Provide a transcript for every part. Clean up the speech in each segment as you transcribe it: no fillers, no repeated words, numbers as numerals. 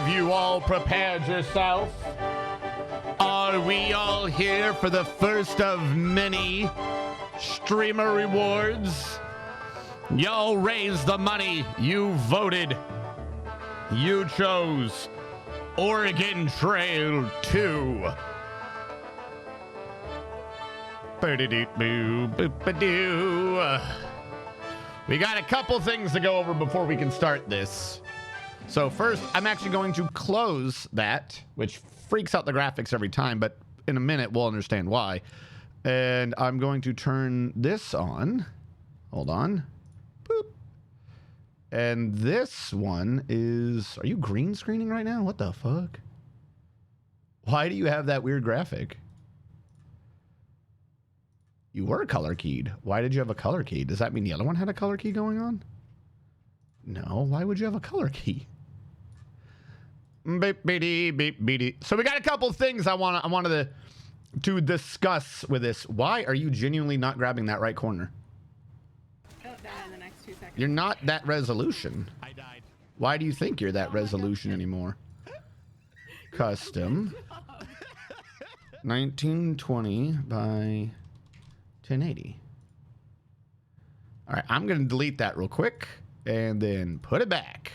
Have you all prepared yourself? Are we all here for the first of many streamer rewards? Y'all raised the money. You voted. You chose Oregon Trail 2. We got a couple things to go over before we can start this. So first, I'm actually going to close that, which freaks out the graphics every time, but in a minute we'll understand why. And I'm going to turn this on. Hold on. Boop. And this one is... Are you green screening right now? What the fuck? Why do you have that weird graphic? You were color keyed. Why did you have a color key? Does that mean the other one had a color key going on? No. Why would you have a color key? Beep, beep, beep, beep. So we got a couple things I wanted to discuss with this. Why are you genuinely not grabbing that right corner? Oh, die in the next 2 seconds. You're not that resolution. I died. Why do you think you're that resolution anymore? Custom. 1920 by 1080. All right, I'm going to delete that real quick and then put it back.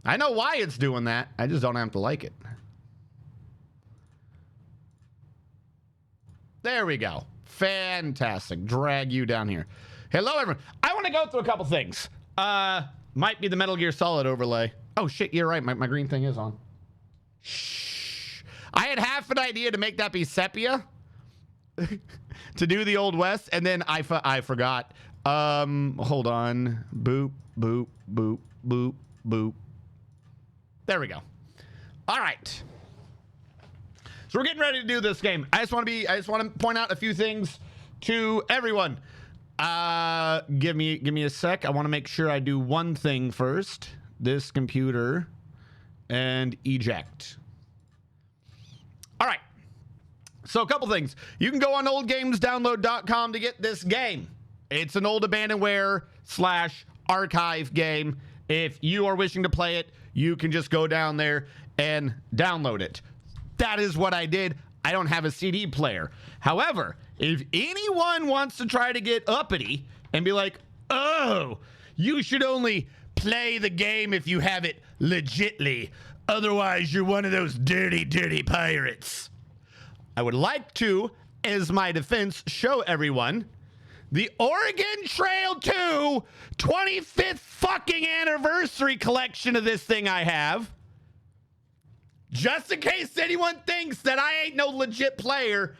I know why it's doing that. I just don't have to like it. There we go. Fantastic. Drag you down here. Hello, everyone. I want to go through a couple things. Might be the Metal Gear Solid overlay. Oh, shit. You're right. My green thing is on. Shh. I had half an idea to make that be sepia. To do the Old West, and then I forgot. Hold on. Boop, boop, boop, boop, boop. There we go. All right. So we're getting ready to do this game. I just want to point out a few things to everyone. Give me a sec. I want to make sure I do one thing first. This computer and eject. All right. So a couple things. You can go on oldgamesdownload.com to get this game. It's an old abandonware / archive game. If you are wishing to play it, you can just go down there and download it. That is what I did. I don't have a CD player. However, if anyone wants to try to get uppity and be like, oh, you should only play the game if you have it legitly. Otherwise, you're one of those dirty, dirty pirates. I would like to, as my defense, show everyone the Oregon Trail 2 25th fucking anniversary collection of this thing I have. Just in case anyone thinks that I ain't no legit player,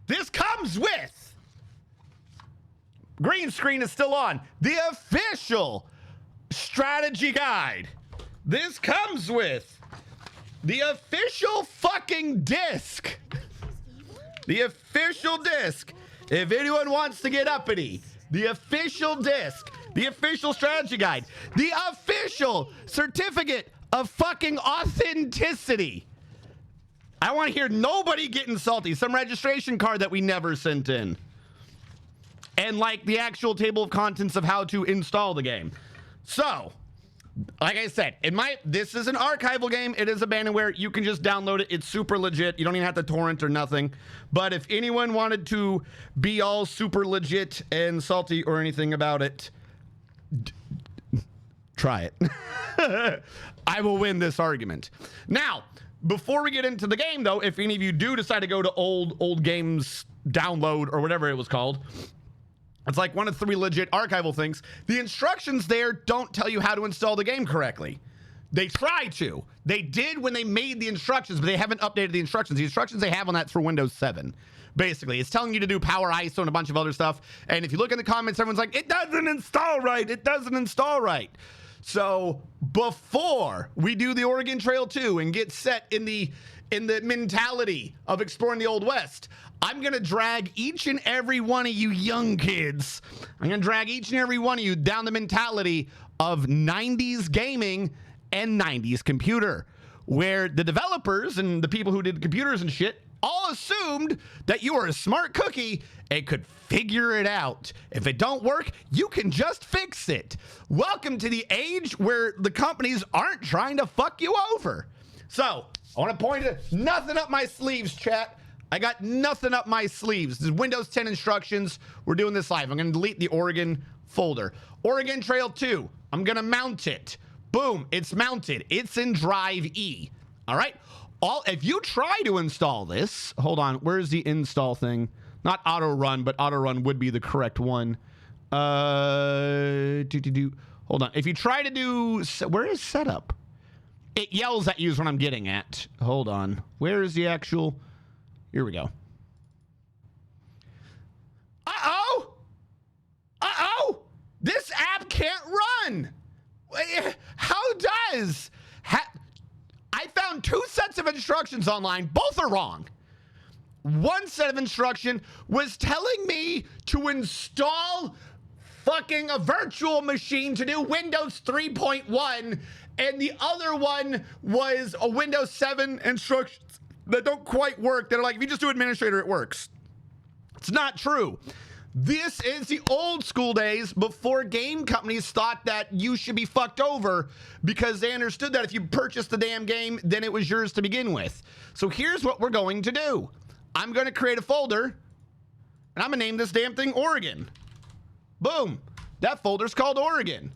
this comes with... Green screen is still on. The official strategy guide. This comes with the official fucking disc. The official disc. If anyone wants to get uppity, the official disc, the official strategy guide, the official certificate of fucking authenticity. I want to hear nobody getting salty. Some registration card that we never sent in. And like the actual table of contents of how to install the game. So, like I said, this is an archival game. It is abandonware. You can just download it. It's super legit. You don't even have to torrent or nothing. But if anyone wanted to be all super legit and salty or anything about it, try it. I will win this argument. Now, before we get into the game, though, if any of you do decide to go to old games download or whatever it was called, it's like one of 3 legit archival things. The instructions there don't tell you how to install the game correctly. They try to. They did when they made the instructions, but they haven't updated the instructions. The instructions they have on that's for Windows 7. Basically, it's telling you to do Power ISO and a bunch of other stuff. And if you look in the comments, everyone's like, it doesn't install right. It doesn't install right. So before we do the Oregon Trail 2 and get set in the mentality of exploring the Old West, I'm going to drag each and every one of you young kids, I'm going to drag each and every one of you down the mentality of 90s gaming and 90s computer, where the developers and the people who did computers and shit all assumed that you were a smart cookie It could figure it out. If it don't work, you can just fix it. Welcome to the age where the companies aren't trying to fuck you over. So, I want to point it, nothing up my sleeves, chat. I got nothing up my sleeves. This is Windows 10 instructions. We're doing this live. I'm going to delete the Oregon folder. Oregon Trail 2, I'm going to mount it. Boom, it's mounted. It's in Drive E. All right? If you try to install this, hold on, where's the install thing? Not auto run, but auto run would be the correct one. Hold on. If you try to do, where is setup? It yells at you is what I'm getting at. Hold on. Where is the actual? Here we go. Uh-oh! Uh-oh! This app can't run! How does? I found 2 sets of instructions online. Both are wrong. One set of instruction was telling me to install fucking a virtual machine to do Windows 3.1, and the other one was a Windows 7 instructions that don't quite work. They're like, if you just do administrator, it works. It's not true. This is the old school days before game companies thought that you should be fucked over because they understood that if you purchased the damn game, then it was yours to begin with. So here's what we're going to do. I'm going to create a folder, and I'm going to name this damn thing Oregon. Boom. That folder's called Oregon.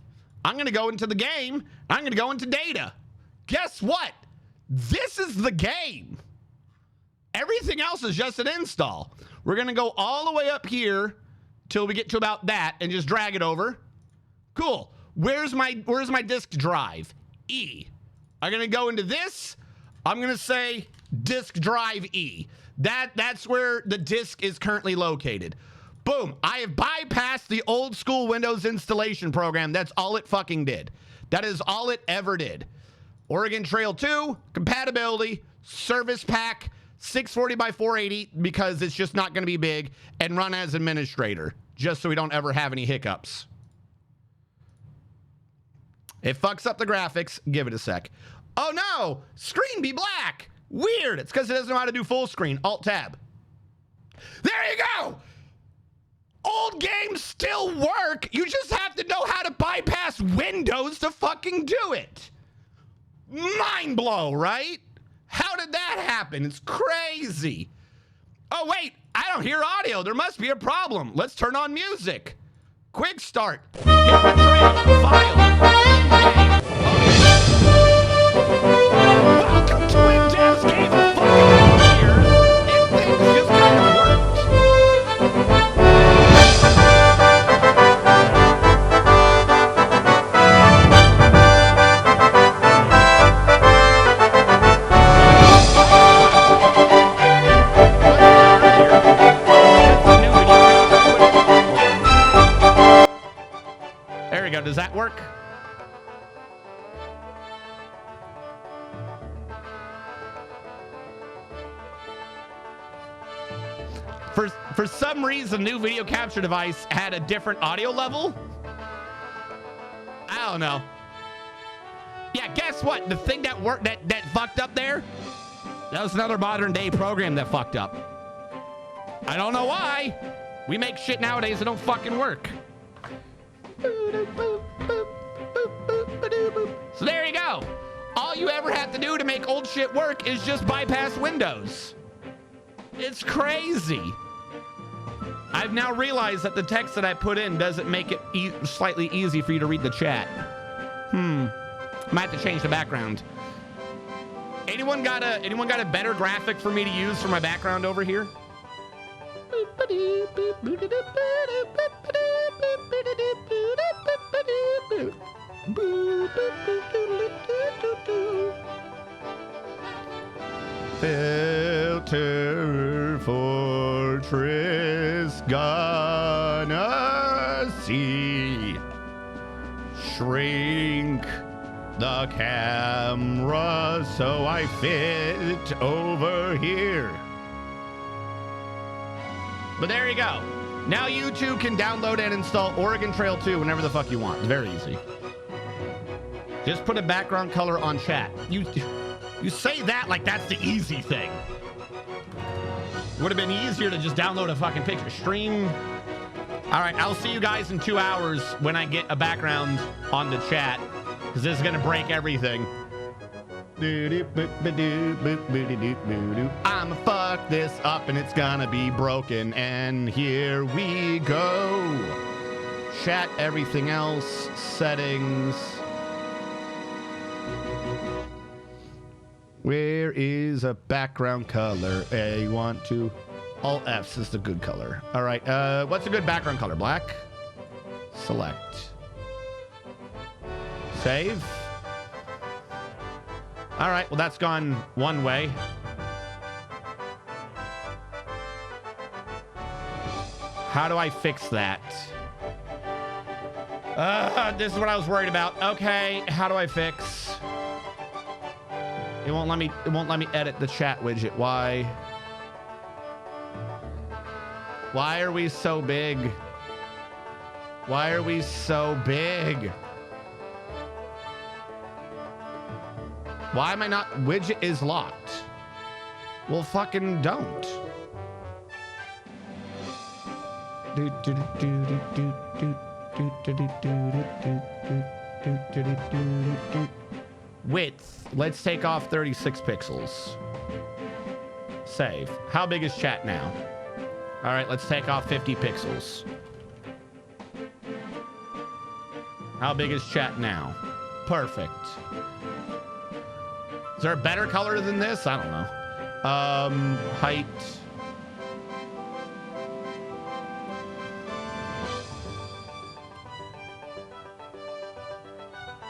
I'm going to go into the game. I'm going to go into data. Guess what? This is the game. Everything else is just an install. We're going to go all the way up here till we get to about that and just drag it over. Cool. Where's my disk drive? E. I'm going to go into this. I'm going to say disk drive E. That's where the disk is currently located. Boom. I have bypassed the old school Windows installation program. That's all it fucking did. That is all it ever did. Oregon Trail 2, compatibility, service pack, 640 by 480 because it's just not going to be big, and run as administrator just so we don't ever have any hiccups. It fucks up the graphics. Give it a sec. Oh no, screen be black. Weird. It's because it doesn't know how to do full screen. Alt tab. There you go. Old games still work. You just have to know how to bypass Windows to fucking do it. Mind blow, right? How did that happen? It's crazy. Oh, wait, I don't hear audio. There must be a problem. Let's turn on music. Quick start. Hit retrieve file. In-game. Welcome to Windows Game of fucking years. And things just kind of worked. There we go. Does that work? For some reason, new video capture device had a different audio level. I don't know. Yeah, guess what? The thing that worked that fucked up there, that was another modern day program that fucked up. I don't know why. We make shit nowadays that don't fucking work. So there you go. All you ever have to do to make old shit work is just bypass Windows. It's crazy. I've now realized that the text that I put in doesn't make it slightly easy for you to read the chat. I might have to change the background. Anyone got a better graphic for me to use for my background over here? Filter Fortress gonna see. Shrink the camera so I fit over here. But there you go. Now you too can download and install Oregon Trail 2 whenever the fuck you want. It's very easy. Just put a background color on chat. You say that like that's the easy thing. Would have been easier to just download a fucking picture. Stream. All right, I'll see you guys in 2 hours when I get a background on the chat, because this is going to break everything. I'ma fuck this up and it's gonna be broken. And here we go. Chat, everything else, settings. Where is a background color? A want to. All F's is the good color. All right, what's a good background color? Black? Select. Save. All right, well, that's gone one way. How do I fix that? This is what I was worried about. Okay, how do I fix? It won't let me edit the chat widget. Why? Why are we so big? Why are we so big? Why am I not? Widget is locked. Well, fucking don't. Width. Let's take off 36 pixels. Save. How big is chat now? All right, let's take off 50 pixels. How big is chat now? Perfect. Is there a better color than this? I don't know. Height.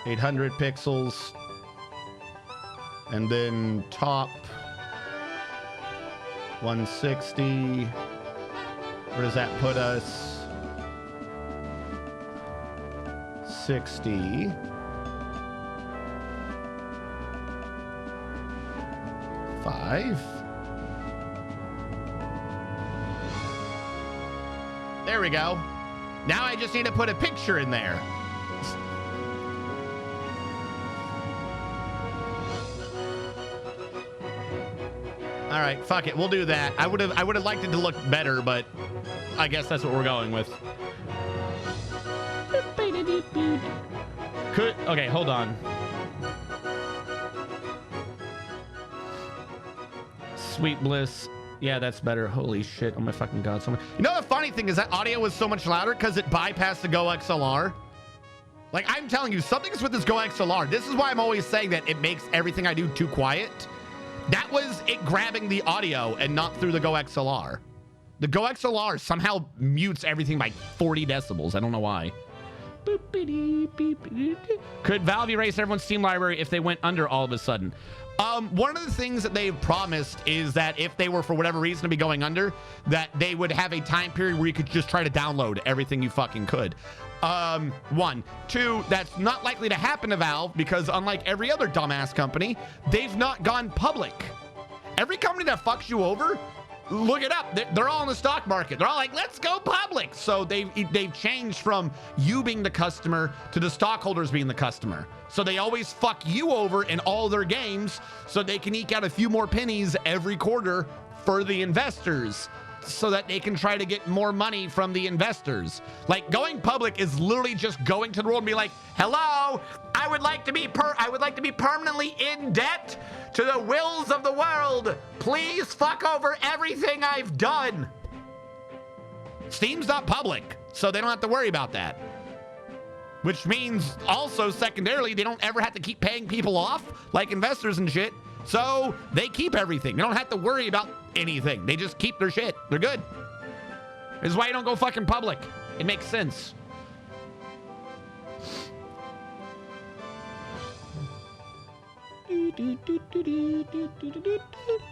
$800 pixels. And then top. 160. Where does that put us? 60. 5. There we go. Now I just need to put a picture in there. All right, fuck it. We'll do that. I would have liked it to look better, but I guess that's what we're going with. Okay, hold on. Sweet Bliss. Yeah, that's better. Holy shit. Oh my fucking god. You know, the funny thing is that audio was so much louder because it bypassed the Go XLR. Like, I'm telling you, something's with this Go XLR. This is why I'm always saying that it makes everything I do too quiet. That was it grabbing the audio and not through the Go XLR. The Go XLR somehow mutes everything by 40 decibels. I don't know why. Could Valve erase everyone's Steam library if they went under all of a sudden? One of the things that they've promised is that if they were for whatever reason to be going under, that they would have a time period where you could just try to download everything you fucking could. 1. 2, that's not likely to happen to Valve because unlike every other dumbass company, they've not gone public. Every company that fucks you over, look it up. They're all in the stock market. They're all like, let's go public. So they've changed from you being the customer to the stockholders being the customer. So they always fuck you over in all their games so they can eke out a few more pennies every quarter for the investors so that they can try to get more money from the investors. Like, going public is literally just going to the world and be like, hello, I would like to be permanently in debt to the wills of the world. Please fuck over everything I've done. Steam's not public, so they don't have to worry about that. Which means also secondarily, they don't ever have to keep paying people off like investors and shit. So they keep everything. They don't have to worry about anything. They just keep their shit. They're good. This is why you don't go fucking public. It makes sense.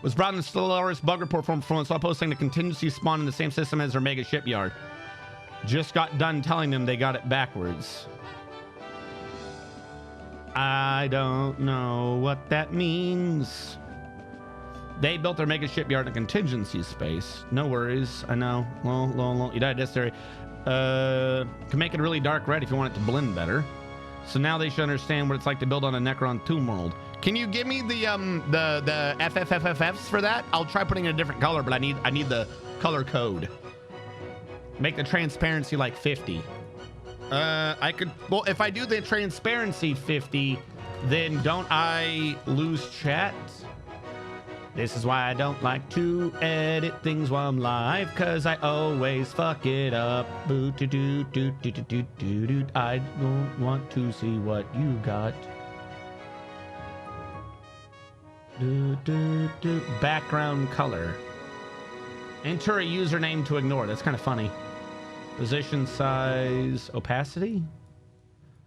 Was brought in the Stellaris bug report from Stop posting the contingency spawn in the same system as their mega shipyard. Just got done telling them they got it backwards. I don't know what that means. They built their mega shipyard in a contingency space. No worries. I know. Lol. You died necessary. Can make it really dark red if you want it to blend better. So now they should understand what it's like to build on a Necron tomb world. Can you give me the FFFFs for that? I'll try putting in a different color, but I need the color code. Make the transparency like 50. I could, well, if I do the transparency 50, then don't I lose chat? This is why I don't like to edit things while I'm live, cause I always fuck it up. Boo doo doo doo doo doo doo doo. I don't want to see what you got. Do, do, do. Background color. Enter a username to ignore. That's kind of funny. Position size, opacity.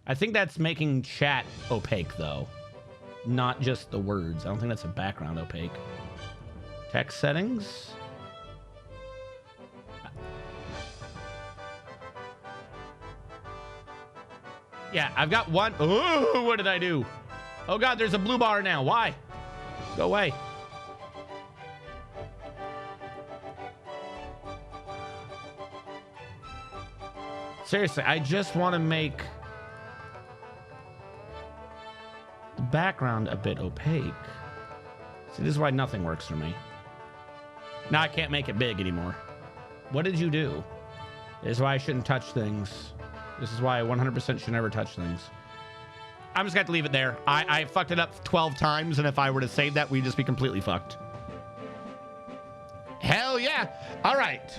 I think that's making chat opaque though, not just the words. I don't think that's a background opaque. Text settings. Yeah, I've got one. Oh, what did I do? Oh God, there's a blue bar now. Why? Go away. Seriously, I just want to make the background a bit opaque. See, this is why nothing works for me. Now I can't make it big anymore. What did you do? This is why I shouldn't touch things. This is why I 100% should never touch things. I'm just going to leave it there. I fucked it up 12 times, and if I were to save that, we'd just be completely fucked. Hell yeah. All right.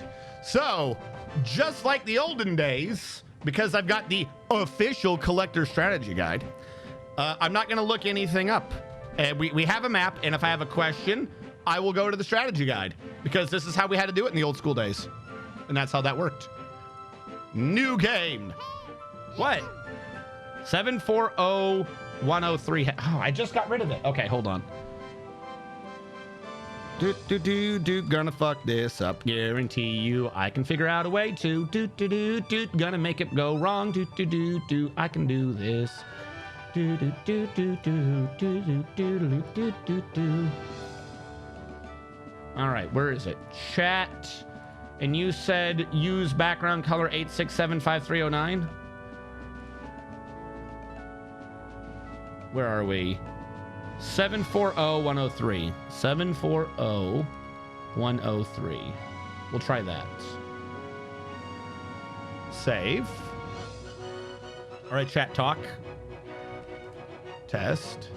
So, just like the olden days, because I've got the official collector strategy guide, I'm not going to look anything up. We have a map, and if I have a question, I will go to the strategy guide, because this is how we had to do it in the old school days. And that's how that worked. New game. What? 740103. Oh, I just got rid of it. Okay, hold on. Gonna fuck this up. Guarantee you I can figure out a way to. Gonna make it go wrong. I can do this. All right, where is it? Chat. And you said use background color 8675309. Where are we? 740103. 740103. We'll try that. Save. All right, chat talk. Test.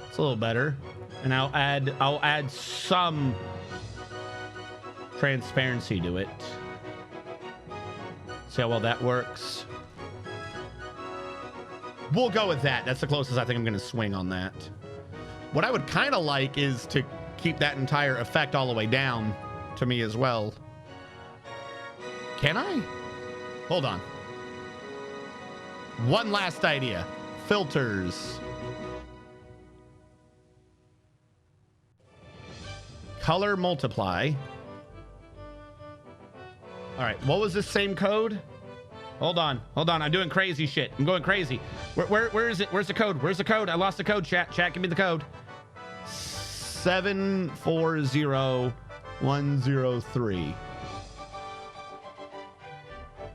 It's a little better. And I'll add some transparency to it. See how well that works. We'll go with that. That's the closest I think I'm going to swing on that. What I would kind of like is to keep that entire effect all the way down to me as well. Can I? Hold on. One last idea. Filters. Color multiply. All right, what was this same code? Hold on. I'm doing crazy shit. I'm going crazy. Where is it? Where's the code? Where's the code? I lost the code, chat. Chat, give me the code. 740103.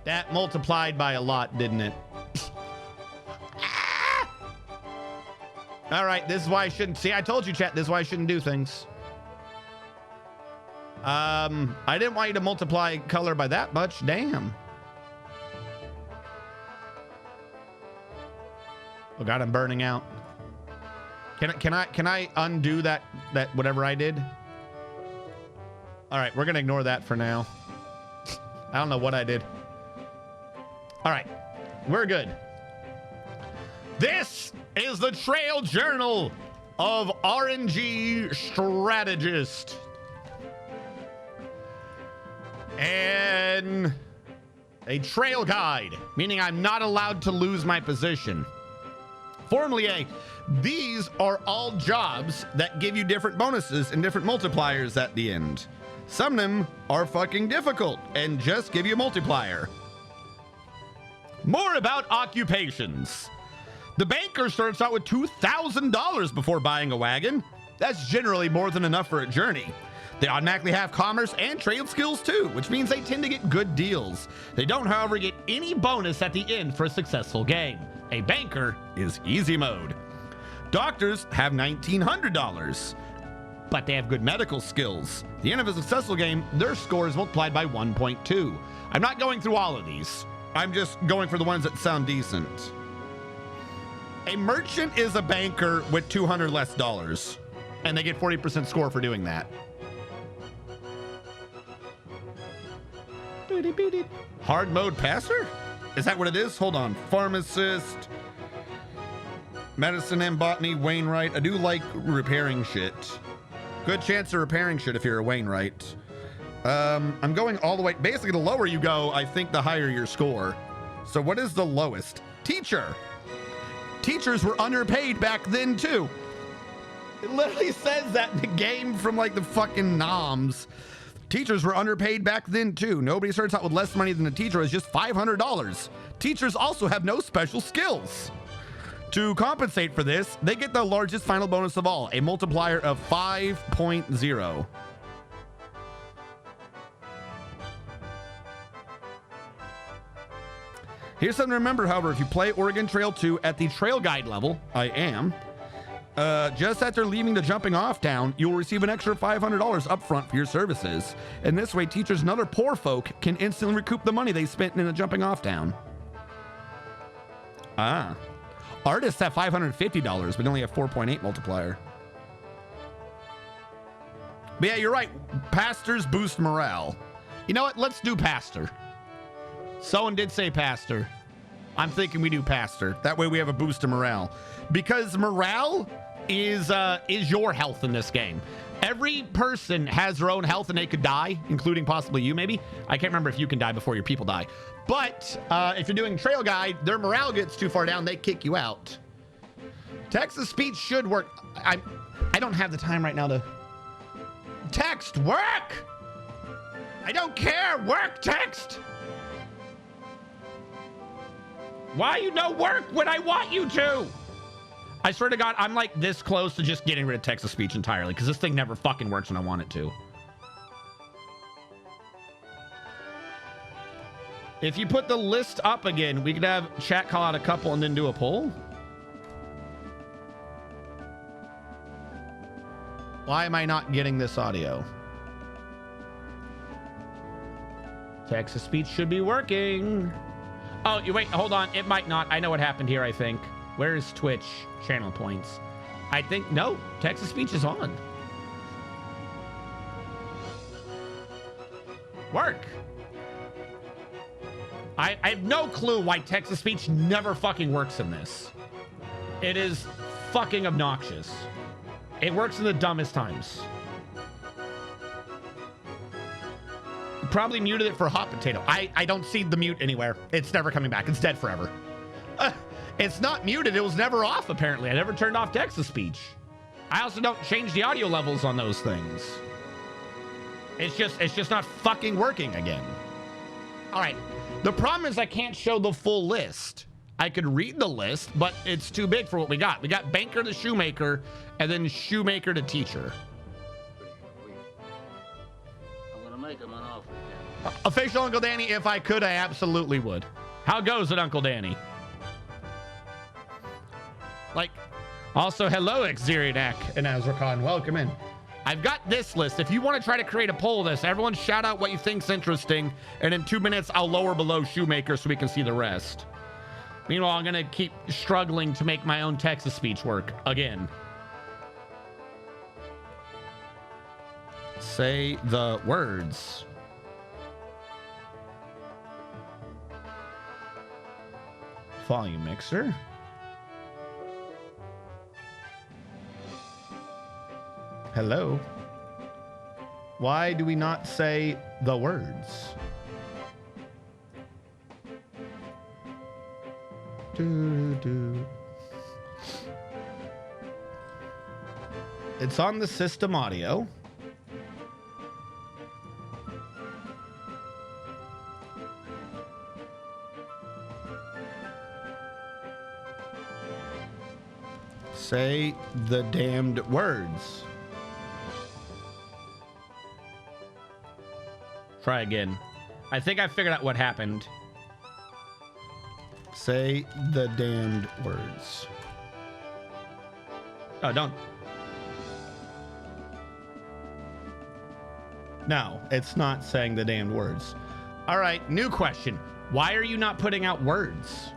That multiplied by a lot, didn't it? All right, this is why I shouldn't. See, I told you, chat, this is why I shouldn't do things. I didn't want you to multiply color by that much. Damn. Oh God, I'm burning out. Can I undo that whatever I did? All right, we're gonna ignore that for now. I don't know what I did. All right, we're good. This is the Trail Journal of RNG Strategist. And a trail guide, meaning I'm not allowed to lose my position. Formally, these are all jobs that give you different bonuses and different multipliers at the end. Some of them are fucking difficult and just give you a multiplier. More about occupations. The banker starts out with $2,000 before buying a wagon. That's generally more than enough for a journey. They automatically have commerce and trade skills too, which means they tend to get good deals. They don't, however, get any bonus at the end for a successful game. A banker is easy mode. Doctors have $1,900, but they have good medical skills. At the end of a successful game, their score is multiplied by 1.2. I'm not going through all of these. I'm just going for the ones that sound decent. A merchant is a banker with $200 less, and they get 40% score for doing that. Hard mode passer? Is that what it is? Hold on. Pharmacist, medicine and botany, Wainwright. I do like repairing shit. Good chance of repairing shit if you're a Wainwright. I'm going all the way. Basically, the lower you go, I think the higher your score. So what is the lowest? Teacher. Teachers were underpaid back then too. It literally says that in the game from like the fucking noms. Teachers were underpaid back then too. Nobody starts out with less money than a teacher is just $500. Teachers also have no special skills. To compensate for this, they get the largest final bonus of all, a multiplier of 5.0. Here's something to remember, however, if you play Oregon Trail 2 at the trail guide level, I am, just after leaving the jumping off town, you will receive an extra $500 up front for your services. And this way, teachers and other poor folk can instantly recoup the money they spent in the jumping off town. Ah. Artists have $550, but only have 4.8 multiplier. But yeah, you're right. Pastors boost morale. You know what? Let's do pastor. Someone did say pastor. I'm thinking we do pastor. That way we have a boost to morale. Because morale is your health in this game. Every person has their own health and they could die, including possibly you maybe. I can't remember if you can die before your people die. But if you're doing trail guide, their morale gets too far down, they kick you out. Text-to-speech should work. I don't have the time right now to... Text, work! I don't care, work, text! Why you no work when I want you to? I swear to God, I'm like this close to just getting rid of text-to-speech entirely because this thing never fucking works when I want it to. If you put the list up again, we could have chat call out a couple and then do a poll. Why am I not getting this audio? Text-to-speech should be working. Oh, you wait, hold on. It might not. I know what happened here, I think. Where is Twitch channel points? I think, no, text-to-speech is on. Work. I have no clue why text-to-speech never fucking works in this. It is fucking obnoxious. It works in the dumbest times. Probably muted it for hot potato. I don't see the mute anywhere. It's never coming back. It's dead forever. It's not muted. It was never off, apparently. I never turned off text-to-speech. I also don't change the audio levels on those things. It's just not fucking working again. All right. The problem is I can't show the full list. I could read the list, but it's too big for what we got. We got banker to shoemaker, and then shoemaker to teacher. Make him an offer. Official Uncle Danny, if I could, I absolutely would. How goes it, Uncle Danny? Like, also, hello, Xeriadak and Azrakhan. Welcome in. I've got this list. If you want to try to create a poll of this, everyone shout out what you think's interesting, and in 2 minutes, I'll lower below shoemaker so we can see the rest. Meanwhile, I'm going to keep struggling to make my own text-to-speech work again. Say the words. Volume mixer. Hello. Why do we not say the words? It's on the system audio. Say the damned words. Try again. I think I figured out what happened. Say the damned words. Oh, don't. No, it's not saying the damned words. All right, new question. Why are you not putting out words?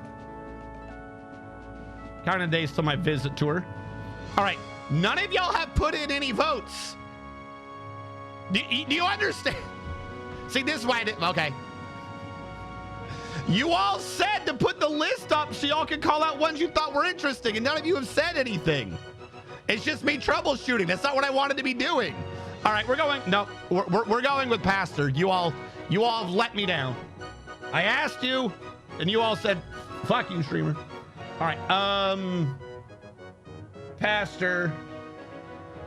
Counting days till my visit tour. All right, none of y'all have put in any votes. Do you understand? See, this is why I didn't. Okay. You all said to put the list up so y'all could call out ones you thought were interesting, and none of you have said anything. It's just me troubleshooting. That's not what I wanted to be doing. All right, we're going. No, we're going with Pastor. You all have let me down. I asked you, and you all said, "Fuck you, streamer." All right, Pastor.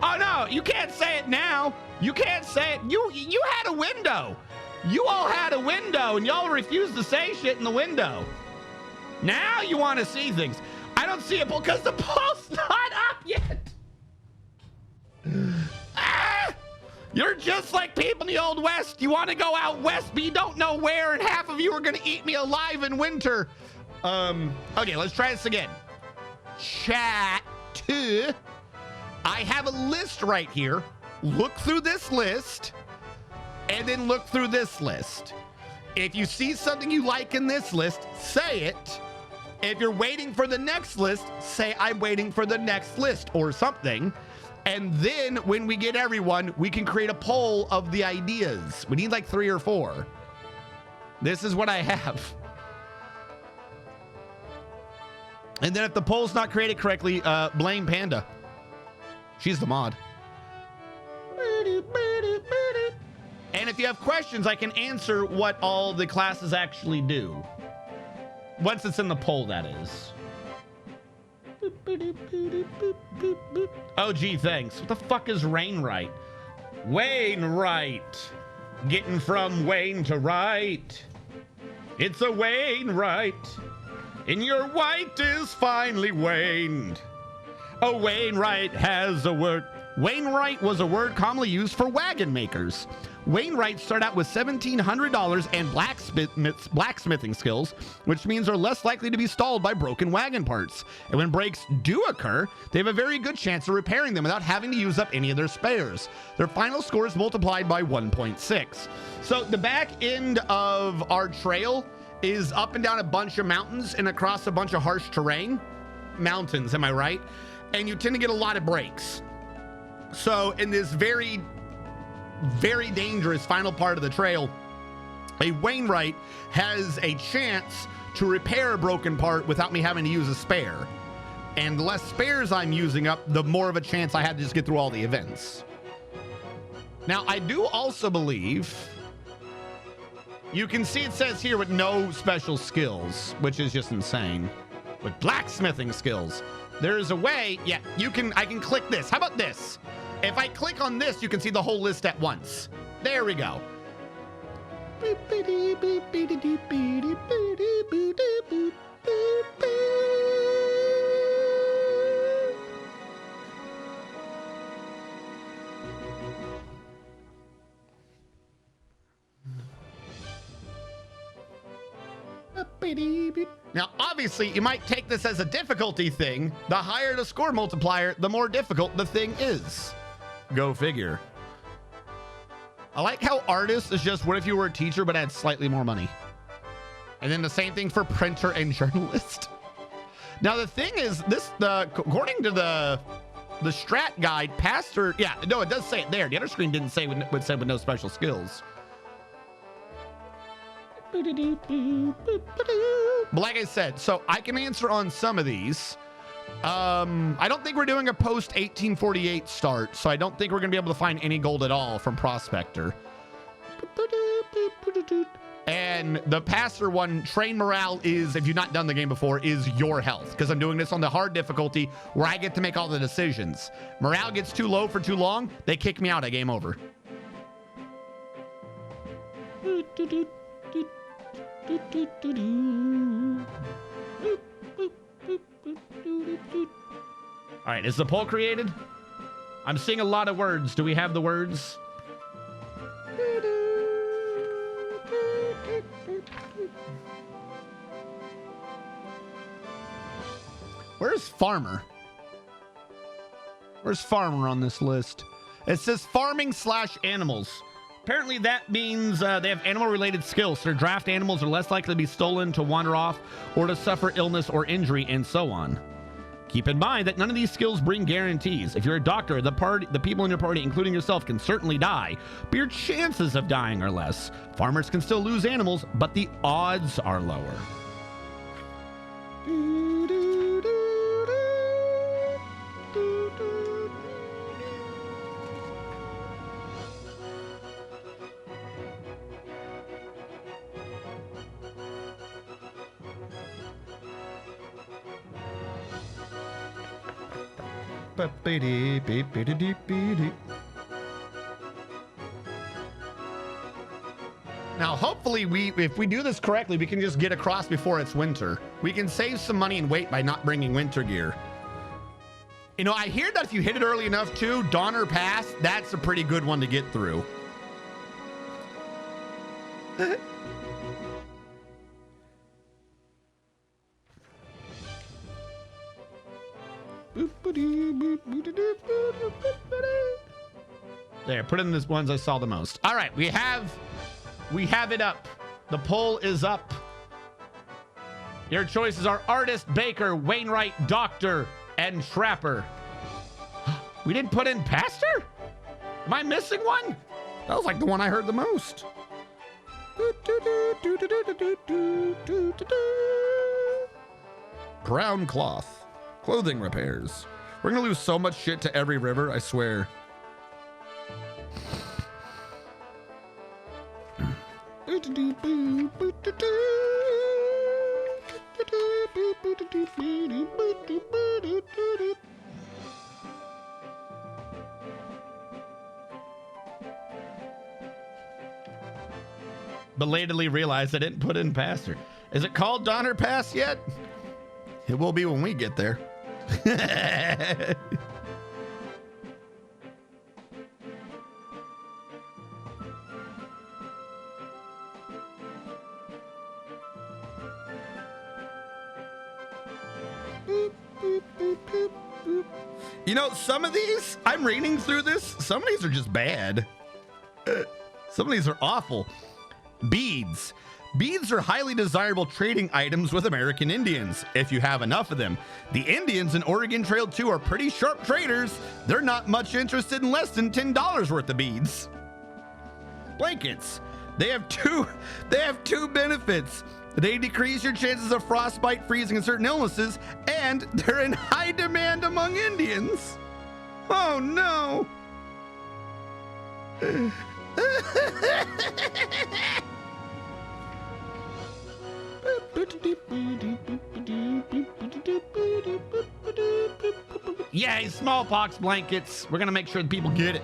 Oh no, you can't say it now. You can't say it. You had a window. You all had a window, and y'all refused to say shit in the window. Now you want to see things. I don't see it because the poll's not up yet. You're just like people in the Old West. You want to go out west, but you don't know where, and half of you are going to eat me alive in winter. Okay, let's try this again. Chat. I have a list right here. Look through this list, and then look through this list. If you see something you like in this list, say it. If you're waiting for the next list, say I'm waiting for the next list or something. And then when we get everyone, we can create a poll of the ideas. We need like 3 or 4. This is what I have. And then if the poll's not created correctly, blame Panda. She's the mod. And if you have questions, I can answer what all the classes actually do. Once it's in the poll, that is. Oh, gee, thanks. What the fuck is Wainwright? Wainwright. Getting from Wayne to right. It's a Wainwright. And your white is finely waned. A Wainwright has a word. Wainwright was a word commonly used for wagon makers. Wainwrights start out with $1,700 and blacksmithing skills, which means they're less likely to be stalled by broken wagon parts. And when breaks do occur, they have a very good chance of repairing them without having to use up any of their spares. Their final score is multiplied by 1.6. So the back end of our trail is up and down a bunch of mountains and across a bunch of harsh terrain. Mountains, am I right? And you tend to get a lot of breaks. So in this very, very dangerous final part of the trail, a Wainwright has a chance to repair a broken part without me having to use a spare. And the less spares I'm using up, the more of a chance I had to just get through all the events. Now, I do also believe you can see it says here with no special skills, which is just insane. With blacksmithing skills, there's a way. Yeah, I can click this. How about this? If I click on this, you can see the whole list at once. There we go. Now, obviously, you might take this as a difficulty thing. The higher the score multiplier, the more difficult the thing is. Go figure. I like how artist is just what if you were a teacher but had slightly more money. And then the same thing for printer and journalist. Now, the thing is, according to the strat guide, Pastor, yeah, no, it does say it there. The other screen didn't say it said with no special skills. But like I said, so I can answer on some of these. I don't think we're doing a post 1848 start, so I don't think we're gonna be able to find any gold at all from Prospector. And the Pastor one, train morale is, if you've not done the game before, is your health, because I'm doing this on the hard difficulty where I get to make all the decisions. Morale gets too low for too long, they kick me out at game over. All right, is the poll created? I'm seeing a lot of words. Do we have the words? Where's Farmer? Where's farmer on this list? It says farming / animals. Apparently that means they have animal-related skills. Their draft animals are less likely to be stolen, to wander off, or to suffer illness or injury, and so on. Keep in mind that none of these skills bring guarantees. If you're a doctor, the people in your party, including yourself, can certainly die, but your chances of dying are less. Farmers can still lose animals, but the odds are lower. Now, hopefully, if we do this correctly, we can just get across before it's winter. We can save some money and wait by not bringing winter gear. You know, I hear that if you hit it early enough too, Donner Pass, that's a pretty good one to get through. There, put in the ones I saw the most. All right, we have it up. The poll is up. Your choices are artist, baker, Wainwright, doctor, and trapper. We didn't put in pastor? Am I missing one? That was like the one I heard the most. Brown cloth. Clothing repairs. We're gonna lose so much shit to every river, I swear. Belatedly realized I didn't put in pastor. Is it called Donner Pass yet? It will be when we get there. You know, some of these, I'm reading through this, some of these are just bad. Some of these are awful. Beads. Beads are highly desirable trading items with American Indians, if you have enough of them. The Indians in Oregon Trail 2 are pretty sharp traders. They're not much interested in less than $10 worth of beads. Blankets. They have two benefits. They decrease your chances of frostbite, freezing, and certain illnesses, and they're in high demand among Indians. Oh no. Yay, smallpox blankets. We're gonna make sure that people get it.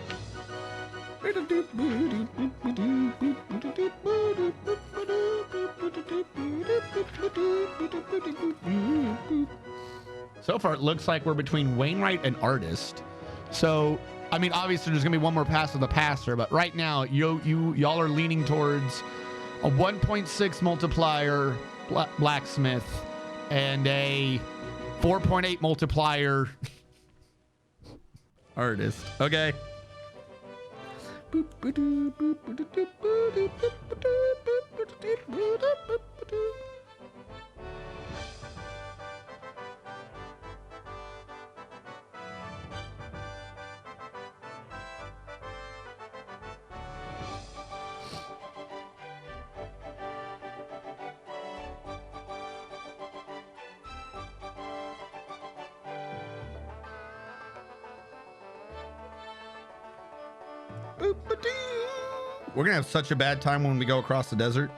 So far, it looks like we're between Wainwright and artist. So, I mean, obviously there's gonna be one more pass of the passer, but right now, y'all are leaning towards a 1.6 multiplier blacksmith and a 4.8 multiplier artist. Okay. We're gonna have such a bad time when we go across the desert.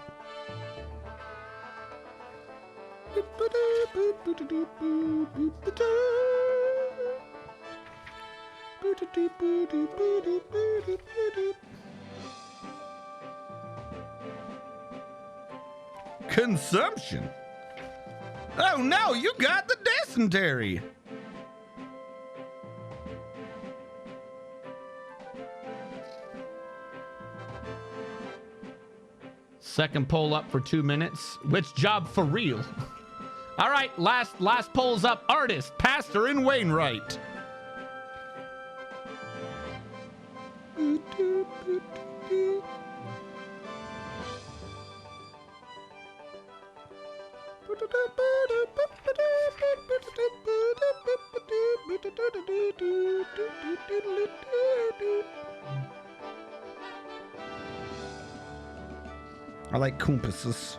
Consumption. Oh no, you got the dysentery. Second poll up for 2 minutes. Which job for real? All right, last polls up. Artist, pastor, and Wainwright. I like compasses.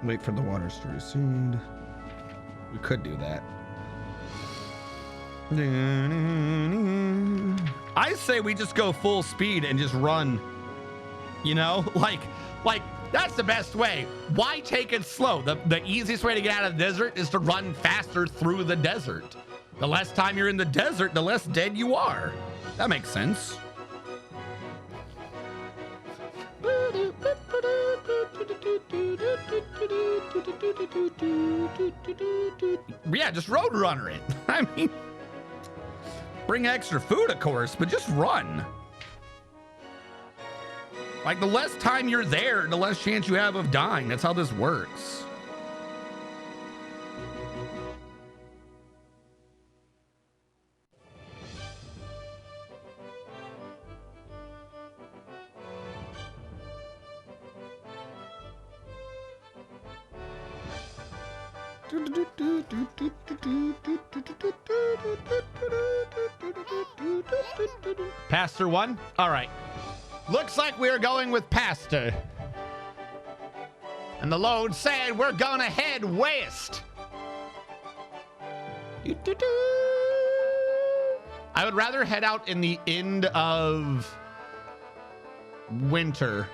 Wait for the waters to recede. We could do that. I say we just go full speed and just run. You know, like that's the best way. Why take it slow? The easiest way to get out of the desert is to run faster through the desert. The less time you're in the desert, the less dead you are. That makes sense. Yeah, just road runner it. I mean, bring extra food, of course, but just run. Like, the less time you're there, the less chance you have of dying. That's how this works. Pastor 1? All right. Looks like we're going with Pastor. And the Lord said we're gonna head west. I would rather head out in the end of winter.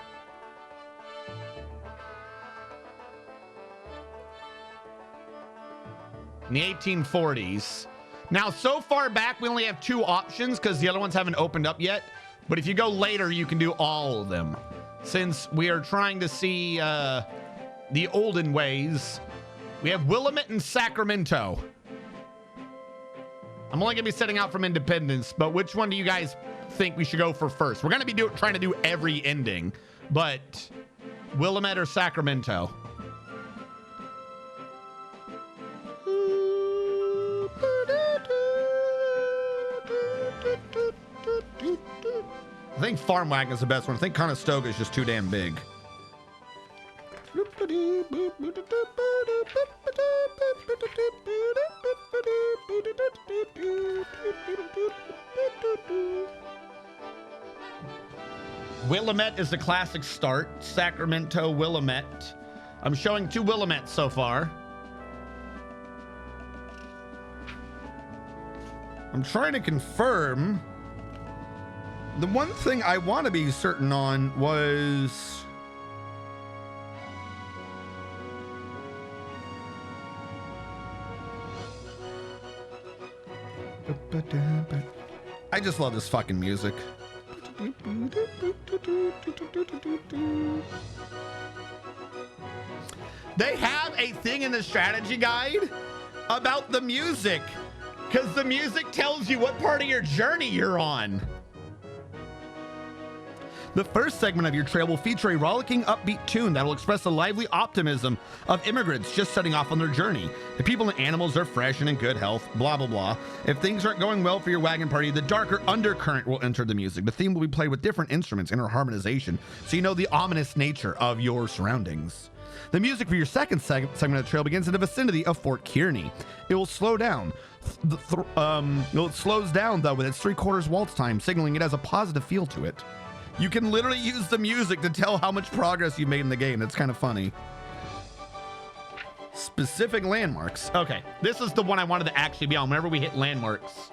In the 1840s. Now, so far back, we only have 2 options because the other ones haven't opened up yet. But if you go later, you can do all of them. Since we are trying to see the olden ways, we have Willamette and Sacramento. I'm only going to be setting out from Independence, but which one do you guys think we should go for first? We're going to be trying to do every ending, but Willamette or Sacramento? I think Farm Wagon is the best one. I think Conestoga is just too damn big. Willamette is the classic start. Sacramento, Willamette. I'm showing 2 Willamettes so far. I'm trying to confirm. The one thing I want to be certain on was I just love this fucking music. They have a thing in the strategy guide about the music, because the music tells you what part of your journey you're on. The first segment of your trail will feature a rollicking, upbeat tune that will express the lively optimism of immigrants just setting off on their journey. The people and animals are fresh and in good health, blah, blah, blah. If things aren't going well for your wagon party, the darker undercurrent will enter the music. The theme will be played with different instruments in harmonization, so you know the ominous nature of your surroundings. The music for your second segment of the trail begins in the vicinity of Fort Kearney. It will slow down. It slows down, though, with its 3/4 waltz time, signaling it has a positive feel to it. You can literally use the music to tell how much progress you made in the game. It's kind of funny. Specific landmarks. Okay, this is the one I wanted to actually be on. Whenever we hit landmarks,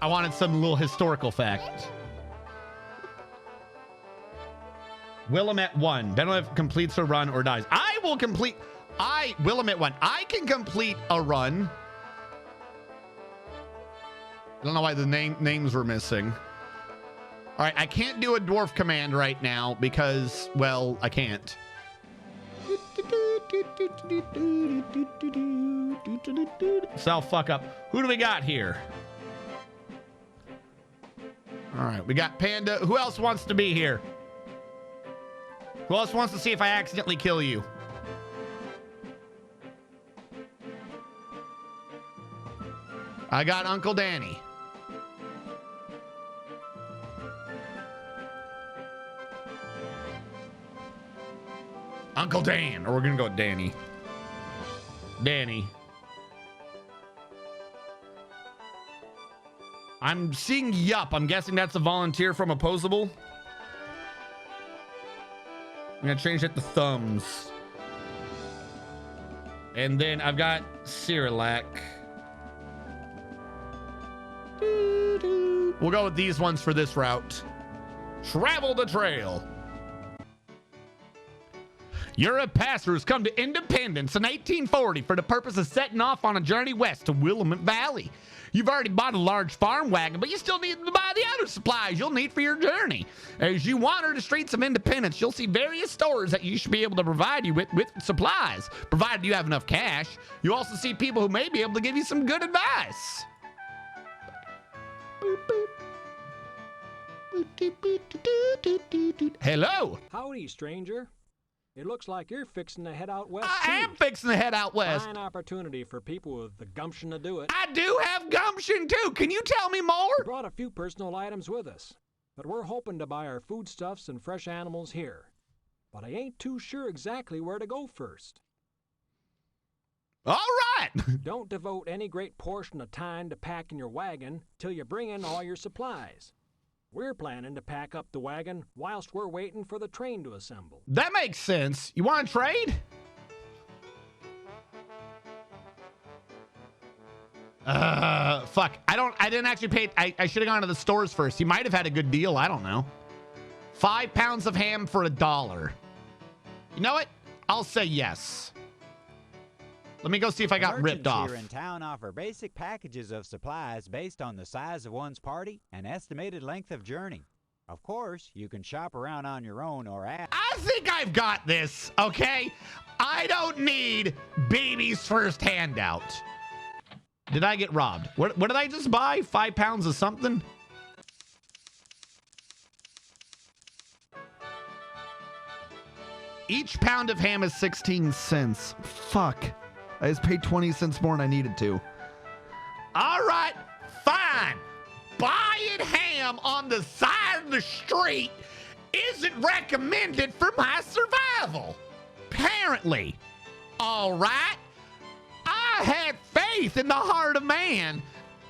I wanted some little historical fact. Willamette 1. Benelif completes a run or dies. I will complete. Willamette 1. I can complete a run. I don't know why the names were missing. All right, I can't do a dwarf command right now because, well, I can't. So I'll fuck up. Who do we got here? All right, we got Panda. Who else wants to be here? Who else wants to see if I accidentally kill you? I got Uncle Danny. Uncle Dan, or we're gonna go with Danny. Danny. I'm seeing yup. I'm guessing that's a volunteer from Opposable. I'm gonna change it to thumbs. And then I've got Cyrillac. We'll go with these ones for this route. Travel the trail. Europe passers come to Independence in 1840 for the purpose of setting off on a journey west to Willamette Valley. You've already bought a large farm wagon, but you still need to buy the other supplies you'll need for your journey. As you wander the streets of Independence, you'll see various stores that you should be able to provide you with supplies, provided you have enough cash. You also see people who may be able to give you some good advice. Hello. Howdy, stranger. It looks like you're fixing to head out west. I am fixing to head out west. Fine opportunity for people with the gumption to do it. I do have gumption too. Can you tell me more? We brought a few personal items with us, but we're hoping to buy our foodstuffs and fresh animals here. But I ain't too sure exactly where to go first. All right. Don't devote any great portion of time to packing your wagon till you bring in all your supplies. We're planning to pack up the wagon whilst we're waiting for the train to assemble. That makes sense. You want to trade? Fuck. I didn't actually pay. I should have gone to the stores first. He might have had a good deal. I don't know. 5 pounds of ham for $1. You know what? I'll say yes. Let me go see if I got ripped off. Merchants here in town offer basic packages of supplies based on the size of one's party and estimated length of journey. Of course, you can shop around on your own or ask. I think I've got this, okay? I don't need baby's first handout. Did I get robbed? What did I just buy? 5 pounds of something? Each pound of ham is 16 cents. Fuck. I just paid 20 cents more than I needed to. All right, fine. Buying ham on the side of the street isn't recommended for my survival. Apparently. All right. I had faith in the heart of man,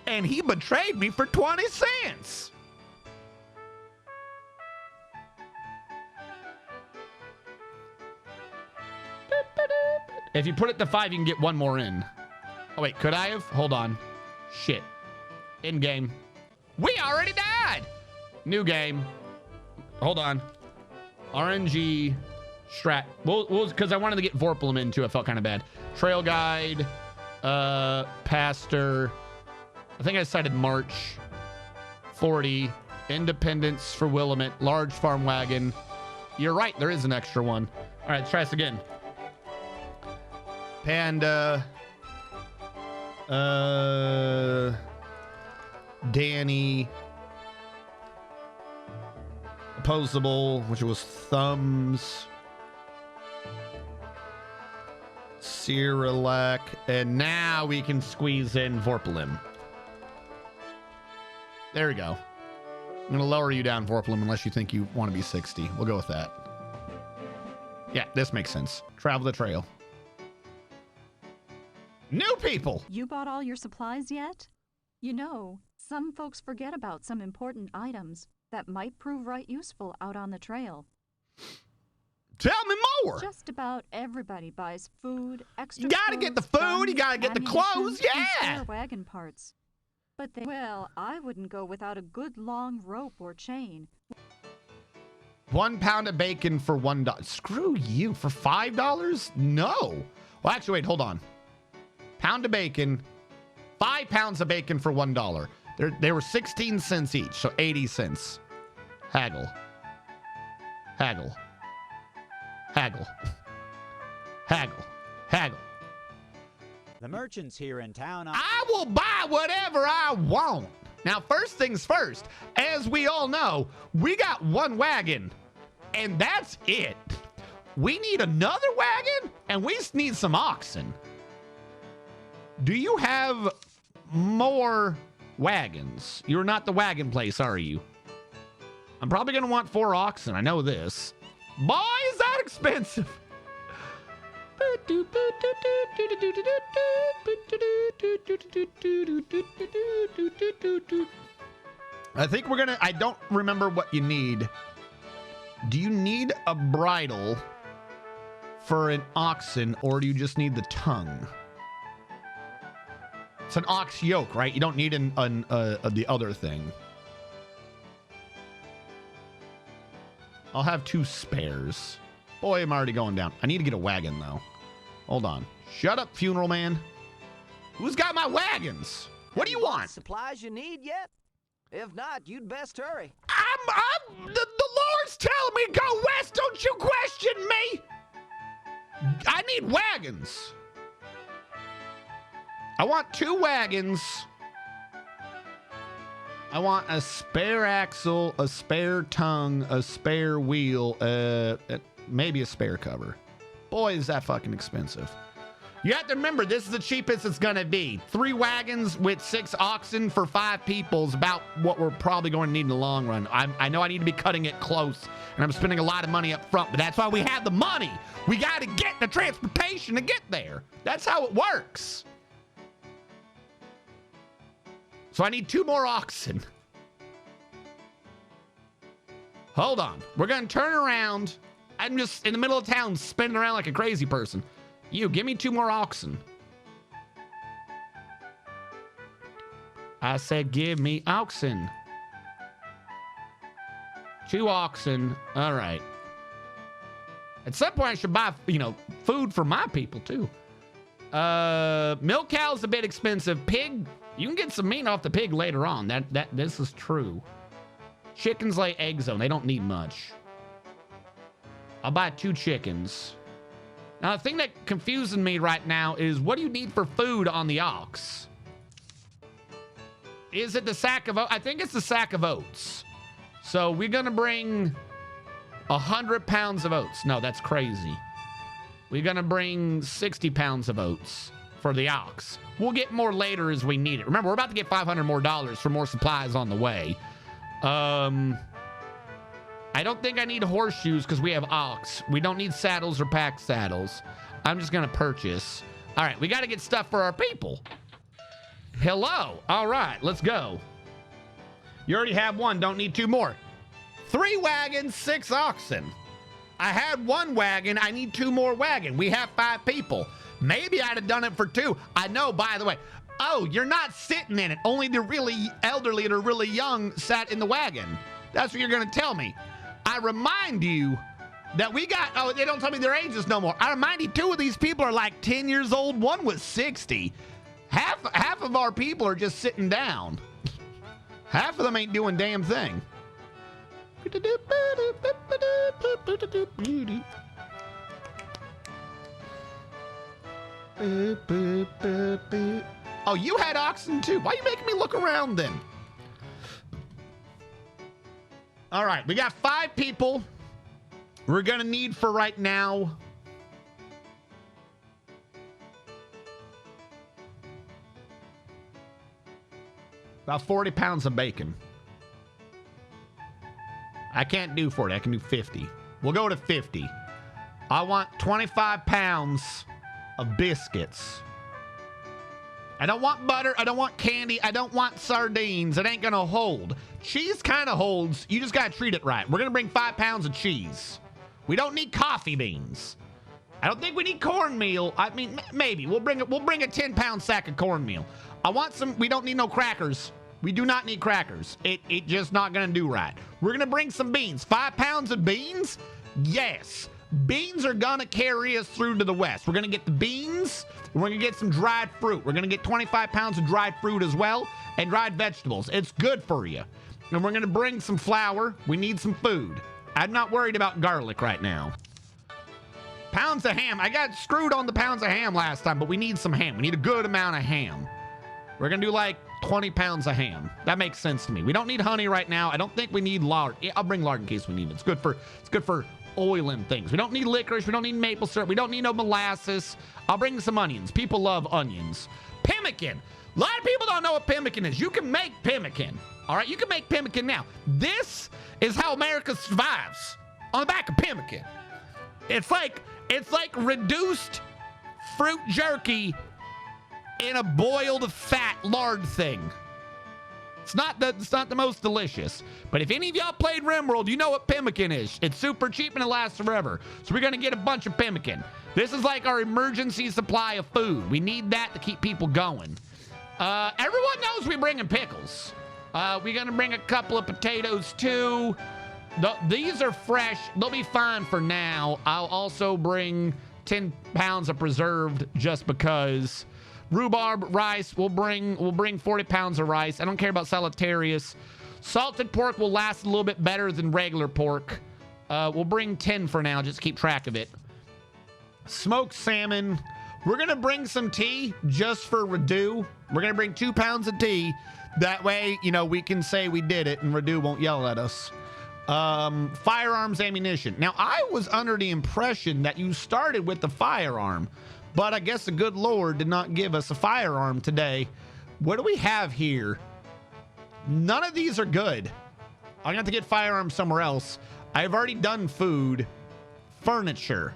and he betrayed me for 20 cents. If you put it to 5, you can get one more in. Oh, wait, could I have? Hold on. Shit. In game. We already died. New game. Hold on. RNG. Strat. Well, because I wanted to get Vorpalum in too. I felt kind of bad. Trail guide. Pastor. I think I decided March. 40. Independence for Willamette. Large farm wagon. You're right. There is an extra one. All right, let's try this again. Panda, Danny, Opposable, which was thumbs, Cyrillac, and now we can squeeze in Vorpalum. There we go. I'm gonna lower you down, Vorpalum, unless you think you want to be 60. We'll go with that. Yeah, this makes sense. Travel the trail. New people! You bought all your supplies yet? You know, some folks forget about some important items that might prove right useful out on the trail. Tell me more! Just about everybody buys food, extra You gotta get the food, guns, you gotta get the clothes, ammunition, and yeah! spare wagon parts. But well, I wouldn't go without a good long rope or chain. 1 pound of bacon for $1. Screw you, for $5? No. Well, actually, wait, hold on. Pound of bacon, 5 pounds of bacon for $1. They were 16 cents each, so 80 cents. Haggle. Haggle. Haggle. Haggle. Haggle. The merchants here in town I will buy whatever I want. Now, first things first, as we all know, we got one wagon, and that's it. We need another wagon, and we need some oxen. Do you have more wagons. You're not the wagon place, are you? I'm probably going to want 4 oxen. I know this. Boy, is that expensive. I think we're going to... I don't remember what you need. Do you need a bridle for an oxen, or do you just need the tongue? It's an ox yoke, right? You don't need the other thing. I'll have 2 spares. Boy, I'm already going down. I need to get a wagon, though. Hold on. Shut up, funeral man. Who's got my wagons? What do you want? Supplies you need yet? If not, you'd best hurry. The Lord's telling me go west. Don't you question me. I need wagons. I want 2 wagons. I want a spare axle, a spare tongue, a spare wheel, maybe a spare cover. Boy, is that fucking expensive. You have to remember, this is the cheapest it's gonna be. 3 wagons with 6 oxen for 5 people is about what we're probably going to need in the long run. I know I need to be cutting it close, and I'm spending a lot of money up front, but that's why we have the money. We got to get the transportation to get there. That's how it works. So I need 2 more oxen. Hold on. We're going to turn around. I'm just in the middle of town spinning around like a crazy person. You, give me 2 more oxen. I said, give me oxen. 2 oxen. All right. At some point, I should buy, food for my people, too. Milk cow's a bit expensive. Pig, you can get some meat off the pig later on. This is true. Chickens lay eggs, though. They don't need much. I'll buy 2 chickens. Now, the thing that confuses me right now is, what do you need for food on the ox? Is it the sack of oats? I think it's the sack of oats. So we're going to bring 100 pounds of oats. No, that's crazy. We're going to bring 60 pounds of oats for the ox. We'll get more later as we need it. Remember, we're about to get $500 more for more supplies on the way. I don't think I need horseshoes because we have ox. We don't need saddles or pack saddles. I'm just going to purchase. All right, we got to get stuff for our people. Hello. All right, let's go. You already have 1. Don't need 2 more. 3 wagons, 6 oxen. I had 1 wagon. I need 2 more wagon. We have 5 people. Maybe I'd have done it for 2. I know, by the way. Oh, you're not sitting in it. Only the really elderly or really young sat in the wagon. That's what you're going to tell me. I remind you that we got, oh, they don't tell me their ages no more. I remind you, 2 of these people are like 10 years old. 1 was 60. Half of our people are just sitting down. Half of them ain't doing damn thing. Oh, you had oxen too. Why are you making me look around then? All right, we got 5 people. We're gonna need for right now. About 40 pounds of bacon. I can't do 40, I can do 50. We'll go to 50. I want 25 pounds of biscuits. I don't want butter, I don't want candy, I don't want sardines. It ain't gonna hold. Cheese kind of holds, you just gotta treat it right. We're gonna bring 5 pounds of cheese. We don't need coffee beans. I don't think we need cornmeal. I mean, maybe. We'll bring a 10-pound sack of cornmeal. I want some, we don't need no crackers. We do not need crackers. It just not gonna do right. We're gonna bring some beans. 5 pounds of beans? Yes. Beans are gonna carry us through to the west. We're gonna get the beans. We're gonna get some dried fruit. We're gonna get 25 pounds of dried fruit as well, and dried vegetables. It's good for you. And we're gonna bring some flour. We need some food. I'm not worried about garlic right now. Pounds of ham. I got screwed on the pounds of ham last time, but we need some ham. We need a good amount of ham. We're gonna do like 20 pounds of ham. That makes sense to me. We don't need honey right now. I don't think we need lard. Yeah, I'll bring lard in case we need it. It's good for oiling things. We don't need licorice. We don't need maple syrup. We don't need no molasses. I'll bring some onions. People love onions. Pemmican. A lot of people don't know what pemmican is. You can make pemmican. All right, you can make pemmican now. This is how America survives, on the back of pemmican. It's like reduced fruit jerky in a boiled fat lard thing. It's not the most delicious. But if any of y'all played RimWorld, you know what pemmican is. It's super cheap and it lasts forever. So we're gonna get a bunch of pemmican. This is like our emergency supply of food. We need that to keep people going. Everyone knows we're bringing pickles. We're gonna bring a couple of potatoes too. These are fresh. They'll be fine for now. I'll also bring 10 pounds of preserved just because. Rhubarb rice, we'll bring 40 pounds of rice. I don't care about Solitarius. Salted pork will last a little bit better than regular pork. We'll bring 10 for now, just keep track of it. Smoked salmon. We're gonna bring some tea just for Redu. We're gonna bring 2 pounds of tea. That way, you know, we can say we did it and Redu won't yell at us. Firearms ammunition. Now, I was under the impression that you started with the firearm, but I guess the good Lord did not give us a firearm today. What do we have here? None of these are good. I'm gonna have to get firearms somewhere else. I've already done food. Furniture.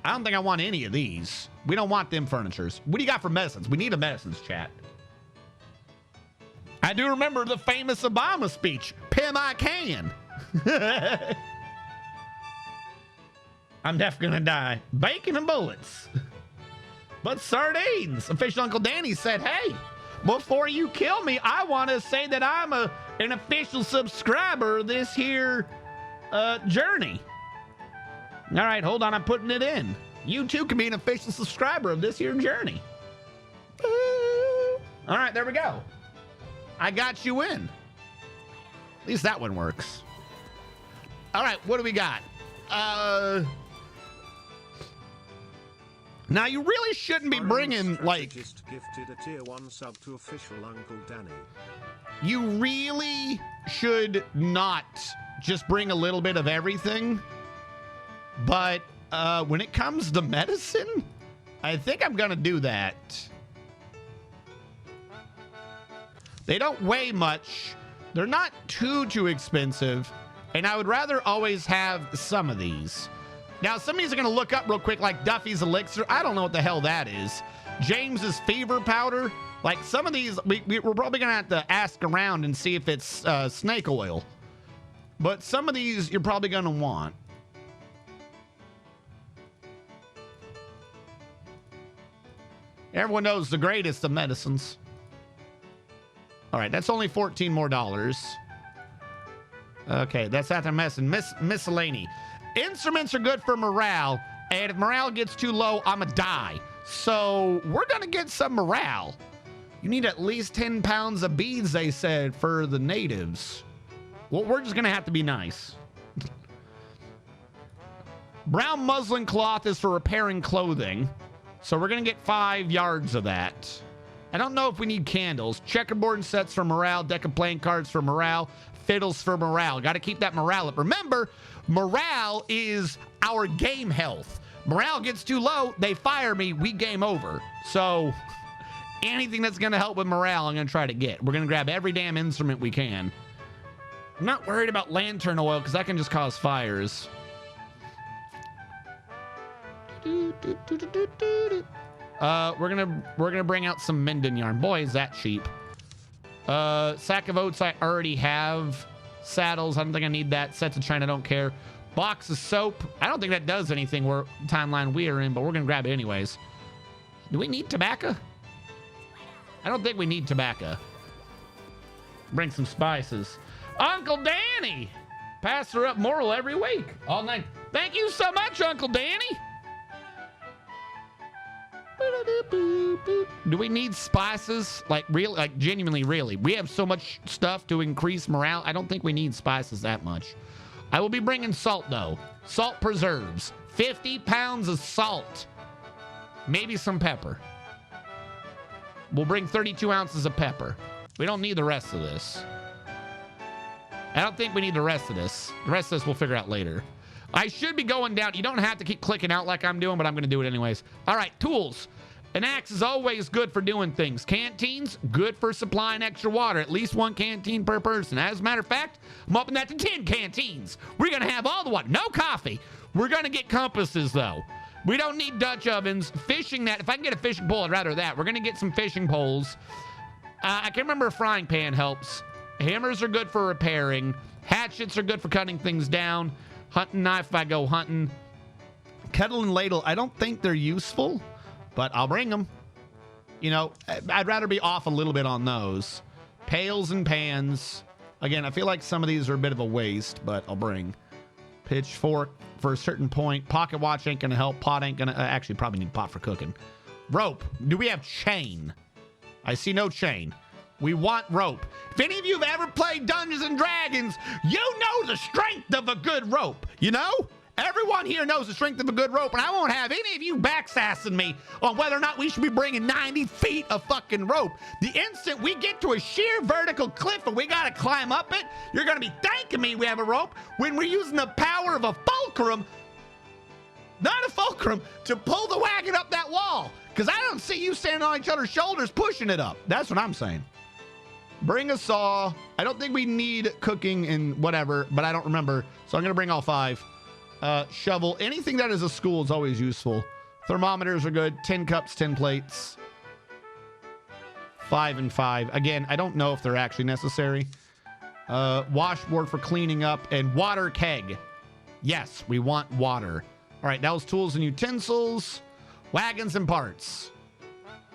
I don't think I want any of these. We don't want them furnitures. What do you got for medicines? We need a medicines chat. I do remember the famous Obama speech. Pim, I can. I'm definitely gonna die. Bacon and bullets. But sardines. Official Uncle Danny said, hey, before you kill me, I want to say that I'm an official subscriber this here journey. All right, hold on. I'm putting it in. You too can be an official subscriber of this here journey. All right, there we go. I got you in. At least that one works. All right, what do we got? Now, you really shouldn't be bringing, like... Gifted a tier 1 sub to official Uncle Danny. You really should not just bring a little bit of everything. But when it comes to medicine, I think I'm going to do that. They don't weigh much. They're not too expensive. And I would rather always have some of these. Now, some of these are going to look up real quick, like Duffy's Elixir. I don't know what the hell that is. James's Fever Powder. Like, some of these, we're probably going to have to ask around and see if it's snake oil. But some of these you're probably going to want. Everyone knows the greatest of medicines. All right, that's only $14 more. Okay, that's after miscellany. Instruments are good for morale, and if morale gets too low, I'ma die. So we're gonna get some morale. You need at least 10 pounds of beads, they said, for the natives. Well, we're just gonna have to be nice. Brown muslin cloth is for repairing clothing, so we're gonna get 5 yards of that. I don't know if we need candles. Checkerboard sets for morale, deck of playing cards for morale, fiddles for morale. Got to keep that morale up. Remember, morale is our game health. Morale gets too low, they fire me, we game over. So anything that's going to help with morale, I'm going to try to get. We're going to grab every damn instrument we can. I'm not worried about lantern oil because that can just cause fires. We're gonna bring out some Minden yarn. Boy, is that cheap. Sack of oats, I already have. Saddles, I don't think I need that. Sets of china, don't care. Box of soap, I don't think that does anything where timeline we are in, but we're gonna grab it anyways. Do we need tobacco? I don't think we need tobacco. Bring some spices. Uncle Danny! Pass her up moral every week. All night. Thank you so much, Uncle Danny! Do we need spices? Like, really? Like, genuinely, really? We have so much stuff to increase morale. I don't think we need spices that much. I will be bringing salt, though. Salt preserves. 50 pounds of salt. Maybe some pepper. We'll bring 32 ounces of pepper. We don't need the rest of this. I don't think we need the rest of this. The rest of this we'll figure out later. I should be going down. You don't have to keep clicking out like I'm doing, but I'm going to do it anyways. All right, tools. An axe is always good for doing things. Canteens, good for supplying extra water. At least 1 canteen per person. As a matter of fact, I'm upping that to 10 canteens. We're going to have all the water. No coffee. We're going to get compasses, though. We don't need Dutch ovens. Fishing net. If I can get a fishing pole, I'd rather that. We're going to get some fishing poles. I can remember a frying pan helps. Hammers are good for repairing. Hatchets are good for cutting things down. Hunting knife if I go hunting. Kettle and ladle, I don't think they're useful, but I'll bring them. You know, I'd rather be off a little bit on those. Pails and pans. Again, I feel like some of these are a bit of a waste, but I'll bring. Pitchfork for a certain point. Pocket watch ain't going to help. Pot ain't going to... actually, probably need pot for cooking. Rope. Do we have chain? I see no chain. We want rope. If any of you have ever played Dungeons and Dragons, you know the strength of a good rope. You know? Everyone here knows the strength of a good rope, and I won't have any of you backsassing me on whether or not we should be bringing 90 feet of fucking rope. The instant we get to a sheer vertical cliff and we gotta climb up it, you're gonna be thanking me we have a rope when we're using the power of a fulcrum, not a fulcrum, to pull the wagon up that wall. Because I don't see you standing on each other's shoulders pushing it up. That's what I'm saying. Bring a saw. I don't think we need cooking and whatever, but I don't remember. So I'm gonna bring all 5. Shovel. Anything that is a school is always useful. Thermometers are good. 10 cups, 10 plates. 5 and 5. Again, I don't know if they're actually necessary. Washboard for cleaning up and water keg. Yes, we want water. All right, that was tools and utensils, wagons and parts.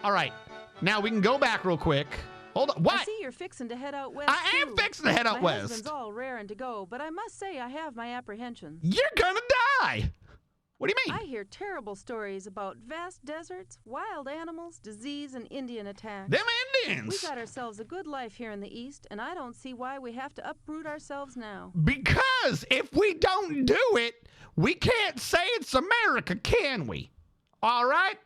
All right, now we can go back real quick. Hold on. What? I see you're fixing to head out west. I am fixing to head out west. My husband's all raring to go, but I must say I have my apprehensions. You're gonna die. What do you mean? I hear terrible stories about vast deserts, wild animals, disease, and Indian attacks. Them Indians. We got ourselves a good life here in the East, and I don't see why we have to uproot ourselves now. Because if we don't do it, we can't say it's America, can we? All right?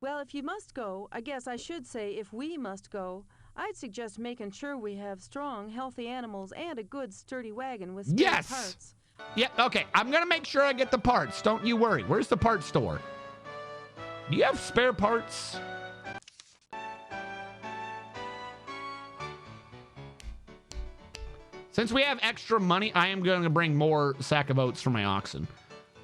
Well, if you must go, I guess I should say if we must go, I'd suggest making sure we have strong, healthy animals and a good, sturdy wagon with spare parts. Yeah, okay. I'm going to make sure I get the parts. Don't you worry. Where's the parts store? Do you have spare parts? Since we have extra money, I am going to bring more sack of oats for my oxen.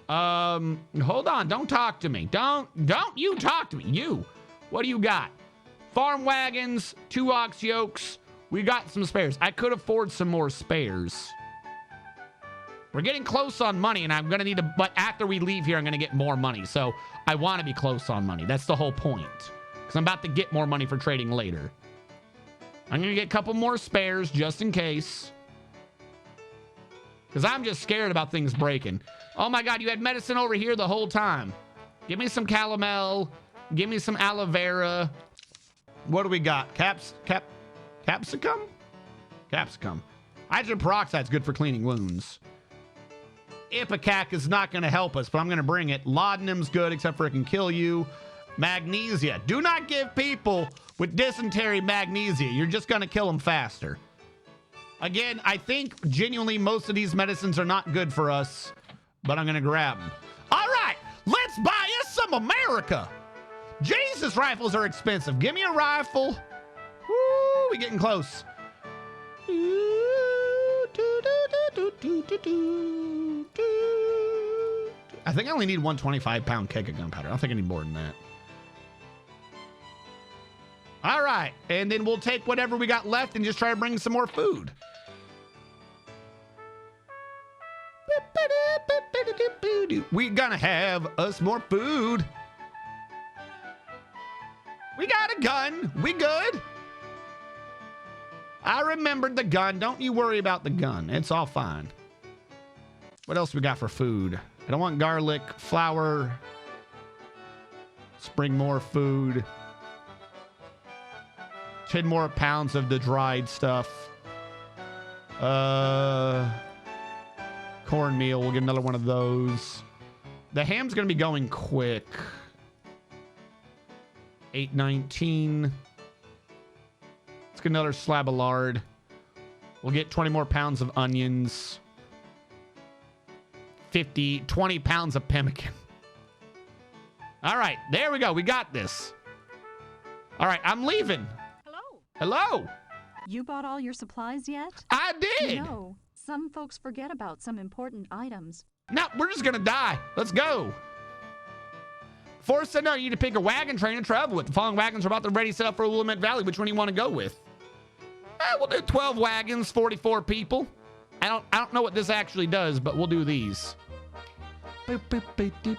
Hold on. Don't talk to me. Don't you talk to me. You. What do you got? Farm wagons, 2 ox yokes. We got some spares. I could afford some more spares. We're getting close on money, and I'm going to need to... But after we leave here, I'm going to get more money. So I want to be close on money. That's the whole point. Because I'm about to get more money for trading later. I'm going to get a couple more spares just in case. Because I'm just scared about things breaking. Oh my God, you had medicine over here the whole time. Give me some calomel. Give me some aloe vera. What do we got? Capsicum? Capsicum. Hydrogen peroxide's good for cleaning wounds. Ipecac is not going to help us, but I'm going to bring it. Laudanum's good, except for it can kill you. Magnesia. Do not give people with dysentery magnesia. You're just going to kill them faster. Again, I think genuinely most of these medicines are not good for us, but I'm going to grab them. All right, let's buy us some America. Jesus, rifles are expensive. Give me a rifle. Woo, we getting close. I think I only need 125-pound keg of gunpowder. I don't think I need more than that. All right, and then we'll take whatever we got left and just try to bring some more food. We're gonna have us more food. We got a gun. We good. I remembered the gun. Don't you worry about the gun. It's all fine. What else we got for food? I don't want garlic, flour. Let's bring more food. 10 more pounds of the dried stuff. Cornmeal. We'll get another one of those. The ham's going to be going quick. 8.19. Let's get another slab of lard. We'll get 20 more pounds of onions. 20 pounds of pemmican. All right, there we go. We got this. All right, I'm leaving. Hello. Hello. You bought all your supplies yet? I did. You know, some folks forget about some important items. No, we're just gonna die. Let's go. Forrest said no, you need to pick a wagon train and travel with. The following wagons are about to ready set up for Willamette Valley. Which one do you want to go with? We'll do 12 wagons, 44 people. I don't know what this actually does, but we'll do these. Boop, boop, boop, doop.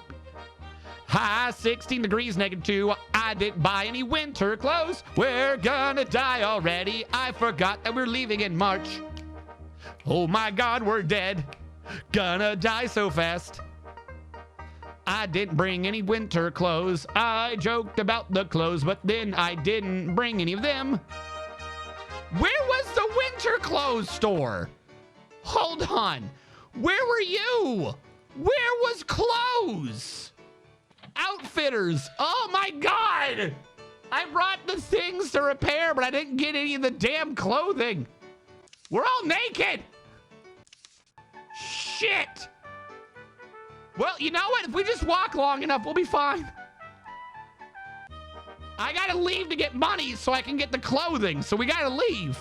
High 16 degrees, -2. I didn't buy any winter clothes. We're gonna die already. I forgot that we're leaving in March. Oh my God, we're dead. Gonna die so fast. I didn't bring any winter clothes. I joked about the clothes, but then I didn't bring any of them. Where was the winter clothes store? Hold on. Where were you? Where was clothes? Outfitters. Oh my God. I brought the things to repair, but I didn't get any of the damn clothing. We're all naked. Shit. Well, you know what? If we just walk long enough, we'll be fine. I gotta leave to get money so I can get the clothing, so we gotta leave.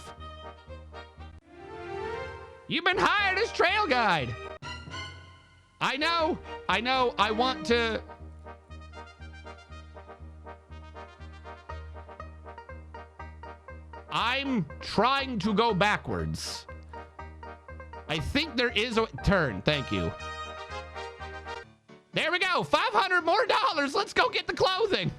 You've been hired as trail guide. I know, I want to... I'm trying to go backwards. I think there is a turn, thank you. There we go, $500 more. Let's go get the clothing.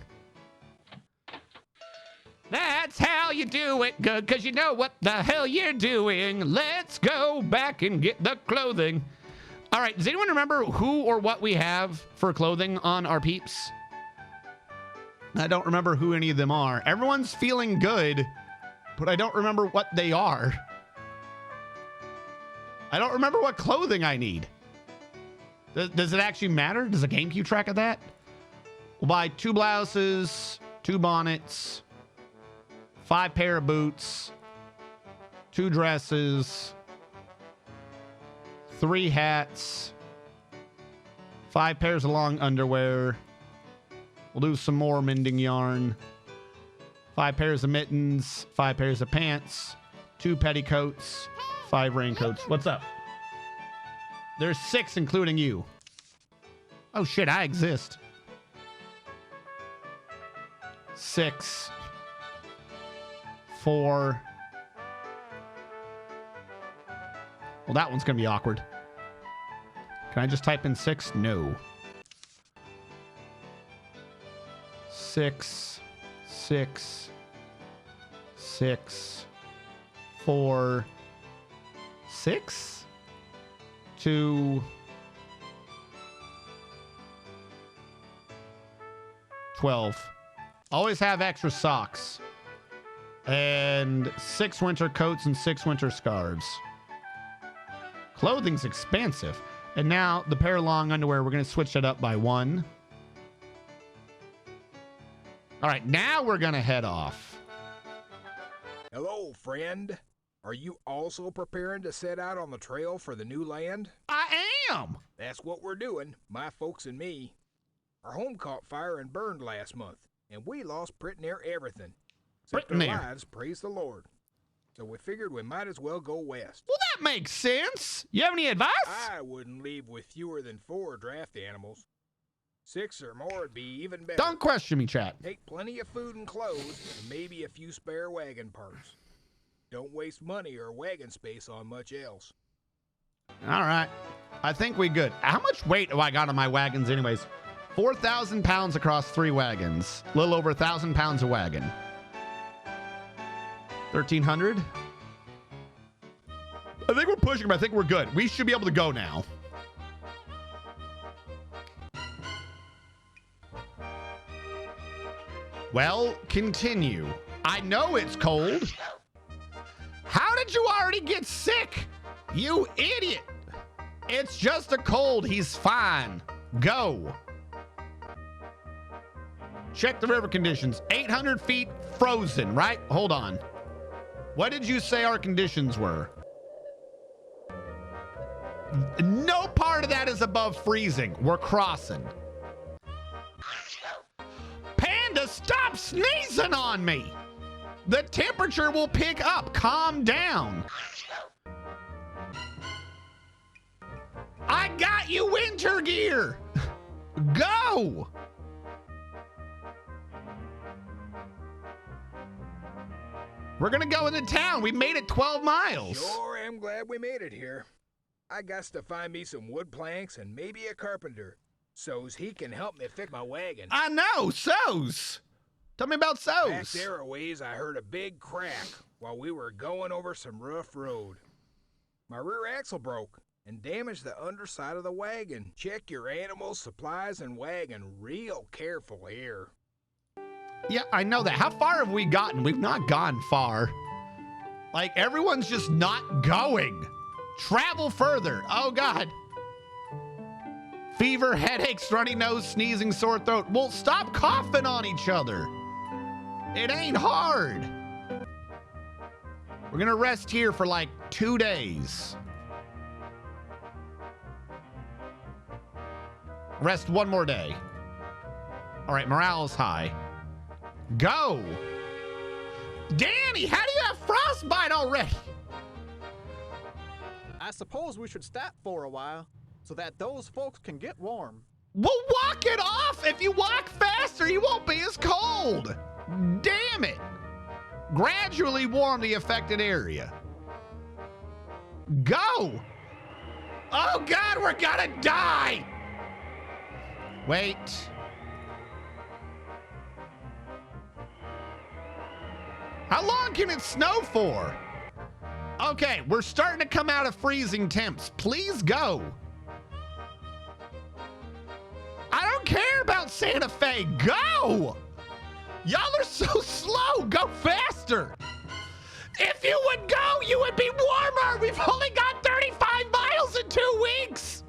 That's how you do it good, because you know what the hell you're doing. Let's go back and get the clothing. All right, does anyone remember who or what we have for clothing on our peeps? I don't remember who any of them are. Everyone's feeling good, but I don't remember what they are. I don't remember what clothing I need. Does it actually matter? Does the game keep track of that? We'll buy 2 blouses, 2 bonnets, 5 pair of boots, 2 dresses, 3 hats, 5 pairs of long underwear. We'll do some more mending yarn. 5 pairs of mittens, 5 pairs of pants, 2 petticoats, 5 raincoats. What's up? There's 6, including you. Oh shit, I exist. 6, 4. Well, that one's gonna be awkward. Can I just type in 6? No. 6, 6, 6, 4, 6, 2, 12. Always have extra socks. And 6 winter coats and 6 winter scarves. Clothing's expensive. And now the pair of long underwear, we're going to switch it up by 1. All right, now we're going to head off. Hello, friend. Are you also preparing to set out on the trail for the new land? I am. That's what we're doing, my folks and me. Our home caught fire and burned last month, and we lost pretty near everything. Except our lives, praise the Lord. So we figured we might as well go west. Well, that makes sense. You have any advice? I wouldn't leave with fewer than 4 draft animals. 6 or more would be even better. Don't question me, chat. Take plenty of food and clothes, and maybe a few spare wagon parts. Don't waste money or wagon space on much else. All right. I think we good. How much weight have I got on my wagons anyways? 4,000 pounds across 3 wagons. A little over 1,000 pounds a wagon. 1,300. I think we're pushing, but I think we're good. We should be able to go now. Well, continue. I know it's cold. How did you already get sick? You idiot. It's just a cold. He's fine. Go. Check the river conditions. 800 feet frozen, right? Hold on. What did you say our conditions were? No part of that is above freezing. We're crossing. Panda, stop sneezing on me! The temperature will pick up. Calm down. I got you winter gear. Go! We're gonna go into town. We made it 12 miles. Sure am glad we made it here. I got to find me some wood planks and maybe a carpenter, so's he can help me fix my wagon. I know, so's. Tell me about so's. Back there a ways, I heard a big crack while we were going over some rough road. My rear axle broke and damaged the underside of the wagon. Check your animals, supplies, and wagon real careful here. Yeah, I know that. How far have we gotten? We've not gone far. Like, everyone's just not going. Travel further. Oh, God. Fever, headaches, runny nose, sneezing, sore throat. Well, stop coughing on each other. It ain't hard. We're gonna rest here for like 2 days. Rest one more day. All right, morale is high. Go. Danny, how do you have frostbite already? I suppose we should stop for a while so that those folks can get warm. Well, walk it off. If you walk faster, you won't be as cold. Damn it. Gradually warm the affected area. Go. Oh, God, we're gonna die. Wait. How long can it snow for? Okay, we're starting to come out of freezing temps. Please go. I don't care about Santa Fe. Go! Y'all are so slow. Go faster. If you would go, you would be warmer. We've only got 35 miles in 2 weeks.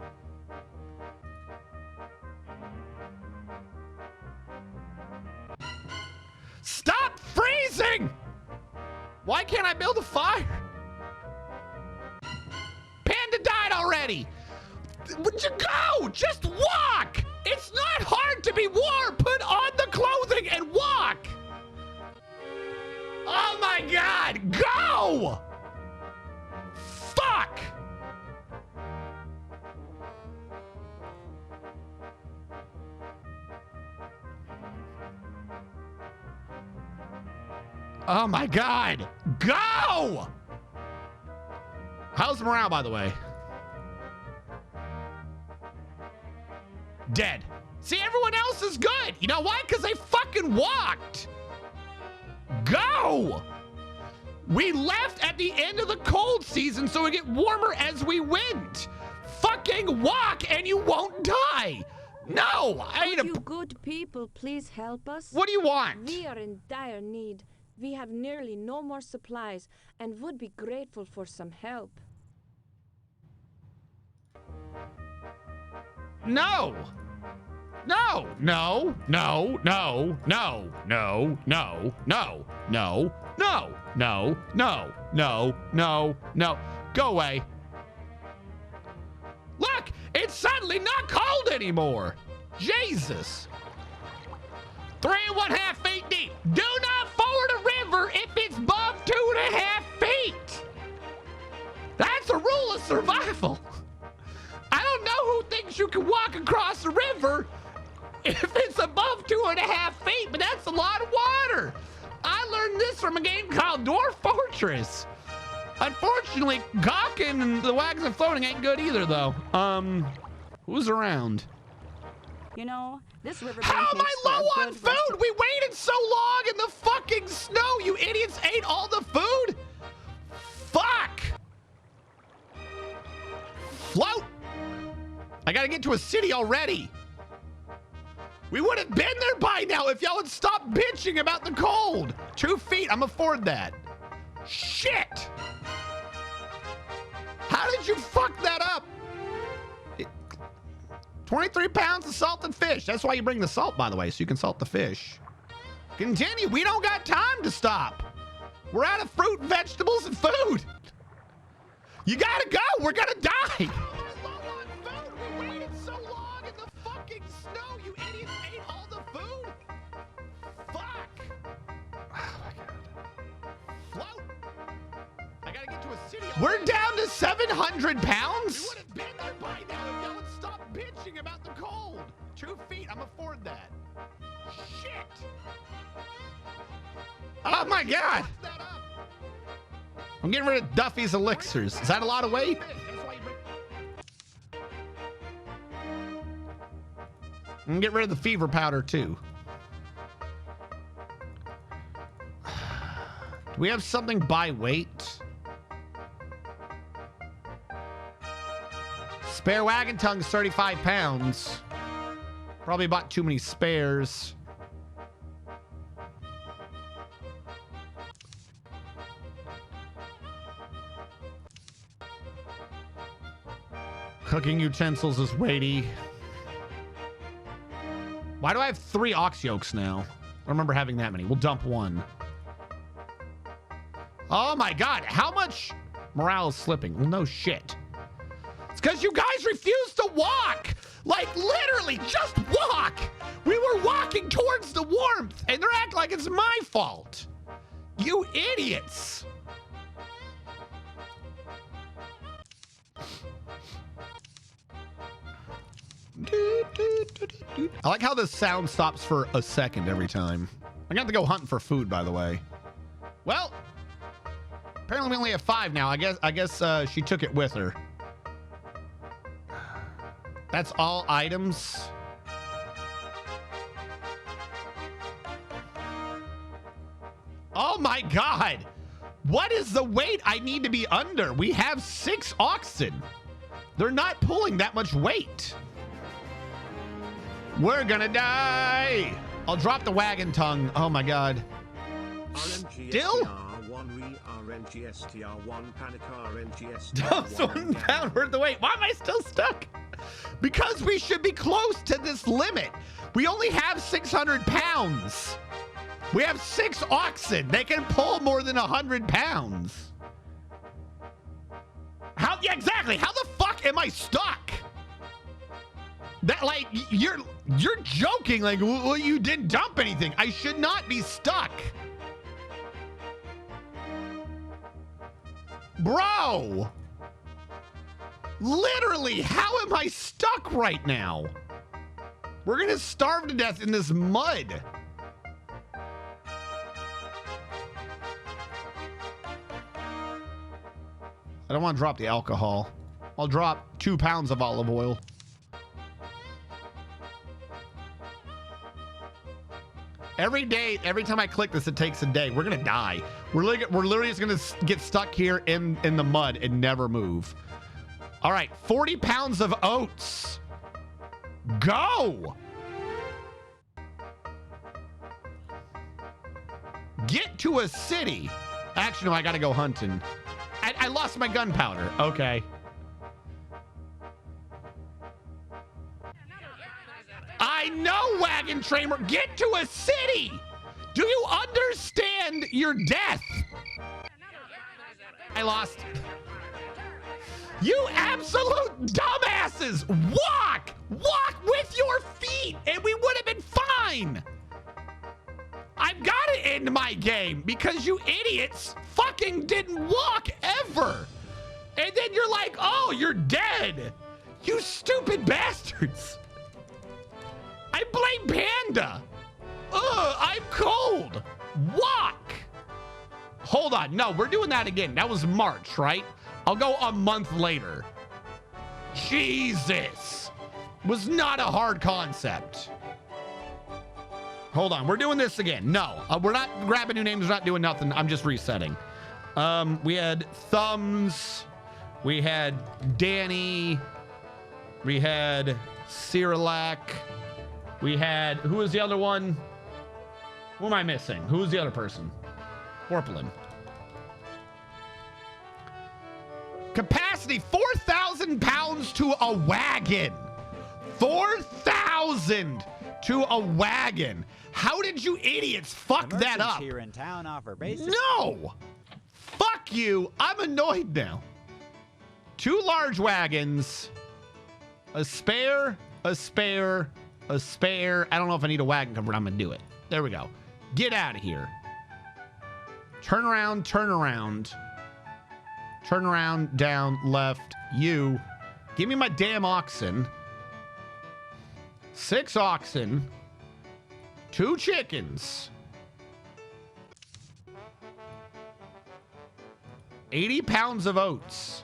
Stop freezing. Why can't I build a fire? Panda died already. Would you go? Just walk. It's not hard to be warm. Put on the clothing and walk. Oh my God, go! Fuck! Oh my God, go! How's morale, by the way? Dead. See, everyone else is good. You know why? Because they fucking walked. Go! We left at the end of the cold season so we get warmer as we went. Fucking walk and you won't die. No, I ain't You good people, please help us. What do you want? We are in dire need. We have nearly no more supplies and would be grateful for some help. No. No, no, no, no, no, no, no, no, no, no, no, no, no, no, no. Go away. Look, it's suddenly not cold anymore. Jesus. 3 1/2 feet deep. Do not ford a river if it's above 2.5 feet. That's a rule of survival. I don't know who thinks you can walk across the river if it's above 2.5 feet, but that's a lot of water. I learned this from a game called Dwarf Fortress. Unfortunately, gawking and the wagons and floating ain't good either, though. Who's around? You know, this river. How am I low on food? We waited so long in the fucking snow. You idiots ate all the food? Fuck! Float! I gotta get to a city already. We would have been there by now if y'all would stop bitching about the cold. 2 feet, I'm afford that. Shit! How did you fuck that up? 23 pounds of salted fish. That's why you bring the salt, by the way, so you can salt the fish. Continue, we don't got time to stop. We're out of fruit, vegetables, and food. You gotta go, we're gonna die. We waited so long in the fucking snow, you idiots ate all the We're down to 700 pounds? We would have been there by now if y'all would stop bitching about the cold. 2 feet, I'm afford that. Shit. Oh my God. I'm getting rid of Duffy's elixirs. Is that a lot of weight? I'm gonna get rid of the fever powder too. Do we have something by weight? Spare wagon tongue's 35 pounds. Probably bought too many spares. Cooking utensils is weighty. Why do I have 3 ox yolks now? I don't remember having that many. We'll dump 1. Oh my God, how much morale is slipping? Well, no shit. It's because you guys refuse to walk. Like literally just walk. We were walking towards the warmth and they're acting like it's my fault. You idiots. I like how the sound stops for a second every time. I got to go hunting for food, by the way. Well, apparently we only have 5 now. I guess she took it with her. That's all items. Oh my God. What is the weight I need to be under? We have 6 oxen. They're not pulling that much weight. We're gonna die. I'll drop the wagon tongue. Oh my God. Still? 1 pound worth of weight. Why am I still stuck? Because we should be close to this limit. We only have 600 pounds. We have 6 oxen. They can pull more than 100 pounds. How? Yeah, exactly. How the fuck am I stuck? That like you're joking. Like, well, you didn't dump anything. I should not be stuck. Bro, literally, how am I stuck right now? We're gonna starve to death in this mud. I don't want to drop the alcohol. I'll drop 2 pounds of olive oil. Every day, every time I click this, it takes a day. We're gonna die. We're literally just gonna get stuck here in the mud and never move. All right, 40 pounds of oats. Go! Get to a city. Actually, no, I gotta go hunting. I lost my gunpowder. Okay. I know, wagon trainer. Get to a city. Do you understand your death? I lost. You absolute dumbasses. Walk with your feet and we would have been fine. I've got to end my game because you idiots fucking didn't walk ever. And then you're like, oh, you're dead. You stupid bastards. I blame Panda. Ugh, I'm cold. Walk. Hold on. No, we're doing that again. That was March, right? I'll go a month later. Jesus. Was not a hard concept. Hold on. We're doing this again. No, we're not grabbing new names. We're not doing nothing. I'm just resetting. We had Thumbs. We had Danny. We had Cyrillac. We had, who was the other one? Who am I missing? Who's the other person? Orpelin. Capacity, 4,000 pounds to a wagon. 4,000 to a wagon. How did you idiots fuck that up? Here in town offer basic. No! Fuck you. I'm annoyed now. 2 large wagons. A spare, a spare, a spare. I don't know if I need a wagon cover, but I'm gonna do it. There we go. Get out of here. Turn around, turn around. Turn around, down, left, you. Give me my damn oxen. 6 oxen. 2 chickens. 80 pounds of oats.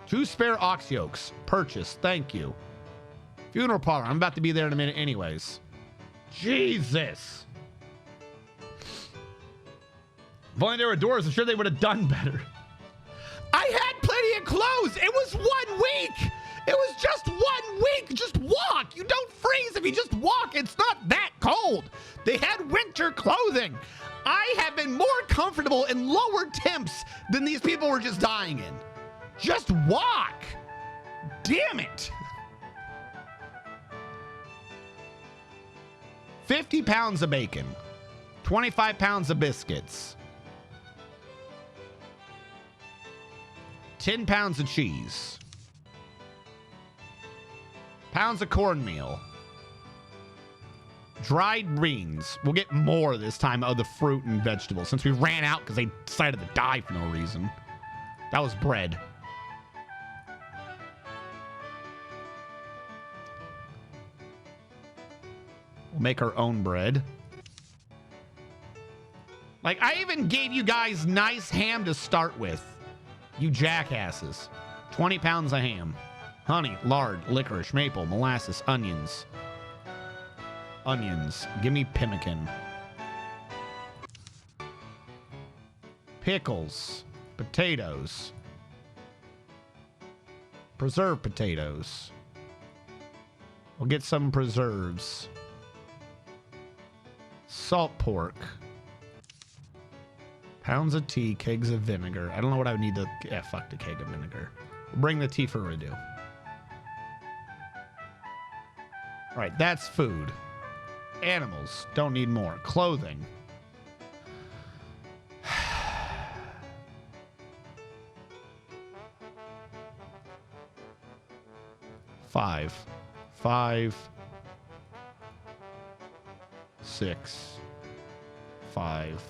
2 spare ox yokes. Purchase. Thank you. Funeral parlor. I'm about to be there in a minute anyways. Jesus. If only there were doors, I'm sure they would have done better. I had plenty of clothes. It was 1 week. It was just 1 week. Just walk. You don't freeze if you just walk. It's not that cold. They had winter clothing. I have been more comfortable in lower temps than these people were just dying in. Just walk. Damn it. 50 pounds of bacon. 25 pounds of biscuits. 10 pounds of cheese. Pounds of cornmeal. Dried beans. We'll get more this time of the fruit and vegetables since we ran out because they decided to die for no reason. That was bread. We'll make our own bread. Like, I even gave you guys nice ham to start with. You jackasses. 20 pounds of ham. Honey, lard, licorice, maple, molasses, onions. Onions. Give me pemmican. Pickles. Potatoes. Preserved potatoes. We'll get some preserves. Salt pork. Pounds of tea, kegs of vinegar. I don't know what I would need to... Yeah, fuck the keg of vinegar. We'll bring the tea for redo. All right, that's food. Animals. Don't need more. Clothing. Five. 6. 5.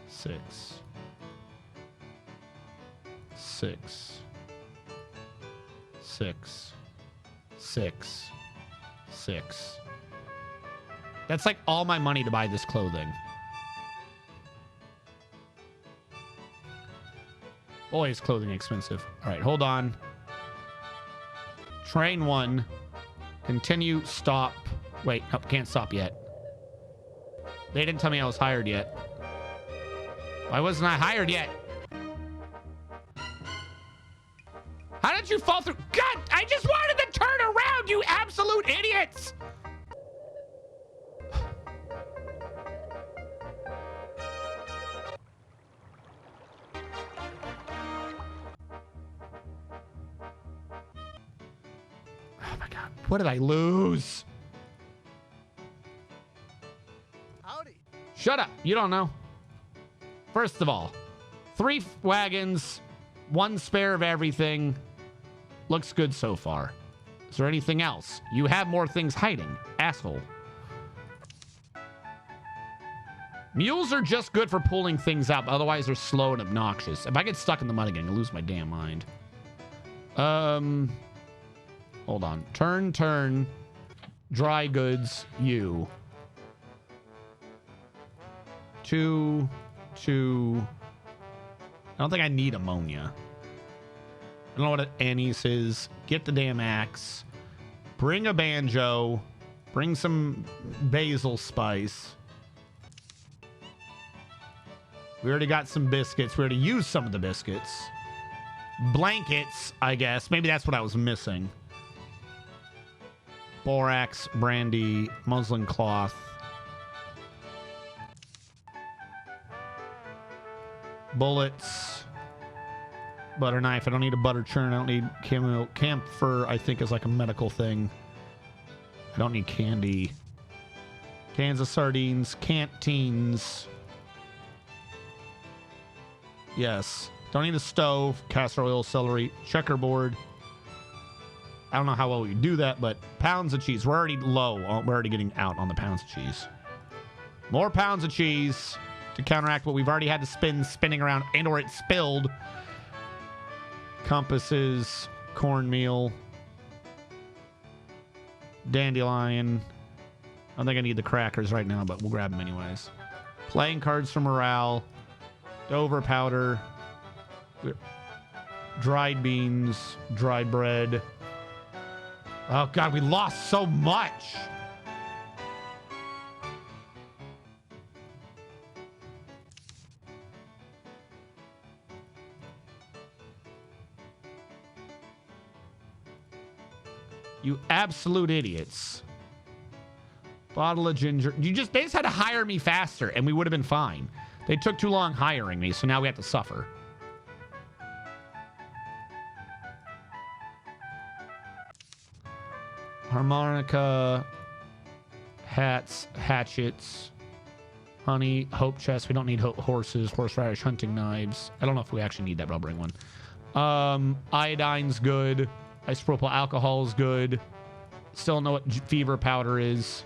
6. 6. 6. 6. 6. That's like all my money to buy this clothing. Boy, is clothing expensive. All right, hold on. Train 1. Continue, stop. Wait, no, can't stop yet. They didn't tell me I was hired yet. Why wasn't I hired yet? How did you fall through? God, I just wanted to turn around, you absolute idiots! Oh my God, what did I lose? Howdy. Shut up, you don't know. First of all, 3 wagons, 1 spare of everything. Looks good so far. Is there anything else? You have more things hiding, asshole. Mules are just good for pulling things up. Otherwise, they're slow and obnoxious. If I get stuck in the mud again, I lose my damn mind. Hold on. Turn. Dry goods, you. 2. I don't think I need ammonia. I don't know what an anise is. Get the damn axe. Bring a banjo. Bring some basil spice. We already got some biscuits. We already used some of the biscuits. Blankets, I guess. Maybe that's what I was missing. Borax, brandy, muslin cloth. Bullets. Butter knife. I don't need a butter churn. I don't need camphor. I think is like a medical thing. I don't need candy. Cans of sardines. Canteens. Yes. Don't need a stove. Castor oil, celery, checkerboard. I don't know how well we do that, but pounds of cheese. We're already low. We're already getting out on the pounds of cheese. More pounds of cheese. to counteract what we've already had to spinning around and or it spilled. Compasses, cornmeal, dandelion. I don't think I need the crackers right now, but we'll grab them anyways. Playing cards for morale. Dover powder. Dried beans. Dried bread. Oh, God, we lost so much. You absolute idiots. Bottle of ginger. They just had to hire me faster and we would have been fine. They took too long hiring me, so now we have to suffer. Harmonica, hats, hatchets, honey, hope chest. We don't need horses, horseradish, hunting knives. I don't know if we actually need that, but I'll bring one. Iodine's good. Isopropyl alcohol is good. Still don't know what fever powder is.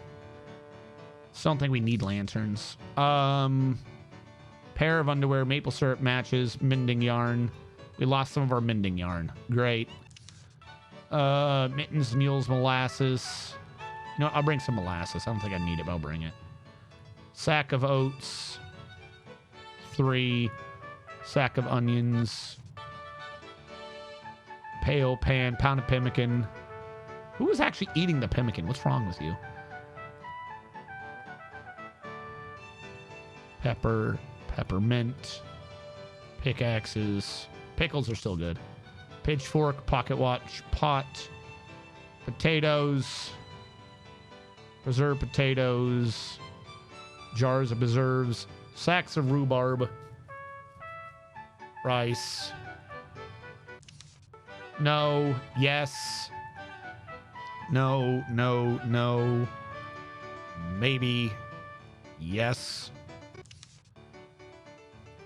Still don't think we need lanterns. Pair of underwear, maple syrup matches, mending yarn. We lost some of our mending yarn. Great. Mittens, mules, molasses. You know, I'll bring some molasses. I don't think I need it, but I'll bring it. Sack of oats. 3. Sack of onions. Pale pan, pound of pemmican. Who was actually eating the pemmican? What's wrong with you? Pepper, peppermint, pickaxes. Pickles are still good. Pitchfork, pocket watch, pot, potatoes, preserved potatoes, jars of preserves, sacks of rhubarb, rice. No, yes. No, no, no. Maybe. Yes.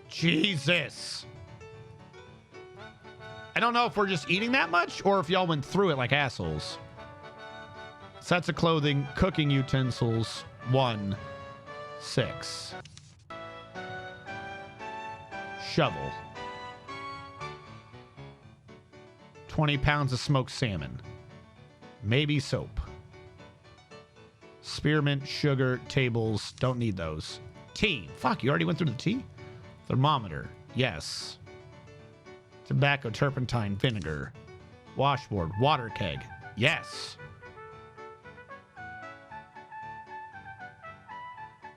Jesus. I don't know if we're just eating that much or if y'all went through it like assholes. Sets of clothing, cooking utensils, 1, 6. Shovel. 20 pounds of smoked salmon. Maybe soap. Spearmint, sugar, tables. Don't need those. Tea. Fuck, you already went through the tea? Thermometer. Yes. Tobacco, turpentine, vinegar. Washboard. Water keg. Yes.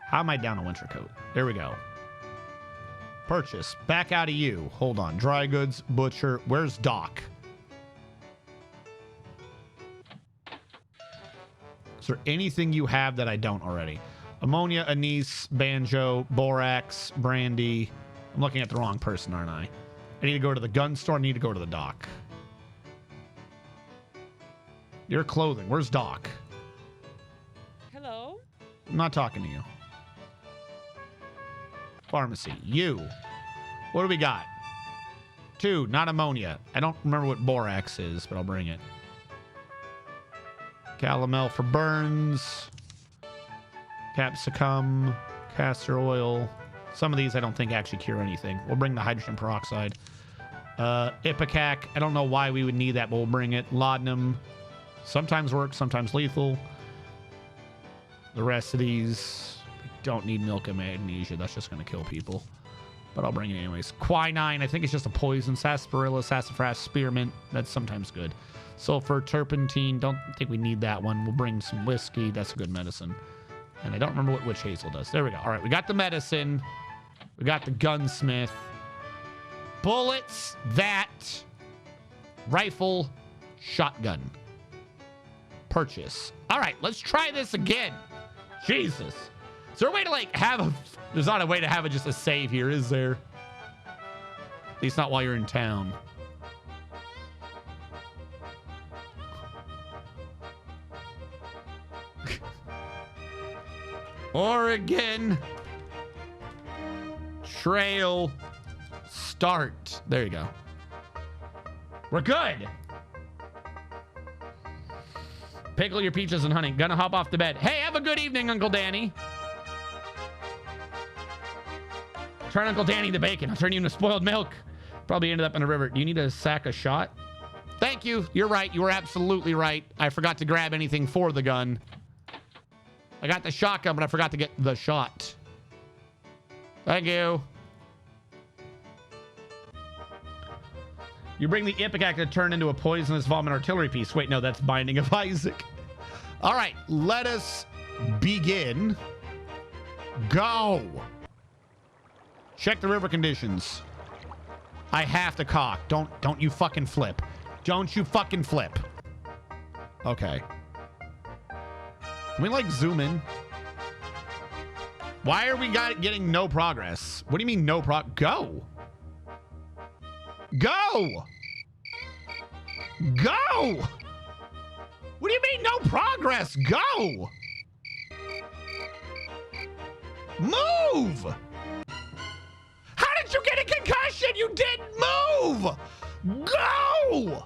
How am I down a winter coat? There we go. Purchase. Back out of you. Hold on. Dry goods. Butcher. Where's Doc? Is there anything you have that I don't already? Ammonia, anise, banjo, borax, brandy. I'm looking at the wrong person, aren't I? I need to go to the gun store. I need to go to the dock. Your clothing. Where's Doc? Hello? I'm not talking to you. Pharmacy. You. What do we got? 2. Not ammonia. I don't remember what borax is, but I'll bring it. Calomel for burns. Capsicum. Castor oil. Some of these I don't think actually cure anything. We'll bring the hydrogen peroxide. Ipecac. I don't know why we would need that, but we'll bring it. Laudanum. Sometimes works, sometimes lethal. The rest of these, we don't need milk and magnesia. That's just going to kill people. But I'll bring it anyways. Quinine. I think it's just a poison. Sarsaparilla, sassafras, spearmint. That's sometimes good. Sulfur, turpentine. Don't think we need that one. We'll bring some whiskey. That's a good medicine. And I don't remember what witch hazel does. There we go. All right, we got the medicine. We got the gunsmith. Bullets, that. Rifle, shotgun. Purchase. All right, let's try this again. Jesus. Is there a way to, like, have a... There's not a way to have just a save here, is there? At least not while you're in town. Oregon Trail start. There you go. We're good. Pickle your peaches and honey. Gonna hop off the bed. Hey, have a good evening, Uncle Danny. Turn Uncle Danny to bacon. I'll turn you into spoiled milk. Probably ended up in a river. Do you need a sack of shot? Thank you. You're right. You were absolutely right. I forgot to grab anything for the gun. I got the shotgun, but I forgot to get the shot. Thank you. You bring the Ipecac to turn into a poisonous vomit artillery piece. Wait, no, that's Binding of Isaac. All right, let us begin. Go. Check the river conditions. I have to cock. Don't you fucking flip. Don't you fucking flip. Okay. Can we like zoom in? Why are we getting no progress? What do you mean no Go. Go! Go! What do you mean no progress? Go! Move! How did you get a concussion? You didn't move! Go!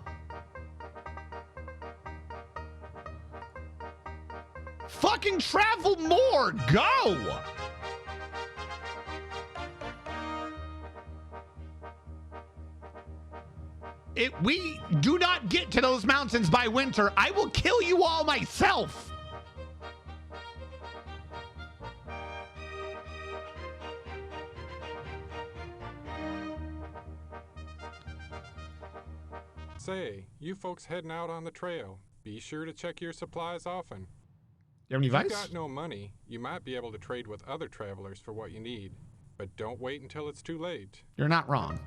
Fucking travel more! Go! We do not get to those mountains by winter. I will kill you all myself. Say, you folks heading out on the trail, be sure to check your supplies often. You have any advice? If you've got no money, you might be able to trade with other travelers for what you need, but don't wait until it's too late. You're not wrong.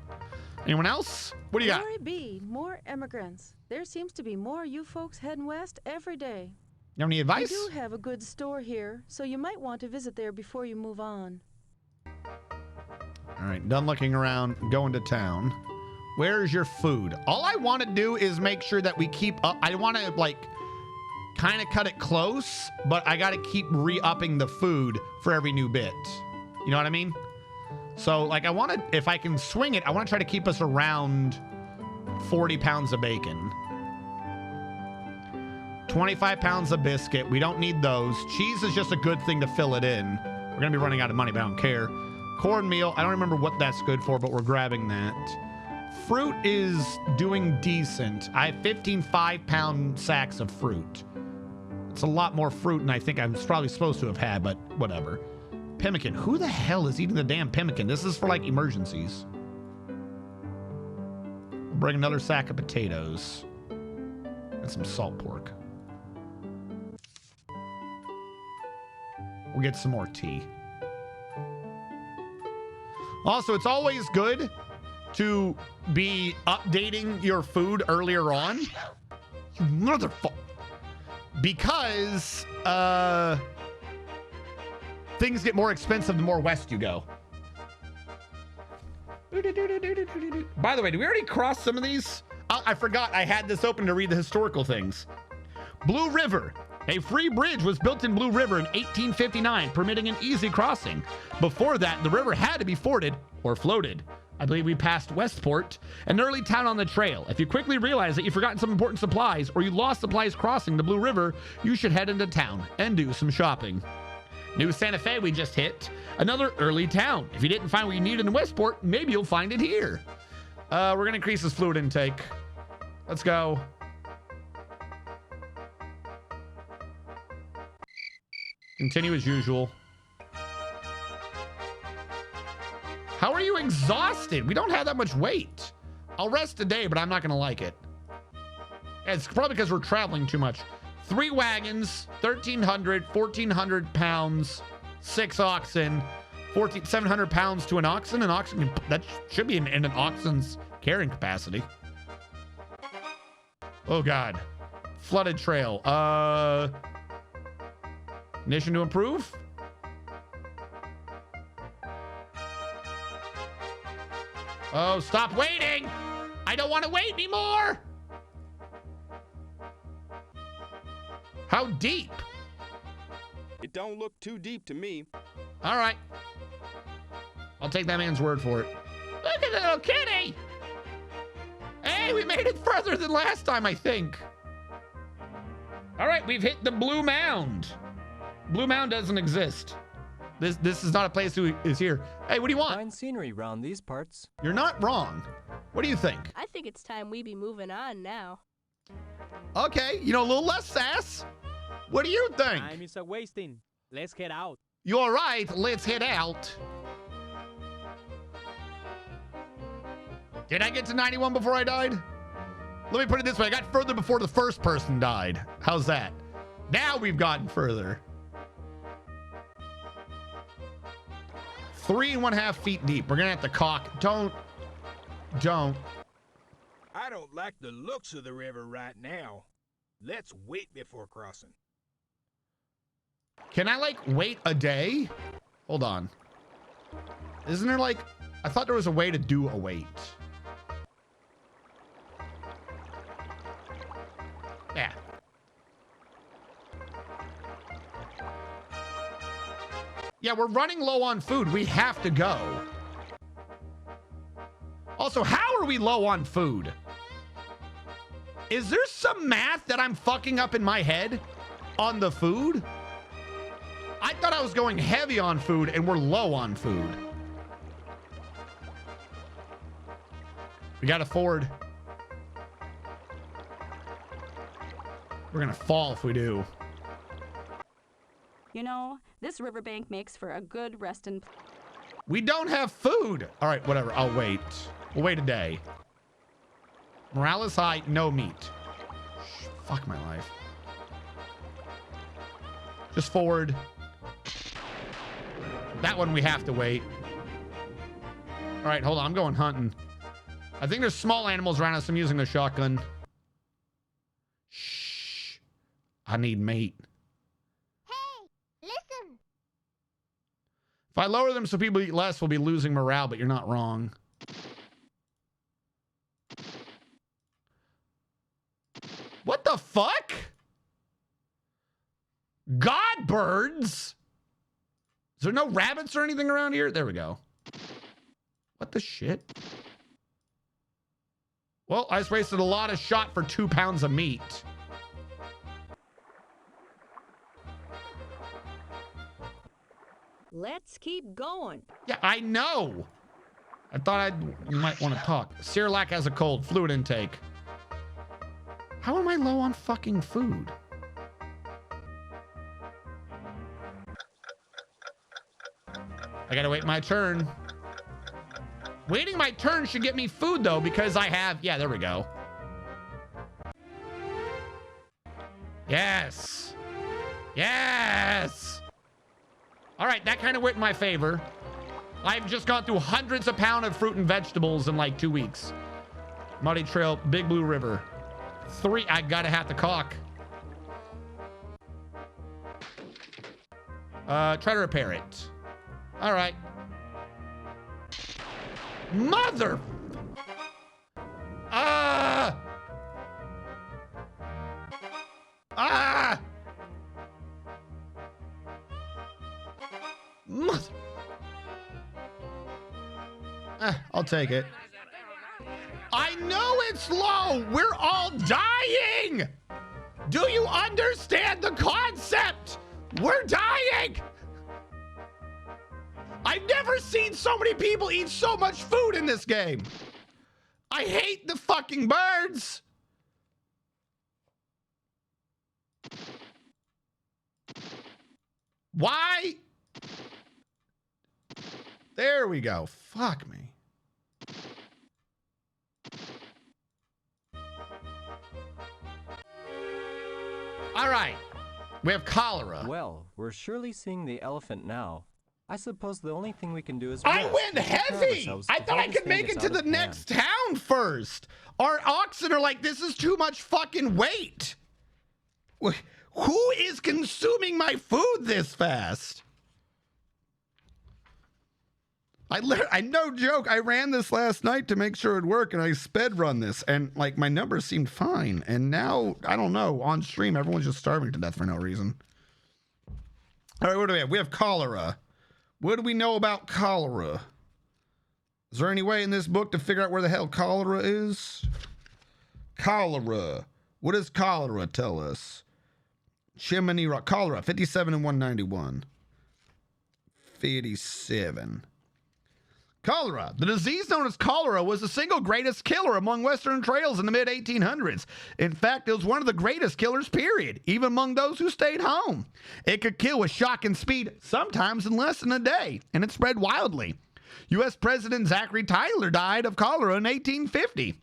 Anyone else? What do you got? Glory be, more immigrants. There seems to be more you folks heading west every day. You have any advice? We do have a good store here, so you might want to visit there before you move on. All right, done looking around, going to town. Where's your food? All I want to do is make sure that we keep up. I want to like kind of cut it close, but I got to keep re-upping the food for every new bit. You know what I mean? So like I want to, if I can swing it, I want to try to keep us around 40 pounds of bacon. 25 pounds of biscuit. We don't need those. Cheese is just a good thing to fill it in. We're going to be running out of money, but I don't care. Cornmeal. I don't remember what that's good for, but we're grabbing that. Fruit is doing decent. I have 15 5-pound sacks of fruit. It's a lot more fruit than I think I was probably supposed to have had, but whatever. Pemmican. Who the hell is eating the damn pemmican? This is for like emergencies. We'll bring another sack of potatoes and some salt pork. We'll get some more tea. Also, it's always good to be updating your food earlier on. You motherfucker. Because things get more expensive the more west you go. By the way, did we already cross some of these? I forgot I had this open to read the historical things. Blue River. A free bridge was built in Blue River in 1859, permitting an easy crossing. Before that, the river had to be forded or floated. I believe we passed Westport, an early town on the trail. If you quickly realize that you've forgotten some important supplies or you lost supplies crossing the Blue River, you should head into town and do some shopping. New Santa Fe we just hit, another early town. If you didn't find what you needed in Westport, maybe you'll find it here. We're gonna increase this fluid intake. Let's go. Continue as usual. How are you exhausted? We don't have that much weight. I'll rest today, but I'm not gonna like it. It's probably because we're traveling too much. 3 wagons, 1,300, 1,400 pounds, 6 oxen, 700 pounds to an oxen. An oxen, that should be in an oxen's carrying capacity. Oh God. Flooded trail. Ignition to improve. Oh, stop waiting! I don't want to wait anymore! How deep? It don't look too deep to me. All right. I'll take that man's word for it. Look at the little kitty! Hey, we made it further than last time, I think. All right, we've hit the Blue Mound. Blue Mound doesn't exist. This is not a place who is here. Hey, what do you want? Fine scenery round these parts. You're not wrong. What do you think? I think it's time we be moving on now. Okay, you know, a little less sass. What do you think? Time is a wasting. Let's head out. You're right. Let's head out. Did I get to 91 before I died? Let me put it this way. I got further before the first person died. How's that? Now we've gotten further. 3.5 feet deep. We're going to have to cock. Don't. I don't like the looks of the river right now. Let's wait before crossing. Can I, like, wait a day? Hold on. Isn't there, like... I thought there was a way to do a wait. Yeah. Yeah, we're running low on food. We have to go. Also, how are we low on food? Is there some math that I'm fucking up in my head on the food? I thought I was going heavy on food and we're low on food. We got to forward. We're going to fall if we do. You know, this riverbank makes for a good resting. We don't have food. All right, whatever. I'll wait. We'll wait a day. Morale is high. No meat. Fuck my life. Just forward. That one we have to wait. All right, hold on. I'm going hunting. I think there's small animals around us. I'm using a shotgun. Shh. I need meat. Listen. If I lower them so people eat less, we'll be losing morale, but you're not wrong. What the fuck? God birds? Is there no rabbits or anything around here? There we go. What the shit? Well, I just wasted a lot of shot for 2 pounds of meat. Let's keep going. Yeah, I know. I thought you might want to talk. Sirlac has a cold. Fluid intake. How am I low on fucking food? I gotta wait my turn. Waiting my turn should get me food, though, because I have... Yeah, there we go. Yes. Yes. All right, that kind of went in my favor. I've just gone through hundreds of pounds of fruit and vegetables in like 2 weeks. Muddy Trail, Big Blue River. 3, I gotta have to cock. Try to repair it. All right. Mother. Ah. Ah. Mother. I'll take it. I know it's low. We're all dying. Do you understand the concept? We're dying. I've never seen so many people eat so much food in this game. I hate the fucking birds. Why? There we go. Fuck me. All right. We have cholera. Well, we're surely seeing the elephant now. I suppose the only thing we can do is I rest went and take care of heavy. ourselves I before thought I this could thing make it gets to out the of hand. next town first. Our oxen are like, this is too much fucking weight. Who is consuming my food this fast? I no joke. I ran this last night to make sure it'd work, and I sped run this, and like my numbers seemed fine. And now I don't know. On stream, everyone's just starving to death for no reason. All right, what do we have? We have cholera. What do we know about cholera? Is there any way in this book to figure out where the hell cholera is? Cholera. What does cholera tell us? Chimney Rock. Cholera, 57 and 191. 57. Cholera. The disease known as cholera was the single greatest killer among Western trails in the mid-1800s. In fact, it was one of the greatest killers, period, even among those who stayed home. It could kill with shocking speed, sometimes in less than a day, and it spread wildly. U.S. President Zachary Taylor died of cholera in 1850.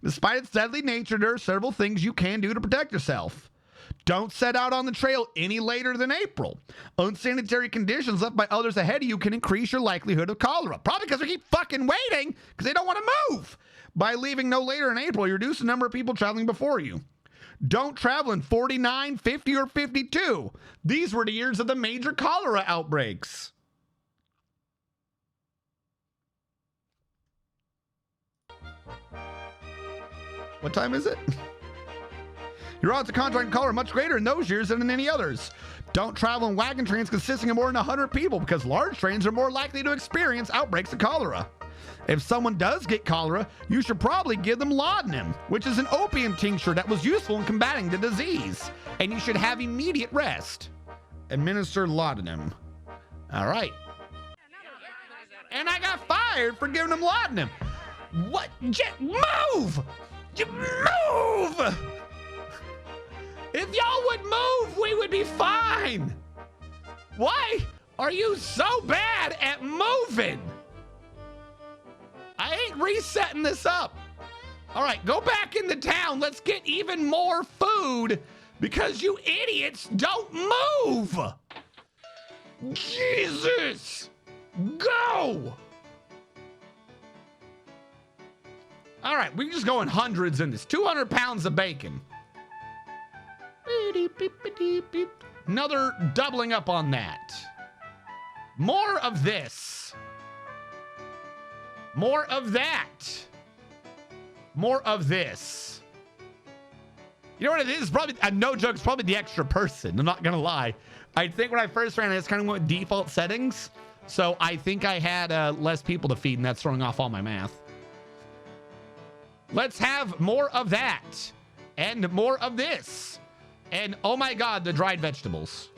Despite its deadly nature, there are several things you can do to protect yourself. Don't set out on the trail any later than April. Unsanitary conditions left by others ahead of you can increase your likelihood of cholera. Probably because we keep fucking waiting because they don't want to move. By leaving no later in April, you reduce the number of people traveling before you. Don't travel in 49, 50, or 52. These were the years of the major cholera outbreaks. What time is it? Your odds of contracting cholera are much greater in those years than in any others. Don't travel in wagon trains consisting of more than 100 people because large trains are more likely to experience outbreaks of cholera. If someone does get cholera, you should probably give them laudanum, which is an opium tincture that was useful in combating the disease. And you should have immediate rest. Administer laudanum. All right. And I got fired for giving them laudanum. What? Move! Move! If y'all would move, we would be fine. Why are you so bad at moving? I ain't resetting this up. All right, go back into town. Let's get even more food because you idiots don't move. Jesus. Go. All right, we're just going hundreds in this. 200 pounds of bacon. Another doubling up on that. More of this. More of that. More of this. You know what it is? Probably, no joke, it's probably the extra person. I'm not going to lie. I think when I first ran it, it's kind of went with default settings. So I think I had less people to feed, and that's throwing off all my math. Let's have more of that. And more of this. And oh my God, the dried vegetables.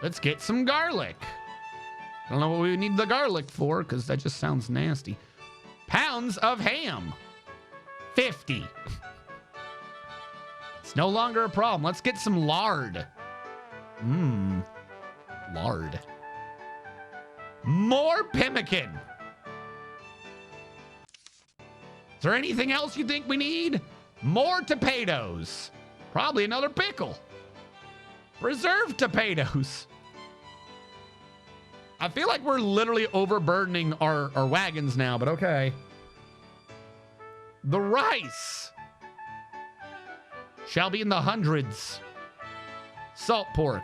Let's get some garlic. I don't know what we need the garlic for because that just sounds nasty. Pounds of ham. 50. It's no longer a problem. Let's get some lard. Lard. More pemmican. Is there anything else you think we need? More tomatoes. Probably another pickle. Preserved tomatoes. I feel like we're literally overburdening our wagons now, but okay. The rice shall be in the hundreds. Salt pork.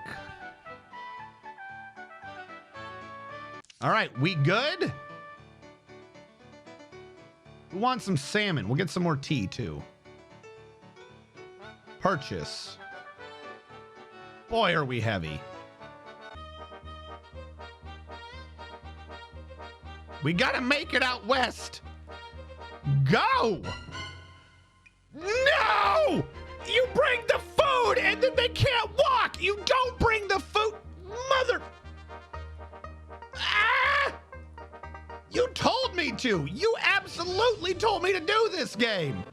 All right, we good? We want some salmon. We'll get some more tea too. Purchase. Boy, are we heavy. We gotta make it out west. Go! No! You bring the food and then they can't walk. You don't bring the food. Mother. Ah! You told me to. You absolutely told me to do this game.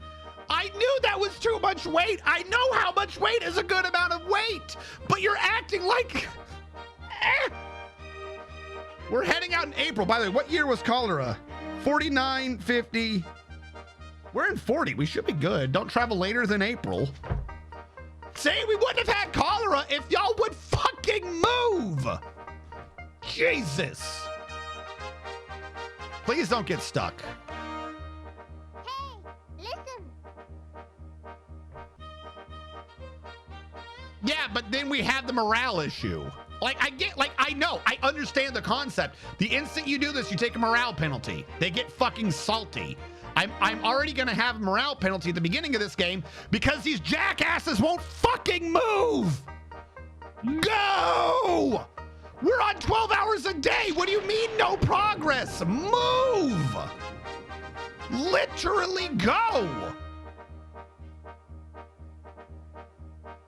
I knew that was too much weight. I know how much weight is a good amount of weight, but you're acting like... We're heading out in April. By the way, what year was cholera? 49, 50. We're in 40. We should be good. Don't travel later than April. Say we wouldn't have had cholera if y'all would fucking move. Jesus. Please don't get stuck. Hey, listen. Yeah, but then we have the morale issue. I understand the concept. The instant you do this, you take a morale penalty. They get fucking salty. I'm already gonna have a morale penalty at the beginning of this game because these jackasses won't fucking move. Go! We're on 12 hours a day. What do you mean no progress? Move! Literally go!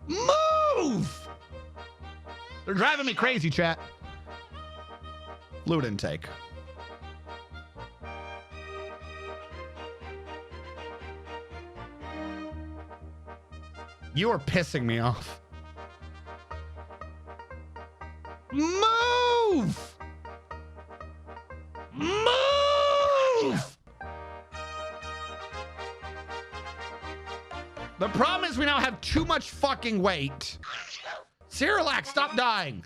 Move! They're driving me crazy, chat. Fluid intake. You are pissing me off. Move! Move! The problem is we now have too much fucking weight. Cerelac, stop dying.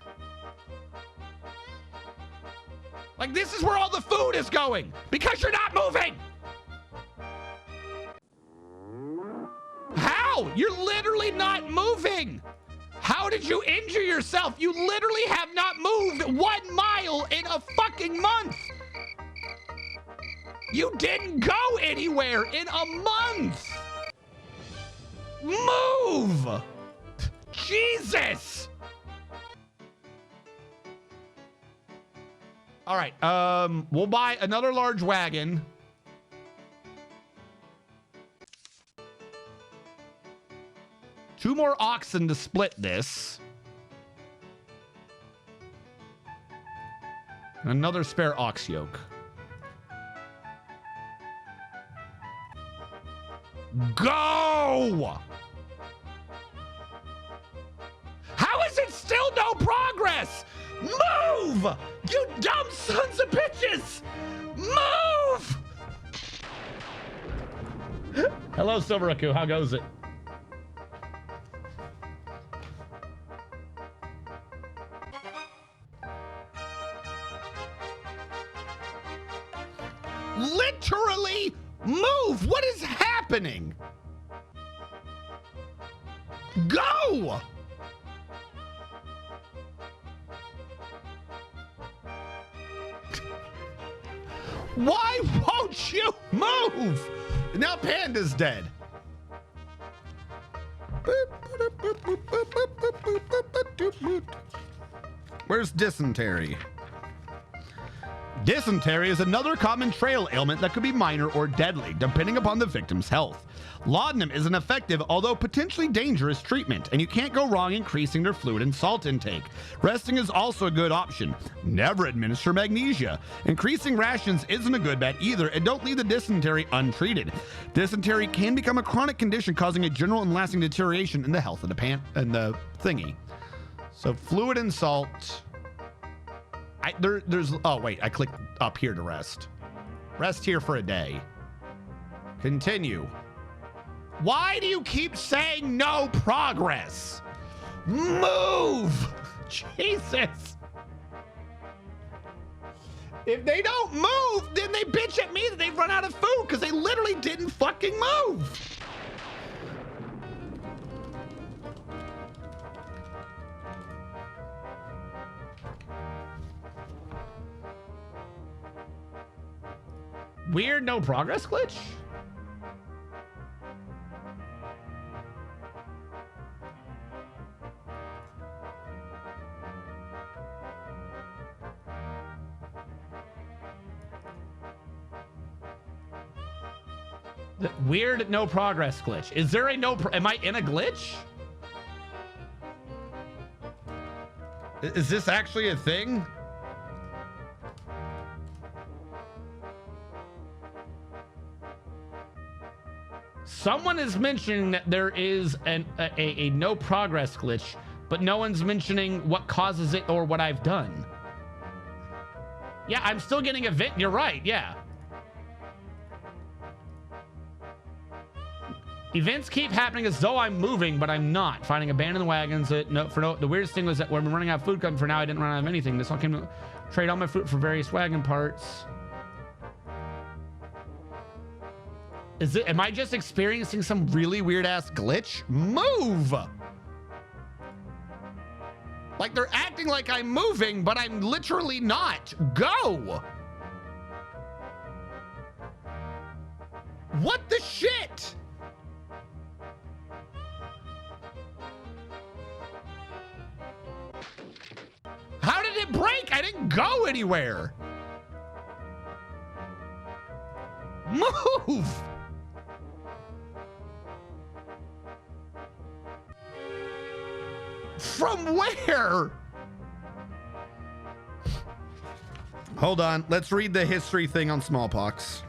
Like, this is where all the food is going because you're not moving. How? You're literally not moving. How did you injure yourself? You literally have not moved 1 mile in a fucking month. You didn't go anywhere in a month. Move. Jesus. All right, we'll buy another large wagon. Two more oxen to split this. And another spare ox yoke. Go! How is it still no progress? Move! You dumb sons of bitches! Move! Hello, Silveraku. How goes it? Literally move! What is happening? Go! Why won't you move? Now Panda's dead. Where's dysentery? Dysentery is another common trail ailment that could be minor or deadly, depending upon the victim's health. Laudanum is an effective, although potentially dangerous treatment, and you can't go wrong increasing their fluid and salt intake. Resting is also a good option. Never administer magnesia. Increasing rations isn't a good bet either, and don't leave the dysentery untreated. Dysentery can become a chronic condition, causing a general and lasting deterioration in the health of the thingy. So fluid and salt. Oh wait, I clicked up here to rest. Rest here for a day. Continue. Why do you keep saying no progress? Move! Jesus! If they don't move, then they bitch at me that they've run out of food because they literally didn't fucking move. Weird no progress glitch? The weird no progress glitch. Is there a am I in a glitch? Is this actually a thing? Someone is mentioning that there is a no progress glitch, but no one's mentioning what causes it or what I've done. Yeah, I'm still getting event. You're right. Yeah. Events keep happening as though I'm moving, but I'm not. Finding abandoned wagons. The weirdest thing was that when I'm running out of food, for now I didn't run out of anything. This all came to trade all my food for various wagon parts. Am I just experiencing some really weird ass glitch? Move! Like they're acting like I'm moving, but I'm literally not. Go! What the shit? How did it break? I didn't go anywhere. Move! From where? Hold on. Let's read the history thing on smallpox.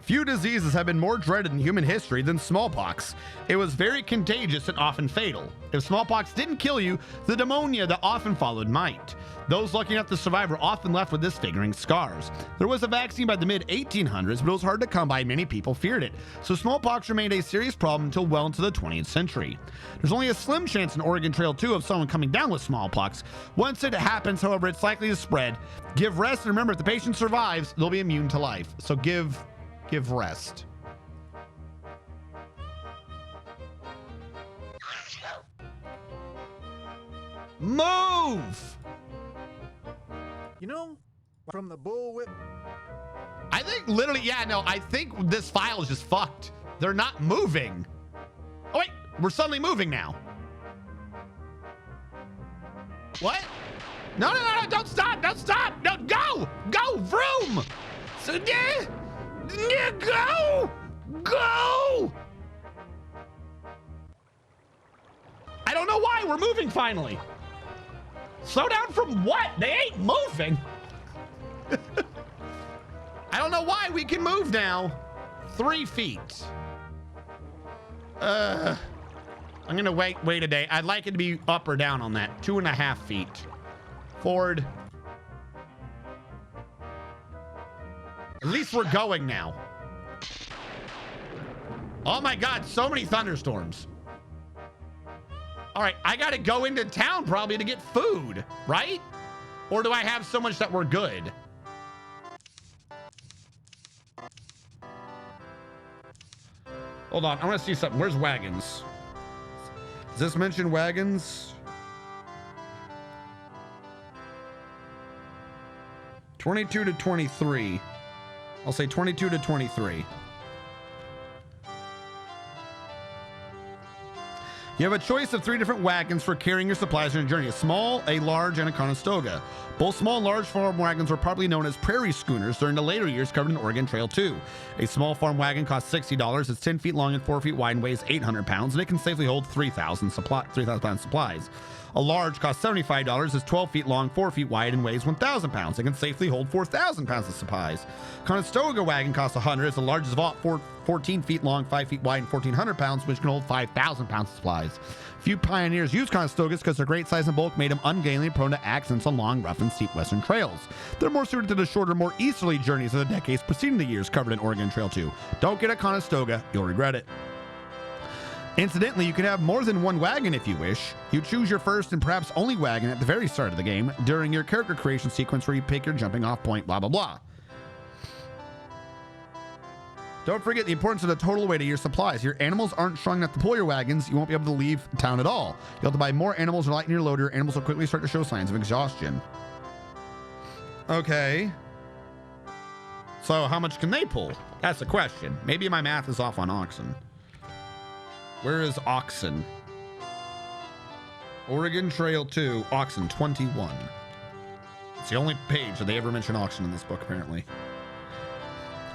Few diseases have been more dreaded in human history than smallpox. It was very contagious and often fatal. If smallpox didn't kill you, the pneumonia that often followed might. Those lucky enough to survive were often left with disfiguring scars. There was a vaccine by the mid-1800s, but it was hard to come by and many people feared it, so smallpox remained a serious problem until well into the 20th century. There's only a slim chance in Oregon Trail 2 of someone coming down with smallpox. Once it happens, however, it's likely to spread. Give rest, and remember, if the patient survives, they'll be immune to life. So give rest. Move! You know, from the bullwhip. I think literally, yeah, no, I think this file is just fucked. They're not moving. Oh, wait, we're suddenly moving now. What? No, don't stop, no, go, vroom! So, yeah, go! I don't know why, we're moving finally. Slow down from what? They ain't moving. I don't know why we can move now. 3 feet. I'm gonna wait a day. I'd like it to be up or down on that. 2.5 feet. Forward. At least we're going now. Oh my God, so many thunderstorms. All right, I gotta go into town probably to get food, right? Or do I have so much that we're good? Hold on, I wanna see something. Where's wagons? Does this mention wagons? 22 to 23. I'll say 22 to 23. You have a choice of 3 different wagons for carrying your supplies on your journey: a small, a large, and a Conestoga. Both small and large farm wagons were probably known as prairie schooners during the later years covered in Oregon Trail 2. A small farm wagon costs $60. It's 10 feet long and 4 feet wide and weighs 800 pounds, and it can safely hold 3,000 pound supplies. A large costs $75, is 12 feet long, 4 feet wide, and weighs 1,000 pounds. It can safely hold 4,000 pounds of supplies. Conestoga wagon costs $100. It's the largest of all, 14 feet long, 5 feet wide, and 1,400 pounds, which can hold 5,000 pounds of supplies. Few pioneers used Conestogas because their great size and bulk made them ungainly and prone to accidents on long, rough, and steep western trails. They're more suited to the shorter, more easterly journeys of the decades preceding the years covered in Oregon Trail 2. Don't get a Conestoga, you'll regret it. Incidentally, you can have more than one wagon if you wish. You choose your first and perhaps only wagon at the very start of the game during your character creation sequence where you pick your jumping off point, blah, blah, blah. Don't forget the importance of the total weight of your supplies. Your animals aren't strong enough to pull your wagons. You won't be able to leave town at all. You'll have to buy more animals or lighten your load. Your animals will quickly start to show signs of exhaustion. Okay. So how much can they pull? That's the question. Maybe my math is off on oxen. Where is oxen? Oregon Trail 2, oxen 21. It's the only page that they ever mention oxen in this book, apparently.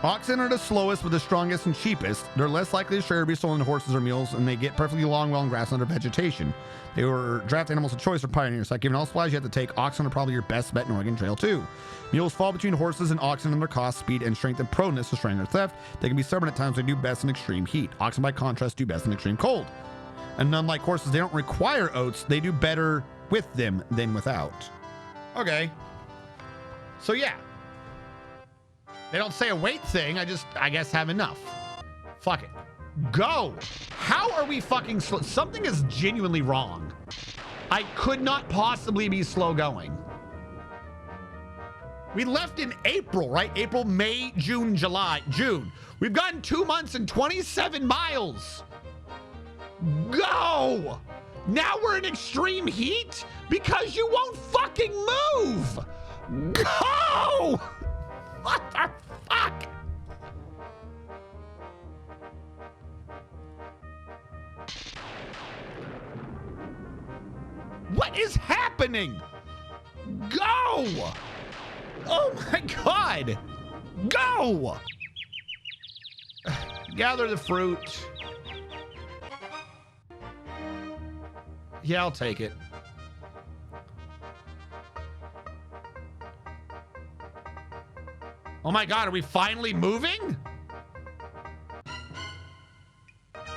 Oxen are the slowest but the strongest and cheapest. They're less likely to stray or be stolen than horses or mules, and they get perfectly long, well in grass under vegetation. They were draft animals of choice for pioneers. Like given all supplies you have to take, oxen are probably your best bet in Oregon Trail 2. Mules fall between horses and oxen in their cost, speed, and strength and proneness to straying or theft. They can be stubborn at times. They do best in extreme heat. Oxen, by contrast, do best in extreme cold. And unlike horses, they don't require oats. They do better with them than without. Okay. So yeah. They don't say a weight thing. I guess have enough. Fuck it. Go. How are we fucking slow? Something is genuinely wrong. I could not possibly be slow going. We left in April, right? April, May, June, July, June. We've gotten 2 months and 27 miles. Go. Now we're in extreme heat because you won't fucking move. Go. What the fuck? What is happening? Go! Oh my God! Go! Gather the fruit. Yeah, I'll take it. Oh my God, are we finally moving?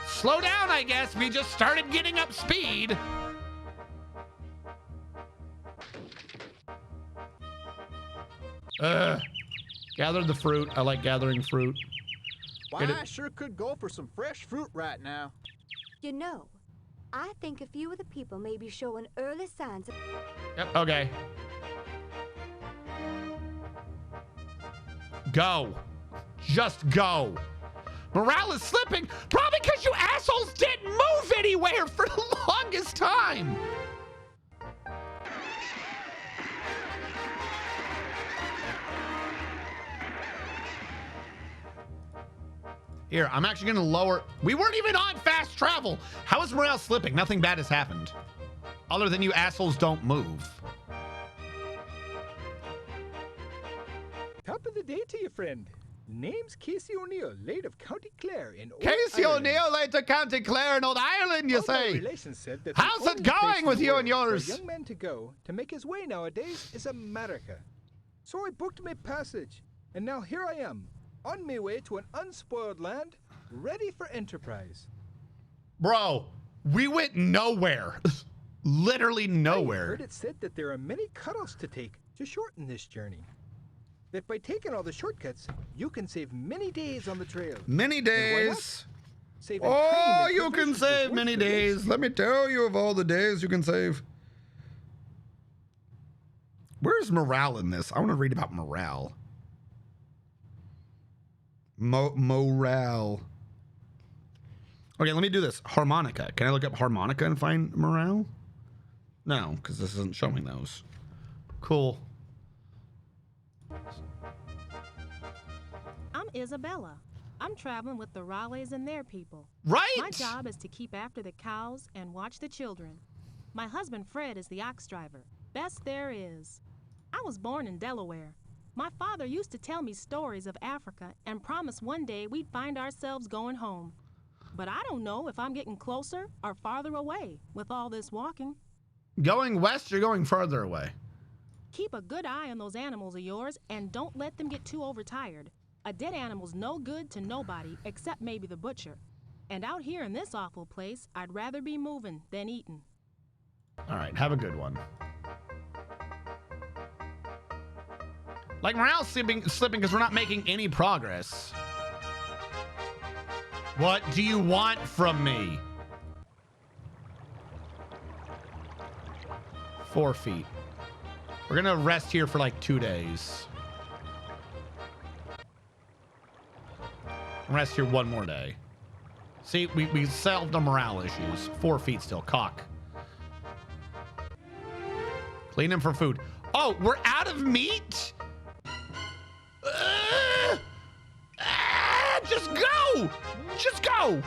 Slow down, I guess. We just started getting up speed. Gather the fruit. I like gathering fruit. Why, I sure could go for some fresh fruit right now. You know, I think a few of the people may be showing early signs of... Yep, okay. Go. Just go. Morale is slipping, probably because you assholes didn't move anywhere for the longest time. Here, I'm actually gonna lower. We weren't even on fast travel. How is morale slipping? Nothing bad has happened. Other than you assholes don't move. Top of the day to you, friend. Name's Casey O'Neill, late of County Clare in Old Casey Ireland. O'Neill, late of County Clare in Old Ireland, you All my say? relations said that How's the it only going place with in the you and world yours? For a young man to go to make his way nowadays is America. So I booked my passage, and now here I am, on my way to an unspoiled land, ready for enterprise. Bro, we went nowhere. Literally I nowhere. heard it said that there are many cutoffs to take to shorten this journey. That by taking all the shortcuts, you can save many days on the trail. Many And why not? days. Saving Oh, time and you can provisions is save worth many the days. risk. Let me tell you of all the days you can save. Where's morale in this? I want to read about morale. Morale. Okay, let me do this. Harmonica. Can I look up harmonica and find morale? No, because this isn't showing those. Cool. I'm Isabella. I'm traveling with the Raleighs and their people. Right! My job is to keep after the cows and watch the children. My husband Fred is the ox driver. Best there is. I was born in Delaware. My father used to tell me stories of Africa and promise one day we'd find ourselves going home. But I don't know if I'm getting closer or farther away with all this walking. Going west or going further away? Keep a good eye on those animals of yours and don't let them get too overtired. A dead animal's no good to nobody except maybe the butcher. And out here in this awful place, I'd rather be moving than eating. All right, have a good one. Like morale's slipping because we're not making any progress. What do you want from me? 4 feet. We're gonna rest here for like 2 days. Rest here 1 more day. See, we solved the morale issues. 4 feet still. Cock. Clean him for food. Oh, we're out of meat? Just go! Just go!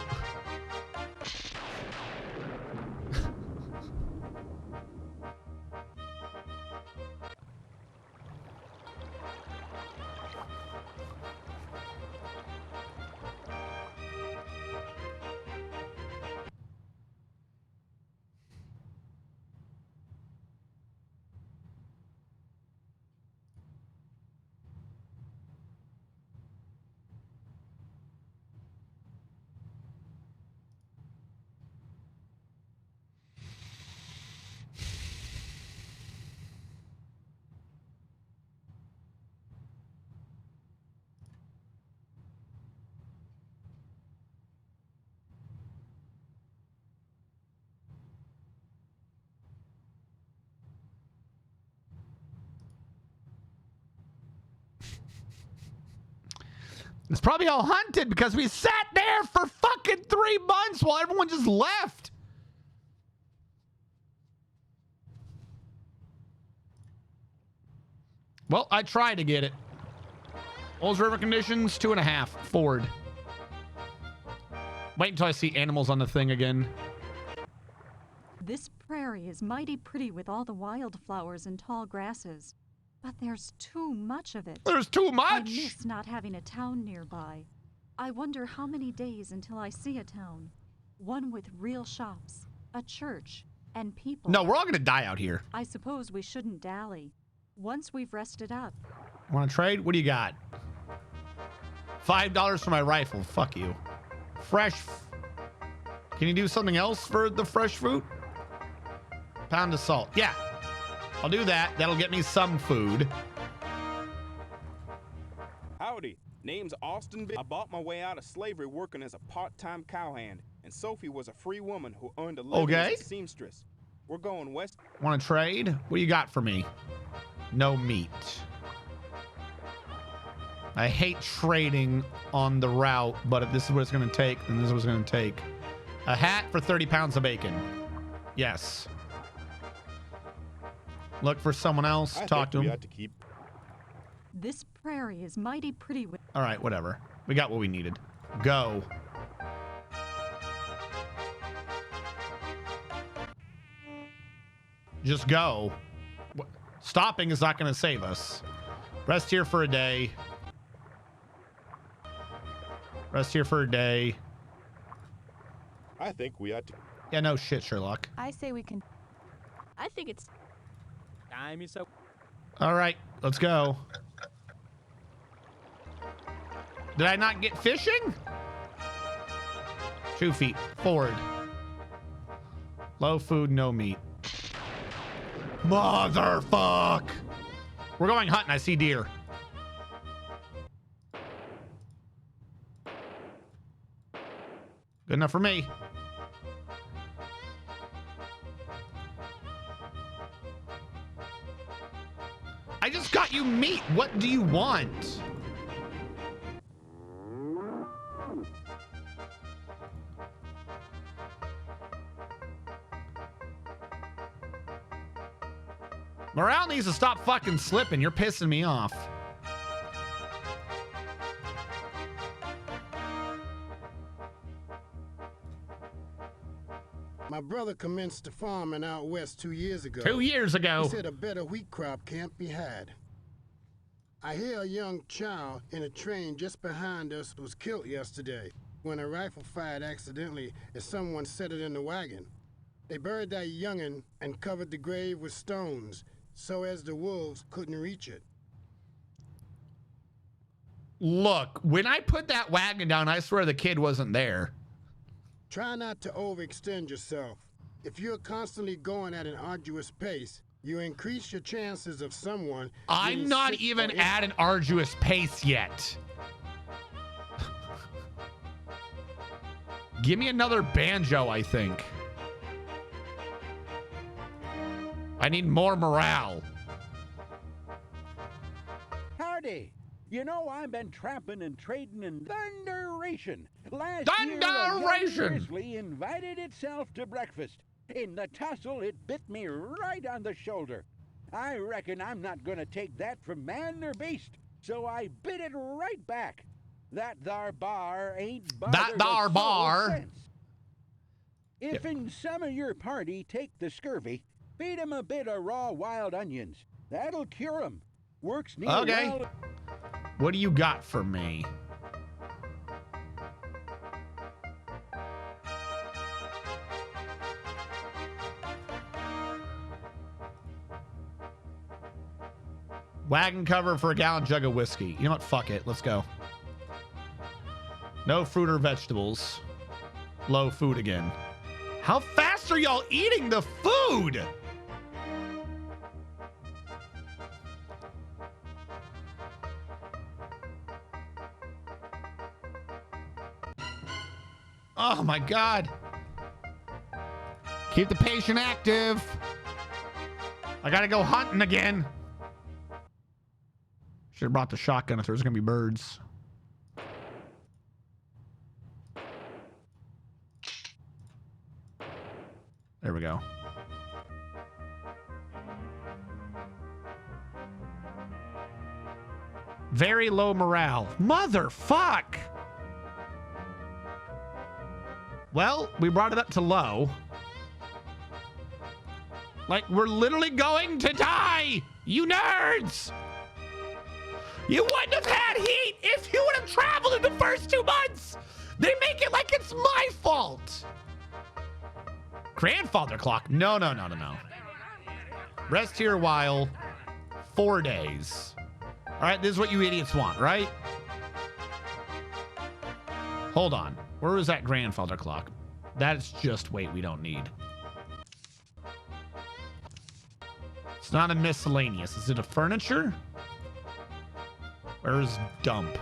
It's probably all hunted because we sat there for fucking 3 months while everyone just left. Well, I tried to get it. Old River conditions, 2.5. Ford. Wait until I see animals on the thing again. This prairie is mighty pretty with all the wildflowers and tall grasses. But there's too much of it. There's too much! I miss not having a town nearby. I wonder how many days until I see a town. One with real shops, a church, and people. No, we're all gonna die out here. I suppose we shouldn't dally. Once we've rested up. Want to trade? What do you got? $5 for my rifle. Fuck you. Fresh. Can you do something else for the fresh fruit? Pound of salt. Yeah, I'll do that. That'll get me some food. Howdy, name's Austin. I bought my way out of slavery working as a part-time cowhand, and Sophie was a free woman who earned a living as a seamstress. We're going west. Want to trade? What do you got for me? No meat. I hate trading on the route, but if this is what it's going to take, then this is what it's going to take. A hat for 30 pounds of bacon. Yes. Look for someone else. Talk to him. This prairie is mighty pretty with. All right, whatever. We got what we needed. Go. Just go. Stopping is not going to save us. Rest here for a day. Rest here for a day. I think we ought to. Yeah, no shit, Sherlock. I say we can. I think it's time. So. All right, let's go. Did I not get fishing? 2 feet forward. Low food, no meat. Motherfuck! We're going hunting. I see deer. Good enough for me. I just got you meat. What do you want? Morale needs to stop fucking slipping. You're pissing me off. My brother commenced a farming out west 2 years ago. 2 years ago. He said a better wheat crop can't be had. I hear a young child in a train just behind us was killed yesterday when a rifle fired accidentally as someone set it in the wagon. They buried that young'un and covered the grave with stones so as the wolves couldn't reach it. Look, when I put that wagon down, I swear the kid wasn't there. Try not to overextend yourself. If you're constantly going at an arduous pace, you increase your chances of someone. I'm not even at an arduous pace yet. Give me another banjo, I think. I need more morale. Howdy. You know, I've been trapping and trading in Thunderation. Last year, a Thunderation! young grizzly invited itself to breakfast. In the tussle, it bit me right on the shoulder. I reckon I'm not gonna take that from man or beast, so I bit it right back. That thar bar ain't bothered That thar a soul bar. since. If in some of your party take the scurvy, feed 'em a bit of raw wild onions. That'll cure 'em. Works near Okay. well. What do you got for me? Wagon cover for a gallon jug of whiskey. You know what? Fuck it. Let's go. No fruit or vegetables. Low food again. How fast are y'all eating the food? Oh my God. Keep the patient active. I gotta go hunting again. Should have brought the shotgun if there was gonna be birds. There we go. Very low morale. Motherfuck! Well, we brought it up to low. Like, we're literally going to die! You nerds! You wouldn't have had heat if you would have traveled in the first 2 months! They make it like it's my fault! Grandfather clock. No. Rest here a while. 4 days. All right, this is what you idiots want, right? Hold on. Where was that grandfather clock? That's just weight we don't need. It's not a miscellaneous. Is it a furniture? Where's dump?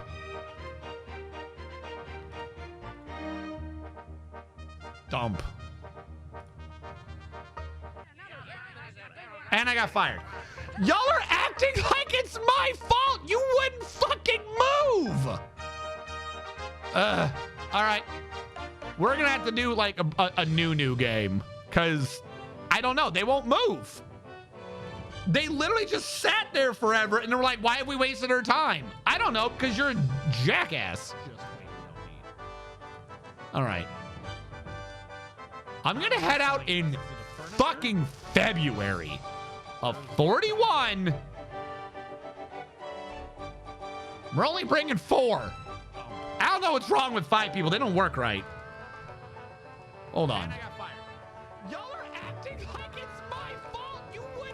Dump. And I got fired. Y'all are acting like it's my fault. You wouldn't fucking move. All right. We're going to have to do like a new game because I don't know. They won't move. They literally just sat there forever and they were like, why have we wasted our time? I don't know, because you're a jackass. All right. I'm going to head out in fucking February of 41. We're only bringing 4. I don't know what's wrong with 5 people. They don't work right. Hold on.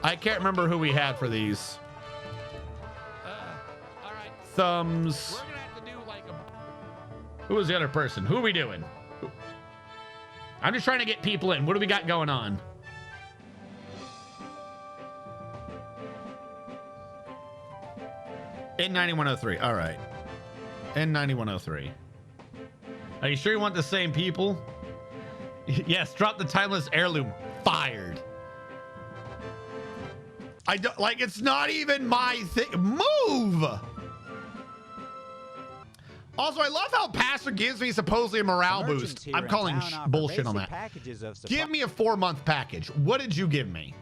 I can't remember who we had for these. All right. Thumbs. We're gonna have to do like who was the other person? Who are we doing? I'm just trying to get people in. What do we got going on? N9103. All right. N9103. Are you sure you want the same people? Yes, drop the timeless heirloom. Fired. I don't like, it's not even my thing. Move. Also, I love how Pastor gives me supposedly a morale boost. I'm calling bullshit on that. Give me a 4-month package. What did you give me?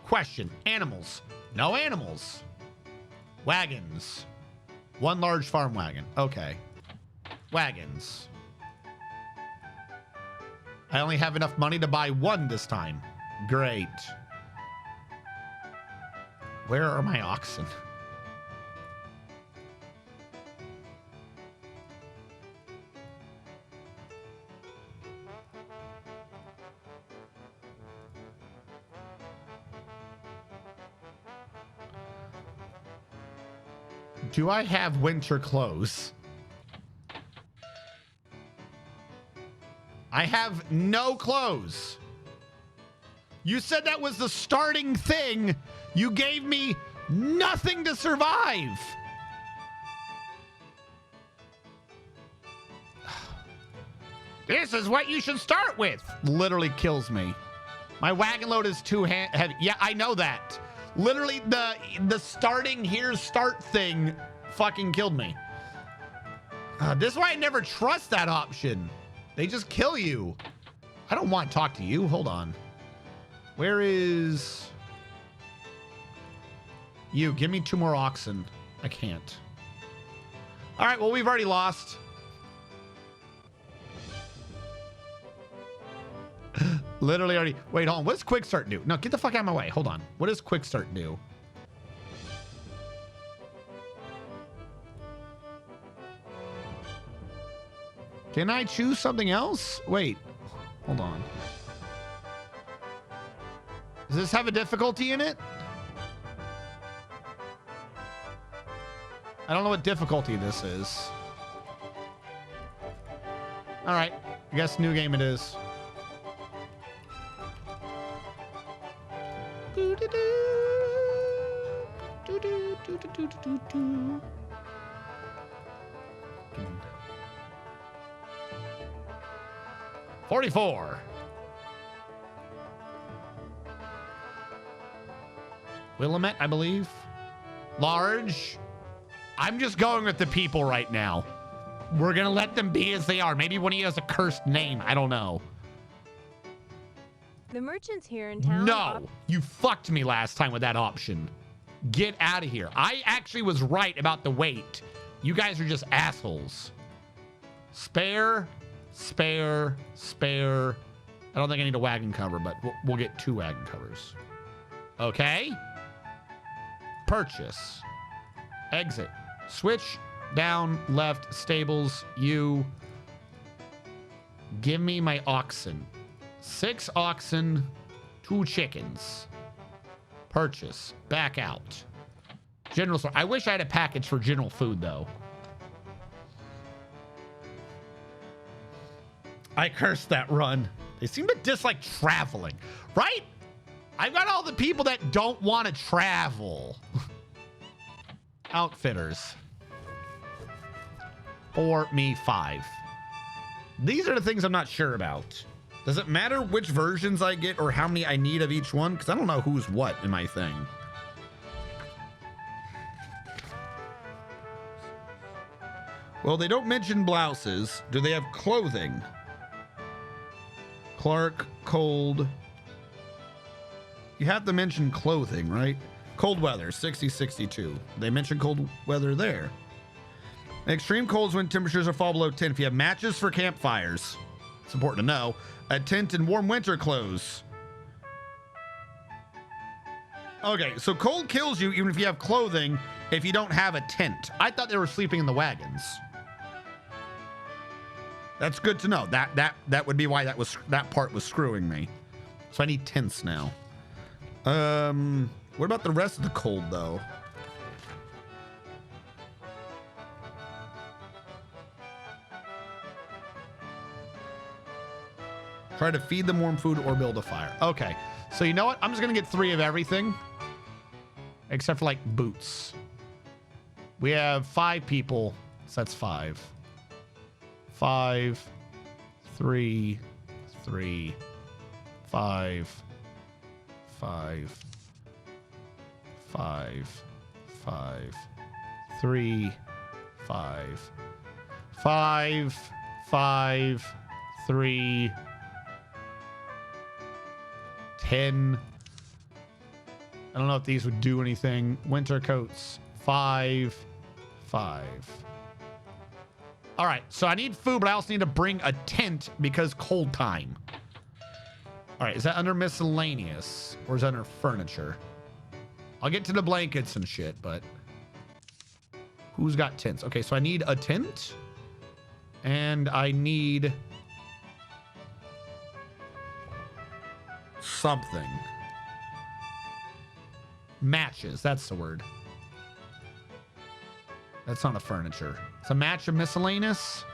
Question. Animals. No animals. Wagons. 1 large farm wagon. Okay. Wagons. I only have enough money to buy 1 this time. Great. Where are my oxen? Do I have winter clothes? I have no clothes. You said that was the starting thing. You gave me nothing to survive. This is what you should start with. Literally kills me. My wagon load is too heavy. Yeah, I know that. Literally, the starting here start thing fucking killed me. This is why I never trust that option. They just kill you. I don't want to talk to you. Hold on. Where is you? Give me 2 more oxen. I can't. All right, well, we've already lost. Literally already. Wait, hold on. What does quick start do? No, get the fuck out of my way. Hold on. What does quick start do? Can I choose something else? Wait, hold on. Does this have a difficulty in it? I don't know what difficulty this is. All right, I guess new game it is. $44. Willamette, I believe. Large. I'm just going with the people right now. We're gonna let them be as they are. Maybe one of you has a cursed name. I don't know. The merchants here in town. No, you fucked me last time with that option. Get out of here. I actually was right about the weight. You guys are just assholes. Spare. I don't think I need a wagon cover, but we'll get 2 wagon covers. Okay. Purchase. Exit. Switch. Down. Left. Stables. You. Give me my oxen. 6 oxen, 2 chickens. Purchase. Back out. General store. I wish I had a package for general food, though. I cursed that run. They seem to dislike traveling, right? I've got all the people that don't want to travel. Outfitters. For me, 5. These are the things I'm not sure about. Does it matter which versions I get or how many I need of each one? Because I don't know who's what in my thing. Well, they don't mention blouses. Do they have clothing? Clark, cold. You have to mention clothing, right? Cold weather, 60, 62. They mention cold weather there. Extreme colds when temperatures are fall below 10. If you have matches for campfires, it's important to know. A tent and warm winter clothes. Okay, so cold kills you even if you have clothing if you don't have a tent. I thought they were sleeping in the wagons. That's good to know. That would be why that part was screwing me. So I need tents now. What about the rest of the cold though? Try to feed them warm food or build a fire. Okay, so you know what? I'm just gonna get 3 of everything. Except for like boots. We have 5 people, so that's 5. 5, 3, 3, 5, 5, 5, 5, 3, 5, 5, 5, 3, 10. I don't know if these would do anything. Winter coats. 5, 5. All right, so I need food, but I also need to bring a tent because cold time. All right, is that under miscellaneous or is that under furniture? I'll get to the blankets and shit, but who's got tents? Okay, so I need a tent and I need something. Matches, that's the word. That's not a furniture. It's a match of miscellaneous.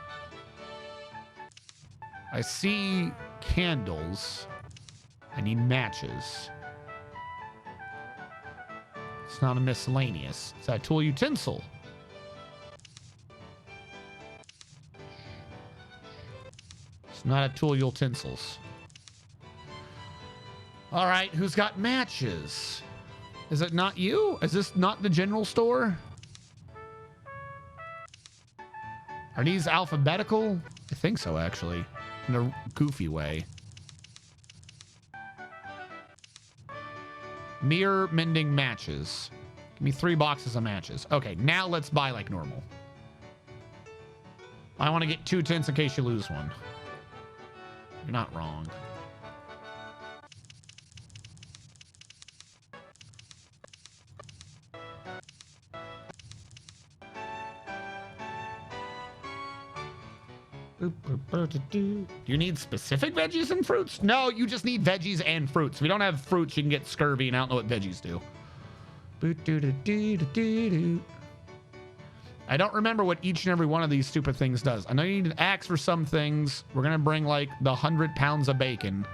I see candles. I need matches. It's not a miscellaneous. It's a tool utensil. It's not a tool utensils. All right, who's got matches? Is it not you? Is this not the general store? Are these alphabetical? I think so, actually. In a goofy way. Mirror mending matches. Give me 3 boxes of matches. Okay, now let's buy like normal. I want to get 2 tents in case you lose one. You're not wrong. Do you need specific veggies and fruits? No, you just need veggies and fruits. If you don't have fruits, you can get scurvy, and I don't know what veggies do. I don't remember what each and every one of these stupid things does. I know you need an axe for some things. We're going to bring like the 100 pounds of bacon.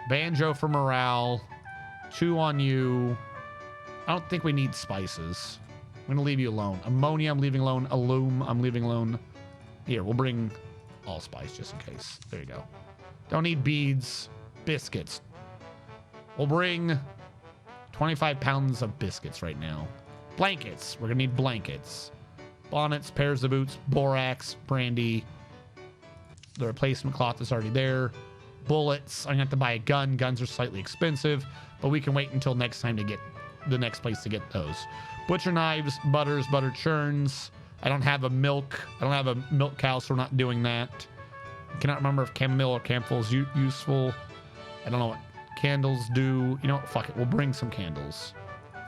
Banjo for morale. 2 on you. I don't think we need spices. I'm going to leave you alone. Ammonia, I'm leaving alone. Alum, I'm leaving alone. Here, we'll bring allspice just in case. There you go. Don't need beads. Biscuits. We'll bring 25 pounds of biscuits right now. Blankets. We're going to need blankets. Bonnets, pairs of boots, borax, brandy. The replacement cloth is already there. Bullets. I'm going to have to buy a gun. Guns are slightly expensive, but we can wait until next time to get the next place to get those. Butcher knives, butters, butter churns. I don't have a milk cow, so we're not doing that. I cannot remember if chamomile or camphor is useful. I don't know what candles do. You know what? Fuck it. We'll bring some candles.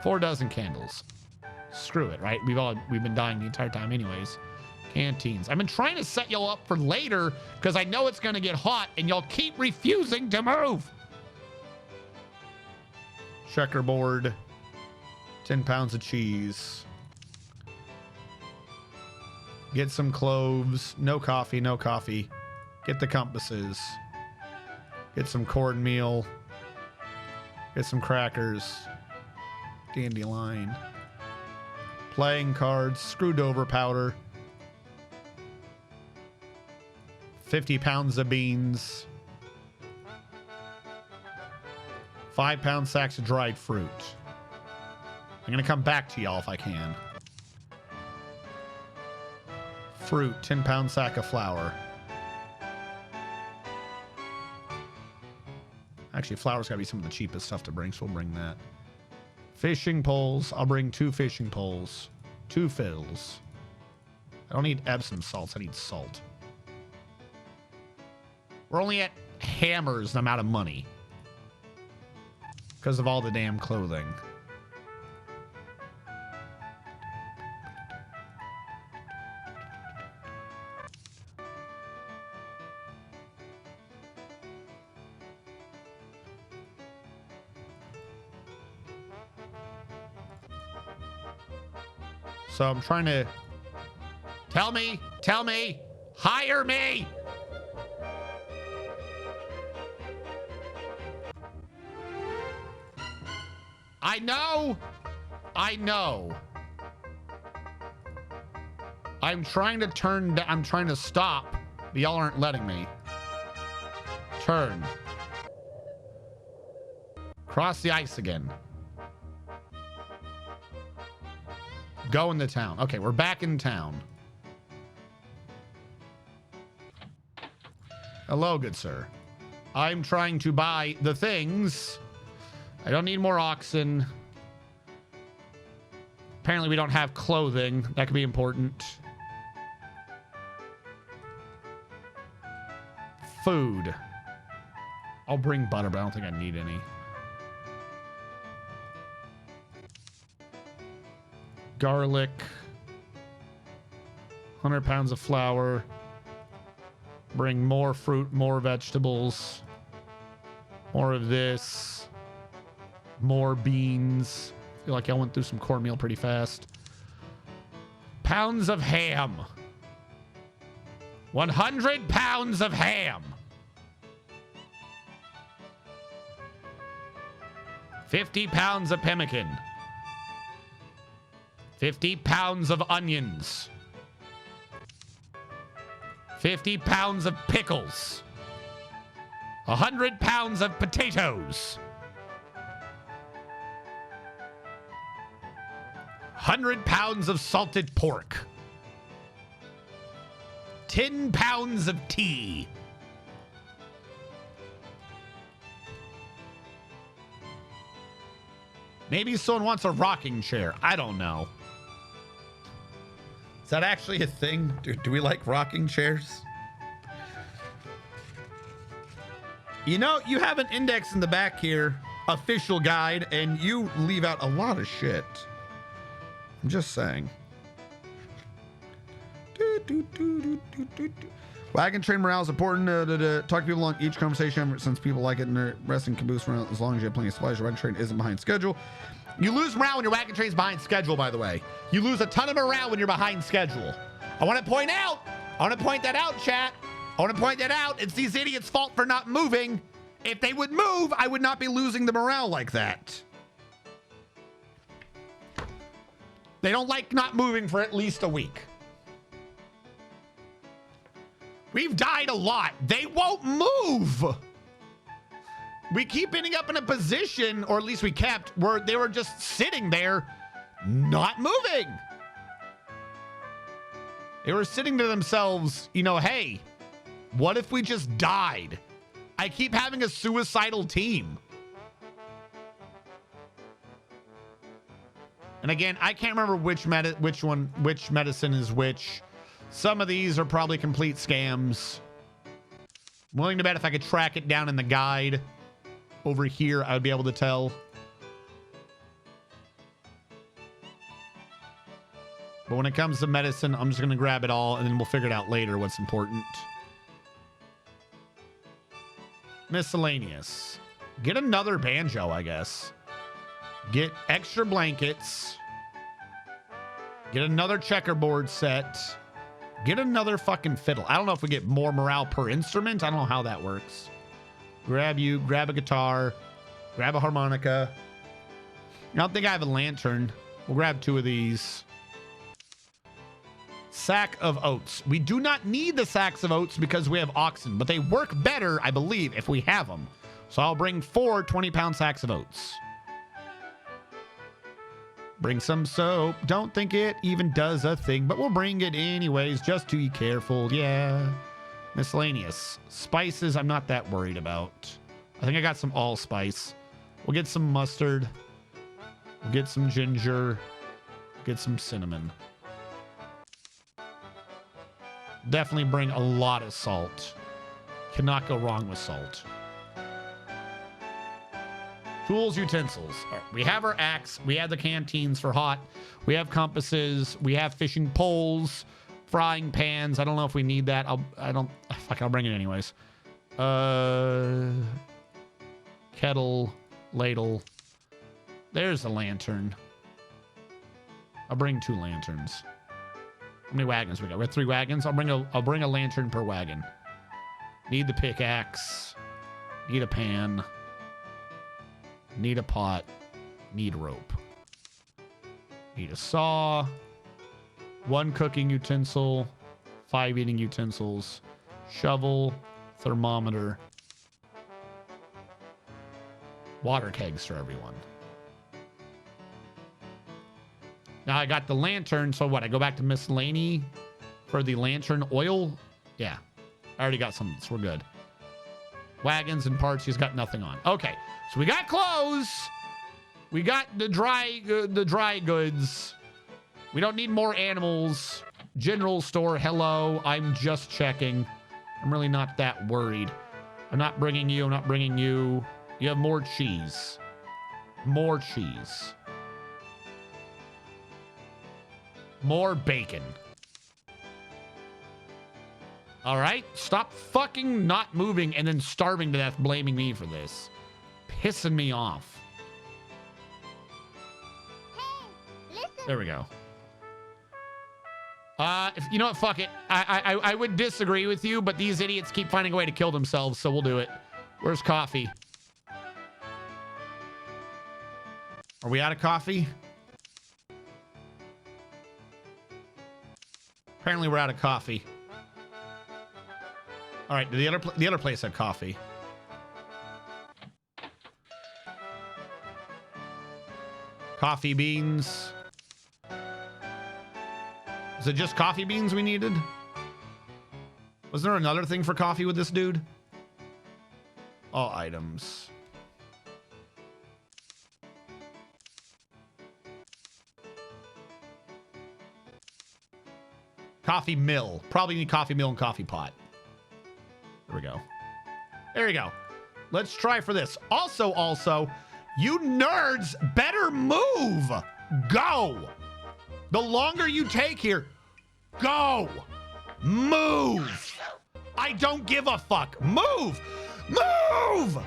4 dozen candles. Screw it, right? We've been dying the entire time anyways. Canteens. I've been trying to set y'all up for later because I know it's going to get hot and y'all keep refusing to move. Checkerboard. 10 pounds of cheese. Get some cloves. No coffee, no coffee. Get the compasses. Get some cornmeal. Get some crackers. Dandelion. Playing cards. Screwed over powder. 50 pounds of beans. 5 pound sacks of dried fruit. I'm going to come back to y'all if I can. Fruit, 10 pound sack of flour. Actually, flour's got to be some of the cheapest stuff to bring, so we'll bring that. Fishing poles. I'll bring 2 fishing poles. 2 fiddles. I don't need Epsom salts. I need salt. We're only at hammers and I'm out of money. Because of all the damn clothing. So I'm trying to... Tell me, hire me! I know. I'm trying to stop, but y'all aren't letting me. Turn. Cross the ice again. Go into town. Okay, we're back in town. Hello, good sir. I'm trying to buy the things. I don't need more oxen. Apparently we don't have clothing. That could be important. Food. I'll bring butter, but I don't think I need any. Garlic. 100 pounds of flour. Bring more fruit, more vegetables. More of this. More beans. I feel like I went through some cornmeal pretty fast. Pounds of ham. 100 pounds of ham. 50 pounds of pemmican. 50 pounds of onions. 50 pounds of pickles. 100 pounds of potatoes. 100 pounds of salted pork. 10 pounds of tea. Maybe someone wants a rocking chair. I don't know. Is that actually a thing? Do we like rocking chairs? You know, you have an index in the back here, official guide, and you leave out a lot of shit. I'm just saying. Wagon train morale is important. Talk to people on each conversation since people like it and their resting can boost morale as long as you have plenty of supplies. Your wagon train isn't behind schedule. You lose morale when your wagon train's behind schedule, by the way. You lose a ton of morale when you're behind schedule. I want to point that out, chat. I want to point that out. It's these idiots' fault for not moving. If they would move, I would not be losing the morale like that. They don't like not moving for at least a week. We've died a lot. They won't move. We keep ending up in a position, or at least we kept, where they were just sitting there, not moving. They were sitting to themselves, you know, hey, what if we just died? I keep having a suicidal team. And again, I can't remember which medicine is which. Some of these are probably complete scams. I'm willing to bet if I could track it down in the guide over here, I would be able to tell. But when it comes to medicine, I'm just going to grab it all, and then we'll figure it out later what's important. Miscellaneous. Get another banjo, I guess. Get extra blankets. Get another checkerboard set. Get another fucking fiddle. I don't know if we get more morale per instrument. I don't know how that works. Grab you. Grab a guitar. Grab a harmonica. I don't think I have a lantern. We'll grab 2 of these. Sack of oats. We do not need the sacks of oats because we have oxen, but they work better, I believe, if we have them. So I'll bring 4 20-pound sacks of oats. Bring some soap. Don't think it even does a thing, but we'll bring it anyways, just to be careful. Yeah. Miscellaneous. Spices, I'm not that worried about. I think I got some allspice. We'll get some mustard. We'll get some ginger. Get some cinnamon. Definitely bring a lot of salt. Cannot go wrong with salt. Tools, utensils. Right, we have our axe. We have the canteens for hot. We have compasses. We have fishing poles, frying pans. I don't know if we need that. I'll bring it anyways. Kettle, ladle. There's a lantern. I'll bring 2 lanterns. How many wagons we got? We have 3 wagons. I'll bring a lantern per wagon. Need the pickaxe. Need a pan. Need a pot. Need rope. Need a saw. 1 cooking utensil. 5 eating utensils. Shovel. Thermometer. Water kegs for everyone. Now I got the lantern. So what? I go back to miscellany for the lantern oil. Yeah. I already got some. So we're good. Wagons and parts. He's got nothing on. Okay. So we got clothes. We got the dry goods. We don't need more animals. General store. Hello. I'm just checking. I'm really not that worried. I'm not bringing you. I'm not bringing you. You have more cheese. More cheese. More bacon. All right. Stop fucking not moving and then starving to death blaming me for this. Pissing me off. There we go. If you know what, fuck it. I would disagree with you, but these idiots keep finding a way to kill themselves, so we'll do it. Where's coffee? Are we out of coffee? Apparently we're out of coffee. All right, the other place had coffee. Coffee beans. Is it just coffee beans we needed? Was there another thing for coffee with this dude? All items. Coffee mill. Probably need coffee mill and coffee pot. There we go. There we go. Let's try for this. Also, you nerds better move. Go. The longer you take here, go. Move. I don't give a fuck. Move. Move.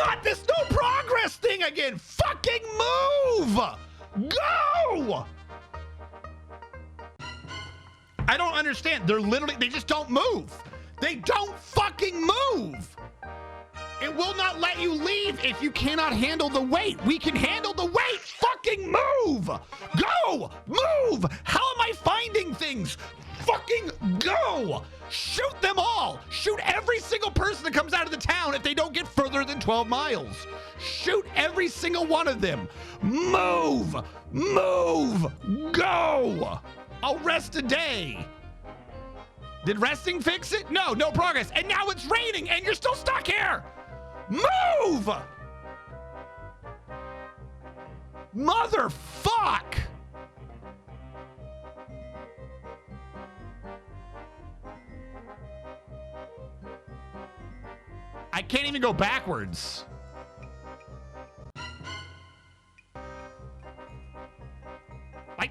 Not this no progress thing again. Fucking move. Go. I don't understand. They just don't move. They don't fucking move. It will not let you leave if you cannot handle the weight. We can handle the weight. Fucking move. Go. Move. How am I finding things? Fucking go. Shoot them all. Shoot every single person that comes out of the town if they don't get further than 12 miles. Shoot every single one of them. Move. Move. Go. I'll rest a day. Did resting fix it? No, no progress. And now it's raining and you're still stuck here. Move! Motherfuck! I can't even go backwards.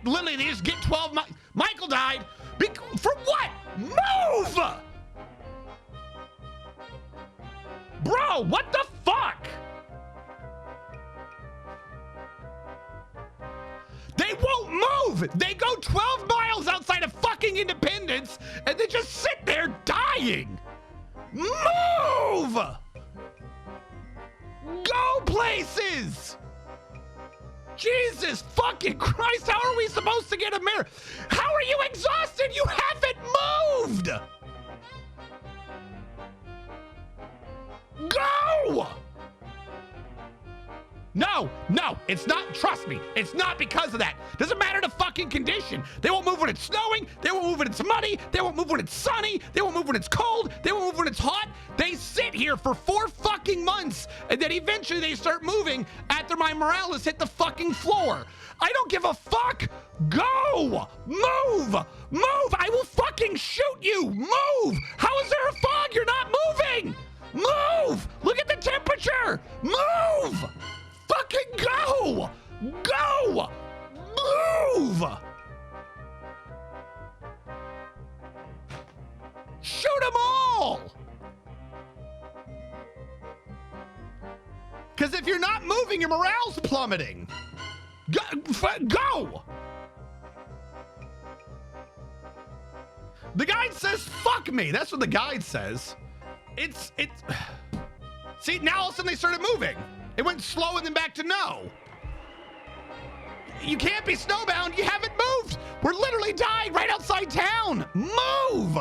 Like, literally, they just get 12 miles. Michael died. For what? Move! Bro, what the fuck? They won't move. They go 12 miles outside of fucking Independence, and they just sit there dying. Move! Go places! Jesus fucking Christ, how are we supposed to get a mirror? How are you exhausted? You haven't moved! Go! No, it's not, trust me, it's not because of that. Doesn't matter the fucking condition. They won't move when it's snowing, they won't move when it's muddy, they won't move when it's sunny, they won't move when it's cold, they won't move when it's hot. They sit here for 4 fucking months, and then eventually they start moving after my morale has hit the fucking floor. I don't give a fuck. Go! Move! Move! I will fucking shoot you! Move! How is there a fog? You're not moving! Move! Look at the temperature! Move! Fucking go! Go! Move! Shoot them all! Because if you're not moving, your morale's plummeting. Go! The guide says, fuck me. That's what the guide says. It's... See, now all of a sudden they started moving. It went slow and then back to no. You can't be snowbound. You haven't moved. We're literally dying right outside town. Move!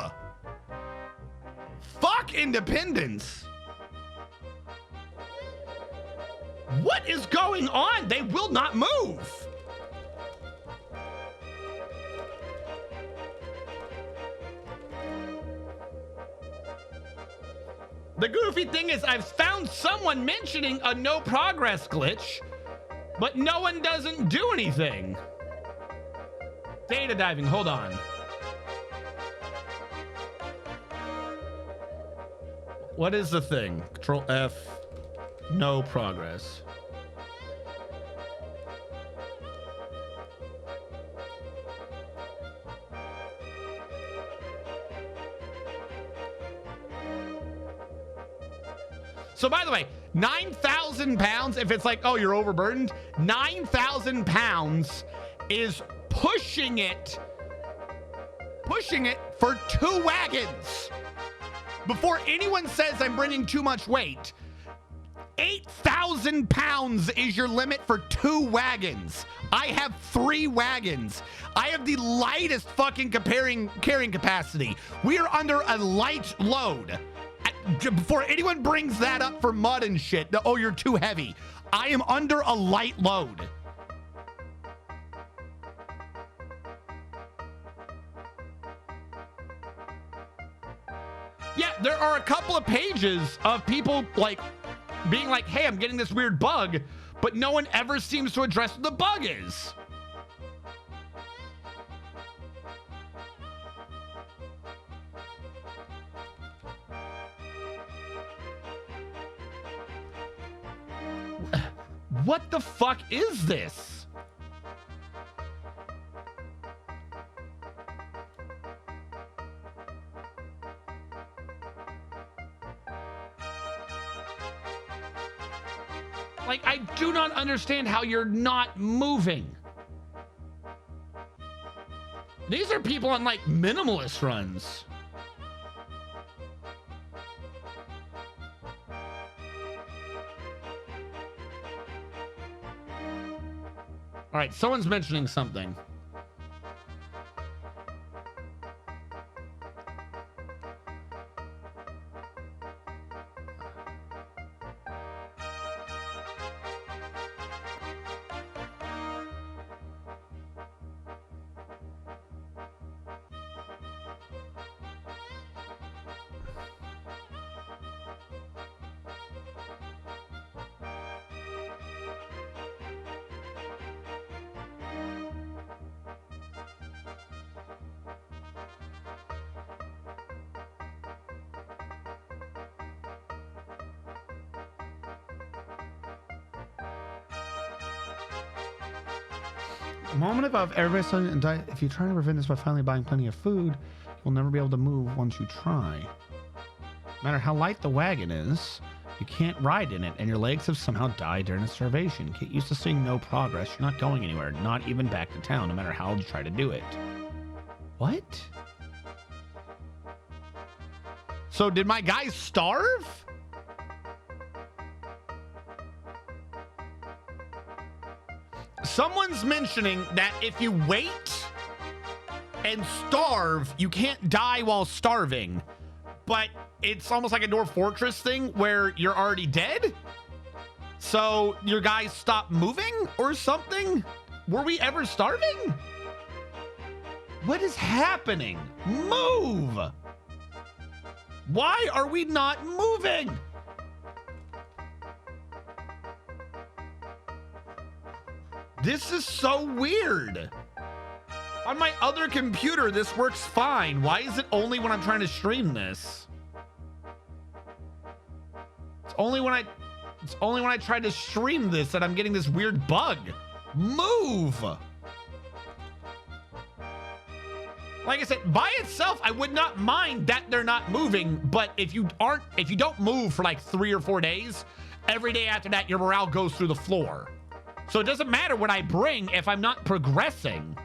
Fuck Independence. What is going on? They will not move. The goofy thing is I've found someone mentioning a no progress glitch, but no one doesn't do anything. Data diving, hold on. What is the thing? Control F, no progress. So by the way, 9,000 pounds, if it's like, oh, you're overburdened, 9,000 pounds is pushing it for 2 wagons. Before anyone says I'm bringing too much weight, 8,000 pounds is your limit for 2 wagons. I have 3 wagons. I have the lightest fucking carrying capacity. We are under a light load. Before anyone brings that up for mud and shit, oh, you're too heavy. I am under a light load. Yeah, there are a couple of pages of people like being like, hey, I'm getting this weird bug, but no one ever seems to address what the bug is. What the fuck is this? Like, I do not understand how you're not moving. These are people on like minimalist runs. All right, someone's mentioning something. Moment above, everybody's suddenly and die. If you try to prevent this by finally buying plenty of food, you'll never be able to move once you try. No matter how light the wagon is, you can't ride in it, and your legs have somehow died during a starvation. Get used to seeing no progress. You're not going anywhere, not even back to town, no matter how you try to do it. What? So did my guys starve? Someone's mentioning that if you wait and starve, you can't die while starving. But it's almost like a Dwarf Fortress thing where you're already dead. So your guys stop moving or something? Were we ever starving? What is happening? Move! Why are we not moving? This is so weird. On my other computer, this works fine. Why is it only when I'm trying to stream this? It's only when I try to stream this that I'm getting this weird bug. Move. Like I said, by itself, I would not mind that they're not moving, but if you don't move for like 3 or 4 days, every day after that, your morale goes through the floor. So it doesn't matter what I bring if I'm not progressing.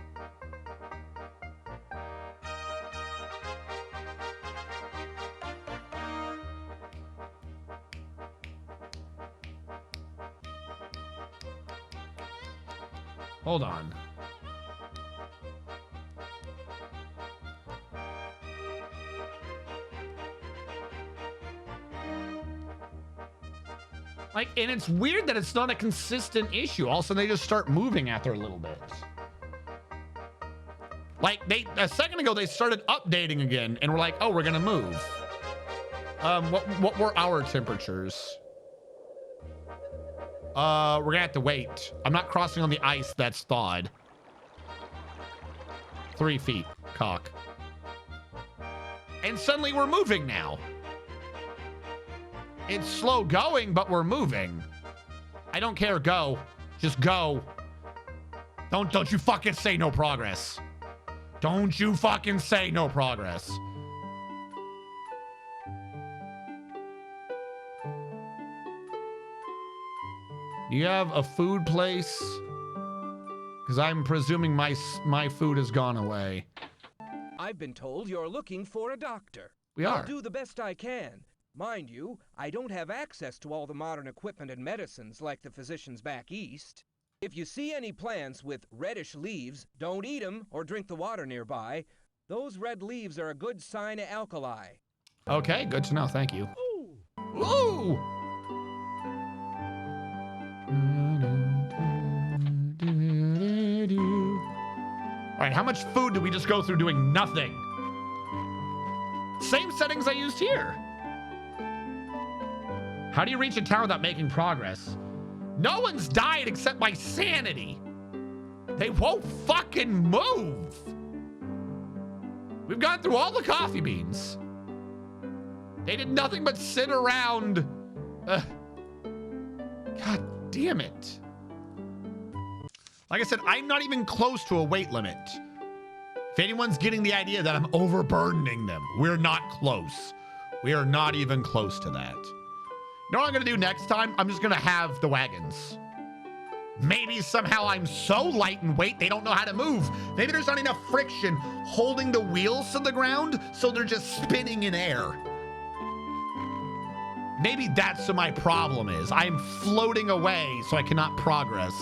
Hold on. Like, and it's weird that it's not a consistent issue. All of a sudden, they just start moving after a little bit. Like, a second ago, they started updating again, and we're like, oh, we're gonna move. What were our temperatures? We're gonna have to wait. I'm not crossing on the ice that's thawed. 3 feet, cock. And suddenly we're moving now. It's slow going, but we're moving. I don't care, go. Just go. Don't you fucking say no progress. Don't you fucking say no progress. Do you have a food place? Because I'm presuming my food has gone away. I've been told you're looking for a doctor. We are. I'll do the best I can. Mind you, I don't have access to all the modern equipment and medicines like the physicians back east. If you see any plants with reddish leaves, don't eat them or drink the water nearby. Those red leaves are a good sign of alkali. Okay, good to know. Thank you. Ooh! All right, how much food did we just go through doing nothing? Same settings I used here. How do you reach a tower without making progress? No one's died except my sanity. They won't fucking move. We've gone through all the coffee beans. They did nothing but sit around. God damn it. Like I said, I'm not even close to a weight limit. If anyone's getting the idea that I'm overburdening them, we're not close. We are not even close to that. You know what I'm gonna do next time? I'm just gonna have the wagons. Maybe somehow I'm so light in weight they don't know how to move. Maybe there's not enough friction holding the wheels to the ground, so they're just spinning in air. Maybe that's what my problem is. I'm floating away, so I cannot progress.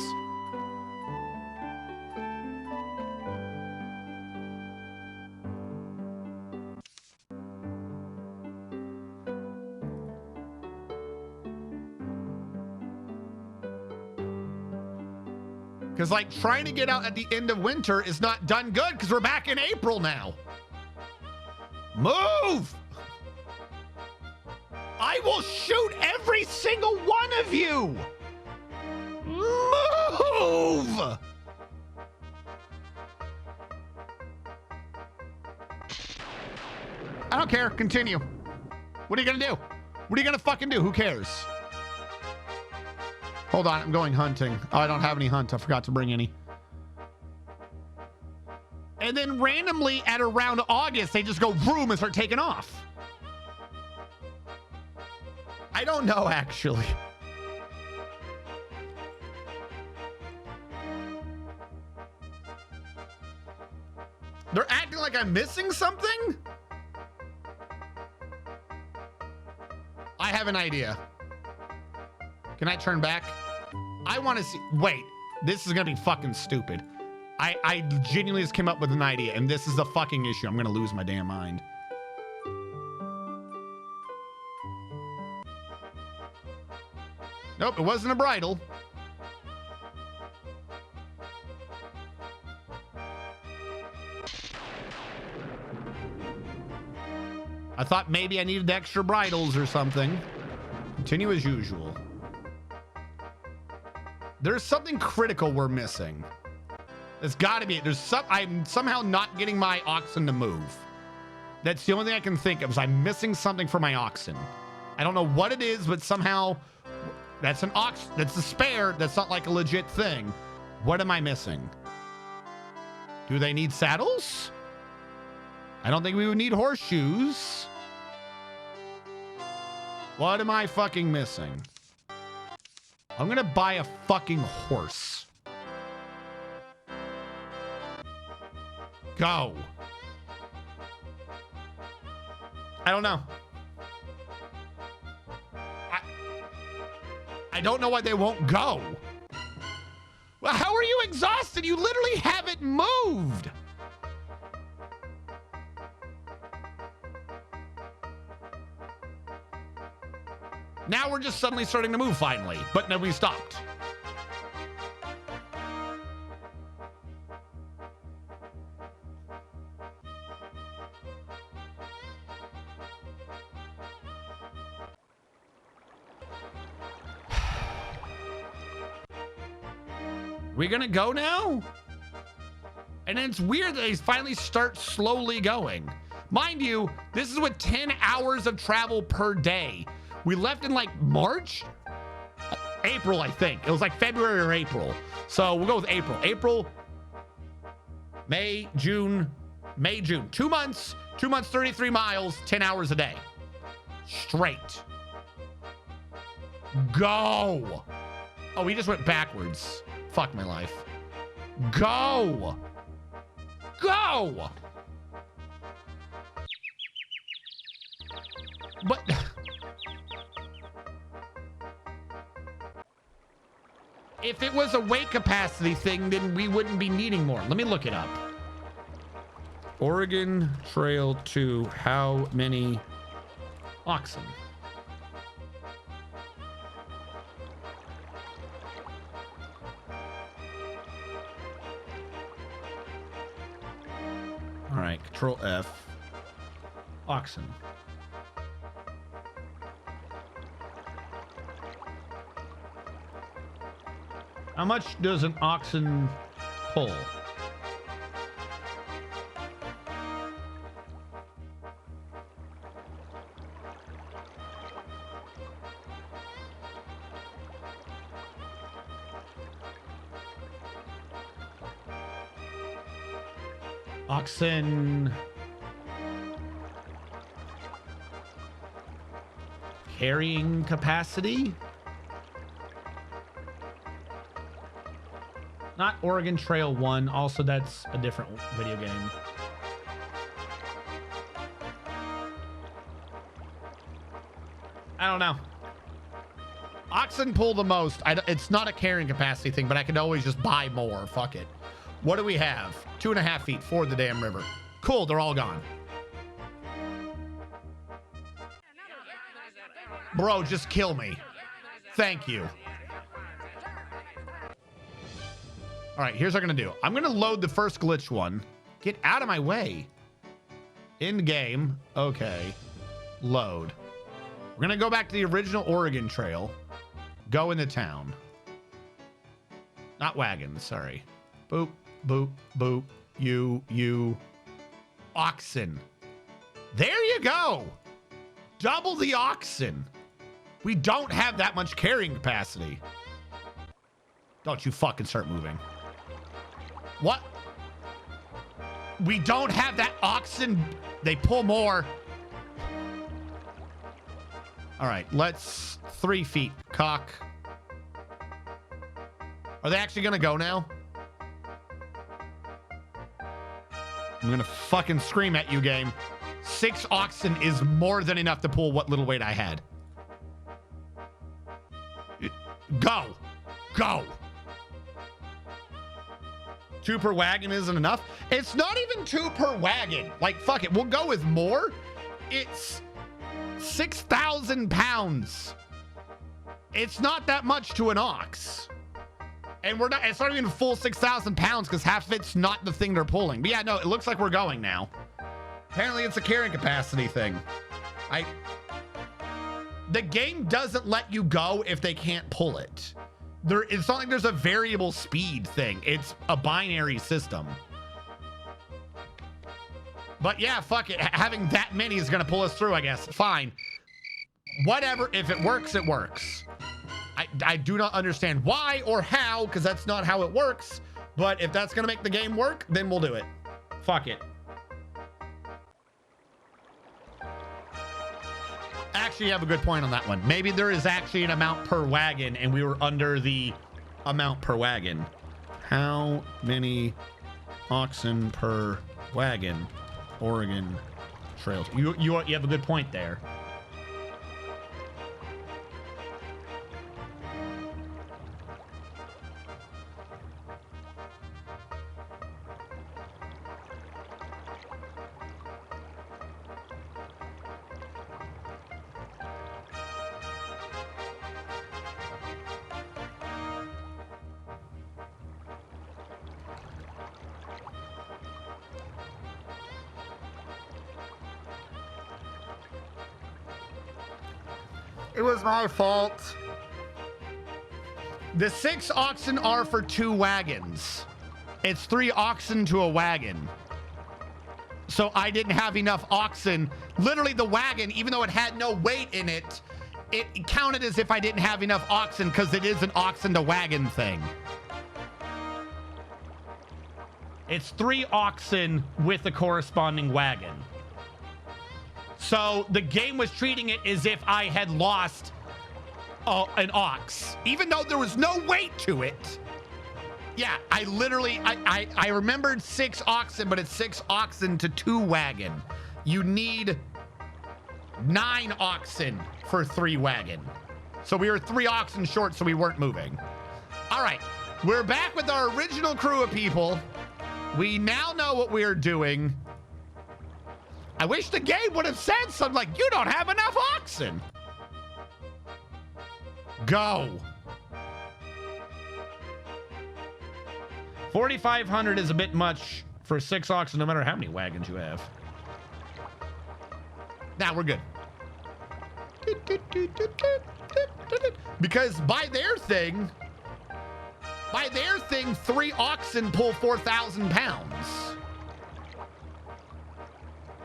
Because, like, trying to get out at the end of winter is not done good because we're back in April now. Move! I will shoot every single one of you! Move! I don't care. Continue. What are you gonna do? What are you gonna fucking do? Who cares? Hold on, I'm going hunting. Oh, I don't have any hunt. I forgot to bring any. And then randomly at around August, they just go vroom and start taking off. I don't know, actually. They're acting like I'm missing something? I have an idea. Can I turn back? I want to see. Wait, this is going to be fucking stupid. I genuinely just came up with an idea, and this is the fucking issue. I'm going to lose my damn mind. Nope, it wasn't a bridle. I thought maybe I needed extra bridles or something. Continue as usual. There's something critical we're missing. There's got to be. I'm somehow not getting my oxen to move. That's the only thing I can think of is I'm missing something for my oxen. I don't know what it is, but somehow that's an ox. That's a spare. That's not like a legit thing. What am I missing? Do they need saddles? I don't think we would need horseshoes. What am I fucking missing? I'm gonna buy a fucking horse. Go. I don't know. I don't know why they won't go. Well, how are you exhausted? You literally haven't moved. Now we're just suddenly starting to move finally, but no, we stopped. We gonna go now? And it's weird that they finally start slowly going. Mind you, this is with 10 hours of travel per day. We left in like March? April, I think. It was like February or April. So we'll go with April. April, May, June. 2 months, 33 miles, 10 hours a day. Straight. Go. Oh, we just went backwards. Fuck my life. Go. Go. But... if it was a weight capacity thing, then we wouldn't be needing more. Let me look it up. Oregon Trail to how many oxen? All right, Control F. Oxen. How much does an oxen pull? Oxen carrying capacity? Not Oregon Trail 1. Also, that's a different video game. I don't know. Oxen pull the most. It's not a carrying capacity thing, but I could always just buy more. Fuck it. What do we have? 2.5 feet for the damn river. Cool, they're all gone. Bro, just kill me. Thank you. All right, here's what I'm gonna do. I'm gonna load the first glitch one. Get out of my way. End game. Okay. Load. We're gonna go back to the original Oregon Trail. Go into town. Not wagons, sorry. Boop, boop, boop. You. Oxen. There you go. Double the oxen. We don't have that much carrying capacity. Don't you fucking start moving. What? We don't have that oxen. They pull more. All right, let's 3 feet. Cock. Are they actually gonna go now? I'm gonna fucking scream at you, game. 6 oxen is more than enough to pull what little weight I had. Go. Go. 2 per wagon isn't enough. It's not even 2 per wagon. Like, fuck it. We'll go with more. It's 6,000 pounds. It's not that much to an ox. And it's not even full 6,000 pounds because half of it's not the thing they're pulling. But yeah, no, it looks like we're going now. Apparently it's a carrying capacity thing. The game doesn't let you go if they can't pull it. It's not like there's a variable speed thing. It's a binary system. But yeah, fuck it. Having that many is going to pull us through, I guess. Fine. Whatever. If it works, it works. I do not understand why or how, because that's not how it works. But if that's going to make the game work, then we'll do it. Fuck it. Actually, you have a good point on that one. Maybe there is actually an amount per wagon and we were under the amount per wagon. How many oxen per wagon? Oregon Trails. You have a good point there. It was my fault. The 6 oxen are for 2 wagons. It's 3 oxen to a wagon. So I didn't have enough oxen. Literally the wagon, even though it had no weight in it, it counted as if I didn't have enough oxen because it is an oxen to wagon thing. It's 3 oxen with the corresponding wagon. So the game was treating it as if I had lost an ox, even though there was no weight to it. Yeah, I literally, I remembered 6 oxen, but it's 6 oxen to 2 wagon. You need 9 oxen for 3 wagon. So we were 3 oxen short, so we weren't moving. All right, we're back with our original crew of people. We now know what we are doing. I wish the game would have said something like, you don't have enough oxen. Go. 4,500 is a bit much for 6 oxen, no matter how many wagons you have. Now we're good. Because by their thing, 3 oxen pull 4,000 pounds.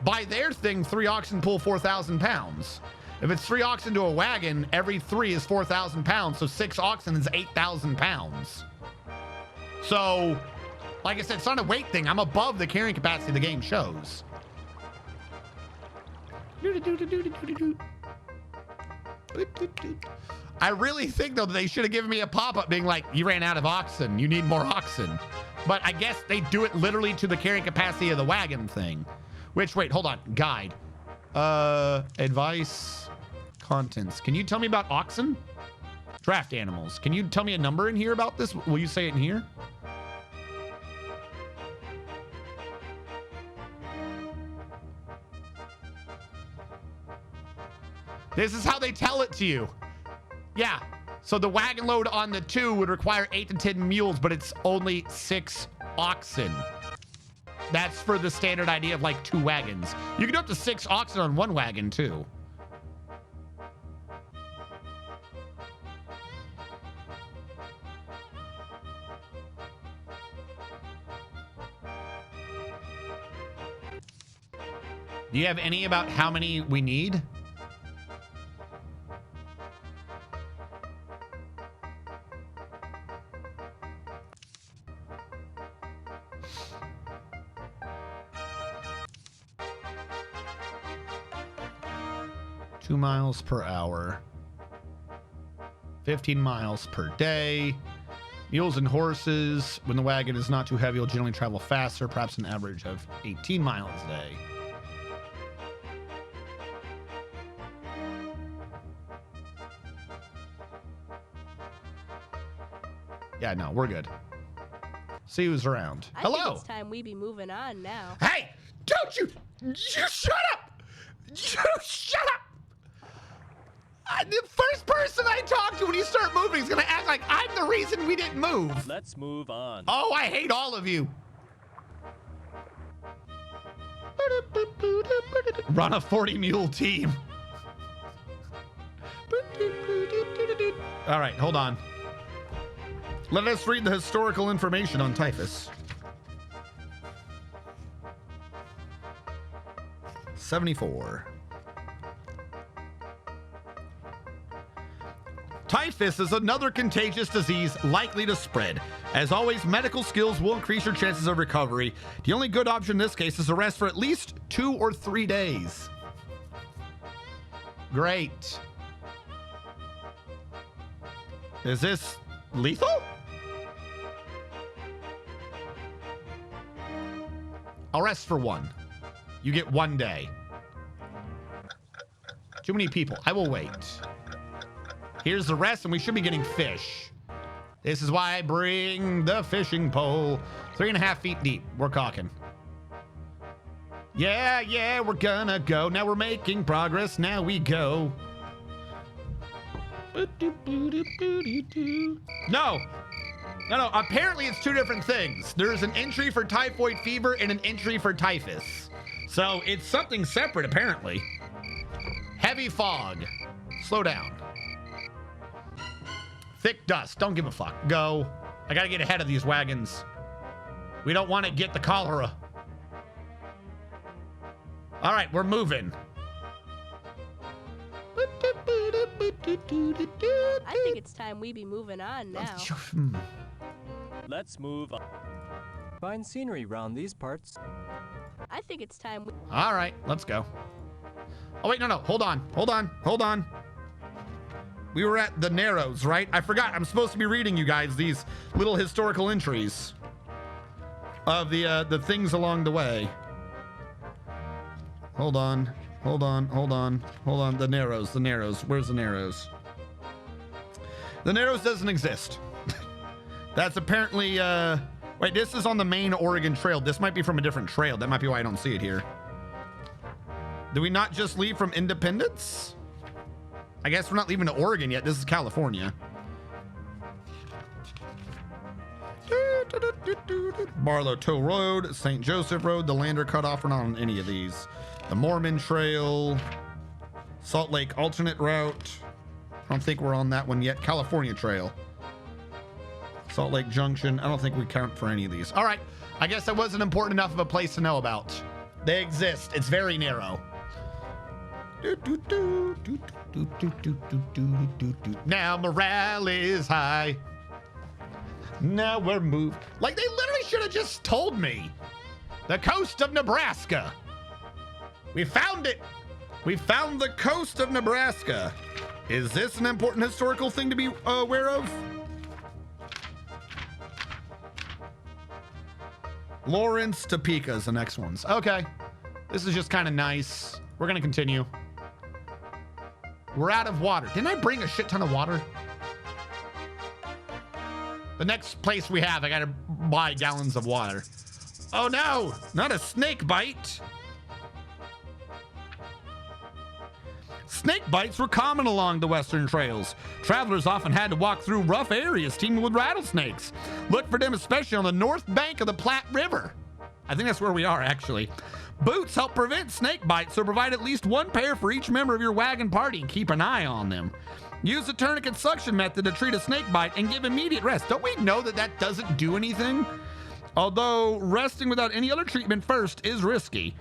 By their thing, 3 oxen pull 4,000 pounds. If it's 3 oxen to a wagon, every 3 is 4,000 pounds. So 6 oxen is 8,000 pounds. So, like I said, it's not a weight thing. I'm above the carrying capacity the game shows. I really think, though, that they should have given me a pop-up being like, you ran out of oxen. You need more oxen. But I guess they do it literally to the carrying capacity of the wagon thing. Which, wait, hold on. Guide. Advice. Contents. Can you tell me about oxen? Draft animals. Can you tell me a number in here about this? Will you say it in here? This is how they tell it to you. Yeah. So the wagon load on the 2 would require 8 to 10 mules, but it's only 6 oxen. That's for the standard idea of like 2 wagons. You can do up to 6 oxen on 1 wagon too. Do you have any about how many we need? 2 miles per hour. 15 miles per day. Mules and horses, when the wagon is not too heavy, will generally travel faster, perhaps an average of 18 miles a day. Yeah, no, we're good. See who's around. I Hello. think it's time we be moving on now. Hey, don't you shut up! You shut up! The first person I talk to when you start moving is gonna act like I'm the reason we didn't move. Let's move on. Oh, I hate all of you. Run a 40 mule team. All right, hold on. Let us read the historical information on typhus. 74. Typhus is another contagious disease likely to spread. As always, medical skills will increase your chances of recovery. The only good option in this case is to rest for at least 2 or 3 days. Great. Is this lethal? I'll rest for 1. You get 1 day. Too many people. I will wait. Here's the rest, and we should be getting fish. This is why I bring the fishing pole. 3.5 feet deep. We're caulking. Yeah, we're gonna go. Now we're making progress. Now we go. No. Apparently it's 2 different things. There's an entry for typhoid fever and an entry for typhus. So it's something separate, apparently. Heavy fog. Slow down. Thick dust. Don't give a fuck. Go. I gotta get ahead of these wagons. We don't want to get the cholera. All right, we're moving. I think it's time we be moving on now. Let's move on. Fine scenery round these parts. I think it's time we... All right, let's go. Oh, wait, no. Hold on. We were at the Narrows, right? I forgot. I'm supposed to be reading you guys these little historical entries of the things along the way. Hold on. The Narrows. Where's the Narrows? The Narrows doesn't exist. That's apparently, wait, this is on the main Oregon Trail. This might be from a different trail. That might be why I don't see it here. Did we not just leave from Independence? I guess we're not leaving to Oregon yet. This is California. Barlow Tow Road, St. Joseph Road, the Lander Cutoff. We're not on any of these. The Mormon Trail, Salt Lake alternate route. I don't think we're on that one yet. California Trail, Salt Lake Junction. I don't think we count for any of these. All right. I guess that wasn't important enough of a place to know about. They exist. It's very narrow. Now morale is high. Now we're moved. Like, they literally should have just told me. The coast of Nebraska. We found it. We found the coast of Nebraska. Is this an important historical thing to be aware of? Lawrence, Topeka is the next ones. Okay. This is just kind of nice. We're going to continue. We're out of water. Didn't I bring a shit ton of water? The next place we have, I got to buy gallons of water. Oh no, not a snake bite. Snake bites were common along the western trails. Travelers often had to walk through rough areas teeming with rattlesnakes. Look for them especially on the north bank of the Platte River. I think that's where we are, actually. Boots help prevent snake bites, so provide at least 1 pair for each member of your wagon party and keep an eye on them. Use the tourniquet suction method to treat a snake bite and give immediate rest. Don't we know that that doesn't do anything? Although resting without any other treatment first is risky.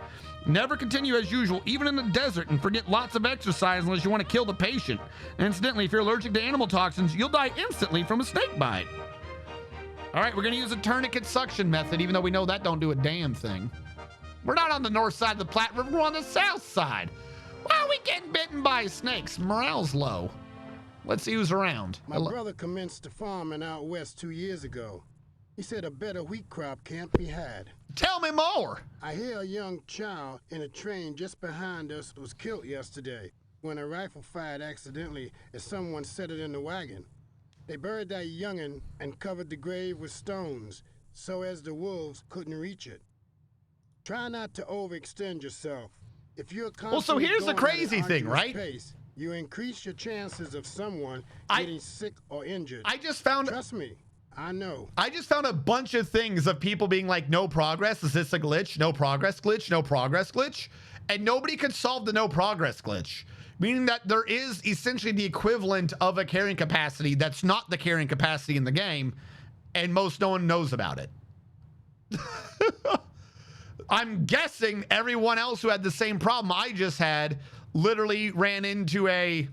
Never continue as usual, even in the desert, and forget lots of exercise unless you want to kill the patient. Incidentally, if you're allergic to animal toxins, you'll die instantly from a snake bite. All right, we're going to use a tourniquet suction method, even though we know that don't do a damn thing. We're not on the north side of the Platte River, we're on the south side. Why are we getting bitten by snakes? Morale's low. Let's see who's around. My brother commenced farming out west 2 years ago. He said a better wheat crop can't be had. Tell me more. I hear a young child in a train just behind us was killed yesterday when a rifle fired accidentally as someone set it in the wagon. They buried that youngin' and covered the grave with stones so as the wolves couldn't reach it. Try not to overextend yourself. If you're well, so here's the crazy thing, right? Pace, you increase your chances of someone getting sick or injured. I just found... Trust me, I know. I just found a bunch of things of people being like, no progress. Is this a glitch? No progress glitch? No progress glitch? And nobody could solve the no progress glitch. Meaning that there is essentially the equivalent of a carrying capacity that's not the carrying capacity in the game, and no one knows about it. I'm guessing everyone else who had the same problem I just had literally ran into a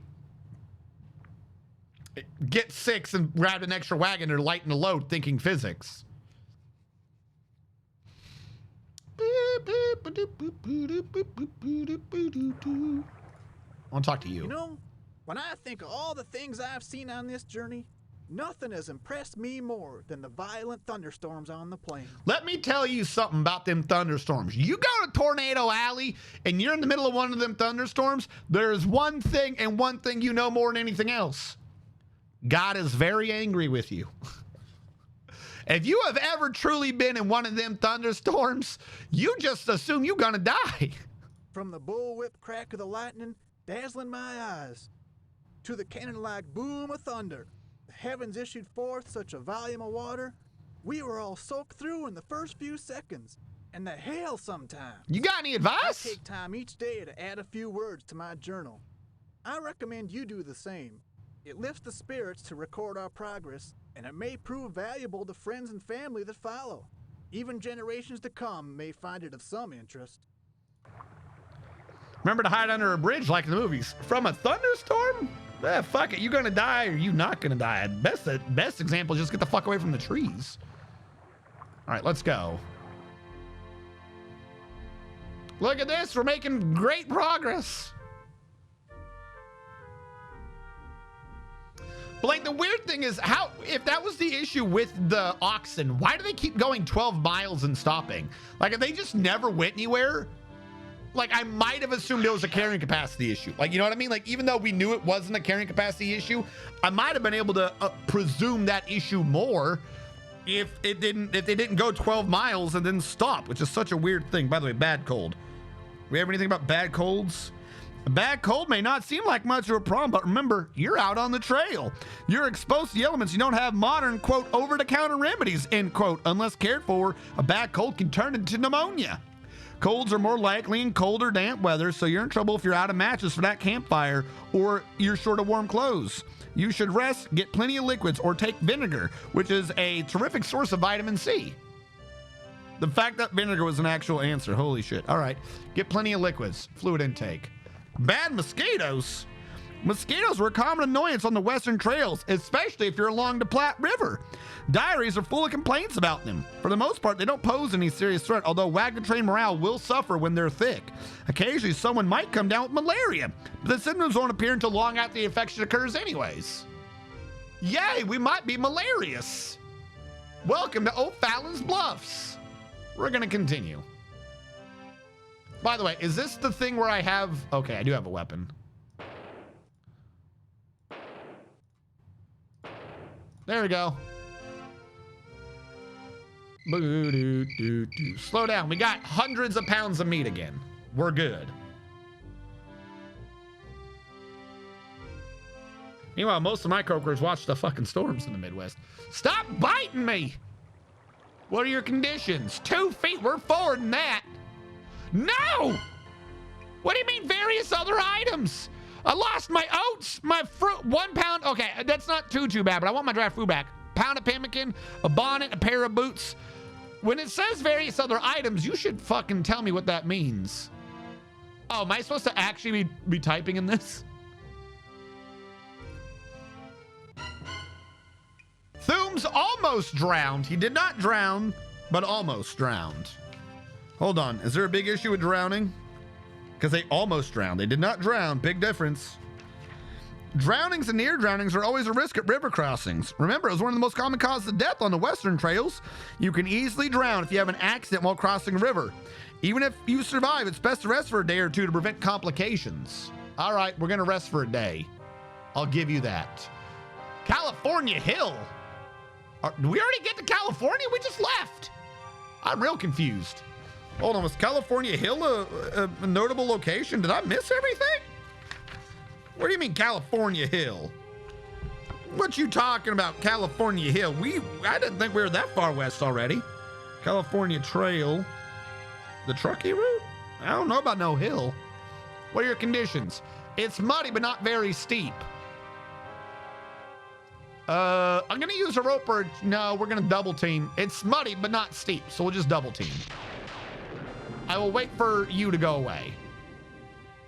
get 6 and grabbed an extra wagon to lighten the load thinking physics. I want to talk to you. You know, when I think of all the things I've seen on this journey, nothing has impressed me more than the violent thunderstorms on the plain. Let me tell you something about them thunderstorms. You go to Tornado Alley and you're in the middle of one of them thunderstorms, there's one thing and one thing you know more than anything else. God is very angry with you. If you have ever truly been in one of them thunderstorms, you just assume you're gonna die. From the bullwhip crack of the lightning dazzling my eyes, to the cannon-like boom of thunder, the heavens issued forth such a volume of water, we were all soaked through in the first few seconds. And the hail sometimes. You got any advice? I take time each day to add a few words to my journal. I recommend you do the same. It lifts the spirits to record our progress, and it may prove valuable to friends and family that follow. Even generations to come may find it of some interest. Remember to hide under a bridge like in the movies. From a thunderstorm? Fuck it. You gonna die or you not gonna die? Best example is just get the fuck away from the trees. All right, let's go. Look at this. We're making great progress. But like the weird thing is how, if that was the issue with the oxen, why do they keep going 12 miles and stopping? Like if they just never went anywhere, like I might have assumed it was a carrying capacity issue. Like, you know what I mean? Like even though we knew it wasn't a carrying capacity issue, I might have been able to presume that issue more if they didn't go 12 miles and then stop, which is such a weird thing. By the way, bad cold. We have anything about bad colds? A bad cold may not seem like much of a problem, but remember, you're out on the trail. You're exposed to the elements. You don't have modern, quote, over-the-counter remedies, end quote. Unless cared for, a bad cold can turn into pneumonia. Colds are more likely in cold or damp weather, so you're in trouble if you're out of matches for that campfire or you're short of warm clothes. You should rest, get plenty of liquids, or take vinegar, which is a terrific source of vitamin C. The fact that vinegar was an actual answer, holy shit. All right, get plenty of liquids, fluid intake. Bad mosquitoes. Mosquitoes were a common annoyance on the western trails, especially if you're along the Platte River. Diaries are full of complaints about them. For the most part, they don't pose any serious threat, although wagon train morale will suffer when they're thick. Occasionally, someone might come down with malaria, but the symptoms won't appear until long after the infection occurs anyways. Yay, we might be malarious. Welcome to O'Fallon's Bluffs. We're gonna continue. By the way, is this the thing where I have... Okay, I do have a weapon. There we go. Slow down. We got hundreds of pounds of meat again. We're good. Meanwhile, most of my coworkers watch the fucking storms in the Midwest. Stop biting me! What are your conditions? 2 feet. We're forward than that. No! What do you mean various other items? I lost my oats, my fruit, 1 pound. Okay, that's not too bad, but I want my dry food back. Pound of pemmican, a bonnet, a pair of boots. When it says various other items, you should fucking tell me what that means. Oh, am I supposed to actually be typing in this? Thooms almost drowned. He did not drown, but almost drowned. Hold on, is there a big issue with drowning? because they almost drowned. They did not drown. Big difference. Drownings and near drownings are always a risk at river crossings. Remember, it was one of the most common causes of death on the western trails. You can easily drown if you have an accident while crossing a river. Even if you survive, it's best to rest for a day or two to prevent complications. All right, we're going to rest for a day. I'll give you that. California Hill. Did we already get to California? We just left. I'm real confused. Hold on, was California Hill a notable location? Did I miss everything? What do you mean California Hill? What you talking about, California Hill? I didn't think we were that far west already. California Trail. The Truckee route? I don't know about no hill. What are your conditions? It's muddy, but not very steep. I'm gonna use a rope or no, we're gonna double team. It's muddy, but not steep, so we'll just double team. I will wait for you to go away.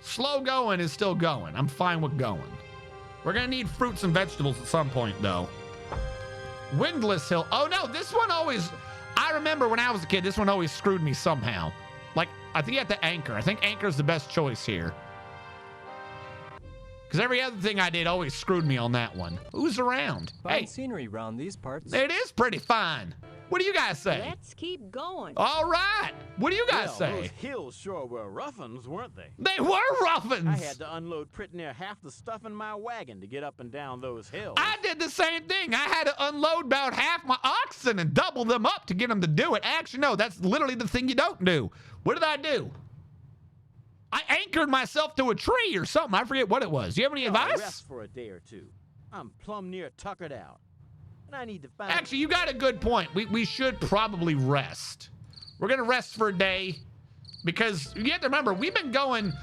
Slow going is still going. I'm fine with going. We're gonna need fruits and vegetables at some point though. Windless Hill. Oh no, this one always, I remember when I was a kid, this one always screwed me somehow. Like, I think you have to anchor. I think anchor is the best choice here. Because every other thing I did always screwed me on that one. Who's around? Fine scenery around these parts. It is pretty fine. What do you guys say? Let's keep going. All right. What do you guys say? Those hills sure were rough uns, weren't they? They were rough uns. I had to unload pretty near half the stuff in my wagon to get up and down those hills. I did the same thing. I had to unload about half my oxen and double them up to get them to do it. Actually, no, that's literally the thing you don't do. What did I do? I anchored myself to a tree or something. I forget what it was. Do you have any advice? Rest for a day or two. I'm plumb near tuckered out. And I need to find... Actually, you got a good point. We should probably rest. We're going to rest for a day because you have to remember, we weren't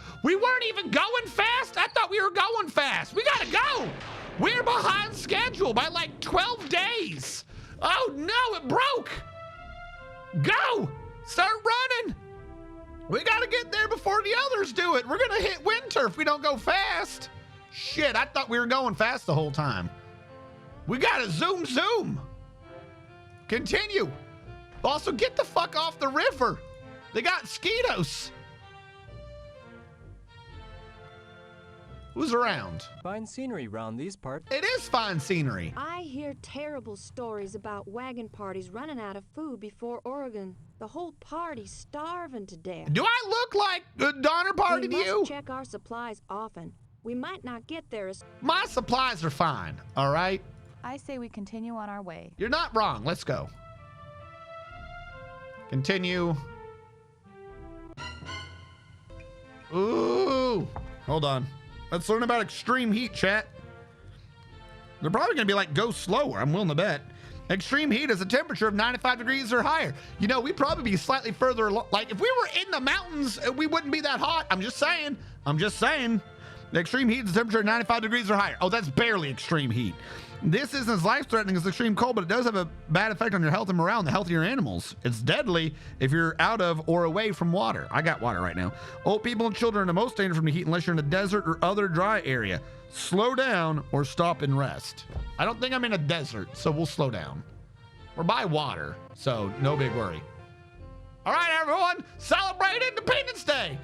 even going fast. I thought we were going fast. We got to go. We're behind schedule by like 12 days. Oh no, it broke. Go. Start running. We got to get there before the others do it. We're going to hit winter if we don't go fast. Shit, I thought we were going fast the whole time. We got to zoom. Continue. Also, get the fuck off the river. They got mosquitoes. Who's around? Fine scenery around these parts. It is fine scenery. I hear terrible stories about wagon parties running out of food before Oregon. The whole party's starving to death. Do I look like a Donner Party to you? We must check our supplies often. We might not get there as... My supplies are fine, all right? I say we continue on our way. You're not wrong. Let's go. Continue. Ooh. Hold on. Let's learn about extreme heat, chat. They're probably going to be like, go slower. I'm willing to bet. Extreme heat is a temperature of 95 degrees or higher. You know, we'd probably be slightly further along. Like, if we were in the mountains, we wouldn't be that hot. I'm just saying. The extreme heat is a temperature of 95 degrees or higher. Oh, that's barely extreme heat. This isn't as life-threatening as extreme cold, but it does have a bad effect on your health and morale and the health of your animals. It's deadly if you're out of or away from water. I got water right now. Old people and children are the most dangerous from the heat unless you're in a desert or other dry area. Slow down or stop and rest. I don't think I'm in a desert, so we'll slow down. We're by water, so no big worry. All right, everyone, celebrate Independence Day.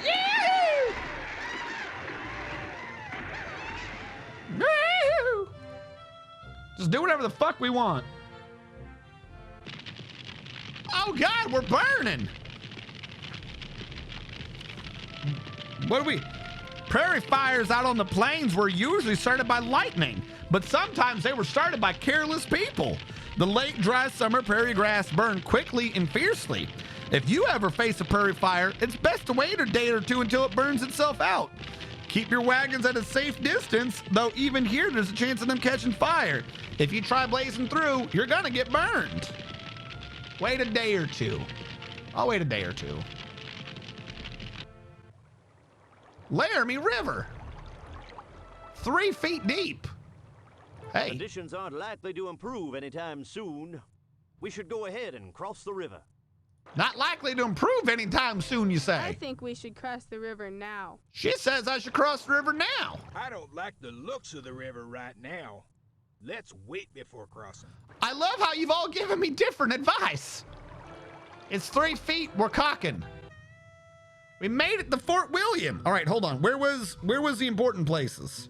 Yee-hoo! Yee-hoo! Just do whatever the fuck we want. Oh God, we're burning. What do we? Prairie fires out on the plains were usually started by lightning, but sometimes they were started by careless people. The late dry summer prairie grass burned quickly and fiercely. If you ever face a prairie fire, it's best to wait a day or two until it burns itself out. Keep your wagons at a safe distance, though even here there's a chance of them catching fire. If you try blazing through, you're gonna get burned. Wait a day or two. I'll wait a day or two. Laramie River. 3 feet deep. Hey. Conditions aren't likely to improve anytime soon. We should go ahead and cross the river. Not likely to improve anytime soon, you say? I think we should cross the river now. She says I should cross the river now. I don't like the looks of the river right now. Let's wait before crossing. I love how you've all given me different advice. It's 3 feet, we're cocking. We made it to Fort William. All right, hold on. Where was the important places?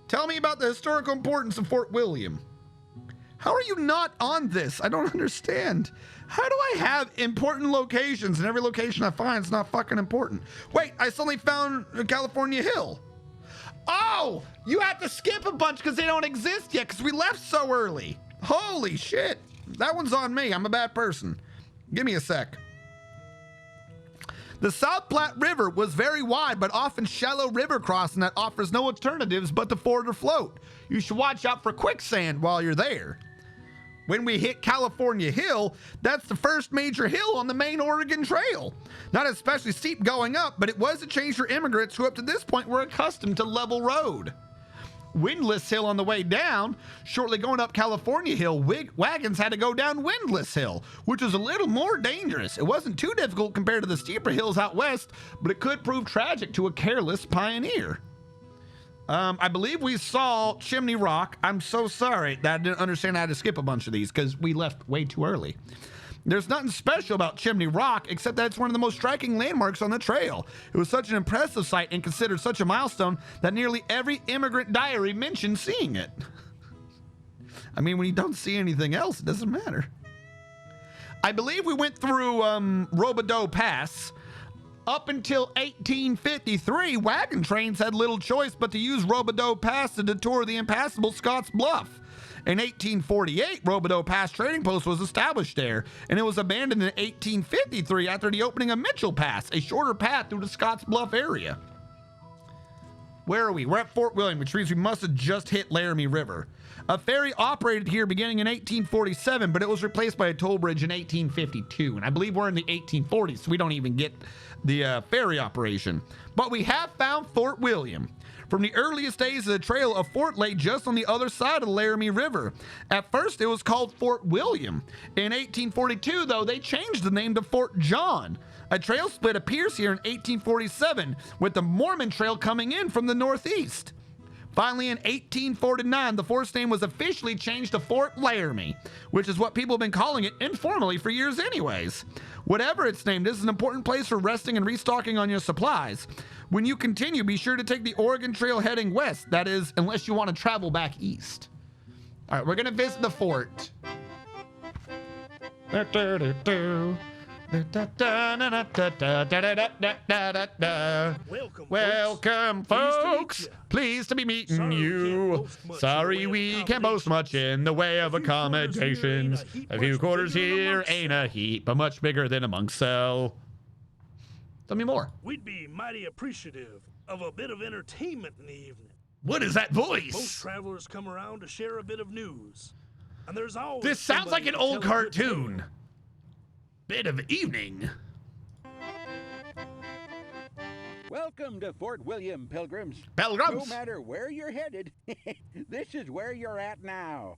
Tell me about the historical importance of Fort William. How are you not on this? I don't understand. How do I have important locations and every location I find is not fucking important? Wait, I suddenly found California Hill. Oh, you have to skip a bunch because they don't exist yet because we left so early. Holy shit. That one's on me. I'm a bad person. Give me a sec. The South Platte River was very wide but often shallow river crossing that offers no alternatives but to ford or float. You should watch out for quicksand while you're there. When we hit California Hill, that's the first major hill on the main Oregon Trail. Not especially steep going up, but it was a change for immigrants who up to this point were accustomed to level road. Windless Hill on the way down, shortly going up California Hill, wagons had to go down Windless Hill, which was a little more dangerous. It wasn't too difficult compared to the steeper hills out west, but it could prove tragic to a careless pioneer. I believe we saw Chimney Rock. I'm so sorry that I didn't understand how to skip a bunch of these because we left way too early. There's nothing special about Chimney Rock except that it's one of the most striking landmarks on the trail. It was such an impressive sight and considered such a milestone that nearly every immigrant diary mentioned seeing it. I mean, when you don't see anything else, it doesn't matter. I believe we went through Robideau Pass. Up until 1853, wagon trains had little choice but to use Robideau Pass to detour the impassable Scotts Bluff. In 1848, Robideau Pass Trading Post was established there, and it was abandoned in 1853 after the opening of Mitchell Pass, a shorter path through the Scotts Bluff area. Where are we? We're at Fort William, which means we must have just hit Laramie River. A ferry operated here beginning in 1847, but it was replaced by a toll bridge in 1852, and I believe we're in the 1840s, so we don't even get the ferry operation. But we have found Fort William. From the earliest days of the trail, a fort lay just on the other side of the Laramie River. At first, it was called Fort William. In 1842, though, they changed the name to Fort John. A trail split appears here in 1847, with the Mormon Trail coming in from the northeast. Finally, in 1849, the fort's name was officially changed to Fort Laramie, which is what people have been calling it informally for years anyways. Whatever its name, this is an important place for resting and restocking on your supplies. When you continue, be sure to take the Oregon Trail heading west, that is, unless you want to travel back east. All right, we're going to visit the fort. Welcome, folks. Pleased to be meeting you. Sorry we can't boast much in the way of accommodations. A few quarters here ain't a heap, but much bigger than a monk's cell. Tell me more. We'd be mighty appreciative of a bit of entertainment in the evening. What is that voice? Most travelers come around to share a bit of news. And there's always this sounds like an old cartoon. Bit of evening. Welcome to Fort William, pilgrims. Pilgrims? No matter where you're headed, this is where you're at now.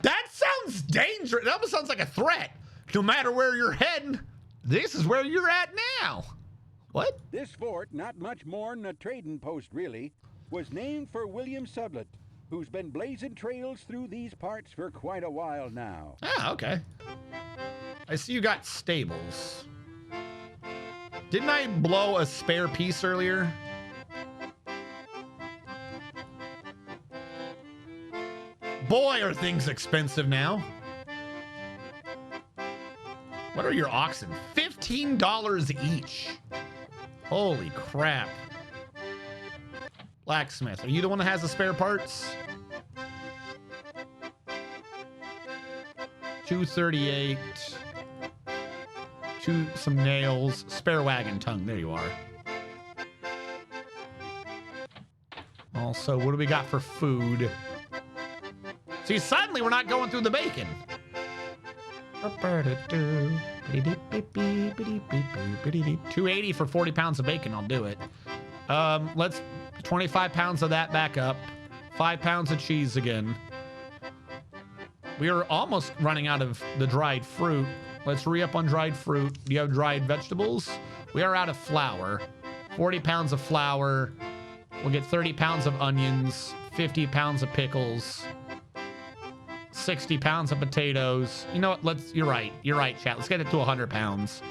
That sounds dangerous. It almost sounds like a threat. No matter where you're heading, this is where you're at now. What? This fort, not much more than a trading post really, was named for William Sublett, who's been blazing trails through these parts for quite a while now. Ah, okay. I see you got stables. Didn't I blow a spare piece earlier? Boy, are things expensive now. What are your oxen? $15 each. Holy crap. Blacksmith, are you the one that has the spare parts? $238. Some nails. Spare wagon tongue. There you are. Also, what do we got for food? See, suddenly we're not going through the bacon. 280 for 40 pounds of bacon. I'll do it. Let's 25 pounds of that back up. 5 pounds of cheese again. We are almost running out of the dried fruit. Let's re-up on dried fruit. Do you have dried vegetables? We are out of flour. 40 pounds of flour. We'll get 30 pounds of onions. 50 pounds of pickles. 60 pounds of potatoes. You know what? You're right. You're right, chat. Let's get it to 100 pounds.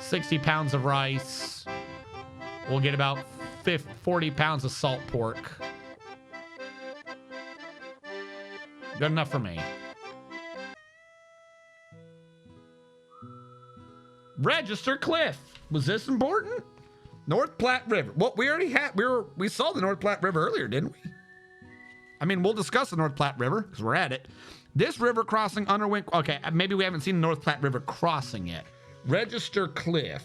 60 pounds of rice. We'll get about 40 pounds of salt pork. Good enough for me. Register Cliff. Was this important? North Platte River. Well, we already had, we saw the North Platte River earlier, didn't we? I mean, we'll discuss the North Platte River because we're at it. This river crossing underwent, okay, maybe we haven't seen the North Platte River crossing yet. Register Cliff.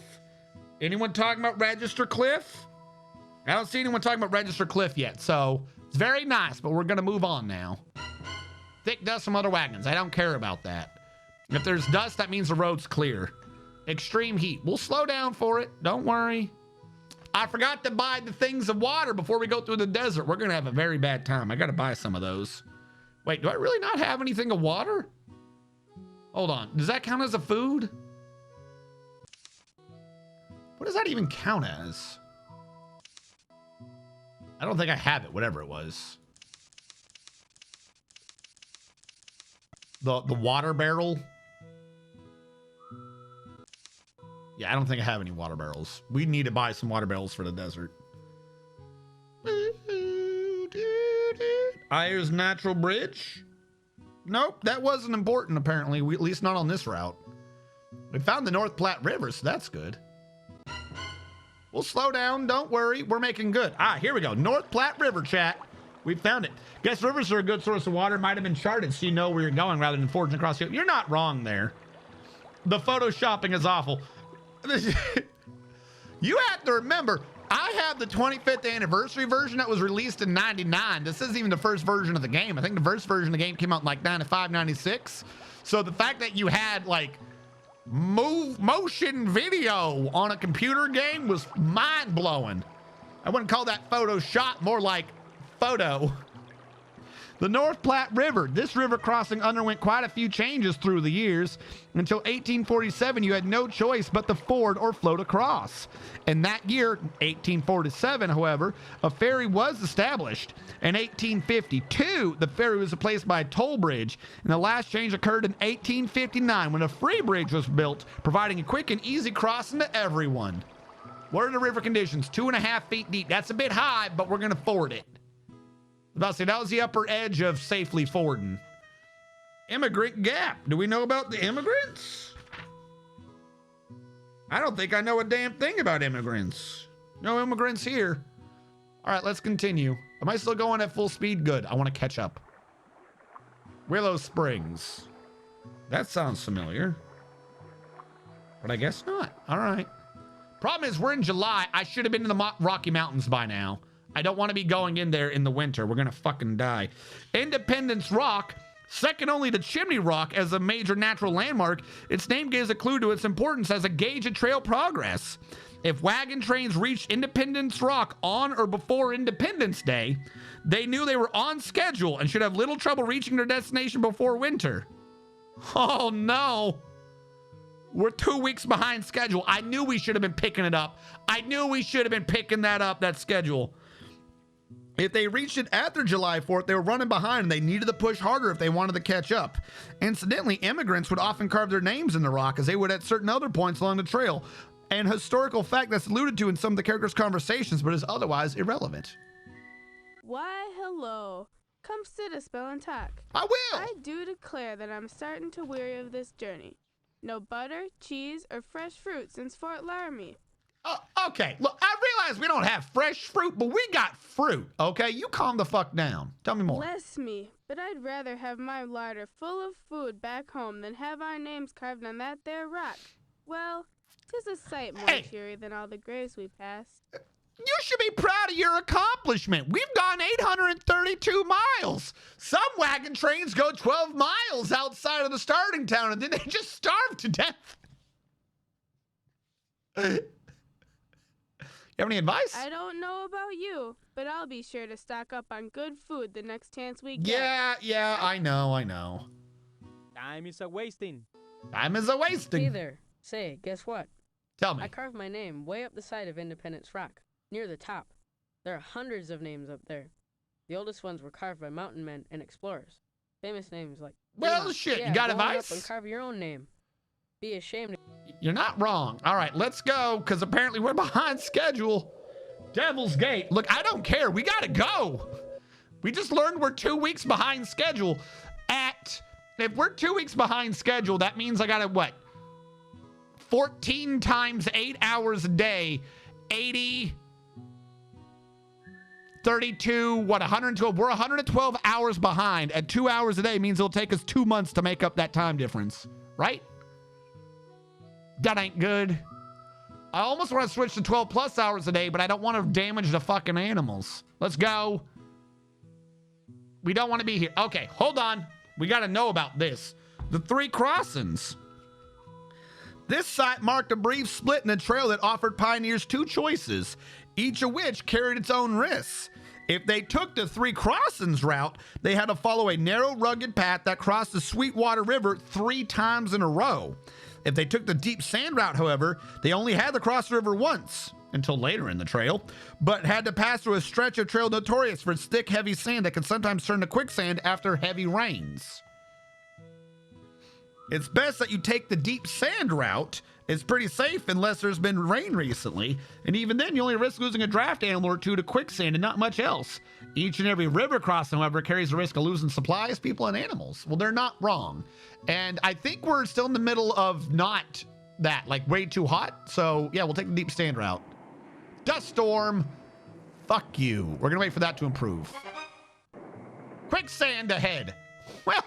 Anyone talking about Register Cliff? I don't see anyone talking about Register Cliff yet, so it's very nice, but we're going to move on now. Thick dust from other wagons. I don't care about that. If there's dust, that means the road's clear. Extreme heat. We'll slow down for it. Don't worry. I forgot to buy the things of water before we go through the desert. We're going to have a very bad time. I got to buy some of those. Wait, do I really not have anything of water? Hold on. Does that count as a food? What does that even count as? I don't think I have it, whatever it was. The water barrel. Yeah, I don't think I have any water barrels. We need to buy some water barrels for the desert. Ayers Natural Bridge? Nope, that wasn't important apparently. At least not on this route. We found the North Platte River, so that's good. We'll slow down, don't worry. We're making good. Here we go. North Platte River, chat. We found it. Guess rivers are a good source of water. Might have been charted so you know where you're going rather than forging across the... You're not wrong there. The photoshopping is awful. You have to remember, I have the 25th anniversary version that was released in 99. This isn't even the first version of the game. I think the first version of the game came out in like 95, 96. So the fact that you had like motion video on a computer game was mind-blowing. I wouldn't call that Photoshop, more like photo. The North Platte River. This river crossing underwent quite a few changes through the years. Until 1847, you had no choice but to ford or float across. In that year, 1847, however, a ferry was established. In 1852, the ferry was replaced by a toll bridge, and the last change occurred in 1859 when a free bridge was built, providing a quick and easy crossing to everyone. What are the river conditions? 2.5 feet deep. That's a bit high, but we're going to ford it. About to say, that was the upper edge of safely fording. Immigrant Gap. Do we know about the immigrants? I don't think I know a damn thing about immigrants. No immigrants here. All right, let's continue. Am I still going at full speed? Good. I want to catch up. Willow Springs. That sounds familiar. But I guess not. All right. Problem is, we're in July. I should have been in the Rocky Mountains by now. I don't want to be going in there in the winter. We're going to fucking die. Independence Rock, second only to Chimney Rock as a major natural landmark, its name gives a clue to its importance as a gauge of trail progress. If wagon trains reached Independence Rock on or before Independence Day, they knew they were on schedule and should have little trouble reaching their destination before winter. Oh no. We're 2 weeks behind schedule. I knew we should have been picking it up. I knew we should have been picking that up, that schedule. If they reached it after July 4th, they were running behind and they needed to push harder if they wanted to catch up. Incidentally, immigrants would often carve their names in the rock as they would at certain other points along the trail. An historical fact that's alluded to in some of the characters' conversations, but is otherwise irrelevant. Why, hello. Come sit a spell and talk. I will. I do declare that I'm starting to weary of this journey. No butter, cheese, or fresh fruit since Fort Laramie. Okay, look, I realize we don't have fresh fruit, but we got fruit, okay? You calm the fuck down. Tell me more. Bless me, but I'd rather have my larder full of food back home than have our names carved on that there rock. Well, 'tis a sight more cheery than all the graves we passed. You should be proud of your accomplishment. We've gone 832 miles. Some wagon trains go 12 miles outside of the starting town, and then they just starve to death. You have any advice? I don't know about you, but I'll be sure to stock up on good food the next chance we get. Yeah, I know. Time is a wasting. Time is a wasting. Hey there. Say, guess what? Tell me. I carved my name way up the side of Independence Rock, near the top. There are hundreds of names up there. The oldest ones were carved by mountain men and explorers. Famous names like Well, shit, yeah, you got go on up advice? and carve your own name. Be ashamed. You're not wrong. All right, let's go, because apparently we're behind schedule. Devil's Gate. Look, I don't care. We got to go. We just learned we're 2 weeks behind schedule. If we're 2 weeks behind schedule, that means I got to, what? 14 times 8 hours a day, 80, 32, what, 112? We're 112 hours behind. At 2 hours a day means it'll take us 2 months to make up that time difference, right? That ain't good. I almost want to switch to 12 plus hours a day, but I don't want to damage the fucking animals. Let's go. We don't want to be here. Okay, hold on. We got to know about this. The Three Crossings. This site marked a brief split in a trail that offered pioneers 2 choices, each of which carried its own risks. If they took the Three Crossings route, they had to follow a narrow, rugged path that crossed the Sweetwater River 3 times in a row. If they took the deep sand route, however, they only had to cross the river once, until later in the trail, but had to pass through a stretch of trail notorious for its thick, heavy sand that can sometimes turn to quicksand after heavy rains. It's best that you take the deep sand route. It's pretty safe unless there's been rain recently, and even then you only risk losing a draft animal or 2 to quicksand and not much else. Each and every river crossing, however, carries the risk of losing supplies, people, and animals. Well, they're not wrong. And I think we're still in the middle of not that, like way too hot. So yeah, we'll take the deep sand route. Dust storm. Fuck you. We're gonna wait for that to improve. Quicksand ahead. Well,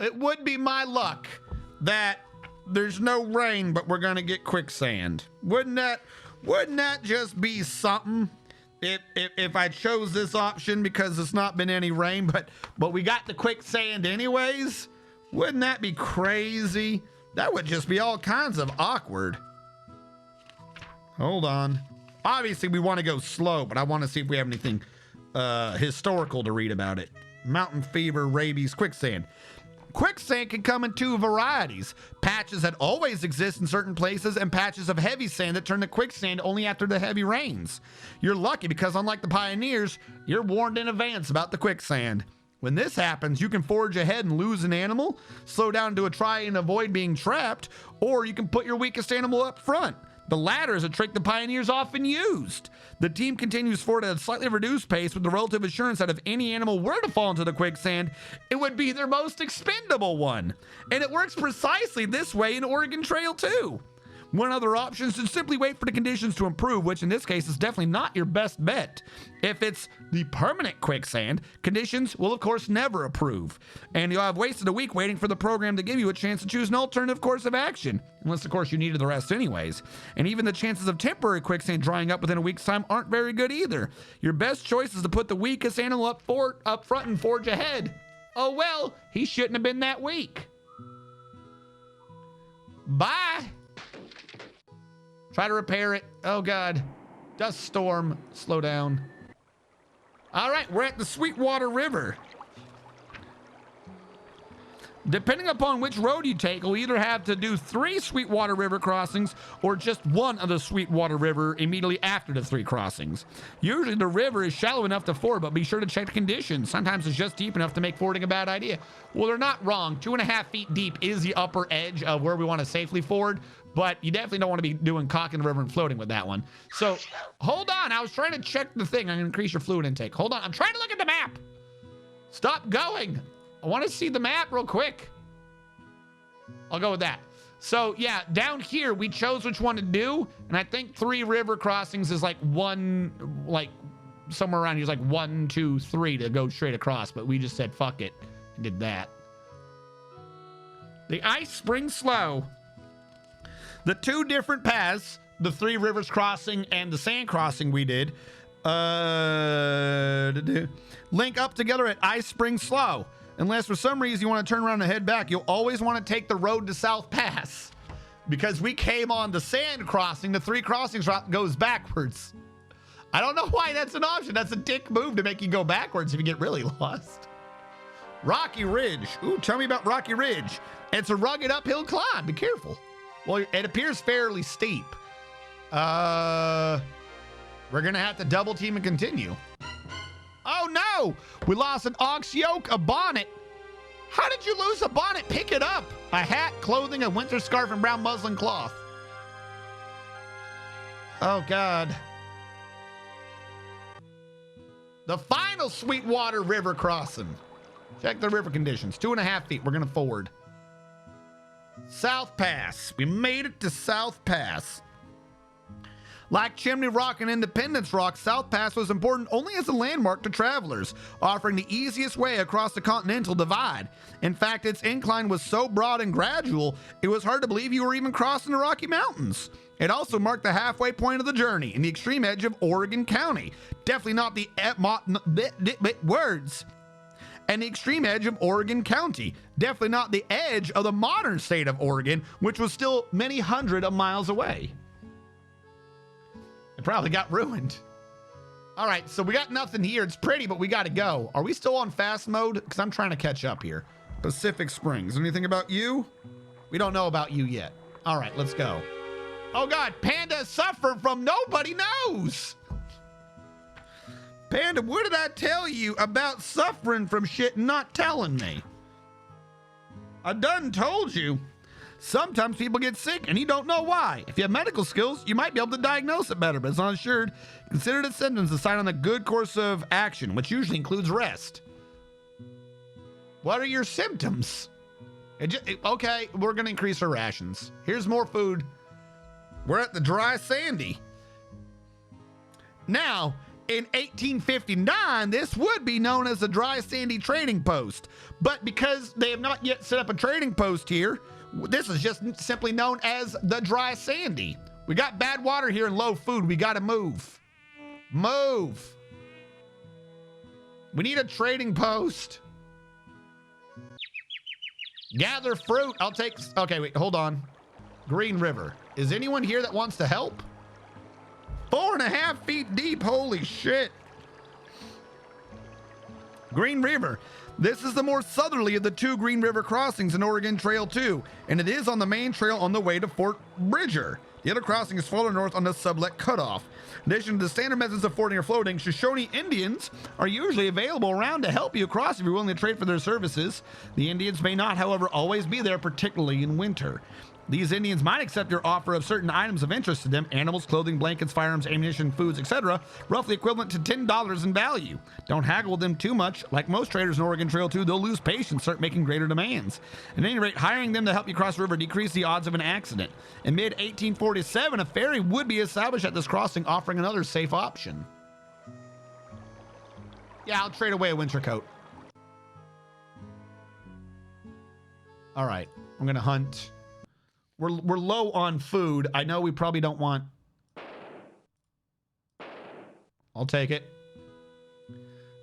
it would be my luck that there's no rain, but we're gonna get quicksand. Wouldn't that just be something? If I chose this option because it's not been any rain, but we got the quicksand anyways? Wouldn't that be crazy? That would just be all kinds of awkward. Hold on. Obviously, we want to go slow, but I want to see if we have anything historical to read about it. Mountain fever, rabies, quicksand. Quicksand can come in 2 varieties. Patches that always exist in certain places and patches of heavy sand that turn to quicksand only after the heavy rains. You're lucky because unlike the pioneers, you're warned in advance about the quicksand. When this happens, you can forge ahead and lose an animal, slow down to a try and avoid being trapped, or you can put your weakest animal up front. The latter is a trick the pioneers often used. The team continues forward at a slightly reduced pace with the relative assurance that if any animal were to fall into the quicksand, it would be their most expendable one. And it works precisely this way in Oregon Trail too. One other option is to simply wait for the conditions to improve, which in this case is definitely not your best bet. If it's the permanent quicksand, conditions will of course never improve. And you'll have wasted a week waiting for the program to give you a chance to choose an alternative course of action. Unless of course you needed the rest anyways. And even the chances of temporary quicksand drying up within a week's time aren't very good either. Your best choice is to put the weakest animal up front and forge ahead. Oh well, he shouldn't have been that weak. Bye. Try to repair it. Oh, God. Dust storm. Slow down. All right, we're at the Sweetwater River. Depending upon which road you take, you'll either have to do 3 Sweetwater River crossings or just one of the Sweetwater River immediately after the 3 crossings. Usually the river is shallow enough to ford, but be sure to check the conditions. Sometimes it's just deep enough to make fording a bad idea. Well, they're not wrong. 2.5 feet deep is the upper edge of where we want to safely ford, but you definitely don't want to be doing cock in the river and floating with that one. So hold on. I was trying to check the thing. I'm going to increase your fluid intake. Hold on. I'm trying to look at the map. Stop going. I want to see the map real quick. I'll go with that. So yeah, down here, we chose which one to do. And I think 3 river crossings is like somewhere around here is like 1, 2, 3 to go straight across. But we just said, fuck it, and did that. The Ice Spring Slough. The 2 different paths, the 3 rivers crossing and the sand crossing we did, link up together at Ice Spring Slough. Unless for some reason you want to turn around and head back, you'll always want to take the road to South Pass. Because we came on the sand crossing, the 3 crossings route goes backwards. I don't know why that's an option. That's a dick move to make you go backwards if you get really lost. Rocky Ridge. Ooh, tell me about Rocky Ridge. It's a rugged uphill climb. Be careful. Well, it appears fairly steep. We're going to have to double team and continue. Oh no! We lost an ox yoke, a bonnet. How did you lose a bonnet? Pick it up. A hat, clothing, a winter scarf, and brown muslin cloth. Oh, God. The final Sweetwater River crossing. Check the river conditions. 2.5 feet. We're going to ford. South Pass. We made it to South Pass. Like Chimney Rock and Independence Rock, South Pass was important only as a landmark to travelers, offering the easiest way across the Continental Divide. In fact, its incline was so broad and gradual, it was hard to believe you were even crossing the Rocky Mountains. It also marked the halfway point of the journey in the extreme edge of Oregon County. Definitely not the words. And the extreme edge of Oregon County. Definitely not the edge of the modern state of Oregon, which was still many hundred of miles away. It probably got ruined. All right, so we got nothing here. It's pretty, but we got to go. Are we still on fast mode? Because I'm trying to catch up here. Pacific Springs. Anything about you? We don't know about you yet. All right, let's go. Oh, God. Panda suffered from nobody knows. Panda, what did I tell you about suffering from shit and not telling me? I done told you. Sometimes people get sick and you don't know why. If you have medical skills, you might be able to diagnose it better, but it's not assured. Consider the symptoms a sign on a good course of action, which usually includes rest. What are your symptoms? Okay, we're going to increase our rations. Here's more food. We're at the Dry Sandy. Now, in 1859, this would be known as the Dry Sandy Trading Post. But because they have not yet set up a trading post here, this is just simply known as the Dry Sandy. We got bad water here and low food. We got to move. Move. We need a trading post. Gather fruit. I'll take... Okay, wait, hold on. Green River. Is anyone here that wants to help? 4.5 feet deep. Holy shit. Green River. This is the more southerly of the two Green River crossings in Oregon Trail 2, and it is on the main trail on the way to Fort Bridger. The other crossing is farther north on the Sublette Cutoff. In addition to the standard methods of fording or floating, Shoshone Indians are usually available around to help you across if you're willing to trade for their services. The Indians may not, however, always be there, particularly in winter. These Indians might accept your offer of certain items of interest to them, animals, clothing, blankets, firearms, ammunition, foods, etc., roughly equivalent to $10 in value. Don't haggle with them too much. Like most traders in Oregon Trail 2, they'll lose patience, start making greater demands. At any rate, hiring them to help you cross the river decreased the odds of an accident. In mid-1847, a ferry would be established at this crossing, offering another safe option. Yeah, I'll trade away a winter coat. All right, I'm going to hunt... We're low on food. I know we probably don't want... I'll take it.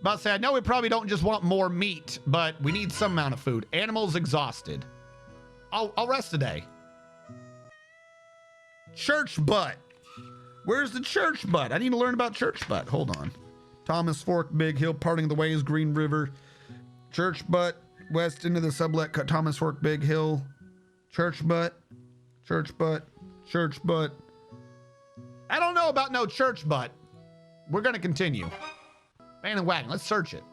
About to say, I know we probably don't just want more meat, but we need some amount of food. Animals exhausted. I'll rest today. Church butt. Where's the church butt? I need to learn about church butt. Hold on. Thomas Fork, Big Hill, Parting of the Ways, Green River. Church butt, west into the Sublette, Thomas Fork, Big Hill. Church butt. Church butt, church butt. I don't know about no church butt. We're going to continue. Band and wagon, let's search it.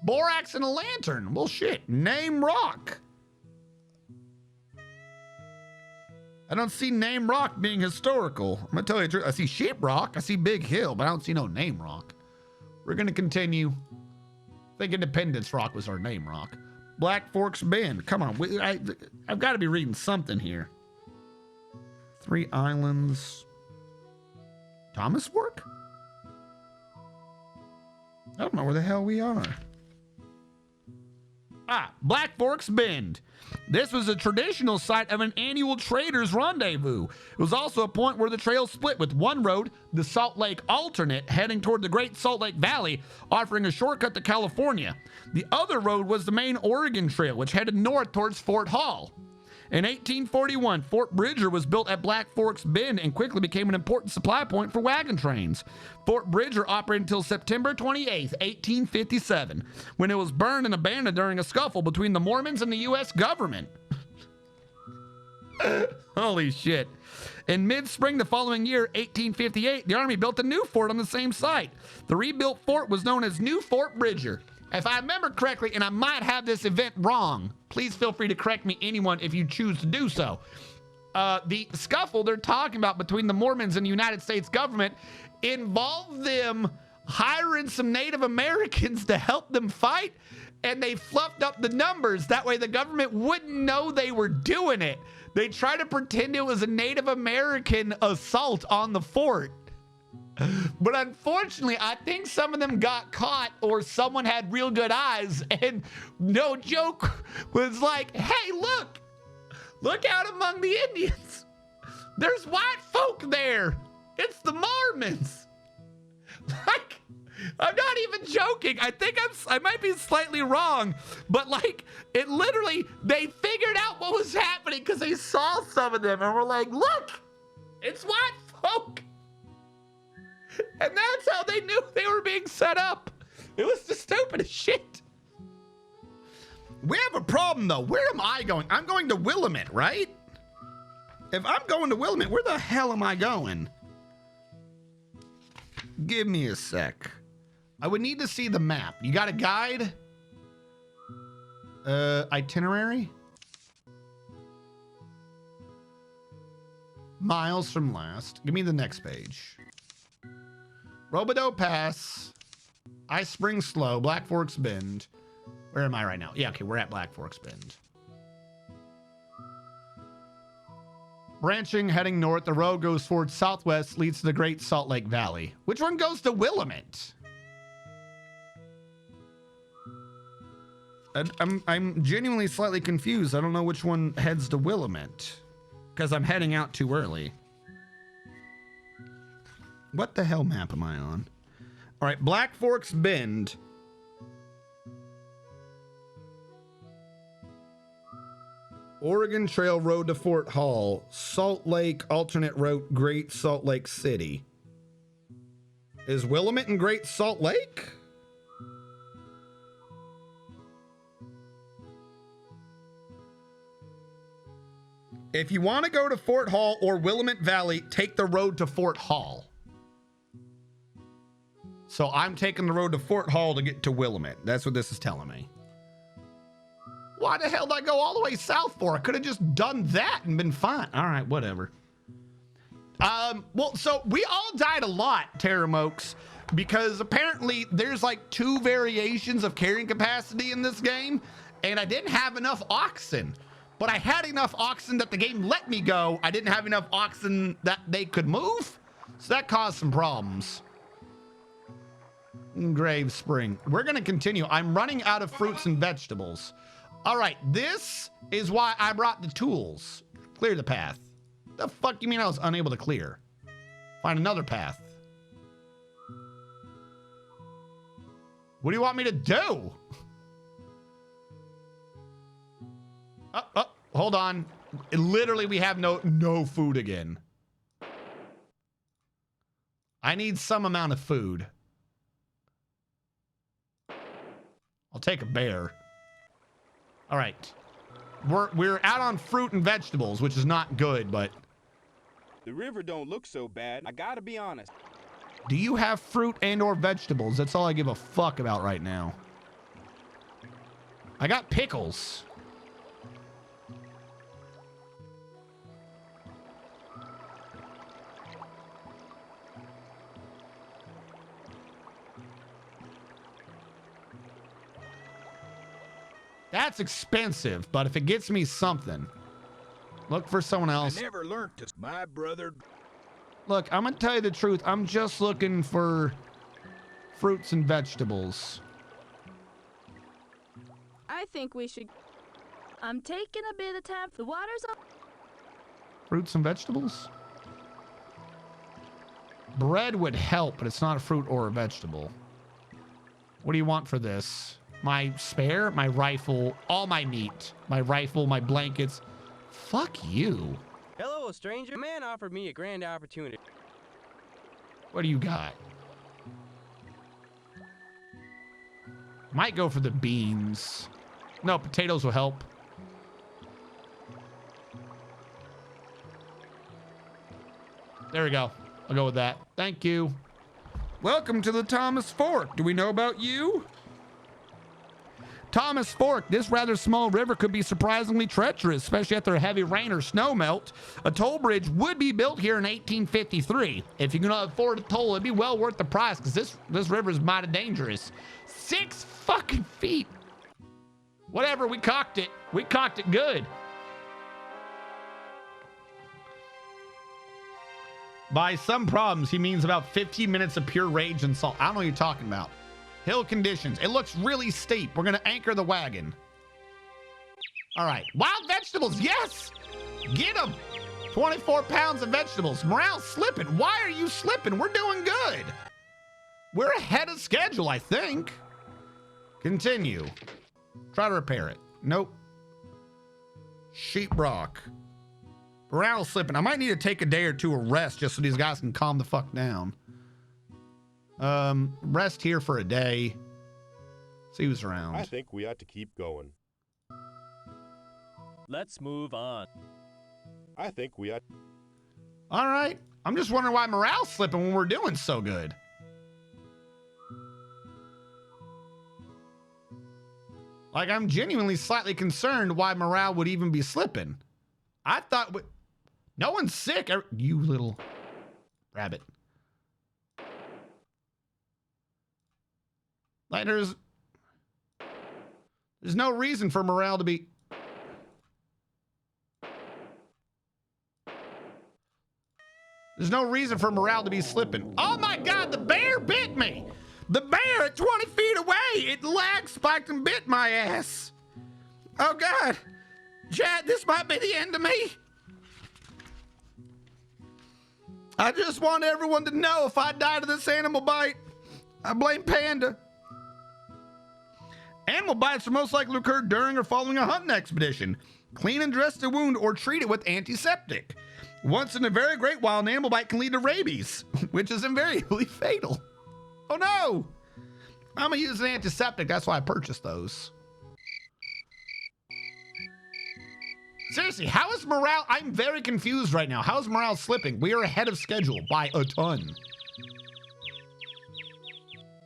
Borax and a lantern. Well, shit. Name Rock. I don't see Name Rock being historical. I'm going to tell you the truth. I see Ship Rock. I see Big Hill, but I don't see no Name Rock. We're going to continue. I think Independence Rock was our Name Rock. Black Forks Bend. Come on. I've got to be reading something here. 3 Islands. Thomas Fork? I don't know where the hell we are. Black Forks Bend. This was a traditional site of an annual traders' rendezvous. It was also a point where the trail split, with one road, the Salt Lake Alternate, heading toward the Great Salt Lake Valley, offering a shortcut to California. The other road was the main Oregon Trail, which headed north towards Fort Hall. In 1841, Fort Bridger was built at Black Forks Bend and quickly became an important supply point for wagon trains. Fort Bridger operated until September 28, 1857, when it was burned and abandoned during a scuffle between the Mormons and the U.S. government. Holy shit. In mid-spring the following year, 1858, the Army built a new fort on the same site. The rebuilt fort was known as New Fort Bridger. If I remember correctly, and I might have this event wrong, please feel free to correct me, anyone, if you choose to do so. The scuffle they're talking about between the Mormons and the United States government involved them hiring some Native Americans to help them fight, and they fluffed up the numbers. That way the government wouldn't know they were doing it. They tried to pretend it was a Native American assault on the fort. But unfortunately, I think some of them got caught, or someone had real good eyes, and no joke was like, hey, look out among the Indians. There's white folk there. It's the Mormons. Like, I'm not even joking. I think I might be slightly wrong, but like, it literally, they figured out what was happening because they saw some of them and were like, look, it's white folk. And that's how they knew they were being set up. It was the stupidest shit. We have a problem though. Where am I going? I'm going to Willamette, right? If I'm going to Willamette, where the hell am I going? Give me a sec. I would need to see the map. You got a guide? Itinerary? Miles from last. Give me the next page. Robidoux Pass. Ice Spring Slough. Black Forks Bend. Where am I right now? Yeah, okay, we're at Black Forks Bend. Branching, heading north, the road goes towards southwest, leads to the Great Salt Lake Valley. Which one goes to Willamette? I'm genuinely slightly confused. I don't know which one heads to Willamette because I'm heading out too early. What the hell map am I on? All right, Black Forks Bend. Oregon Trail Road to Fort Hall. Salt Lake alternate route, Great Salt Lake City. Is Willamette in Great Salt Lake? If you want to go to Fort Hall or Willamette Valley, take the road to Fort Hall. So I'm taking the road to Fort Hall to get to Willamette. That's what this is telling me. Why the hell did I go all the way south for? I could have just done that and been fine. All right, whatever. Well, so we all died a lot, Terramokes, because apparently there's like 2 variations of carrying capacity in this game, and I didn't have enough oxen. But I had enough oxen that the game let me go. I didn't have enough oxen that they could move. So that caused some problems. Grave Spring. We're going to continue. I'm running out of fruits and vegetables. All right. This is why I brought the tools. Clear the path. The fuck you mean I was unable to clear? Find another path. What do you want me to do? Hold on. Literally, we have no food again. I need some amount of food. I'll take a bear. All right. We're out on fruit and vegetables, which is not good, but... The river don't look so bad. I gotta be honest. Do you have fruit and or vegetables? That's all I give a fuck about right now. I got pickles. That's expensive, but if it gets me something, look for someone else. I never learned to. My brother. Look, I'm gonna tell you the truth. I'm just looking for fruits and vegetables. I think we should. I'm taking a bit of time. The water's up. Fruits and vegetables? Bread would help, but it's not a fruit or a vegetable. What do you want for this? My spare, my rifle, all my meat, my rifle, my blankets. Fuck you. Hello, stranger. A man offered me a grand opportunity. What do you got? Might go for the beans. No, potatoes will help. There we go. I'll go with that. Thank you. Welcome to the Thomas Fork. Do we know about you? Thomas Fork, this rather small river could be surprisingly treacherous, especially after a heavy rain or snow melt. A toll bridge would be built here in 1853. If you can afford a toll, it'd be well worth the price because this river is mighty dangerous. 6 fucking feet. Whatever, we cocked it. We cocked it good. By some problems, he means about 15 minutes of pure rage and salt. I don't know what you're talking about. Hill conditions. It looks really steep. We're going to anchor the wagon. All right. Wild vegetables. Yes. Get them. 24 pounds of vegetables. Morale's slipping. Why are you slipping? We're doing good. We're ahead of schedule, I think. Continue. Try to repair it. Nope. Sheetrock. Morale's slipping. I might need to take a day or two of rest just so these guys can calm the fuck down. Rest here for a day. See who's around. I think we ought to keep going. Let's move on. I think we ought. All right. I'm just wondering why morale's slipping when we're doing so good. Like, I'm genuinely slightly concerned why morale would even be slipping. I thought no one's sick. You little rabbit. Like, there's no reason for morale to be. There's no reason for morale to be slipping. Oh my God, the bear bit me. The bear at 20 feet away, it lag spiked and bit my ass. Oh God, Chad, this might be the end of me. I just want everyone to know if I die to this animal bite, I blame Panda. Animal bites are most likely occur during or following a hunting expedition. Clean and dress the wound or treat it with antiseptic. Once in a very great while, an animal bite can lead to rabies, which is invariably fatal. Oh no! I'm gonna use an antiseptic, that's why I purchased those. Seriously, how is morale? I'm very confused right now. How is morale slipping? We are ahead of schedule by a ton.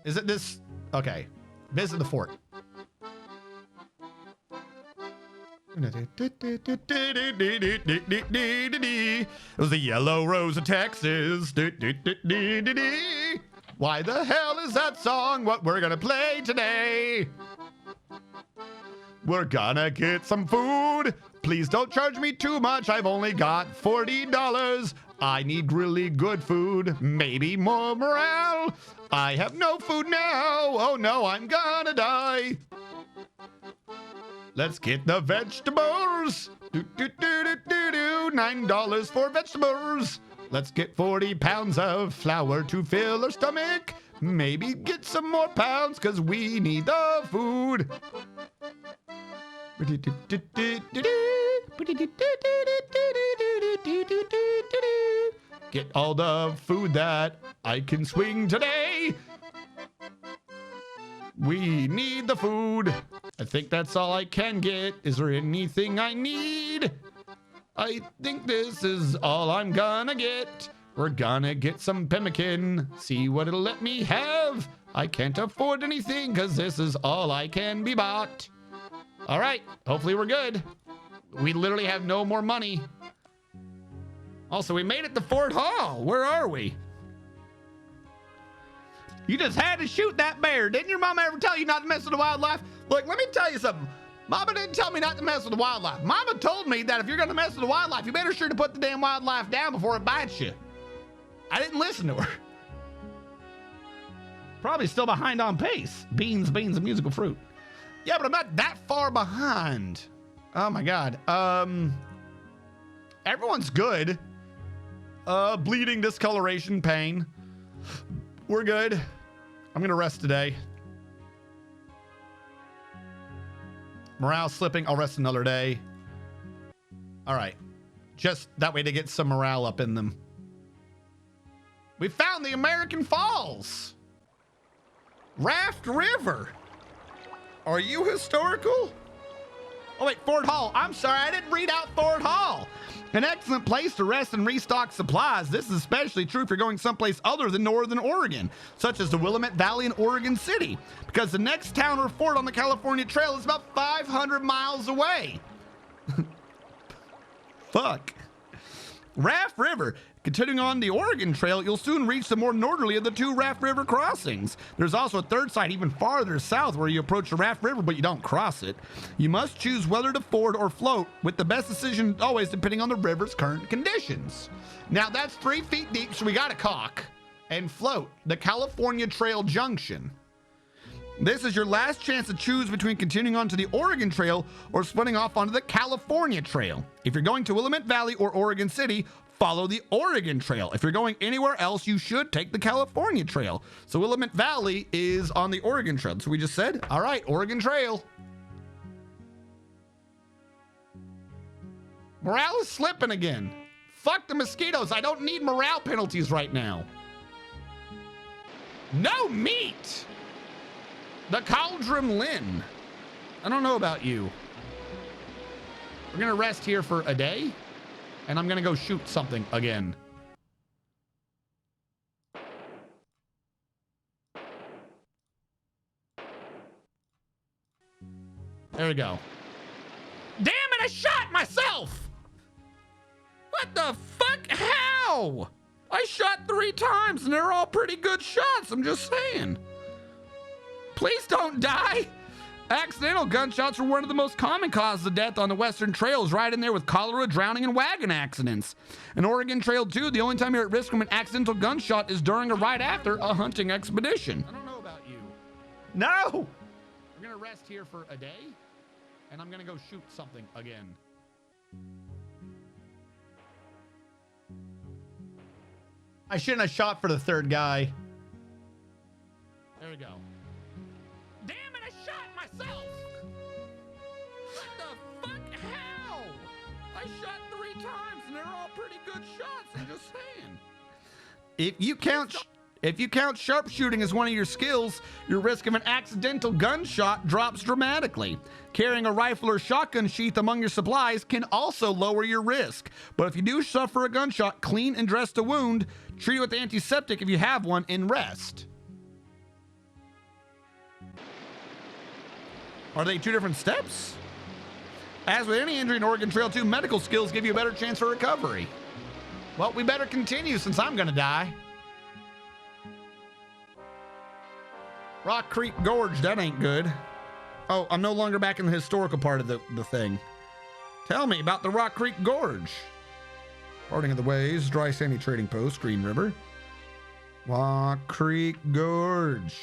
Is it this? Okay. Visit the fort. It was the Yellow Rose of Texas. Why the hell is that song what we're gonna play today? We're gonna get some food. Please don't charge me too much. I've only got $40. I need really good food. Maybe more morale. I have no food now. Oh no, I'm gonna die. Let's get the vegetables. $9 for vegetables. Let's get 40 pounds of flour to fill our stomach. Maybe get some more pounds because we need the food. Get all the food that I can swing today. We need the food. I think that's all I can get. Is there anything I need? I think this is all I'm gonna get. We're gonna get some pemmican. See what it'll let me have. I can't afford anything because this is all I can be bought. All right, hopefully we're good. We literally have no more money. Also, we made it to Fort Hall. Where are we? You just had to shoot that bear. Didn't your mama ever tell you not to mess with the wildlife? Look, let me tell you something. Mama didn't tell me not to mess with the wildlife. Mama told me that if you're gonna mess with the wildlife, you better sure to put the damn wildlife down before it bites you. I didn't listen to her. Probably still behind on pace. Beans, and musical fruit. Yeah, but I'm not that far behind. Oh my God. Everyone's good. Bleeding, discoloration, pain. We're good. I'm gonna rest today. Morale slipping. I'll rest another day. All right. Just that way to get some morale up in them. We found the American Falls. Raft River. Are you historical? Oh wait, Fort Hall. I'm sorry, I didn't read out Fort Hall. An excellent place to rest and restock supplies. This is especially true if you're going someplace other than northern Oregon, such as the Willamette Valley in Oregon City, because the next town or fort on the California Trail is about 500 miles away. Fuck. Raft River. Continuing on the Oregon Trail, you'll soon reach the more northerly of the two Raft River crossings. There's also a third site even farther south where you approach the Raft River, but you don't cross it. You must choose whether to ford or float, with the best decision always depending on the river's current conditions. Now that's 3 feet deep, so we got to caulk and float the California Trail Junction. This is your last chance to choose between continuing on to the Oregon Trail or splitting off onto the California Trail. If you're going to Willamette Valley or Oregon City, follow the Oregon Trail. If you're going anywhere else, you should take the California Trail. So Willamette Valley is on the Oregon Trail. So we just said, all right, Oregon Trail. Morale is slipping again. Fuck the mosquitoes. I don't need morale penalties right now. No meat. The Cauldron Lynn. I don't know about you. We're gonna rest here for a day, and I'm gonna go shoot something again. There we go. Damn it, I shot myself! What the fuck? How? I shot 3 times and they're all pretty good shots, I'm just saying. Please don't die. Accidental gunshots are one of the most common causes of death on the Western trails, right in there with cholera, drowning, and wagon accidents. In Oregon Trail 2, the only time you're at risk from an accidental gunshot is during or right after a hunting expedition. I don't know about you. No! We're gonna rest here for a day, and I'm gonna go shoot something again. I shouldn't have shot for the third guy. There we go. Damn it, I shot myself! What the fuck? How? I shot 3 times and they're all pretty good shots, I'm just saying. If you count sharpshooting as one of your skills, your risk of an accidental gunshot drops dramatically. Carrying a rifle or shotgun sheath among your supplies can also lower your risk. But if you do suffer a gunshot, clean and dress the wound, treat it with antiseptic if you have one, and rest. Are they 2 different steps? As with any injury in Oregon Trail 2, medical skills give you a better chance for recovery. Well, we better continue since I'm gonna die. Rock Creek Gorge, that ain't good. Oh, I'm no longer back in the historical part of the thing. Tell me about the Rock Creek Gorge. Parting of the Ways, Dry Sandy Trading Post, Green River. Rock Creek Gorge.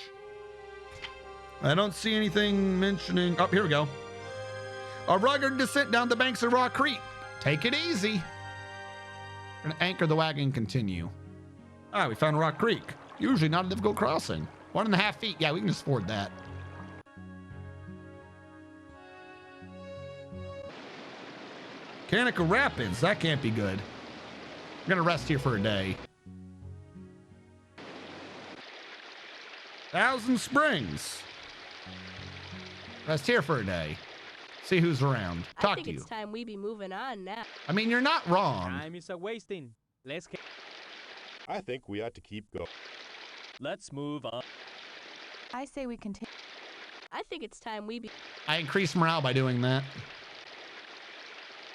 I don't see anything mentioning... Oh, here we go. A rugged descent down the banks of Rock Creek. Take it easy. We're gonna anchor the wagon and continue. Ah, we found Rock Creek. Usually not a difficult crossing. 1.5 feet. Yeah, we can just ford that. Kanika Rapids. That can't be good. We're gonna rest here for a day. Thousand Springs. Rest here for a day. See who's around. Talk to you. I think it's time we be moving on now. I mean, you're not wrong. Time is a wasting. Let's get... I think we ought to keep going. Let's move on. I say we continue. I think it's time we be... I increased morale by doing that.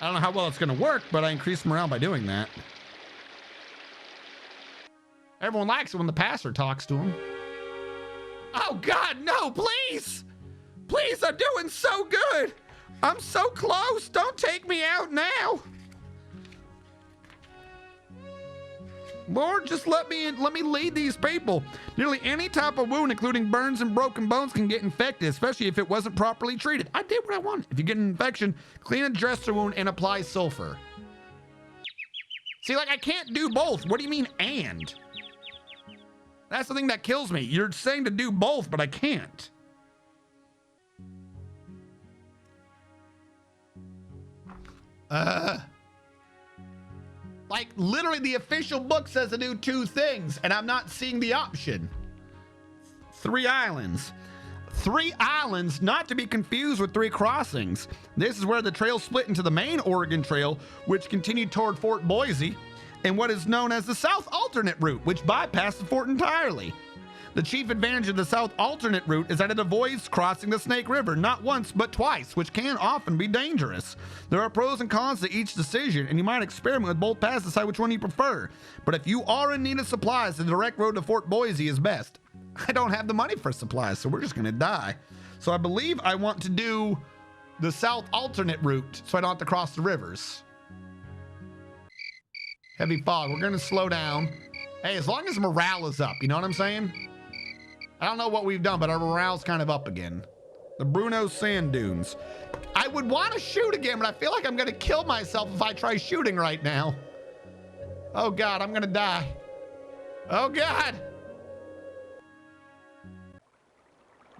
I don't know how well it's going to work, but I increased morale by doing that. Everyone likes it when the pastor talks to him. Oh, God, no, please. Please, I'm doing so good. I'm so close. Don't take me out now. Lord, just let me lead these people. Nearly any type of wound, including burns and broken bones, can get infected, especially if it wasn't properly treated. I did what I wanted. If you get an infection, clean and dress the wound and apply sulfur. See, like, I can't do both. What do you mean, and? That's the thing that kills me. You're saying to do both, but I can't. Like, literally, the official book says to do 2 things, and I'm not seeing the option. 3 islands. 3 islands, not to be confused with 3 crossings. This is where the trail split into the main Oregon Trail, which continued toward Fort Boise, and what is known as the South Alternate Route, which bypassed the fort entirely. The chief advantage of the South Alternate Route is that it avoids crossing the Snake River, not once, but twice, which can often be dangerous. There are pros and cons to each decision, and you might experiment with both paths to decide which one you prefer. But if you are in need of supplies, the direct road to Fort Boise is best. I don't have the money for supplies, so we're just gonna die. So I believe I want to do the South Alternate Route, so I don't have to cross the rivers. Heavy fog, we're gonna slow down. Hey, as long as morale is up, you know what I'm saying? I don't know what we've done, but our morale's kind of up again. The Bruno Sand Dunes. I would want to shoot again, but I feel like I'm going to kill myself if I try shooting right now. Oh, God, I'm going to die. Oh, God.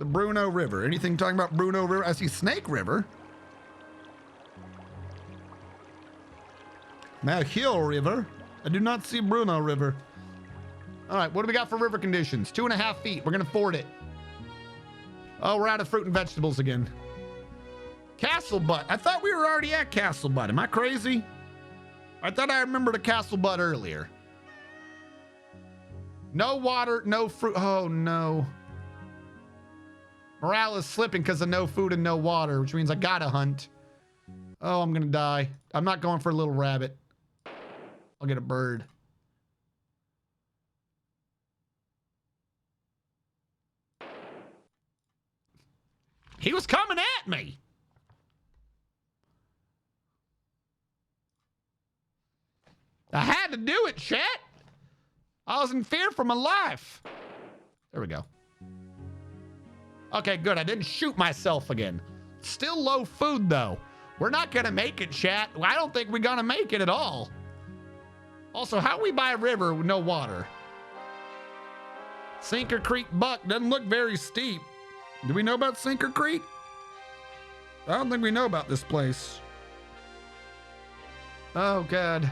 The Bruno River. Anything talking about Bruno River? I see Snake River. Hill River. I do not see Bruno River. All right, what do we got for river conditions? 2.5 feet. We're gonna ford it. Oh, we're out of fruit and vegetables again. Castle Butte. I thought we were already at Castle Butte. Am I crazy? I thought I remembered a Castle Butte earlier. No water, no fruit. Oh, no. Morale is slipping because of no food and no water, which means I gotta hunt. Oh, I'm gonna die. I'm not going for a little rabbit. I'll get a bird. He was coming at me. I had to do it, chat. I was in fear for my life. There we go. Okay, good. I didn't shoot myself again. Still low food, though. We're not going to make it, chat. I don't think we're going to make it at all. Also, how we by a river with no water? Sinker Creek Buck doesn't look very steep. Do we know about Sinker Creek? I don't think we know about this place. Oh, God.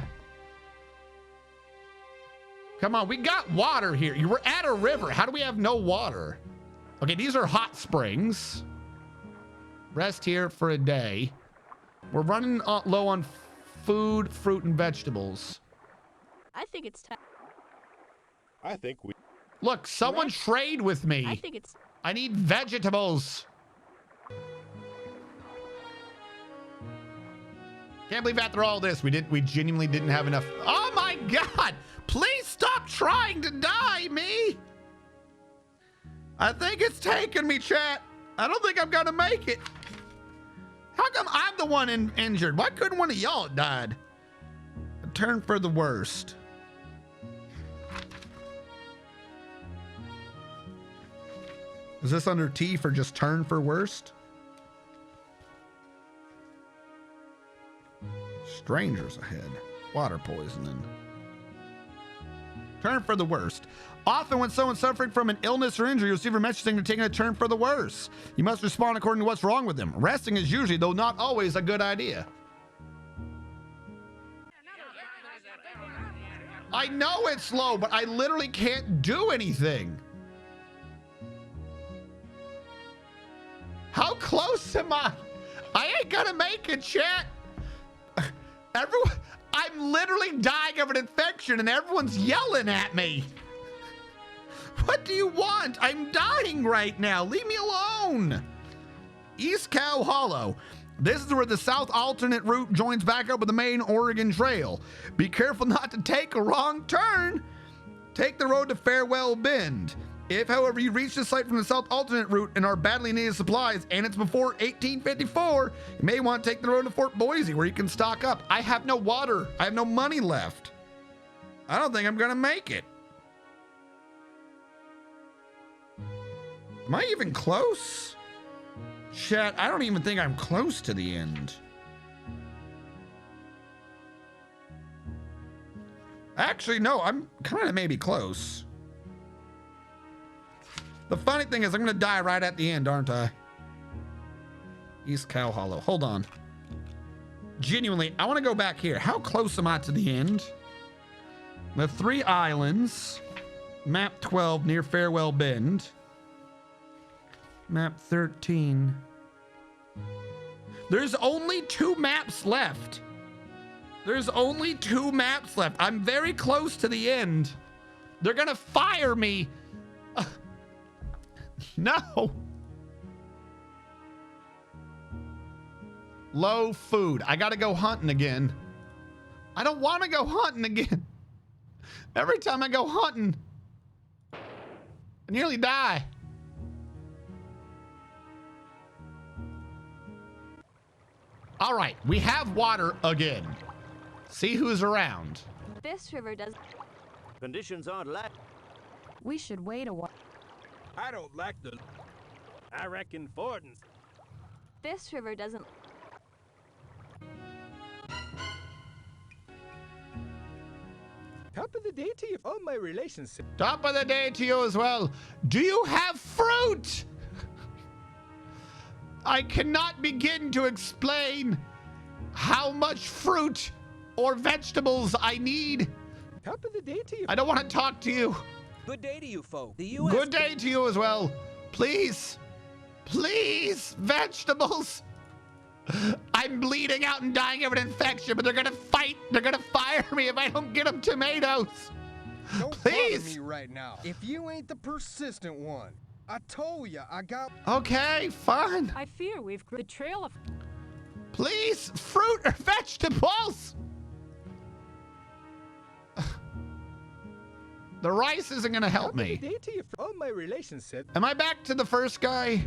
Come on, we got water here. You were at a river. How do we have no water? Okay, these are hot springs. Rest here for a day. We're running low on food, fruit, and vegetables. I think it's time. I think we... Look, someone trade with me. I think it's... I need vegetables. Can't believe after all this, we genuinely didn't have enough. Oh my God! Please stop trying to die me. I think it's taking me, chat. I don't think I'm gonna make it. How come I'm the one injured? Why couldn't one of y'all have died? A turn for the worst. Is this under T for just turn for worst? Strangers ahead. Water poisoning. Turn for the worst. Often when someone's suffering from an illness or injury, you'll receive a message saying they're taking a turn for the worse. You must respond according to what's wrong with them. Resting is usually, though not always, a good idea. I know it's slow, but I literally can't do anything. How close am I? I ain't gonna make it, chat. Everyone, I'm literally dying of an infection and everyone's yelling at me. What do you want? I'm dying right now. Leave me alone. East Cow Hollow. This is where the South Alternate Route joins back up with the main Oregon Trail. Be careful not to take a wrong turn. Take the road to Farewell Bend. If, however, you reach the site from the South Alternate Route and are badly needed supplies, and it's before 1854, you may want to take the road to Fort Boise, where you can stock up. I have no water. I have no money left. I don't think I'm going to make it. Am I even close? Chat, I don't even think I'm close to the end. Actually, no, I'm kind of maybe close. The funny thing is I'm going to die right at the end, aren't I? East Cow Hollow. Hold on. Genuinely, I want to go back here. How close am I to the end? The 3 islands. Map 12 near Farewell Bend. Map 13. There's only 2 maps left. There's only 2 maps left. I'm very close to the end. They're gonna fire me. No. Low food. I gotta go hunting again. I don't want to go hunting again. Every time I go hunting, I nearly die. All right, we have water again. See who's around. This river does. Conditions aren't like. We should wait a while. I don't like the. I reckon Fordin. This river doesn't. Top of the day to you. Oh, my relationship. Top of the day to you as well. Do you have fruit? I cannot begin to explain how much fruit or vegetables I need. Top of the day to you. I don't want to talk to you. Good day to you, folk. The U.S. Good day to you as well. Please, please, vegetables. I'm bleeding out and dying of an infection, but they're gonna fight. They're gonna fire me if I don't get them tomatoes. Don't Please. bother me right now. If you ain't the persistent one, I told ya I got. Okay, fine. I fear we've the trail of. Please, fruit or vegetables. The rice isn't gonna help me. Top of the day to you. Oh, my relationship. Am I back to the first guy?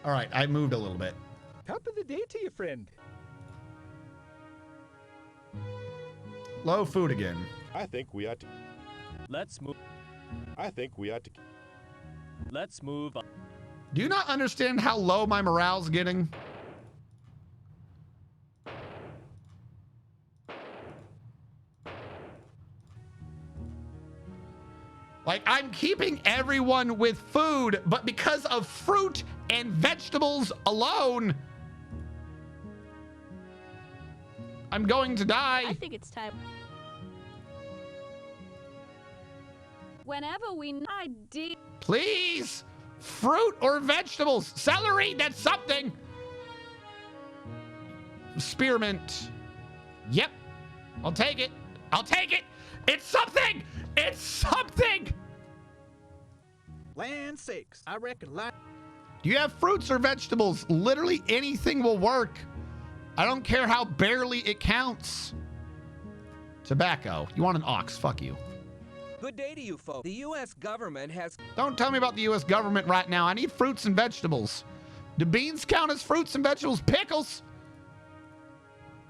All right, I moved a little bit. Top of the day to you, friend. Low food again. I think we ought to. Let's move. I think we ought to. Let's move on. Do you not understand how low my morale's getting? Like, I'm keeping everyone with food, but because of fruit and vegetables alone, I'm going to die. I think it's time. Whenever we need. Please, fruit or vegetables. Celery, that's something. Spearmint. Yep, I'll take it. I'll take it. It's something. It's something. Land sakes, I reckon. Do you have fruits or vegetables? Literally anything will work. I don't care how barely it counts. Tobacco. You want an ox? Fuck you. Good day to you, folk. The U.S. government has. Don't tell me about the U.S. government right now. I need fruits and vegetables. Do beans count as fruits and vegetables? Pickles.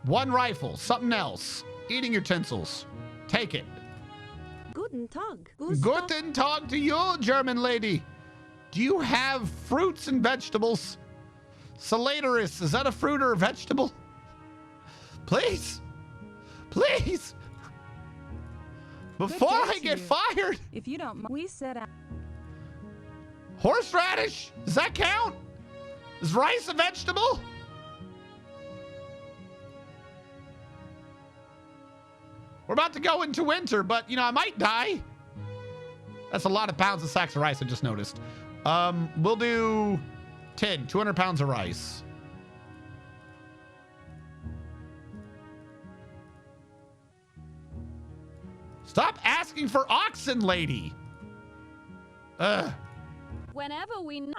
1 rifle. Something else. Eating utensils. Take it. Guten Tag. Guten Tag to you, German lady. Do you have fruits and vegetables? Salaterus, is that a fruit or a vegetable? Please. Please. Before I get fired. If you don't, we set out. Horseradish, does that count? Is rice a vegetable? We're about to go into winter, but, you know, I might die. That's a lot of pounds of sacks of rice, I just noticed. We'll do 200 pounds of rice. Stop asking for oxen, lady. Whenever we need.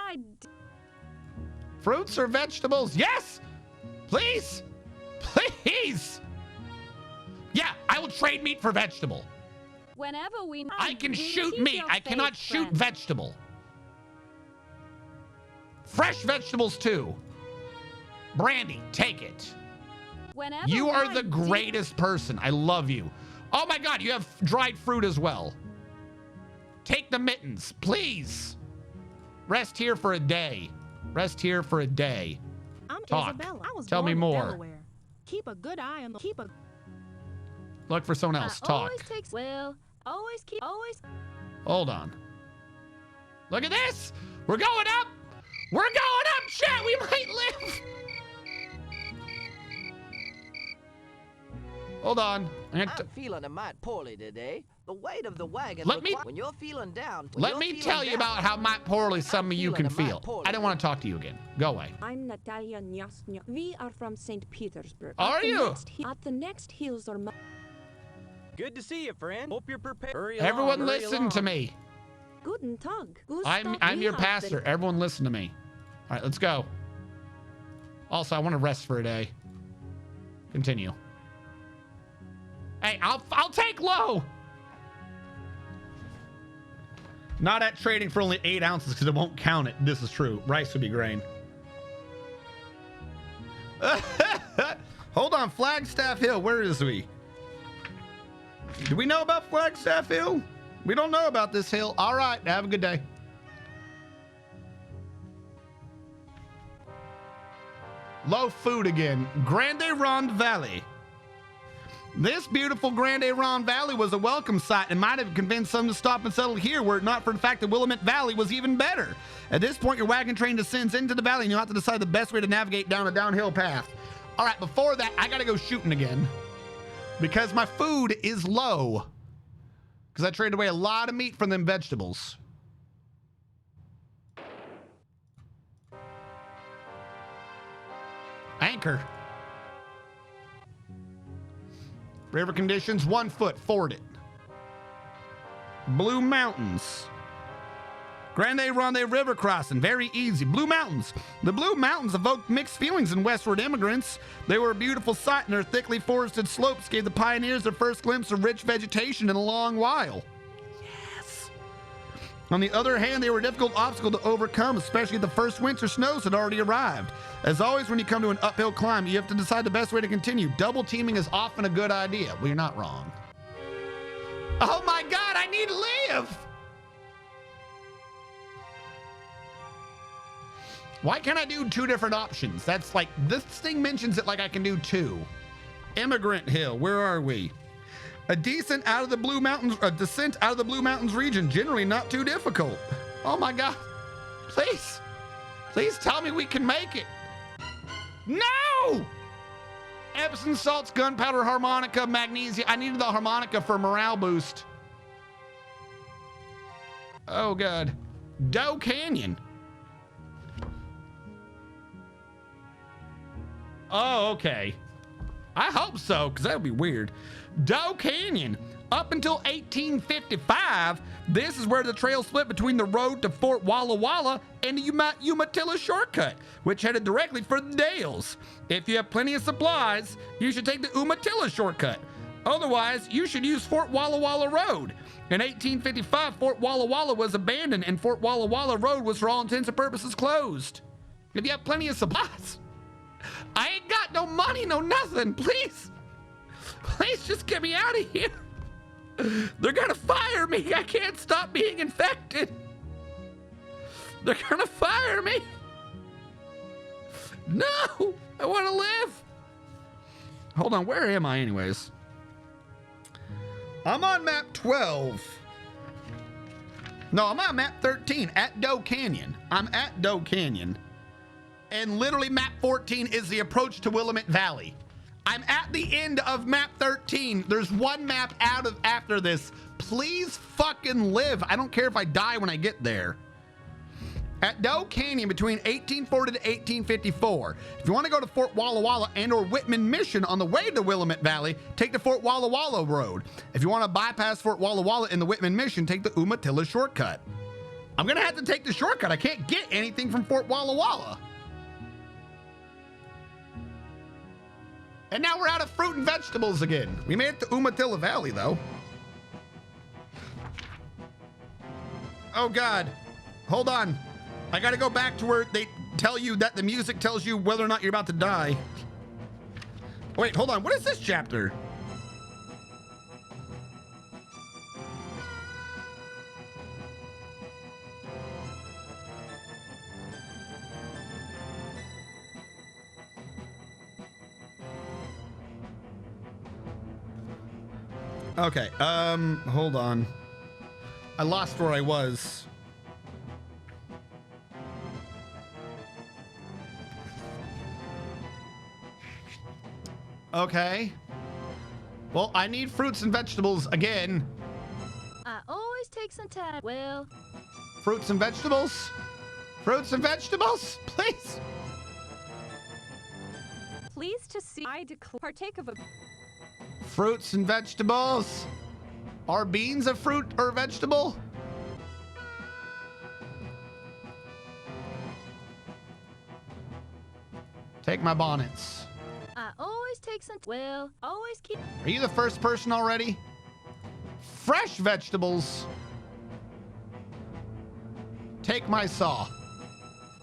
Fruits or vegetables? Yes! Please! Please! Yeah, I will trade meat for vegetable. Whenever we need. I can shoot meat. I cannot shoot vegetable. Fresh vegetables too. Brandy, take it. Whenever you are the greatest person. I love you. Oh my God, you have dried fruit as well. Take the mittens, please. Rest here for a day. Rest here for a day. I'm Talk. Isabella. I was Tell me born in more. Delaware. Keep a good eye on the. Look for someone else. Talk. Always. Hold on. Look at this. We're going up. We're going up, chat. We might live. Hold on. I'm feeling a mite poorly today. The weight of the wagon. When you're feeling down. Let me tell you about how might poorly some of you can feel. I don't want to talk to you again. Go away. I'm Natalia Nyasnya. We are from St. Petersburg. Are you? At the next hills are. Good to see you, friend. Hope you're prepared. Everyone listen to me. Guten Tag. I'm your pastor. Everyone listen to me. All right, let's go. Also, I want to rest for a day. Continue. Hey, I'll take low. Not at trading for only 8 ounces because it won't count it. This is true. Rice would be grain. Hold on, Flagstaff Hill. Where is we? Do we know about Flagstaff Hill? We don't know about this hill. All right, have a good day. Low food again. Grande Ronde Valley. This beautiful Grande Ronde Valley was a welcome sight and might have convinced some to stop and settle here were it not for the fact that Willamette Valley was even better. At this point, your wagon train descends into the valley and you'll have to decide the best way to navigate down a downhill path. All right, before that, I gotta go shooting again because my food is low because I traded away a lot of meat from them vegetables. Anchor. River conditions, 1 foot, ford it. Blue Mountains. Grande Ronde River crossing, very easy. Blue Mountains. The Blue Mountains evoked mixed feelings in westward immigrants. They were a beautiful sight, and their thickly forested slopes gave the pioneers their first glimpse of rich vegetation in a long while. Yes. On the other hand, they were a difficult obstacle to overcome, especially the first winter snows had already arrived. As always, when you come to an uphill climb, you have to decide the best way to continue. Double teaming is often a good idea. Well, you're not wrong. Oh my God, I need to live! Why can't I do 2 different options? That's like, this thing mentions it like I can do 2. Immigrant Hill, where are we? A descent out of the Blue Mountains, a descent out of the Blue Mountains region, generally not too difficult. Oh my God, please, please tell me we can make it. No! Epsom salts, gunpowder, harmonica, magnesia. I needed the harmonica for morale boost. Oh God. Doe Canyon. Oh, okay. I hope so, because that would be weird. Doe Canyon. Up until 1855, this is where the trail split between the road to Fort Walla Walla and the Umatilla shortcut, which headed directly for the Dales. If you have plenty of supplies, you should take the Umatilla shortcut. Otherwise, you should use Fort Walla Walla Road. In 1855, Fort Walla Walla was abandoned and Fort Walla Walla Road was for all intents and purposes closed. If you have plenty of supplies, I ain't got no money, no nothing. Please, please just get me out of here. They're gonna fire me. I can't stop being infected. They're gonna fire me. No, I want to live. Hold on, where am I anyways? I'm on map 12. No, I'm on map 13 at Doe Canyon. I'm at Doe Canyon. And literally map 14 is the approach to Willamette Valley. I'm at the end of map 13. There's 1 map out of after this. Please fucking live. I don't care if I die when I get there. At Doe Canyon between 1840 to 1854. If you want to go to Fort Walla Walla and or Whitman Mission on the way to Willamette Valley, take the Fort Walla Walla Road. If you want to bypass Fort Walla Walla in the Whitman Mission, take the Umatilla shortcut. I'm going to have to take the shortcut. I can't get anything from Fort Walla Walla. And now we're out of fruit and vegetables again. We made it to Umatilla Valley, though. Oh, God. Hold on. I gotta go back to where they tell you that the music tells you whether or not you're about to die. Wait, hold on. What is this chapter? Okay, hold on. I lost where I was. Okay. Well, I need fruits and vegetables again. I always take some time. Well, Fruits and vegetables? Fruits and vegetables, please. pleased to see I declare partake of a Fruits and vegetables. Are beans a fruit or vegetable? Take my bonnets. I always take some well, always keep Are you the first person already? Fresh vegetables. Take my saw.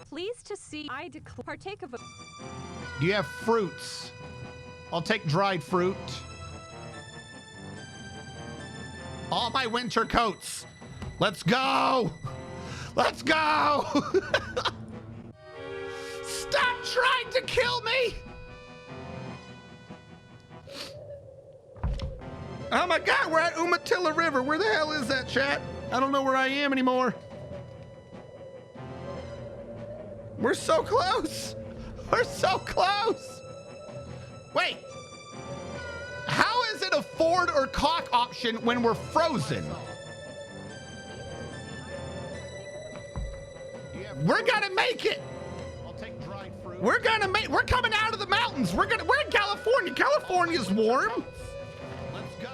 pleased to see I declare partake of a Do you have fruits? I'll take dried fruit. All my winter coats. Let's go. Let's go. Stop trying to kill me. Oh my God, we're at Umatilla River. Where the hell is that, chat? I don't know where I am anymore. We're so close. We're so close. Wait. How is it a Ford or cock option when we're frozen? We're gonna make it. I'll take dried fruit. We're coming out of the mountains. We're in California. California's warm. Let's go.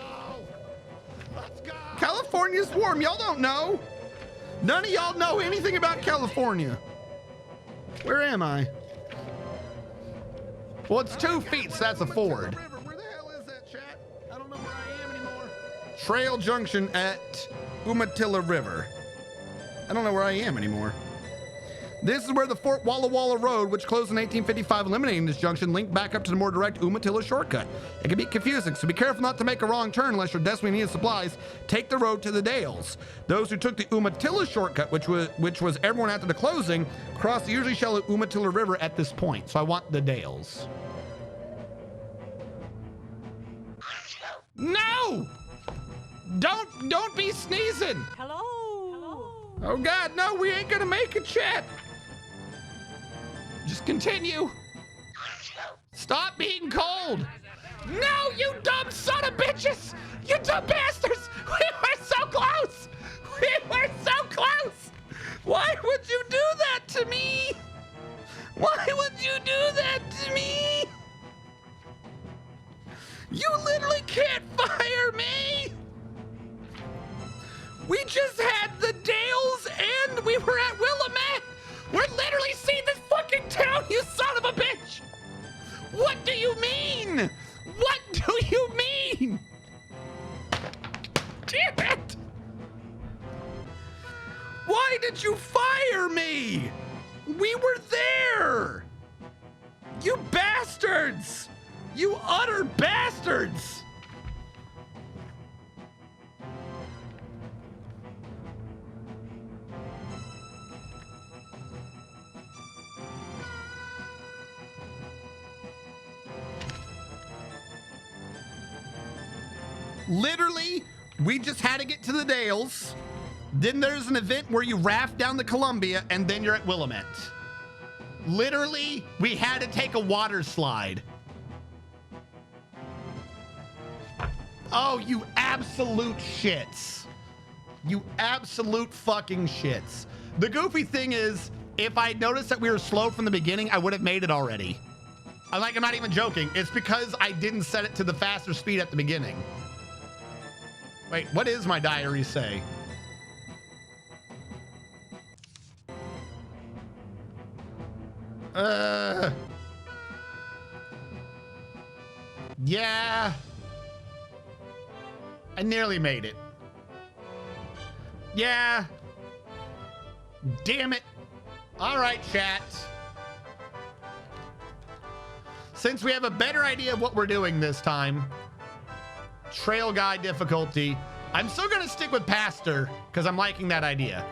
Let's go. California's warm. Y'all don't know. None of y'all know anything about California. Where am I? Well, it's 2 feet, so that's a Ford. Where the hell is that, chat? I don't know where I am anymore. Trail Junction at Umatilla River. I don't know where I am anymore. This is where the Fort Walla Walla Road, which closed in 1855, eliminating this junction, linked back up to the more direct Umatilla shortcut. It can be confusing, so be careful not to make a wrong turn unless you're desperately needing supplies. Take the road to the Dales. Those who took the Umatilla shortcut, which was everyone after the closing, crossed the usually shallow Umatilla River at this point. So I want the Dales. No! Don't be sneezing! Hello. Oh God, no, we ain't gonna make it, chat. Just continue. Stop being cold. No, you dumb son of bitches! You dumb bastards! We were so close! We were so close! Why would you do that to me? Why would you do that to me? You literally can't fire me! We just had the Dales and we were at Willamette! We're literally seeing this fucking town, you son of a bitch! What do you mean? What do you mean? Damn it! Why did you fire me? We were there! You bastards! You utter bastards! Literally, we just had to get to the Dales. Then there's an event where you raft down the Columbia and then you're at Willamette. Literally, we had to take a water slide. Oh, you absolute shits. You absolute fucking shits. The goofy thing is, if I noticed that we were slow from the beginning, I would have made it already. I'm not even joking. It's because I didn't set it to the faster speed at the beginning. Wait, what does my diary say? Yeah. I nearly made it. Yeah. Damn it. All right, chat. Since we have a better idea of what we're doing this time, trail guide difficulty, I'm still gonna stick with Pastor because I'm liking that idea.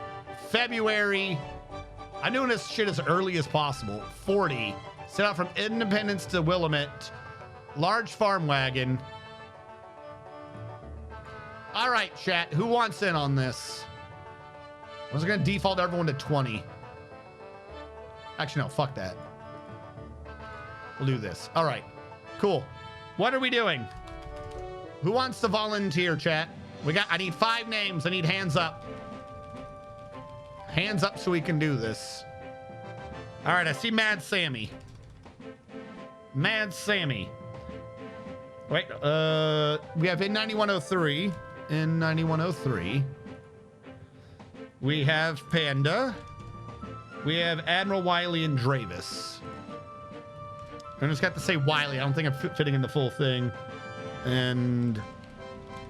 February, I'm doing this shit as early as possible. 40, set out from Independence to Willamette, large farm wagon. All right, chat, who wants in on this? I was gonna default everyone to 20. Actually, no, fuck that. We'll do this. All right, cool. What are we doing? Who wants to volunteer, chat? I need 5 names. I need hands up. Hands up so we can do this. All right, I see Mad Sammy. Mad Sammy. Wait, we have N9103. N9103. We have Panda. We have Admiral Wiley and Dravis. I just got to say Wiley. I don't think I'm fitting in the full thing. And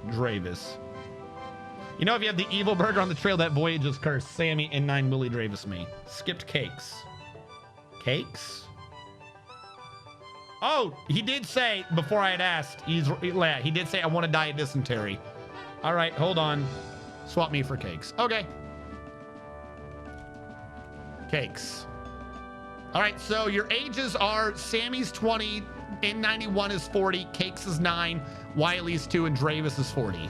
Dravis. You know, if you have the evil burger on the trail, that voyage is cursed. Sammy and 9 Willie Dravis me. Skipped Cakes. Cakes? Oh, he did say, before I had asked, he did say, I want to die of dysentery. All right, hold on. Swap me for Cakes. Okay. Cakes. All right, so your ages are Sammy's 20, N91 is 40, Cakes is 9, Wiley's 2, and Dravis is 40.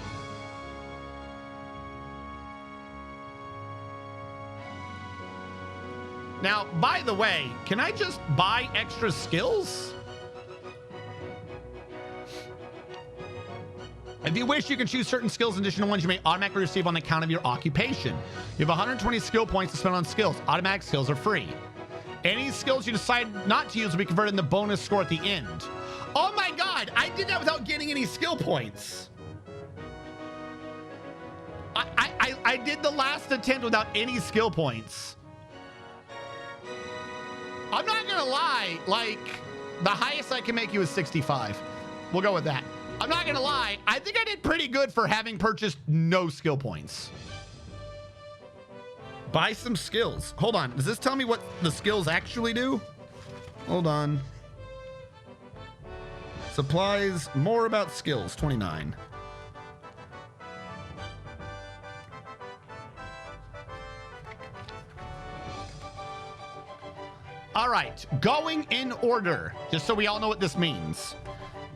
Now, by the way, can I just buy extra skills? If you wish, you can choose certain skills, additional ones you may automatically receive on the account of your occupation. You have 120 skill points to spend on skills. Automatic skills are free. Any skills you decide not to use will be converted into bonus score at the end. Oh my God, I did that without getting any skill points. I did the last attempt without any skill points. I'm not gonna lie, like, the highest I can make you is 65. We'll go with that. I'm not gonna lie, I think I did pretty good for having purchased no skill points. Buy some skills. Hold on, does this tell me what the skills actually do? Hold on. Supplies, more about skills, 29. All right, going in order, just so we all know what this means.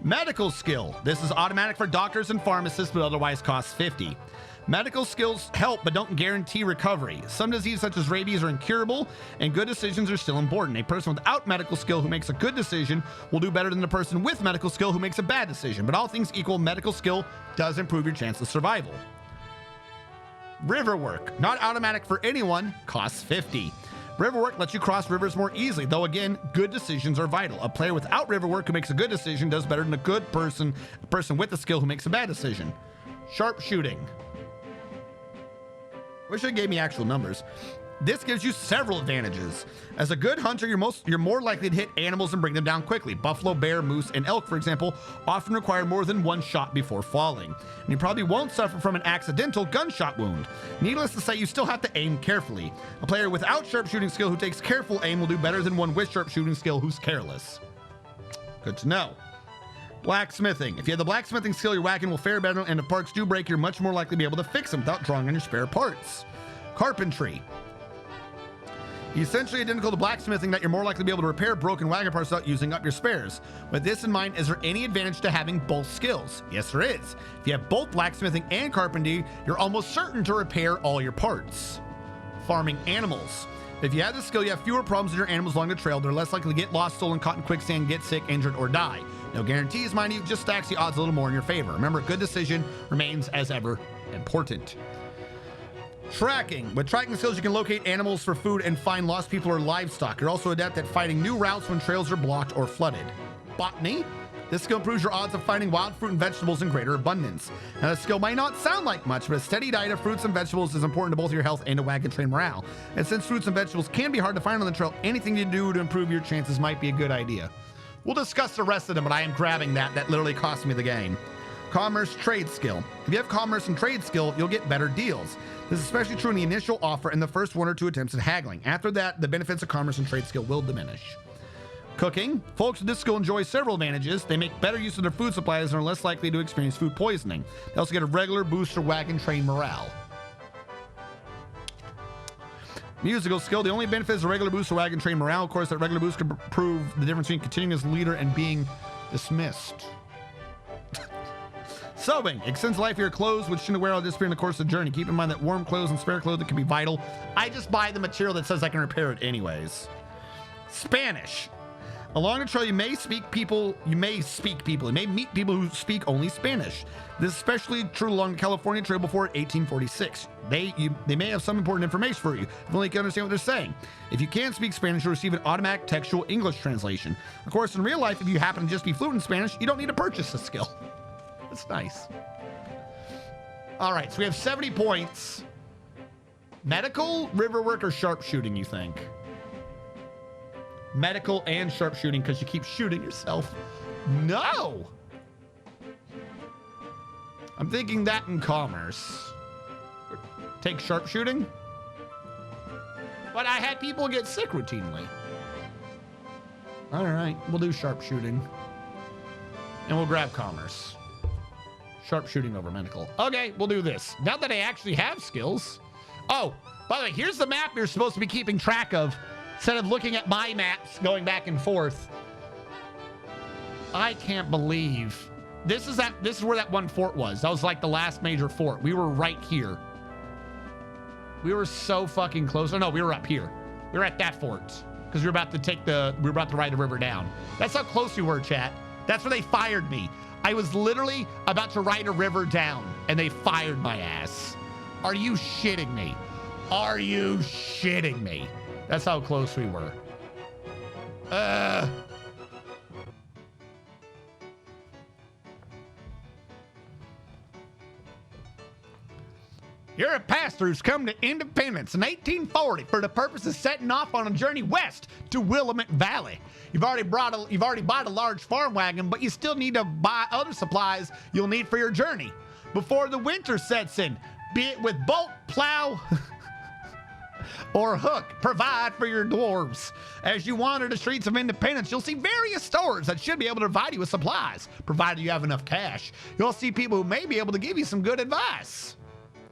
Medical skill. This is automatic for doctors and pharmacists, but otherwise costs 50. Medical skills help, but don't guarantee recovery. Some diseases such as rabies are incurable, and good decisions are still important. A person without medical skill who makes a good decision will do better than the person with medical skill who makes a bad decision. But all things equal, medical skill does improve your chance of survival. River work. Not automatic for anyone, costs 50. River work lets you cross rivers more easily, though again, good decisions are vital. A player without river work who makes a good decision does better than a person with a skill who makes a bad decision. Sharpshooting. Wish it gave me actual numbers. This gives you several advantages. As a good hunter, you're more likely to hit animals and bring them down quickly. Buffalo, bear, moose, and elk, for example, often require more than one shot before falling. And you probably won't suffer from an accidental gunshot wound. Needless to say, you still have to aim carefully. A player without sharpshooting skill who takes careful aim will do better than one with sharpshooting skill who's careless. Good to know. Blacksmithing. If you have the blacksmithing skill, your wagon will fare better, and if parts do break, you're much more likely to be able to fix them without drawing on your spare parts. Carpentry. Essentially identical to blacksmithing, that you're more likely to be able to repair broken wagon parts without using up your spares. With this in mind, is there any advantage to having both skills? Yes, there is. If you have both blacksmithing and carpentry, you're almost certain to repair all your parts. Farming animals. If you have this skill, you have fewer problems with your animals along the trail. They're less likely to get lost, stolen, caught in quicksand, get sick, injured, or die. No guarantees, mind you, just stacks the odds a little more in your favor. Remember, a good decision remains as ever important. Tracking. With tracking skills, you can locate animals for food and find lost people or livestock. You're also adept at finding new routes when trails are blocked or flooded. Botany. This skill improves your odds of finding wild fruit and vegetables in greater abundance. Now, this skill might not sound like much, but a steady diet of fruits and vegetables is important to both your health and to wagon train morale. And since fruits and vegetables can be hard to find on the trail, anything you do to improve your chances might be a good idea. We'll discuss the rest of them, but I am grabbing that. That literally cost me the game. Commerce trade skill. If you have commerce and trade skill, you'll get better deals. This is especially true in the initial offer and the first 1 or 2 attempts at haggling. After that, the benefits of commerce and trade skill will diminish. Cooking. Folks with this skill enjoy several advantages. They make better use of their food supplies and are less likely to experience food poisoning. They also get a regular boost to wagon train morale. Musical skill. The only benefit is a regular boost to wagon train morale. Of course, that regular boost can prove the difference between continuing as leader and being dismissed. Sewing. Extends the life of your clothes, which shouldn't wear or disappear in the course of the journey. Keep in mind that warm clothes and spare clothing can be vital. I just buy the material that says I can repair it anyways. Spanish. Along the trail, you may meet people who speak only Spanish. This is especially true along the California Trail before 1846. They may have some important information for you, if only you can understand what they're saying. If you can't speak Spanish, you'll receive an automatic textual English translation. Of course, in real life, if you happen to just be fluent in Spanish, you don't need to purchase the skill. That's nice. All right, so we have 70 points. Medical, river work, or sharpshooting, you think? Medical and sharpshooting, because you keep shooting yourself. No! I'm thinking that in commerce. Take sharpshooting? But I had people get sick routinely. All right, we'll do sharpshooting. And we'll grab commerce. Sharpshooting over medical. Okay, we'll do this. Now that I actually have skills. Oh, by the way, here's the map you're supposed to be keeping track of. Instead of looking at my maps going back and forth. I can't believe this is where that one fort was. That was like the last major fort. We were right here. We were so fucking close. Oh no, we were up here. We were at that fort because we were about to ride the river down. That's how close we were, chat. That's where they fired me. I was literally about to ride a river down and they fired my ass. Are you shitting me? Are you shitting me? That's how close we were. You're a pastor who's come to Independence in 1840 for the purpose of setting off on a journey west to Willamette Valley. You've already bought a large farm wagon, but you still need to buy other supplies you'll need for your journey before the winter sets in, be it with bolt, plow, or hook. Provide for your dwarves. As you wander the streets of Independence, you'll see various stores that should be able to provide you with supplies, provided you have enough cash. You'll see people who may be able to give you some good advice.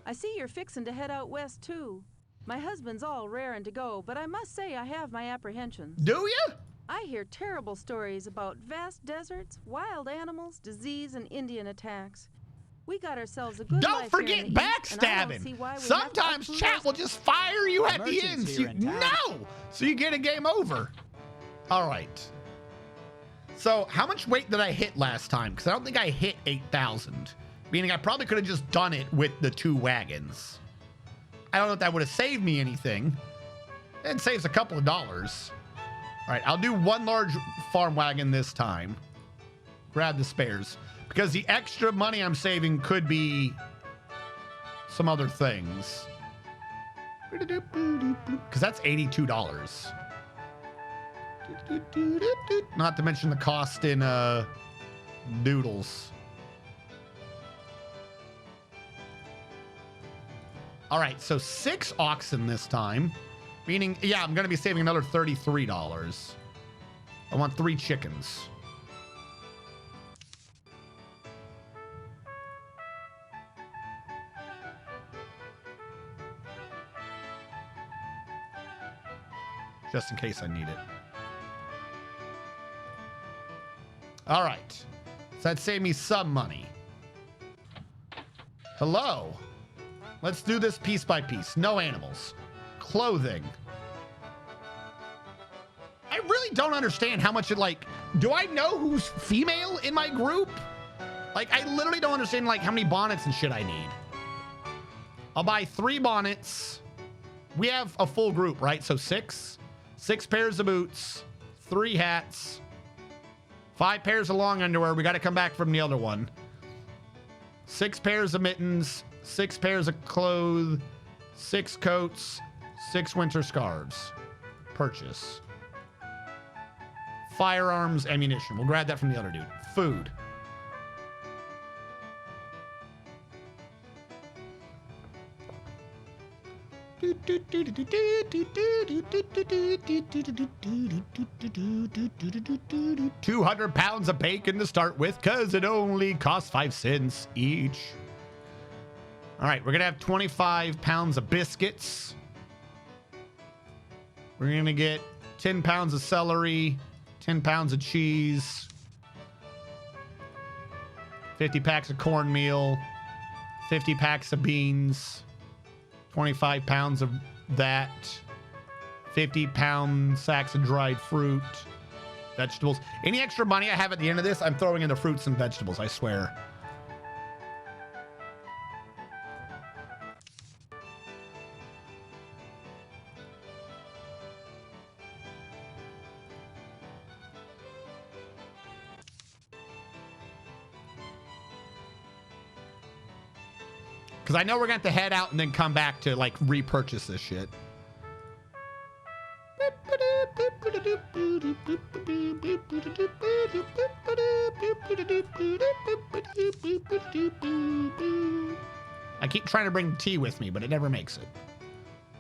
I see you're fixing to head out west, too. My husband's all raring to go, but I must say I have my apprehensions. Do you? I hear terrible stories about vast deserts, wild animals, disease, and Indian attacks. We got ourselves a good Don't forget backstabbing. Sometimes chat will just fire you at the end. So you get a game over. All right. So how much weight did I hit last time? Because I don't think I hit 8,000. Meaning I probably could have just done it with the 2 wagons. I don't know if that would have saved me anything. It saves a couple of dollars. All right, I'll do 1 large farm wagon this time. Grab the spares. Because the extra money I'm saving could be some other things. Because that's $82. Not to mention the cost in noodles. All right, so 6 oxen this time. Meaning, yeah, I'm going to be saving another $33. I want 3 chickens. Just in case I need it. All right. So that saved me some money. Hello. Let's do this piece by piece. No animals. Clothing. I really don't understand how much it, like, do I know who's female in my group? Like, I literally don't understand, like, how many bonnets and shit I need. I'll buy 3 bonnets. We have a full group, right? So 6. 6 pairs of boots. 3 hats. 5 pairs of long underwear. We got to come back from the other one. 6 pairs of mittens. 6 pairs of clothes, 6 coats, 6 winter scarves. Purchase. Firearms, ammunition. We'll grab that from the other dude. Food. $200 of bacon to start with, because it only costs 5 cents each. All right, we're going to have 25 pounds of biscuits. We're going to get 10 pounds of celery, 10 pounds of cheese, 50 packs of cornmeal, 50 packs of beans, 25 pounds of that, 50-pound sacks of dried fruit, vegetables. Any extra money I have at the end of this, I'm throwing into fruits and vegetables, I swear. Because I know we're going to have to head out and then come back to, like, repurchase this shit. I keep trying to bring tea with me, but it never makes it.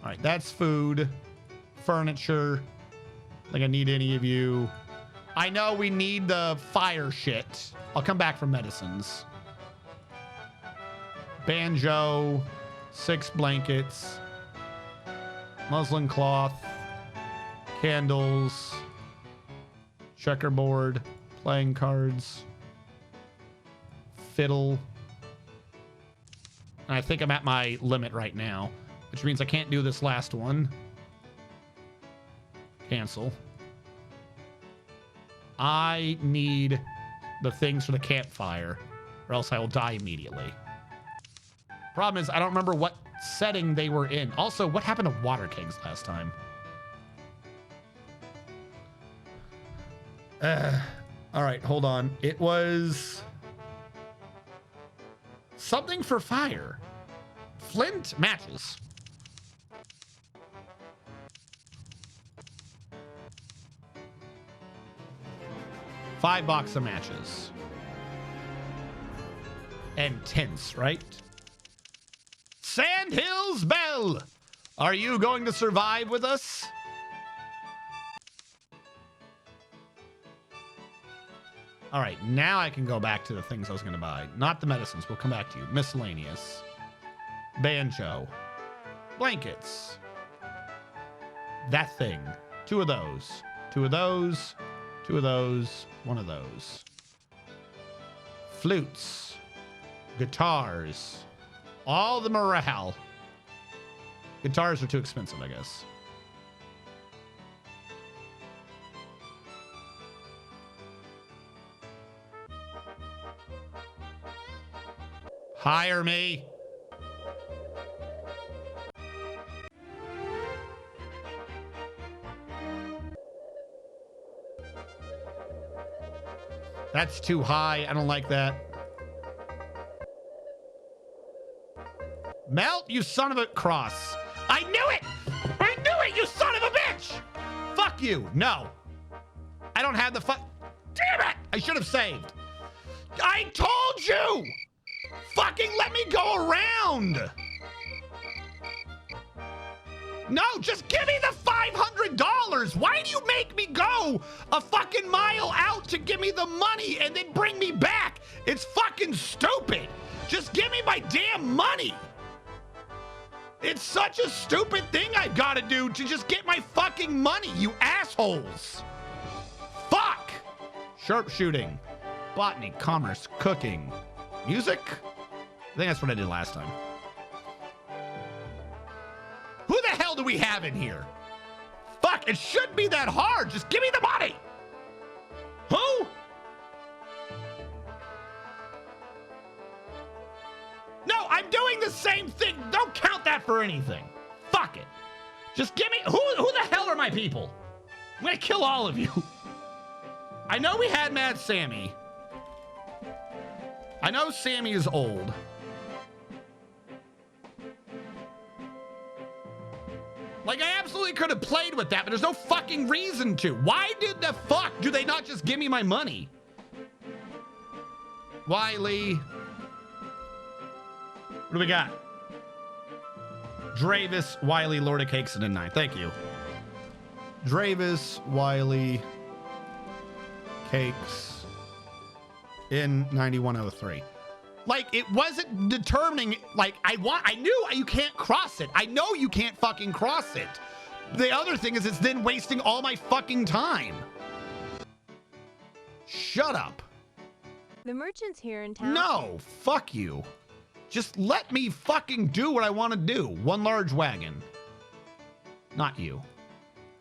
All right, that's food, furniture. I don't think I need any of you. I know we need the fire shit. I'll come back for medicines. Banjo, 6 blankets, muslin cloth, candles, checkerboard, playing cards, fiddle. And I think I'm at my limit right now, which means I can't do this last one. Cancel. I need the things for the campfire, or else I will die immediately. Problem is, I don't remember what setting they were in. Also, what happened to water kegs last time? All right, hold on. It was something for fire. Flint matches. $5 of matches. And tents, right? Sandhills Bell, are you going to survive with us? All right, now I can go back to the things I was going to buy. Not the medicines. We'll come back to you. Miscellaneous. Banjo. Blankets. That thing. 2 of those. 2 of those. 2 of those. 1 of those. Flutes. Guitars. All the morale. Guitars are too expensive, I guess. Hire me. That's too high. I don't like that. Melt, you son of a cross. I knew it! I knew it, you son of a bitch! Fuck you. No. I don't have the Damn it! I should have saved. I told you! Fucking let me go around! No, just give me the $500! Why do you make me go a fucking mile out to give me the money and then bring me back? It's fucking stupid! Just give me my damn money! It's such a stupid thing I've got to do to just get my fucking money, you assholes! Fuck! Sharpshooting, botany, commerce, cooking, music? I think that's what I did last time. Who the hell do we have in here? Fuck, it shouldn't be that hard. Just give me the money. Who? No, I'm doing the same thing. Don't count that for anything. Fuck it. Just give me... Who the hell are my people? I'm gonna kill all of you. I know we had Mad Sammy. I know Sammy is old. Like, I absolutely could have played with that, but there's no fucking reason to. Why did the fuck do they not just give me my money? Wiley. What do we got? Dravis, Wiley, Lord of Cakes, and 9. Thank you. Dravis, Wiley, Cakes, in 9103. Like, it wasn't determining, like, I knew you can't cross it. I know you can't fucking cross it. The other thing is it's then wasting all my fucking time. Shut up. The merchant's here in town. No, fuck you. Just let me fucking do what I want to do. 1 large wagon. Not you.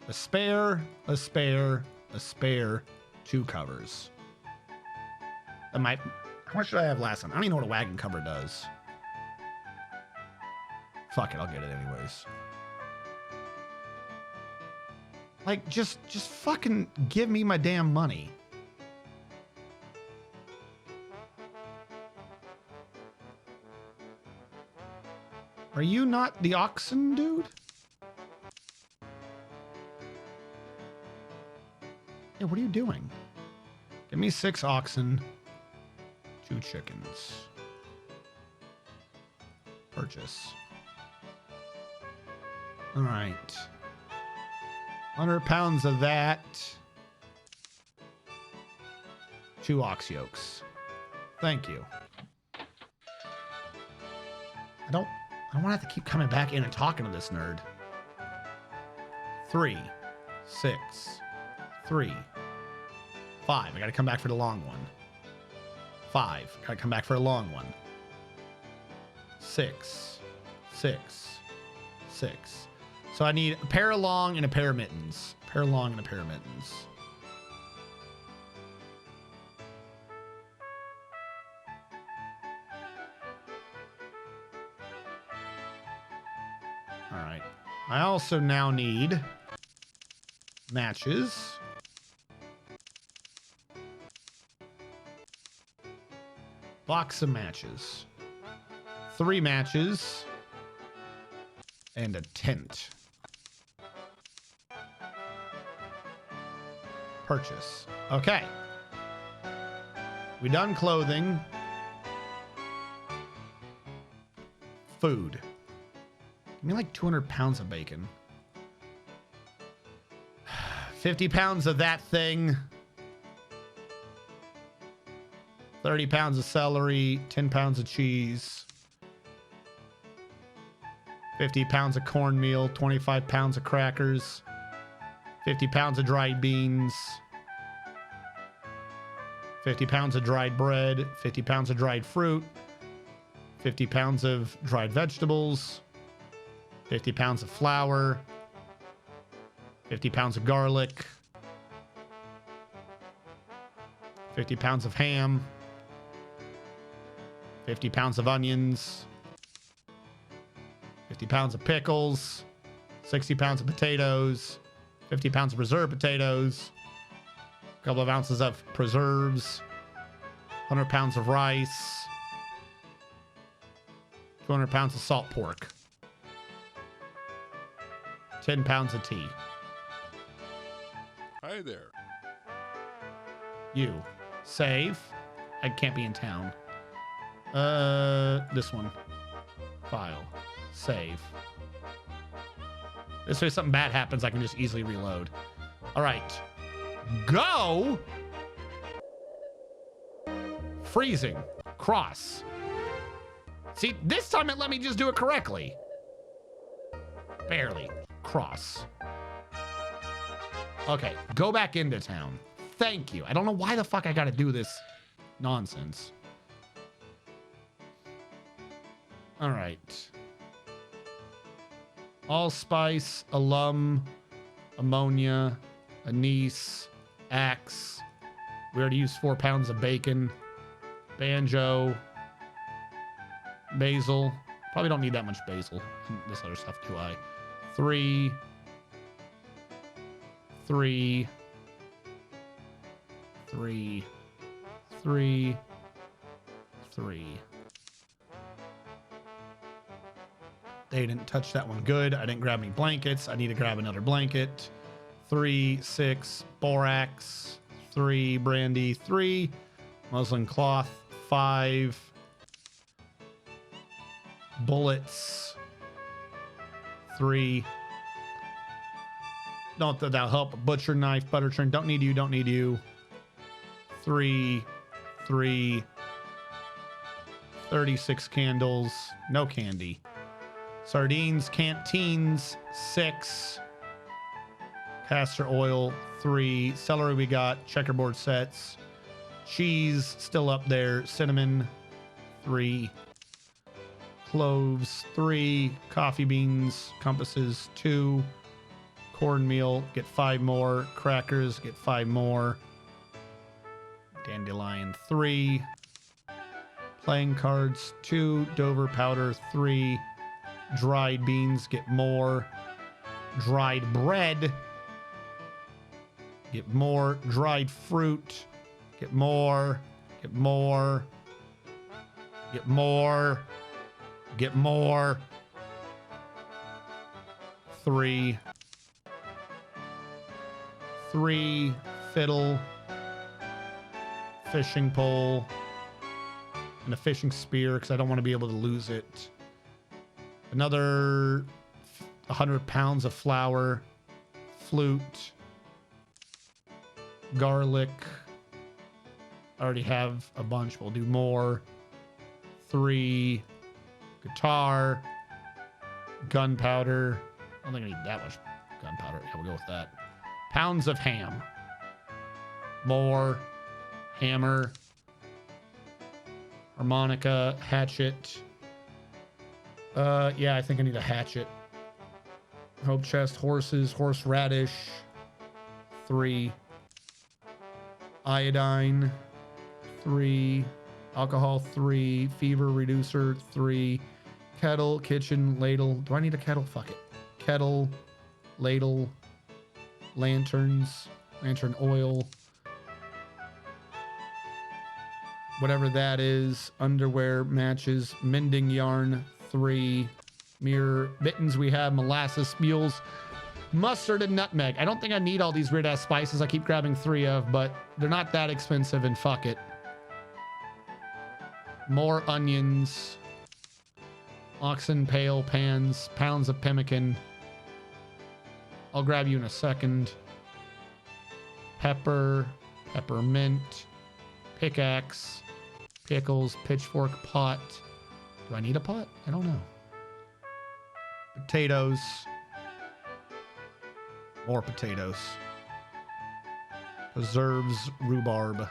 A spare, a spare, a spare, 2 covers. That might. How much did I have last time? I don't even know what a wagon cover does. Fuck it, I'll get it anyways. Like, just fucking give me my damn money. Are you not the oxen dude? Yeah, what are you doing? Give me 6 oxen, 2 chickens. Purchase. All right. 100 pounds of that. 2 ox yokes. Thank you. I don't want to have to keep coming back in and talking to this nerd. 3, 6, 3, 5. I got to come back for the long one. 5. Got to come back for a long one. 6, 6, 6. So I need a pair of long and a pair of mittens. A pair of long and a pair of mittens. All right. I also now need matches. Box of matches. 3 matches. And a tent. Purchase. Okay. We done clothing. Food. Give me like 200 pounds of bacon. 50 pounds of that thing. 30 pounds of celery. 10 pounds of cheese. 50 pounds of cornmeal. 25 pounds of crackers. 50 pounds of dried beans, 50 pounds of dried bread, 50 pounds of dried fruit, 50 pounds of dried vegetables, 50 pounds of flour, 50 pounds of garlic, 50 pounds of ham, 50 pounds of onions, 50 pounds of pickles, 60 pounds of potatoes, 50 pounds of preserved potatoes, a couple of ounces of preserves, 100 pounds of rice, 200 pounds of salt pork, 10 pounds of tea. Hi there. You. Save. I can't be in town. This one. File. Save. This way, if something bad happens, I can just easily reload. All right. Go! Freezing. Cross. See, this time it let me just do it correctly. Barely. Cross. Okay, go back into town. Thank you. I don't know why the fuck I gotta do this nonsense. All right. Allspice, alum, ammonia, anise, axe. We already used 4 pounds of bacon, banjo, basil. Probably don't need that much basil in this other stuff, do I? 3, 3, 3, 3, 3. They didn't touch that one good. I didn't grab any blankets. I need to grab another blanket. 3, 6, borax. 3, brandy. 3, muslin cloth. 5, bullets. 3. Don't that'll help. Butcher knife, butter churn. Don't need you. Don't need you. 3, 3. 36 candles. No candy. Sardines, canteens, 6. Castor oil, 3. Celery we got. Checkerboard sets. Cheese, still up there. Cinnamon, 3. Cloves, 3. Coffee beans, compasses, 2. Cornmeal, get 5 more. Crackers, get 5 more. Dandelion 3. Playing cards 2. Dover powder 3. Dried beans, get more. Dried bread, get more. Dried fruit, get more. Get more. Get more. Get more. 3. 3 fiddle, fishing pole, and a fishing spear because I don't want to be able to lose it. Another 100 pounds of flour, flute, garlic. I already have a bunch. We'll do more. 3 guitar, gunpowder. I don't think I need that much gunpowder. Yeah, we'll go with that. Pounds of ham. More. Hammer. Harmonica. Hatchet. Yeah, I think I need a hatchet. Hope chest. Horses. Horseradish. 3. Iodine. 3. Alcohol. 3. Fever reducer. 3. Kettle. Kitchen. Ladle. Do I need a kettle? Fuck it. Kettle. Ladle. Lanterns. Lantern oil. Whatever that is. Underwear. Matches. Mending yarn. 3. Mirror. Mittens we have. Molasses. Mules. Mustard and nutmeg. I don't think I need all these weird ass spices I keep grabbing 3 of, but they're not that expensive and fuck it. More onions. Oxen pail pans. Pounds of pemmican. I'll grab you in a second. Pepper. Peppermint. Pickaxe. Pickles. Pitchfork. Pot. Do I need a pot? I don't know. Potatoes. More potatoes. Preserves. Rhubarb.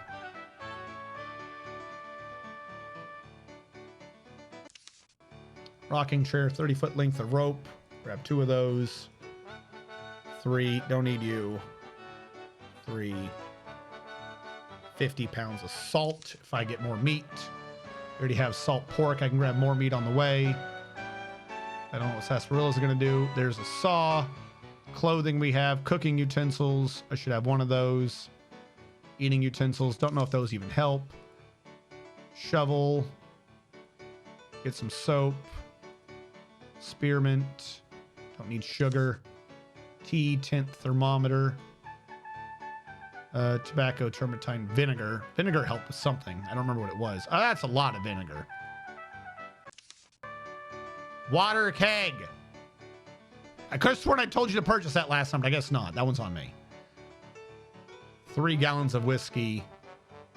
Rocking chair. 30-foot length of rope. Grab 2 of those. 3. Don't need you. 3. 50 pounds of salt if I get more meat. I already have salt pork. I can grab more meat on the way. I don't know what sarsaparillas are going to do. There's a saw. Clothing we have. Cooking utensils. I should have one of those. Eating utensils. Don't know if those even help. Shovel. Get some soap. Spearmint. Don't need sugar. Tea, tint, thermometer. Tobacco, turpentine, vinegar. Vinegar helped with something. I don't remember what it was. Oh, that's a lot of vinegar. Water keg. I could have sworn I told you to purchase that last time, but I guess not. That one's on me. 3 gallons of whiskey.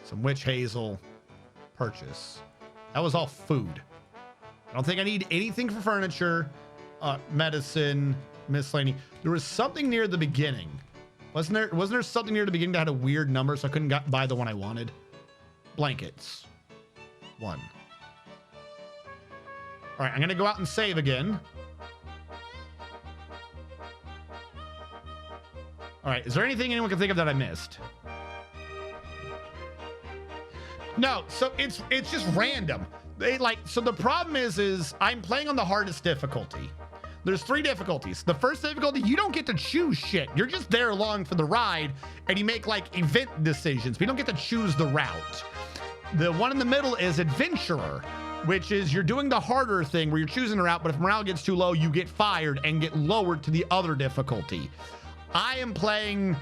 Some witch hazel. Purchase. That was all food. I don't think I need anything for furniture. Medicine. Miscellany. There was something near the beginning. Wasn't there something near the beginning that had a weird number so I couldn't buy the one I wanted? Blankets. 1. All right, I'm going to go out and save again. All right, is there anything anyone can think of that I missed? No, so it's just random. So the problem is I'm playing on the hardest difficulty. There's 3 difficulties. The first difficulty, you don't get to choose shit. You're just there along for the ride, and you make like event decisions. We don't get to choose the route. The one in the middle is adventurer, which is you're doing the harder thing where you're choosing a route, but if morale gets too low, you get fired and get lowered to the other difficulty. I am playing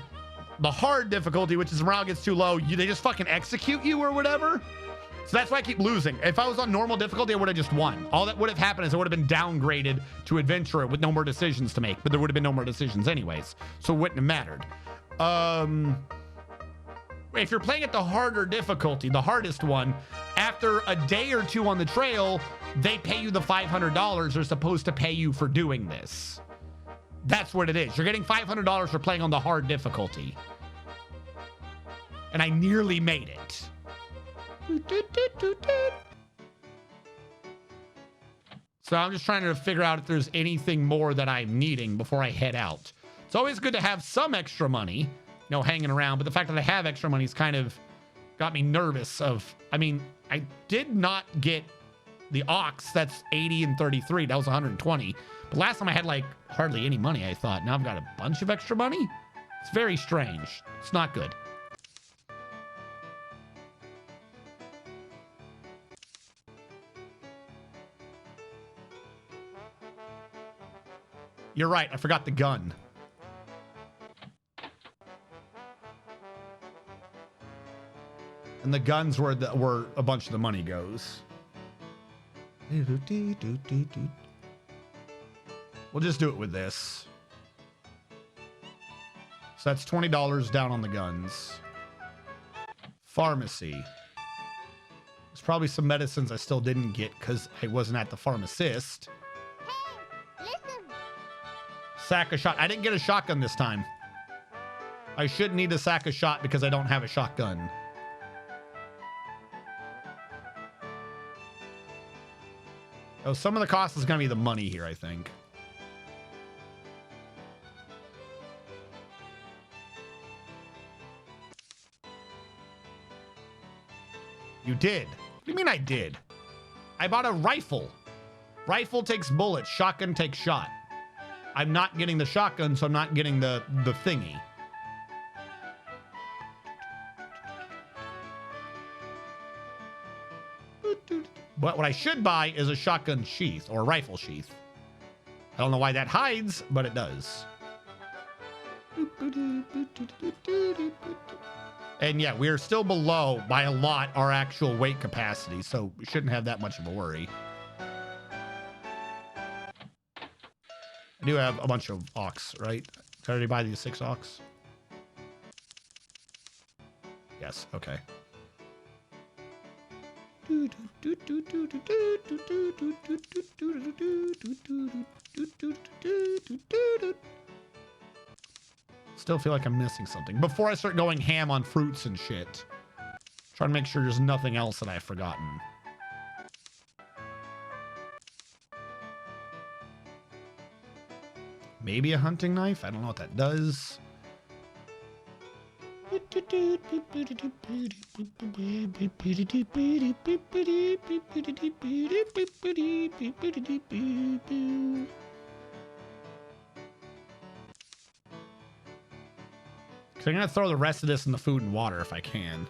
the hard difficulty, which is morale gets too low. They just fucking execute you or whatever. So that's why I keep losing. If I was on normal difficulty, I would have just won. All that would have happened is I would have been downgraded to adventurer with no more decisions to make, but there would have been no more decisions anyways. So it wouldn't have mattered. If you're playing at the harder difficulty, the hardest one, after a day or 2 on the trail, they pay you the $500 they're supposed to pay you for doing this. That's what it is. You're getting $500 for playing on the hard difficulty. And I nearly made it. So I'm just trying to figure out if there's anything more that I'm needing before I head out. It's always good to have some extra money, hanging around. But the fact that I have extra money is kind of got me nervous of, I mean, I did not get the ox. That's 80 and 33. That was 120. But last time I had like hardly any money, I thought. Now I've got a bunch of extra money. It's very strange. It's not good. You're right. I forgot the gun. And the guns where a bunch of the money goes. We'll just do it with this. So that's $20 down on the guns. Pharmacy. There's probably some medicines I still didn't get because I wasn't at the pharmacist. Sack a shot. I didn't get a shotgun this time. I should need a sack a shot because I don't have a shotgun. Oh, some of the cost is going to be the money here, I think. You did? What do you mean I did? I bought a rifle. Rifle takes bullets. Shotgun takes shot. I'm not getting the shotgun, so I'm not getting the thingy. But what I should buy is a shotgun sheath or a rifle sheath. I don't know why that hides, but it does. And yeah, we are still below by a lot our actual weight capacity, so we shouldn't have that much of a worry. I do have a bunch of ox, right? Did I already buy these 6 ox? Yes, okay. Still feel like I'm missing something. Before I start going ham on fruits and shit, trying to make sure there's nothing else that I've forgotten. Maybe a hunting knife? I don't know what that does. So I'm going to throw the rest of this in the food and water if I can.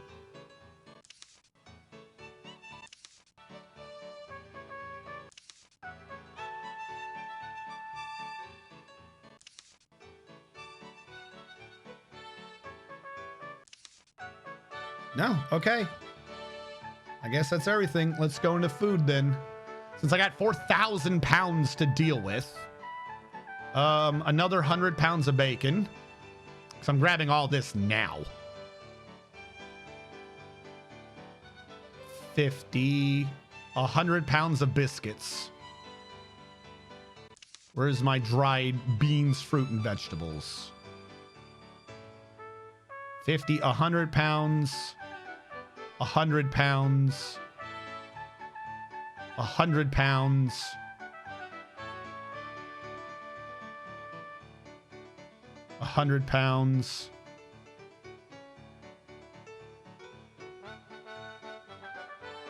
No, okay. I guess that's everything. Let's go into food then. Since I got 4,000 pounds to deal with. Another 100 pounds of bacon. So I'm grabbing all this now. 50, 100 pounds of biscuits. Where's my dried beans, fruit, and vegetables? 50, 100 pounds, 100 pounds, 100 pounds. 100 pounds.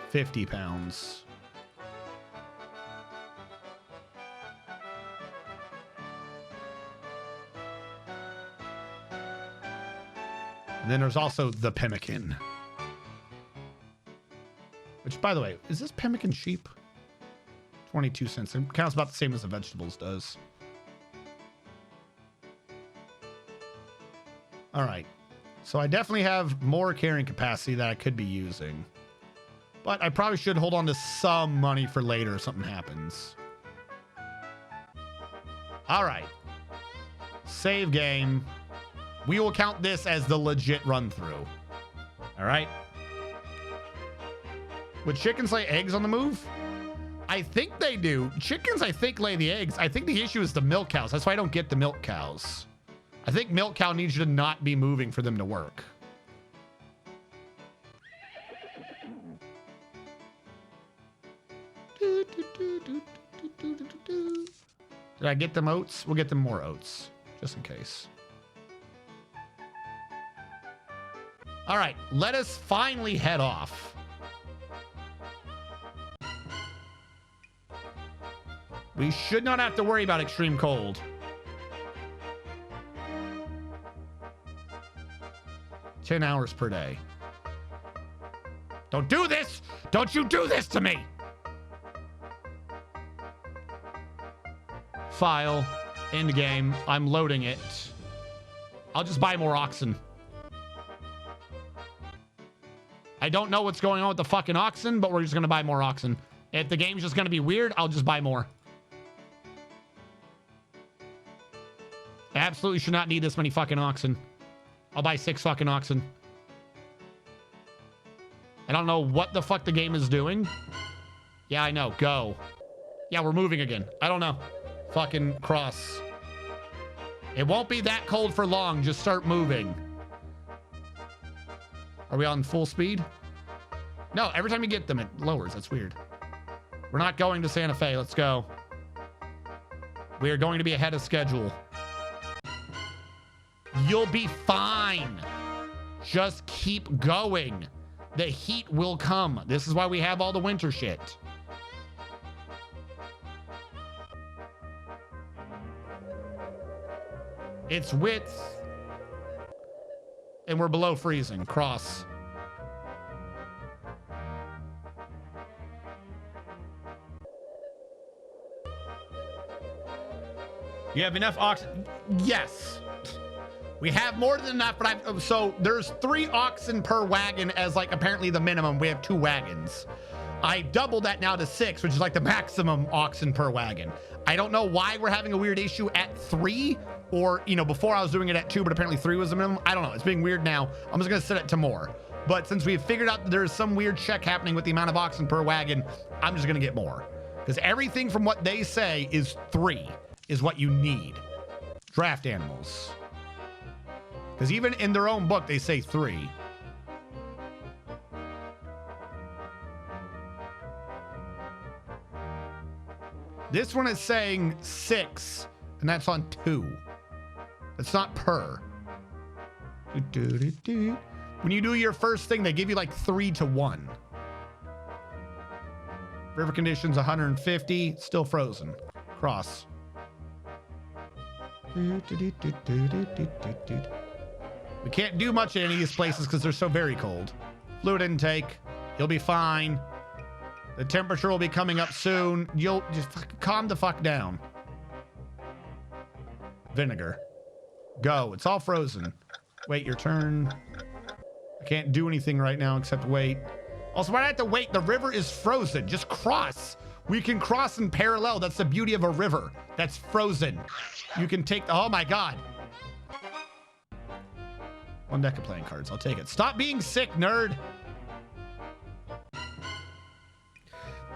50 pounds. And then there's also the pemmican. Which, by the way, is this pemmican cheap? 22 cents. It counts about the same as the vegetables does. All right. So I definitely have more carrying capacity that I could be using. But I probably should hold on to some money for later if something happens. All right. Save game. We will count this as the legit run through. All right. Would chickens lay eggs on the move? I think they do. Chickens, I think, lay the eggs. I think the issue is the milk cows. That's why I don't get the milk cows. I think milk cow needs you to not be moving for them to work. Did I get them oats? We'll get them more oats, just in case. All right, let us finally head off. We should not have to worry about extreme cold. $10 hours per day. Don't do this! Don't you do this to me! File. End game. I'm loading it. I'll just buy more oxen. I don't know what's going on with the fucking oxen, but we're just gonna buy more oxen. If the game's just gonna be weird, I'll just buy more. I absolutely should not need this many fucking oxen. I'll buy 6 fucking oxen. I don't know what the fuck the game is doing. Yeah, I know. Go. Yeah, we're moving again. I don't know. Fucking cross. It won't be that cold for long. Just start moving. Are we on full speed? No, every time you get them, it lowers. That's weird. We're not going to Santa Fe. Let's go. We are going to be ahead of schedule. You'll be fine. Just keep going. The heat will come. This is why we have all the winter shit. It's width. And we're below freezing. Cross. You have enough oxen? Yes. We have more than enough, but so there's 3 oxen per wagon as like apparently the minimum. We have 2 wagons. I doubled that now to 6, which is like the maximum oxen per wagon. I don't know why we're having a weird issue at 3, or, you know, before I was doing it at 2, but apparently 3 was the minimum. I don't know. It's being weird now. I'm just going to set it to more. But since we've figured out that there's some weird check happening with the amount of oxen per wagon, I'm just going to get more. Because everything from what they say is 3 is what you need. Draft animals. Because even in their own book, they say 3. This one is saying 6, and that's on 2. It's not per. When you do your first thing, they give you like 3 to 1. River conditions 150, still frozen. Cross. We can't do much in any of these places because they're so very cold. Fluid intake. You'll be fine. The temperature will be coming up soon. You'll just calm the fuck down. Vinegar. Go. It's all frozen. Wait your turn. I can't do anything right now except wait. Also, why do I have to wait? The river is frozen. Just cross. We can cross in parallel. That's the beauty of a river. That's frozen. You can take the... Oh my God. 1 deck of playing cards. I'll take it. Stop being sick, nerd.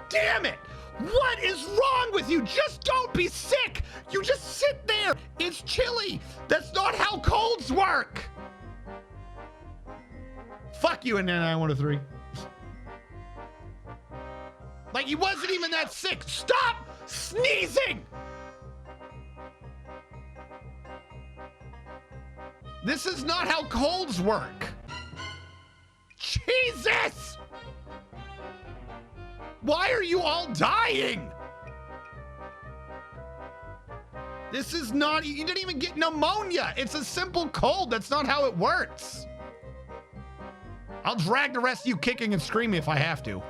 Damn it! What is wrong with you? Just don't be sick. You just sit there. It's chilly. That's not how colds work. Fuck you, and then I 1-3. Like he wasn't even that sick. Stop sneezing. This is not how colds work. Jesus! Why are you all dying? This is not, you didn't even get pneumonia. It's a simple cold. That's not how it works. I'll drag the rest of you kicking and screaming if I have to.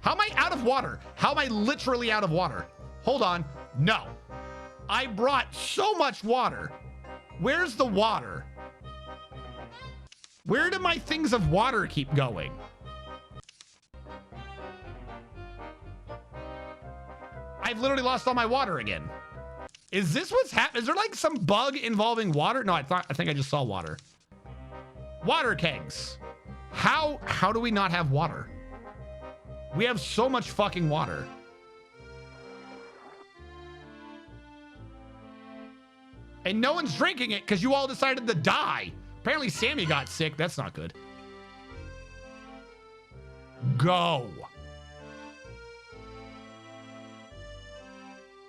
How am I out of water? How am I literally out of water? Hold on. No. I brought so much water. Where's the water? Where do my things of water keep going? I've literally lost all my water again. Is this what's happening? Is there like some bug involving water? No, I think I just saw water. Water kegs. How do we not have water? We have so much fucking water. And no one's drinking it because you all decided to die. Apparently Sammy got sick. That's not good. Go.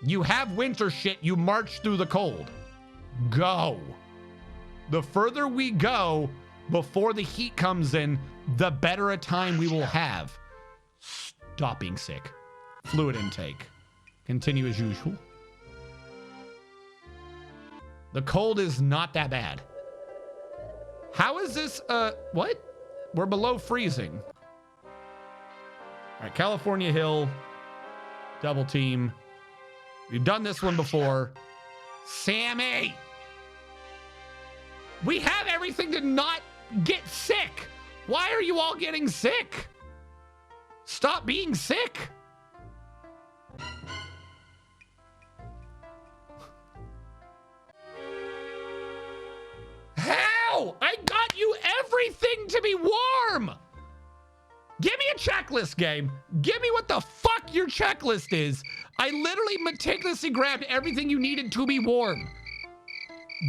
You have winter shit. You march through the cold. Go. The further we go before the heat comes in, the better a time we will have. Stop being sick. Fluid intake. Continue as usual. The cold is not that bad. How is this, what? We're below freezing. All right, California Hill. Double team. We've done this one before. Sammy! We have everything to not get sick. Why are you all getting sick? Stop being sick. How? I got you everything to be warm. Give me a checklist, game. Give me what the fuck your checklist is. I literally meticulously grabbed everything you needed to be warm.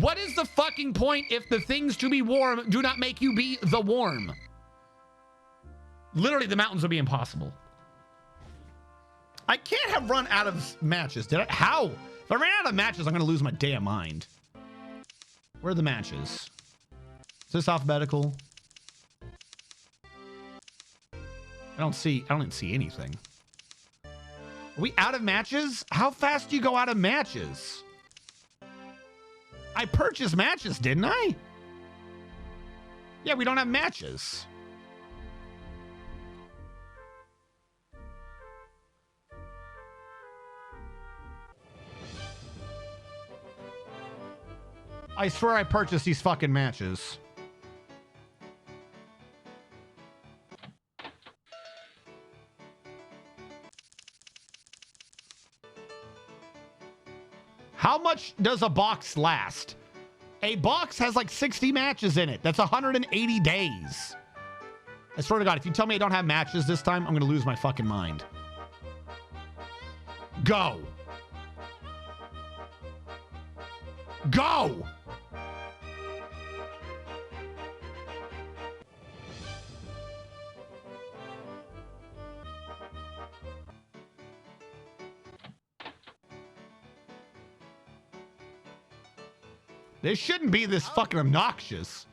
What is the fucking point if the things to be warm do not make you be the warm? Literally, the mountains would be impossible. I can't have run out of matches. Did I? How? If I ran out of matches, I'm going to lose my damn mind. Where are the matches? Is this alphabetical? I don't even see anything. Are we out of matches? How fast do you go out of matches? I purchased matches, didn't I? Yeah, we don't have matches. I swear I purchased these fucking matches. How much does a box last? A box has like 60 matches in it. That's 180 days. I swear to God, if you tell me I don't have matches this time, I'm going to lose my fucking mind. Go. Go. This shouldn't be this fucking obnoxious.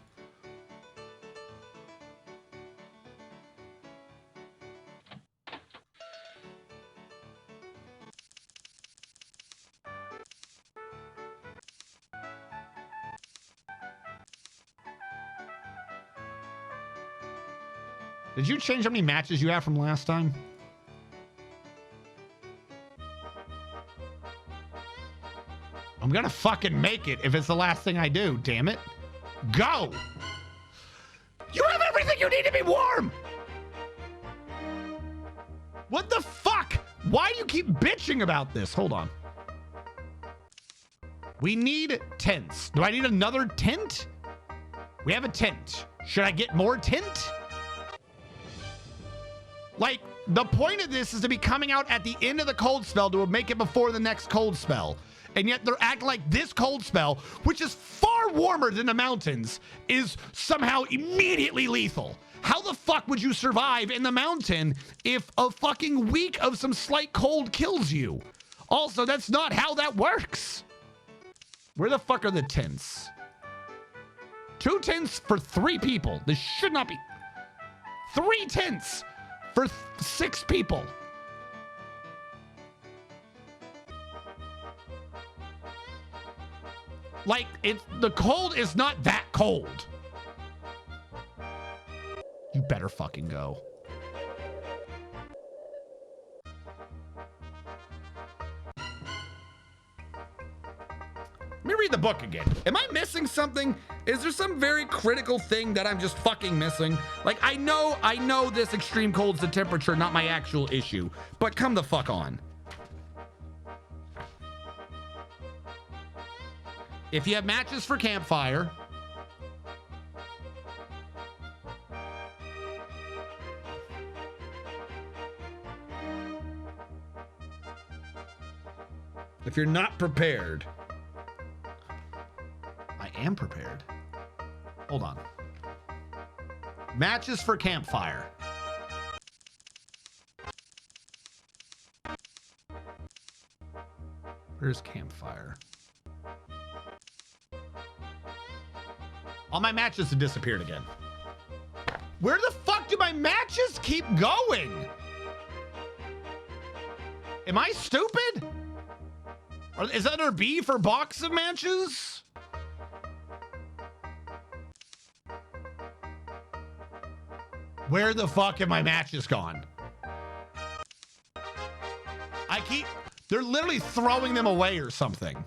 Did you change how many matches you have from last time? I'm gonna fucking make it if it's the last thing I do, damn it. Go! You have everything you need to be warm! What the fuck? Why do you keep bitching about this? Hold on. We need tents. Do I need another tent? We have a tent. Should I get more tent? Like, the point of this is to be coming out at the end of the cold spell to make it before the next cold spell. And yet they're acting like this cold spell, which is far warmer than the mountains, is somehow immediately lethal. How the fuck would you survive in the mountain if a fucking week of some slight cold kills you? Also, that's not how that works. Where the fuck are the tents? 2 tents for 3 people. This should not be. 3 tents for 6 people. Like, the cold is not that cold. You better fucking go. Let me read the book again. Am I missing something? Is there some very critical thing that I'm just fucking missing? Like, I know this extreme cold's the temperature, not my actual issue, but come the fuck on. If you have matches for campfire, if you're not prepared, I am prepared. Hold on. Matches for campfire. Where's campfire? All my matches have disappeared again. Where the fuck do my matches keep going? Am I stupid? Is that under B for box of matches? Where the fuck have my matches gone? They're literally throwing them away or something.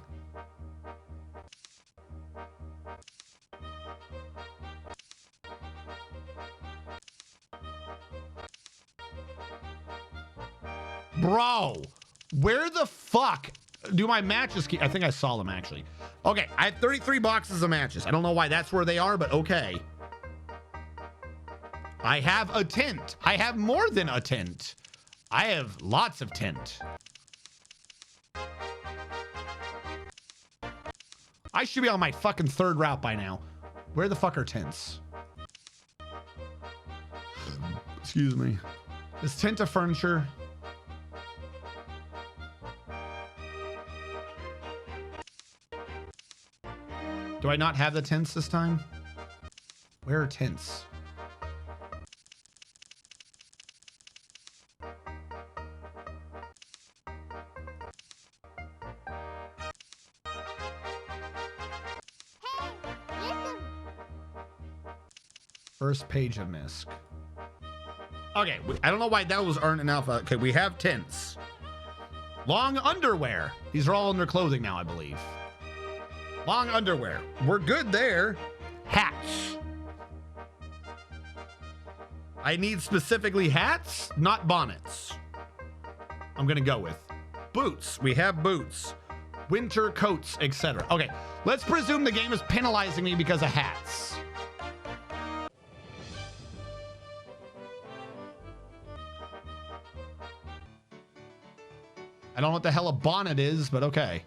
Bro, where the fuck do my matches keep? I think I saw them actually. Okay, I have 33 boxes of matches. I don't know why that's where they are, but okay. I have a tint. I have more than a tint. I have lots of tint. I should be on my fucking third route by now. Where the fuck are tints? Excuse me. Is tint a furniture? Do I not have the tints this time? Where are tints? First page of MISC. Okay, I don't know why those aren't enough. Okay, we have tints. Long underwear. These are all under clothing now, I believe. Long underwear. We're good there. Hats. I need specifically hats, not bonnets. I'm gonna go with boots. We have boots. Winter coats, etc. Okay, let's presume the game is penalizing me because of hats. I don't know what the hell a bonnet is, but okay.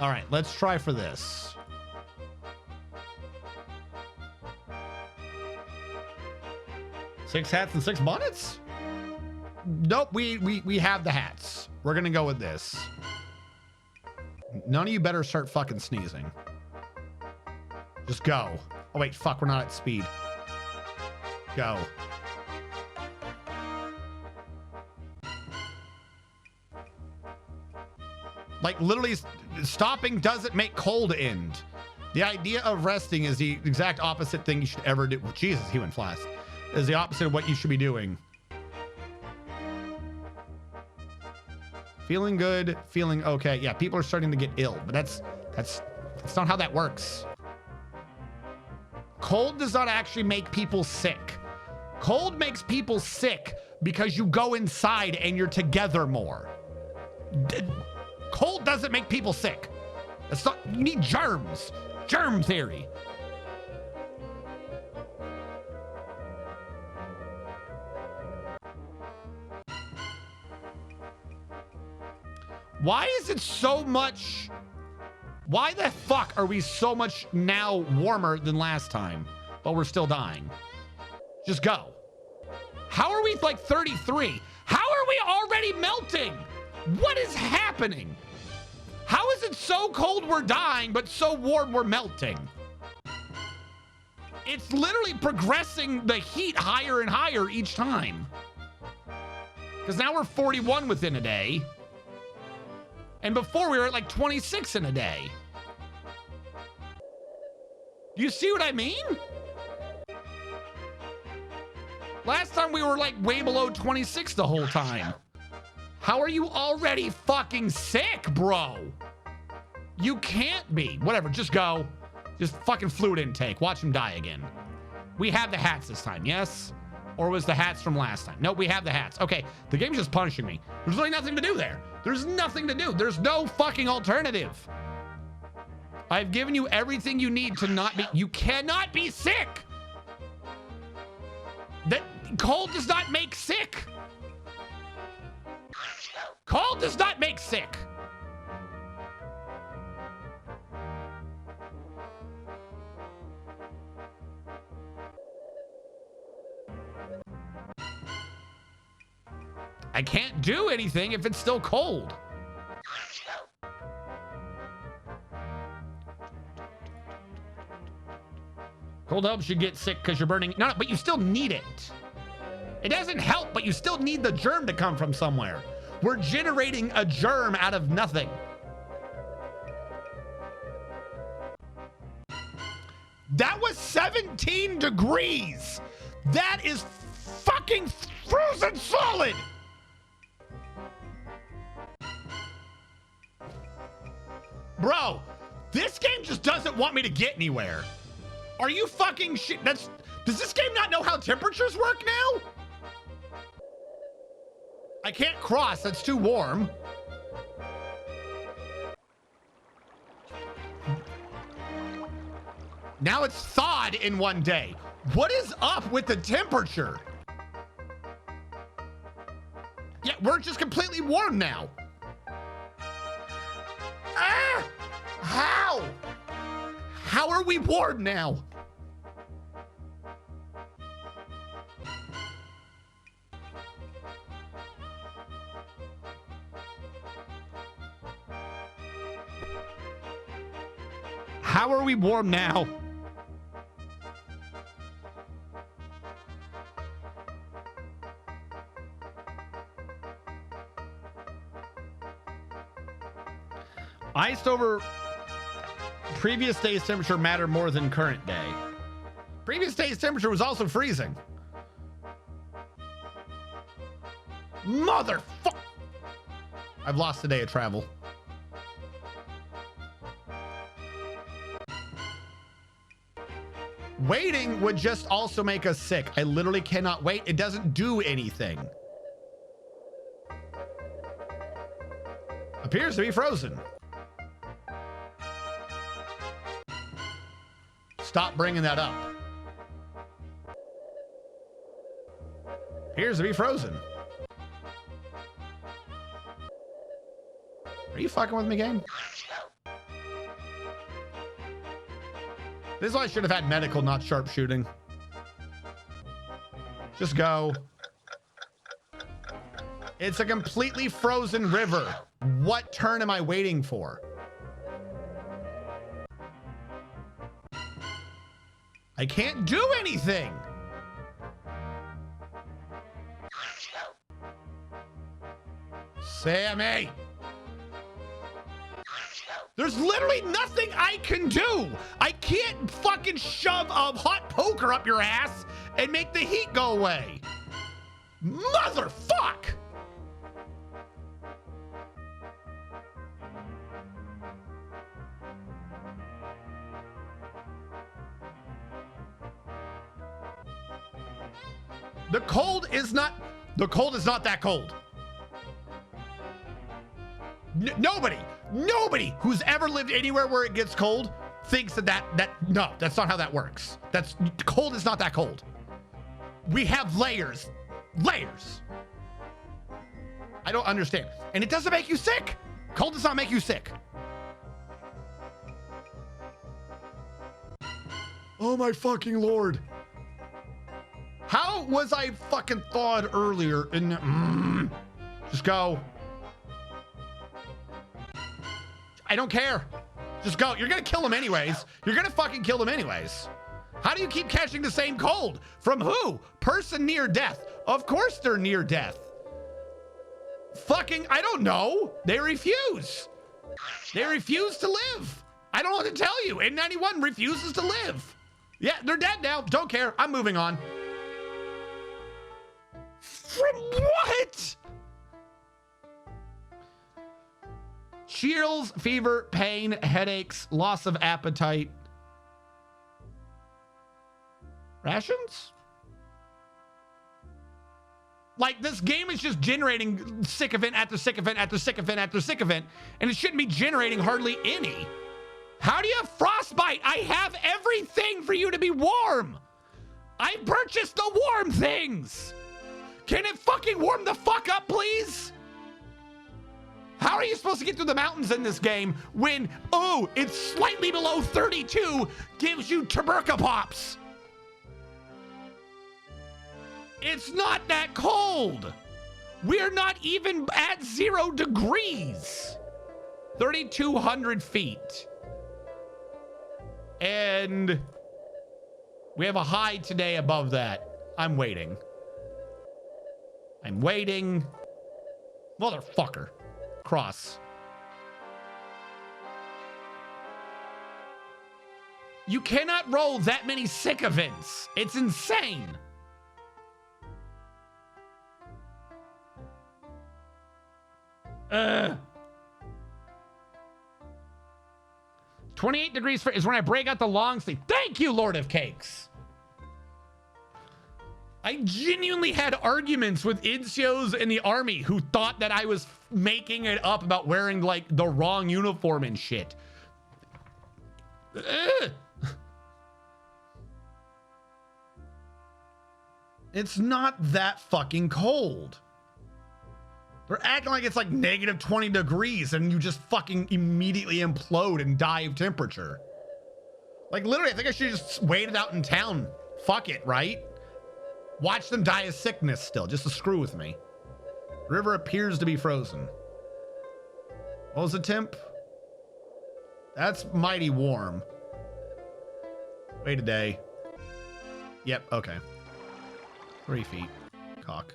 All right, let's try for this. Six hats and six bonnets? Nope, we have the hats. We're gonna go with this. None of you better start fucking sneezing. Just go. Oh wait, fuck, we're not at speed. Go. Like literally stopping doesn't make cold end. The idea of resting is the exact opposite thing you should ever do. Well, Jesus, he went fast. Is the opposite of what you should be doing. Feeling good, feeling okay. Yeah, people are starting to get ill, but that's not how that works. Cold does not actually make people sick. Cold makes people sick because you go inside and you're together more. Cold doesn't make people sick. That's not, you need germs. Germ theory. Why is it so much? Why the fuck are we so much now warmer than last time, but we're still dying? Just go. How are we like 33? How are we already melting? What is happening? How is it so cold we're dying, but so warm we're melting? It's literally progressing the heat higher and higher each time. Because now we're 41 within a day. And before we were at like 26 in a day. Do you see what I mean? Last time we were like way below 26 the whole time. How are you already fucking sick, bro? You can't be. Whatever, just go. Just fucking fluid intake. Watch him die again. We have the hats this time, yes? Or was the hats from last time? No, we have the hats. Okay, the game's just punishing me. There's really nothing to do there. There's nothing to do. There's no fucking alternative. I've given you everything you need to not be. You cannot be sick. That cold does not make sick. Cold does not make sick. I can't do anything if it's still cold. Cold helps you get sick because you're burning. No, but you still need it. It doesn't help, but you still need the germ to come from somewhere. We're generating a germ out of nothing. That was 17 degrees. That is fucking frozen solid. Bro, this game just doesn't want me to get anywhere. Are you fucking shit? Does this game not know how temperatures work now? I can't cross, that's too warm. Now it's thawed in one day. What is up with the temperature? Yeah, we're just completely warm now. Ah! How? How are we warm now? How are we warm now? Iced over previous day's temperature matter more than current day. Previous day's temperature was also freezing. Motherfuck! I've lost a day of travel. Waiting would just also make us sick. I literally cannot wait. It doesn't do anything. Appears to be frozen. Stop bringing that up. Appears to be frozen. Are you fucking with me, game? This is why I should have had medical, not sharpshooting. Just go. It's a completely frozen river. What turn am I waiting for? I can't do anything. Sammy. There's literally nothing I can do. I can't fucking shove a hot poker up your ass and make the heat go away. Motherfuck! The cold is not that cold. Nobody who's ever lived anywhere where it gets cold thinks no, that's not how that works. Cold is not that cold. We have layers. I don't understand. And it doesn't make you sick. Cold does not make you sick. Oh my fucking Lord. How was I fucking thawed earlier? Just go. I don't care. Just go. You're gonna kill him anyways. You're gonna fucking kill him anyways. How do you keep catching the same cold? From who? Person near death. Of course they're near death. Fucking, I don't know. They refuse. They refuse to live. I don't know what to tell you. N91 refuses to live. Yeah, they're dead now. Don't care. I'm moving on. From what? Chills, fever, pain, headaches, loss of appetite. Rations? Like, this game is just generating sick event after sick event after sick event after sick event, and it shouldn't be generating hardly any. How do you have frostbite? I have everything for you to be warm. I purchased the warm things. Can it fucking warm the fuck up, please? How are you supposed to get through the mountains in this game when, oh, it's slightly below 32 gives you tuberca pops? It's not that cold. We're not even at 0 degrees. 3,200 feet. And we have a high today above that. I'm waiting. I'm waiting. Motherfucker. Cross. You cannot roll that many sick events. It's insane. Uh. 28 degrees is when I break out the long sleeve. Thank you, Lord of Cakes. I genuinely had arguments with NCOs in the army who thought that I was making it up about wearing like the wrong uniform and shit. It's not that fucking cold. They're acting like it's like negative 20 degrees and you just fucking immediately implode and die of temperature. Like literally, I think I should just wait it out in town. Fuck it, right? Watch them die of sickness still, just to screw with me. River appears to be frozen. What was the temp? That's mighty warm. Wait a day. Yep, okay. 3 feet. Cock.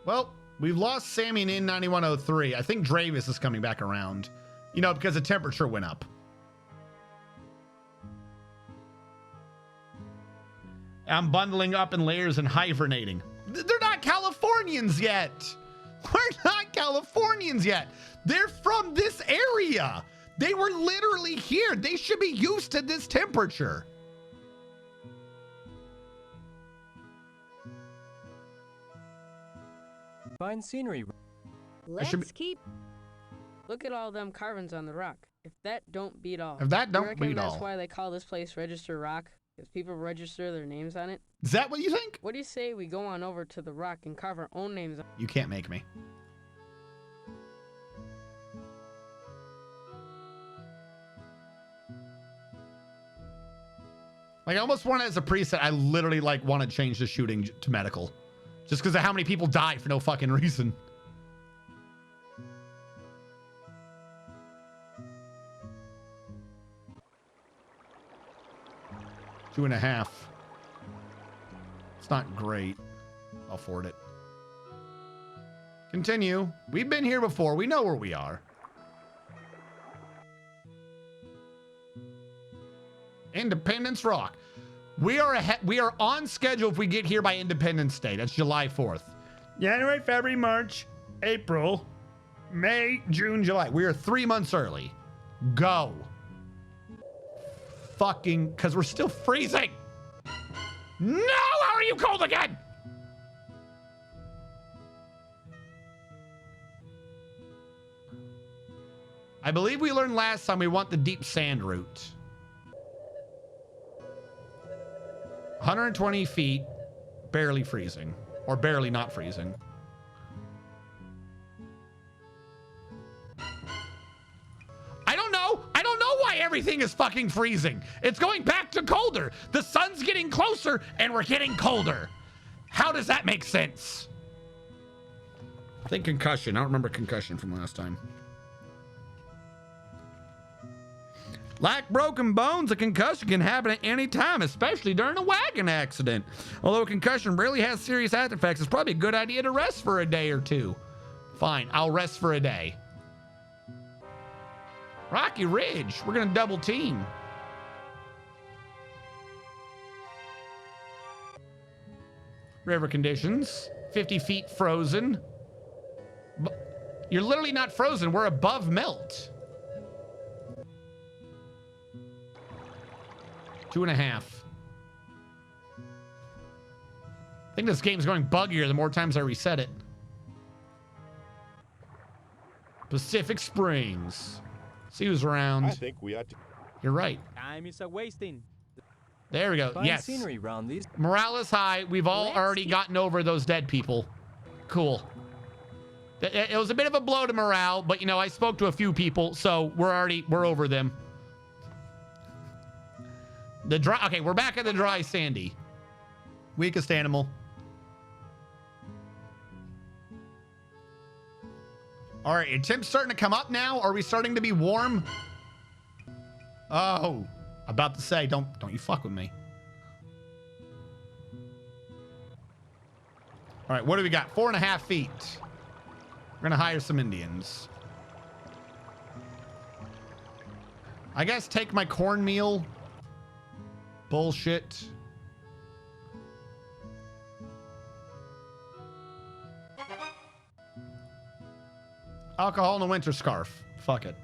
Well, we've lost Sammy in 9103. I think Dravis is coming back around. You know, because the temperature went up. I'm bundling up in layers and hibernating. They're not Californians yet. We're not Californians yet. They're from this area. They were literally here. They should be used to this temperature. Fine scenery. Let's keep. Look at all them carvings on the rock. If that don't beat all. If that don't you reckon beat that's all. why they call this place Register Rock? Because people register their names on it? Is that what you think? What do you say we go on over to the rock and carve our own names on? You can't make me. Like I almost want it as a preset. I literally like want to change the shooting to medical. Just because of how many people die for no fucking reason. Two and a half. It's not great. I'll afford it. Continue. We've been here before. We know where we are. Independence Rock. We are on schedule if we get here by Independence Day. That's July 4th. January, February, March, April, May, June, July. We are 3 months early. Go. Fucking, because we're still freezing. No, how are you cold again? I believe we learned last time we want the deep sand route. 120 feet, barely freezing, or barely not freezing. I don't know why everything is fucking freezing. It's going back to colder. The sun's getting closer and we're getting colder. How does that make sense? I think concussion. I don't remember concussion from last time. Like broken bones, a concussion can happen at any time, especially during a wagon accident. Although a concussion rarely has serious after effects, it's probably a good idea to rest for a day or two. Fine, I'll rest for a day. Rocky Ridge, we're gonna double team. River conditions, 50 feet frozen. You're literally not frozen, we're above melt. 2.5. I think this game's going buggier the more times I reset it. Pacific Springs. See who's around. I think we ought to. You're right. Time is a wasting. There we go. Fine Yes. scenery around these. Morale is high. We've all already gotten over those dead people. Cool. It was a bit of a blow to morale, but you know, I spoke to a few people, so we're over them. Okay, we're back at the dry sandy. Weakest animal. All right, temps starting to come up now. Are we starting to be warm? Oh, about to say, don't you fuck with me. All right, what do we got? 4.5 feet. We're gonna hire some Indians. I guess take my cornmeal. Bullshit. Alcohol and a winter scarf. Fuck it.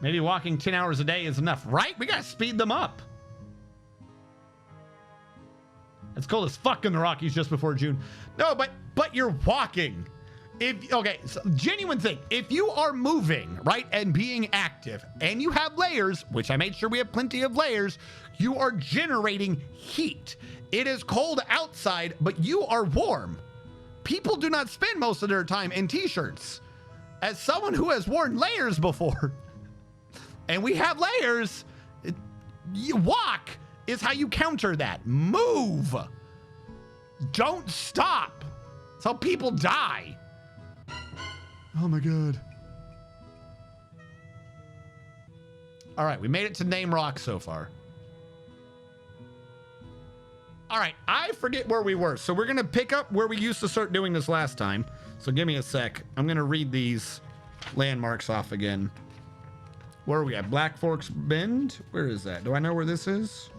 Maybe walking 10 hours a day is enough, right? We gotta speed them up. It's cold as fuck in the Rockies just before June. No, but you're walking. Okay, so genuine thing. If you are moving, right, and being active, and you have layers, which I made sure we have plenty of layers, you are generating heat. It is cold outside, but you are warm. People do not spend most of their time in t-shirts. As someone who has worn layers before, and we have layers, you walk is how you counter that. Move. Don't stop. That's how people die. Oh my God. All right, we made it to Name Rock so far. All right, I forget where we were. So we're gonna pick up where we used to start doing this last time. So give me a sec. I'm gonna read these landmarks off again. Where are we at? Black Forks Bend? Where is that? Do I know where this is?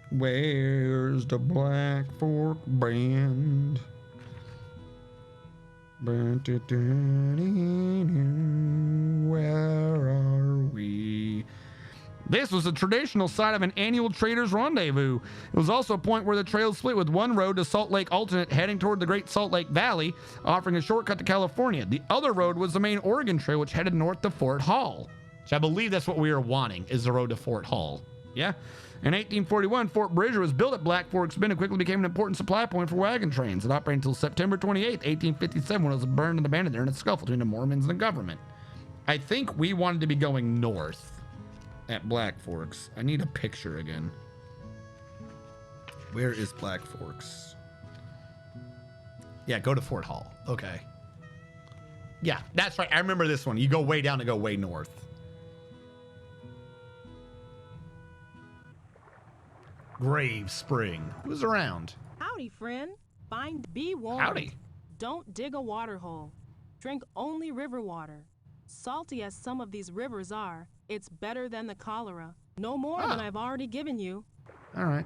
Where's the Black Fork Bend? Where are we? This was a traditional site of an annual traders' rendezvous. It was also a point where the trail split, with one road to Salt Lake alternate heading toward the Great Salt Lake Valley, offering a shortcut to California. The other road was the main Oregon Trail, which headed north to Fort Hall. Which I believe that's what we were wanting, is the road to Fort Hall. Yeah? In 1841, Fort Bridger was built at Black Forks Bend and quickly became an important supply point for wagon trains. It operated until September 28, 1857, when it was burned and abandoned there in a scuffle between the Mormons and the government. I think we wanted to be going north at Black Forks. I need a picture again. Where is Black Forks? Yeah, go to Fort Hall. Okay. Yeah, that's right. I remember this one. You go way down to go way north. Grave Spring. Who's around? Howdy, friend. Be warned. Howdy. Don't dig a water hole. Drink only river water. Salty as some of these rivers are, it's better than the cholera. No more than I've already given you. All right.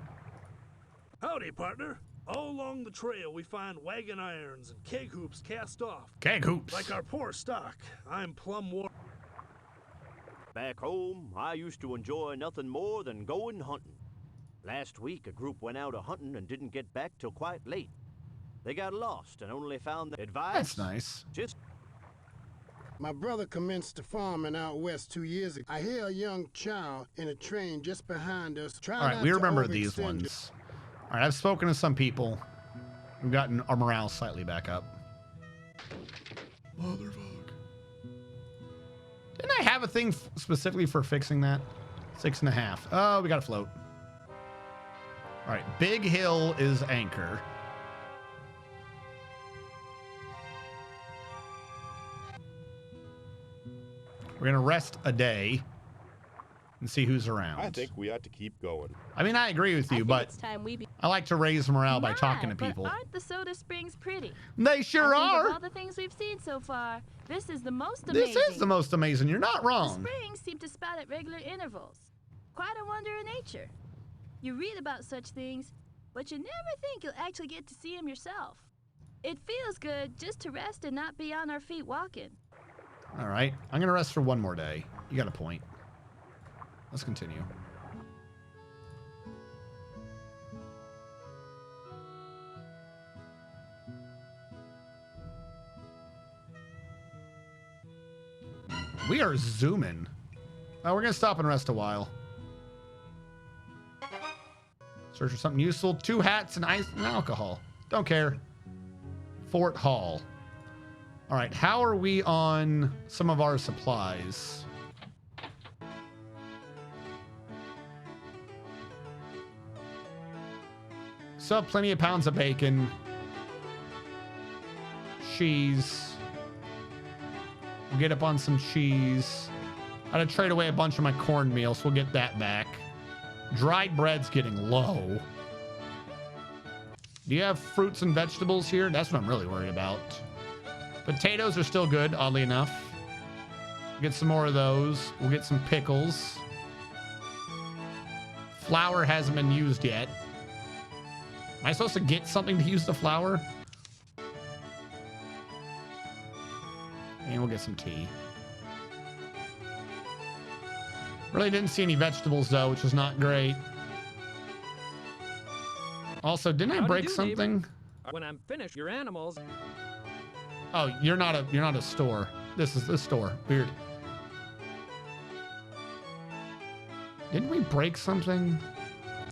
Howdy, partner. All along the trail, we find wagon irons and keg hoops cast off. Keg hoops. Like our poor stock. I'm plumb warm. Back home, I used to enjoy nothing more than going hunting. Last week, a group went out a-hunting and didn't get back till quite late. They got lost and only found the advice. That's nice. My brother commenced to farming out west 2 years ago. I hear a young child in a train just behind us. All right, we remember these ones. All right, I've spoken to some people. We've gotten our morale slightly back up. Motherfuck. Didn't I have a thing specifically for fixing that? 6.5. Oh, we got to float. All right, Big Hill is anchor. We're going to rest a day and see who's around. I think we ought to keep going. I mean, I agree with you, but I like to raise morale by talking to people. But aren't the Soda Springs pretty? They sure are. Of all the things we've seen so far, this is the most amazing. This is the most amazing. You're not wrong. The springs seem to spout at regular intervals. Quite a wonder of nature. You read about such things, but you never think you'll actually get to see them yourself. It feels good just to rest and not be on our feet walking. All right, I'm going to rest for one more day. You got a point. Let's continue. We are zooming. Oh, we're going to stop and rest a while. Search for something useful. 2 hats and ice and alcohol. Don't care. Fort Hall. All right, how are we on some of our supplies? Still have plenty of pounds of bacon. Cheese. We'll get up on some cheese. I had to trade away a bunch of my cornmeal, so we'll get that back. Dried bread's getting low. Do you have fruits and vegetables here? That's what I'm really worried about. Potatoes are still good, oddly enough. Get some more of those. We'll get some pickles. Flour hasn't been used yet. Am I supposed to get something to use the flour? And we'll get some tea. Really didn't see any vegetables though, which is not great. Also, didn't I break something? When I'm finished, your animals. Oh, you're not a store. This is the store. Weird. Didn't we break something?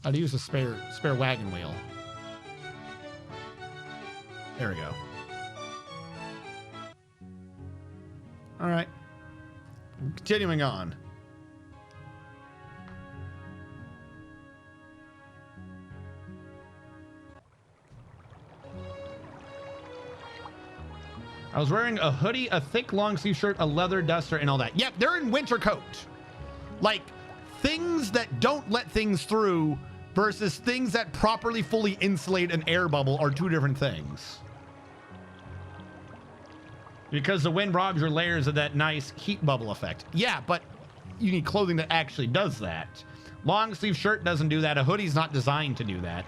I'd use a spare wagon wheel. There we go. All right. Continuing on. I was wearing a hoodie, a thick long sleeve shirt, a leather duster, and all that. Yep, they're in winter coat. Like, things that don't let things through versus things that properly fully insulate an air bubble are two different things. Because the wind robs your layers of that nice heat bubble effect. Yeah, but you need clothing that actually does that. Long sleeve shirt doesn't do that. A hoodie's not designed to do that.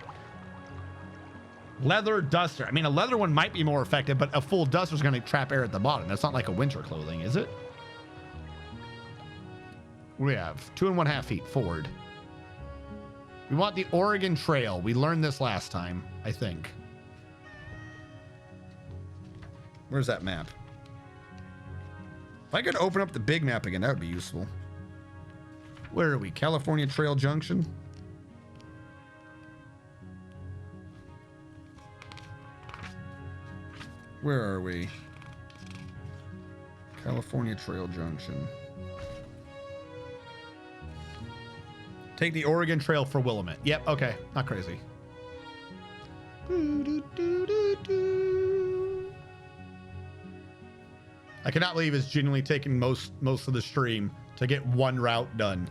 Leather duster. I mean, a leather one might be more effective, but a full duster is going to trap air at the bottom. That's not like a winter clothing, is it? We have 2½ feet forward. We want the Oregon Trail. We learned this last time, I think. Where's that map? If I could open up the big map again, that would be useful. Where are we? California Trail Junction? Where are we? California Trail Junction. Take the Oregon Trail for Willamette. Yep, okay. Not crazy. I cannot believe it's genuinely taking most of the stream to get one route done.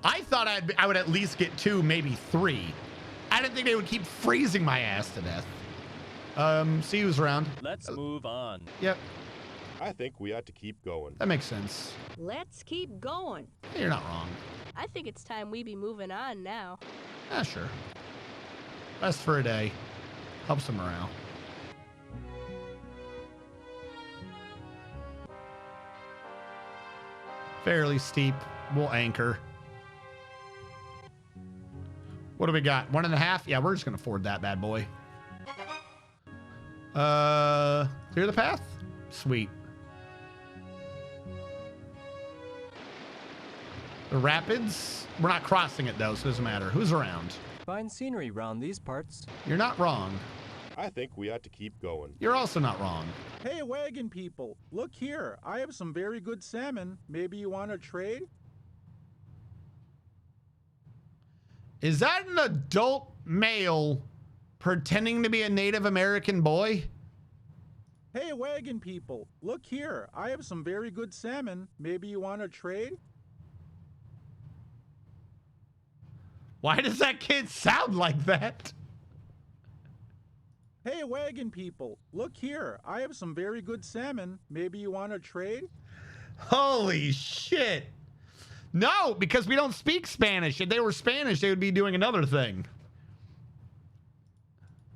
I thought I would at least get 2, maybe 3. I didn't think they would keep freezing my ass to death. See who's around. Let's move on. Yep. I think we ought to keep going. That makes sense. Let's keep going. You're not wrong. I think it's time we be moving on now. Ah, sure. Rest for a day. Helps the morale. Fairly steep. We'll anchor. What do we got? 1.5? Yeah, we're just gonna ford that bad boy. Clear the path? Sweet. The rapids? We're not crossing it though, so it doesn't matter. Who's around? Fine scenery round these parts. You're not wrong. I think we ought to keep going. You're also not wrong. Hey, wagon people, look here. I have some very good salmon. Maybe you want to trade? Is that an adult male pretending to be a Native American boy? Hey, wagon people, look here. I have some very good salmon. Maybe you want to trade? Why does that kid sound like that? Hey, wagon people, look here. I have some very good salmon. Maybe you want to trade? Holy shit. No, because we don't speak Spanish. If they were Spanish, they would be doing another thing.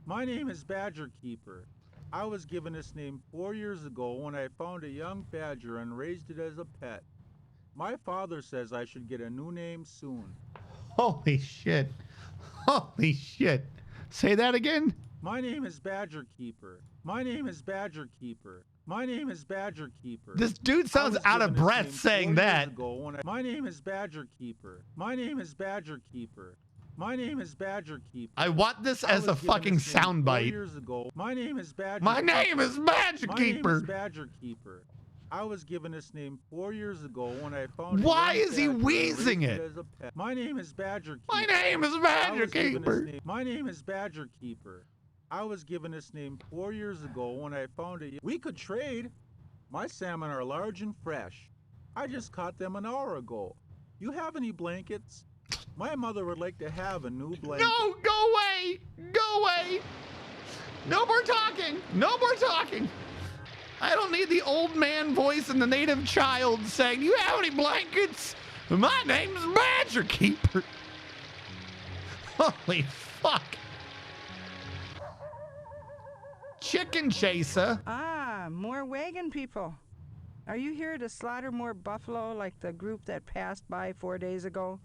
My name is Badger Keeper. I was given this name 4 years ago when I found a young badger and raised it as a pet. My father says I should get a new name soon. Holy shit. Holy shit. Say that again? My name is Badger Keeper. My name is Badger Keeper. My name is Badger Keeper. This dude sounds out of breath saying that. My name is Badger Keeper. My name is Badger Keeper. My name is Badger Keeper. I want this as a fucking soundbite. 4 years ago. My name is Badger. My name is Badger My Keeper. name is Badger Keeper. I was given this name 4 years ago when I found. Why is he wheezing it? As a pet. My name is Badger Keeper. My name is Badger Keeper. My name is Badger Keeper. I was given this name 4 years ago when I found it. We could trade. My salmon are large and fresh. I just caught them an hour ago. You have any blankets? My mother would like to have a new blanket. No, go away! Go away! No more talking! No more talking! I don't need the old man voice and the native child saying, "You have any blankets? My name's Badger Keeper." Holy fuck. Chicken chaser. Ah, more wagon people. Are you here to slaughter more buffalo like the group that passed by 4 days ago?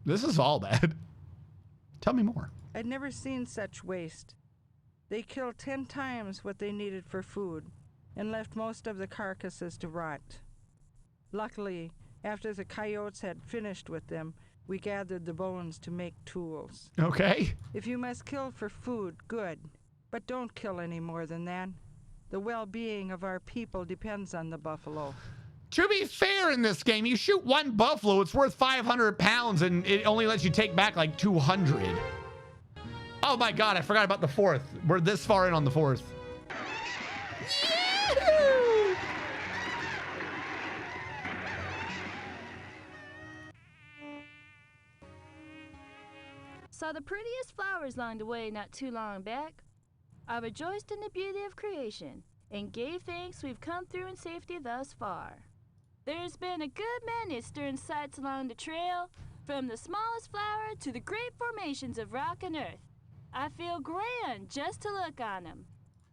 This is all bad. Tell me more. I'd never seen such waste. They killed 10 times what they needed for food and left most of the carcasses to rot. Luckily, after the coyotes had finished with them, we gathered the bones to make tools. Okay. If you must kill for food, good. But don't kill any more than that. The well-being of our people depends on the buffalo. To be fair, in this game, you shoot one buffalo, it's worth 500 pounds, and it only lets you take back like 200. Oh my god, I forgot about the fourth. We're this far in on the fourth. Yahoo! Saw the prettiest flowers along the way not too long back. I rejoiced in the beauty of creation and gave thanks we've come through in safety thus far. There's been a good many stirring sights along the trail, from the smallest flower to the great formations of rock and earth. I feel grand just to look on them.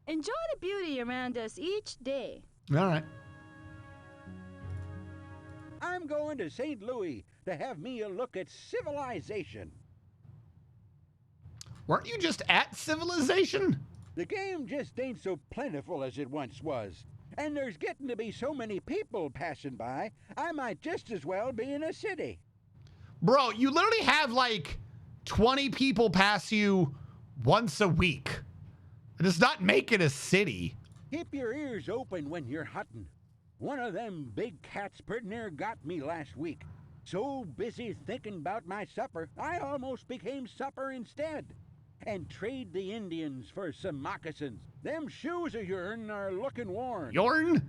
Enjoy the beauty around us each day. All right. I'm going to St. Louis to have me a look at civilization. Weren't you just at Civilization? The game just ain't so plentiful as it once was. And there's getting to be so many people passing by, I might just as well be in a city. Bro, you literally have like 20 people pass you once a week. It does not make it a city. Keep your ears open when you're hunting. One of them big cats pretty near got me last week. So busy thinking about my supper, I almost became supper instead. And trade the Indians for some moccasins. Them shoes of yourn are looking worn. Yorn?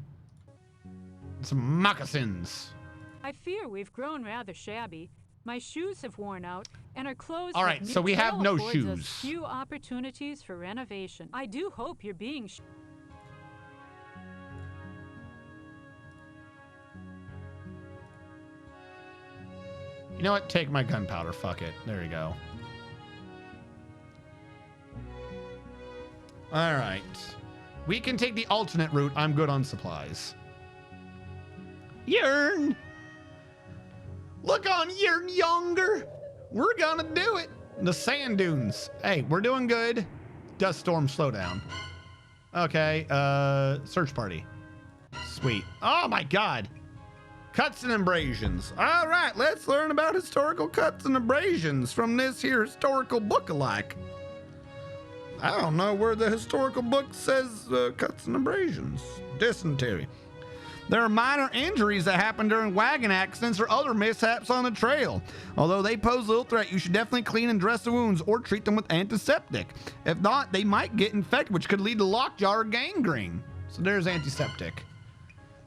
Some moccasins. I fear we've grown rather shabby. My shoes have worn out, and our clothes. All right, so we have no shoes. Few opportunities for renovation. I do hope you're being. You know what? Take my gunpowder. Fuck it. There you go. All right. We can take the alternate route. I'm good on supplies. Yearn. Look on Yearn Younger. We're gonna do it. The sand dunes. Hey, we're doing good. Dust storm, slow down. Okay, search party. Sweet. Oh my god. Cuts and abrasions. All right, let's learn about historical cuts and abrasions from this here historical book-alike. I don't know where the historical book says cuts and abrasions. Dysentery. There are minor injuries that happen during wagon accidents or other mishaps on the trail. Although they pose little threat, you should definitely clean and dress the wounds or treat them with antiseptic. If not, they might get infected, which could lead to lockjaw or gangrene. So there's antiseptic.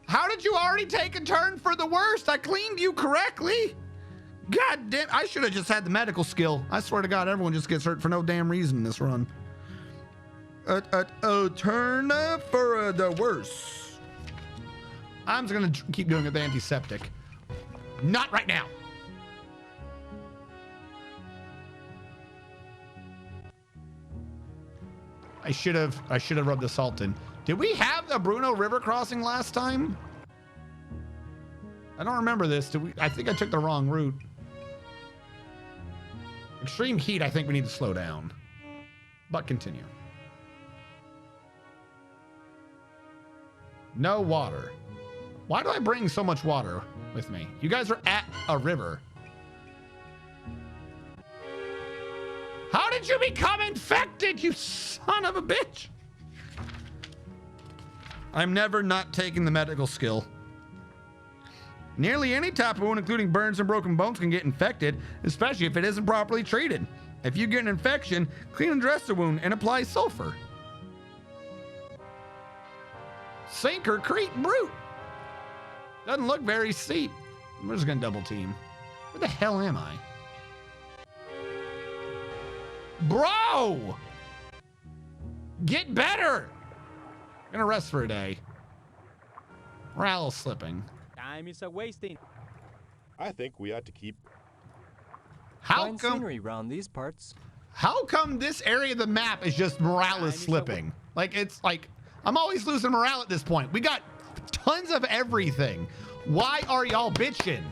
How did you already take a turn for the worst? I cleaned you correctly. God damn, I should have just had the medical skill. I swear to God, everyone just gets hurt for no damn reason in this run. Turn for the worst. I'm just gonna keep doing it the antiseptic. Not right now. I should have rubbed the salt in. Did we have the Bruno River crossing last time? I don't remember this. Did we? I think I took the wrong route. Extreme heat, I think we need to slow down. But continue. No water. Why do I bring so much water? with me. You guys are at a river. How did you become infected, you son of a bitch? I'm never not taking the medical skill. Nearly any type of wound, including burns and broken bones, can get infected, especially if it isn't properly treated. If you get an infection, clean and dress the wound and apply sulfur. Sinker, Crete, Brute. Doesn't look very steep. We're just gonna double team. Where the hell am I? Bro! Get better! I'm gonna rest for a day. Morale is slipping. Time is a wasting. I think we ought to keep. How Fine come scenery around these parts? How come this area of the map is just morale is slipping? Like, it's like, I'm always losing morale at this point. We got tons of everything. Why are y'all bitching?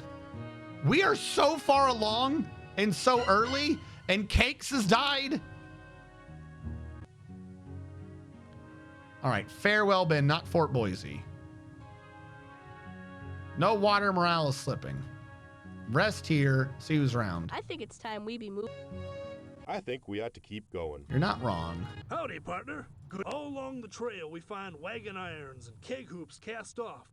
We are so far along and so early, and Cakes has died. All right, farewell, Ben, not Fort Boise. No water, morale is slipping. Rest here, see who's around. I think it's time we be moving. I think we ought to keep going. You're not wrong. Howdy, partner. Good. All along the trail, we find wagon irons and keg hoops cast off.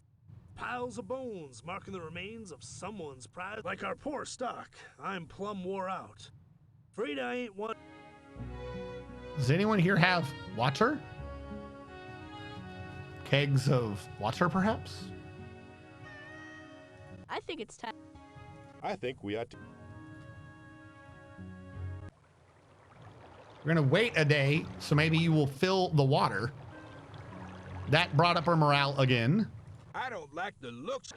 Piles of bones marking the remains of someone's prize. Like our poor stock, I'm plumb wore out. Afraid I ain't one. Does anyone here have water? Kegs of water, perhaps? I think it's time. I think we ought to. We're gonna wait a day, so maybe you will fill the water. That brought up our morale again. I don't like the looks.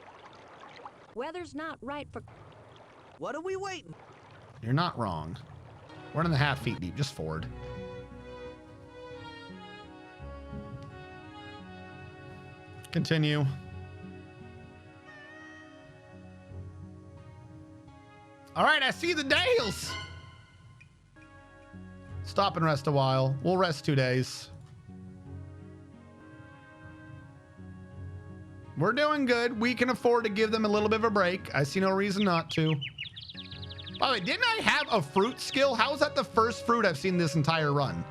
Weather's not right for. What are we waiting? You're not wrong. 1.5 feet deep, just forward. Continue. All right, I see the Dales. Stop and rest a while. We'll rest 2 days. We're doing good. We can afford to give them a little bit of a break. I see no reason not to. By the way, didn't I have a fruit skill? How is that the first fruit I've seen this entire run?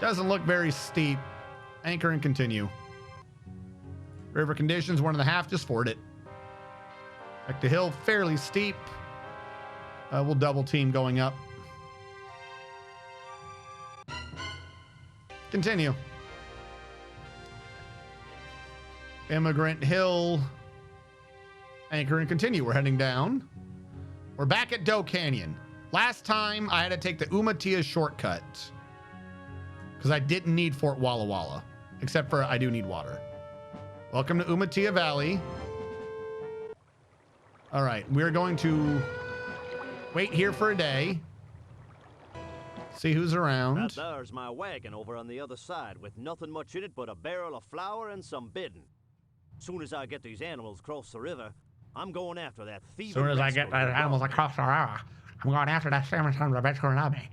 Doesn't look very steep. Anchor and continue. River conditions 1.5, just ford it. Back to hill, fairly steep. We'll double team going up. Continue. Immigrant Hill. Anchor and continue. We're heading down. We're back at Doe Canyon. Last time I had to take the Umatilla shortcut because I didn't need Fort Walla Walla, except for I do need water. Welcome to Umatilla Valley. All right, we're going to wait here for a day. See who's around. That there's my wagon over on the other side with nothing much in it but a barrel of flour and some bidding. Soon as I get these animals across the river, I'm going after that thieving. Soon as I get the animals across the river, I'm going after that salmon son of a bitch going at me.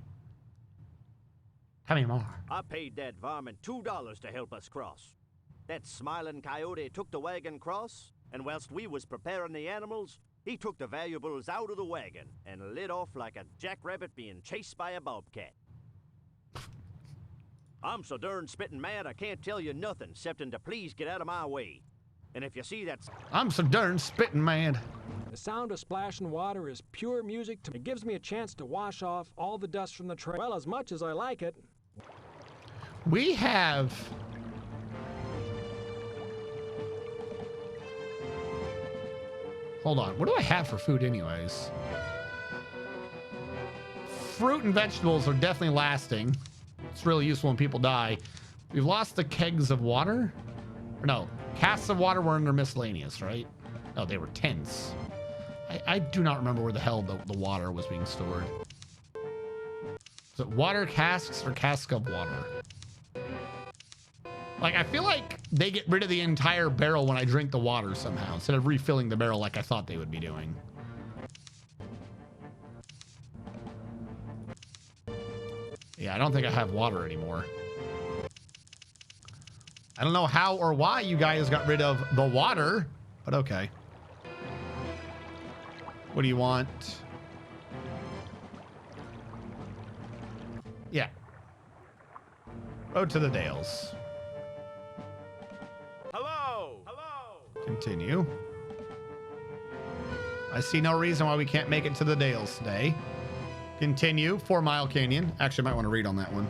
Tell me more. I paid that varmint $2 to help us cross. That smiling coyote took the wagon cross, and whilst we was preparing the animals, he took the valuables out of the wagon and lit off like a jackrabbit being chased by a bobcat. I'm so darn spittin' mad I can't tell you nothing excepting to please get out of my way. And if you see that... I'm so darn spittin' mad. The sound of splashing water is pure music to me. It gives me a chance to wash off all the dust from the trail. Well, as much as I like it. We have... Hold on. What do I have for food anyways? Fruit and vegetables are definitely lasting. It's really useful when people die. We've lost the kegs of water. Or no, casks of water were under miscellaneous, right? No, they were tents. I do not remember where the hell the water was being stored. Is it water casks or cask of water? Like, I feel like they get rid of the entire barrel when I drink the water somehow, instead of refilling the barrel like I thought they would be doing. Yeah, I don't think I have water anymore. I don't know how or why you guys got rid of the water. but okay. What do you want? Yeah. Road to the Dales. Hello! Hello! Continue. I see no reason why we can't make it to the Dales today. Continue. 4 Mile Canyon. Actually, I might want to read on that one.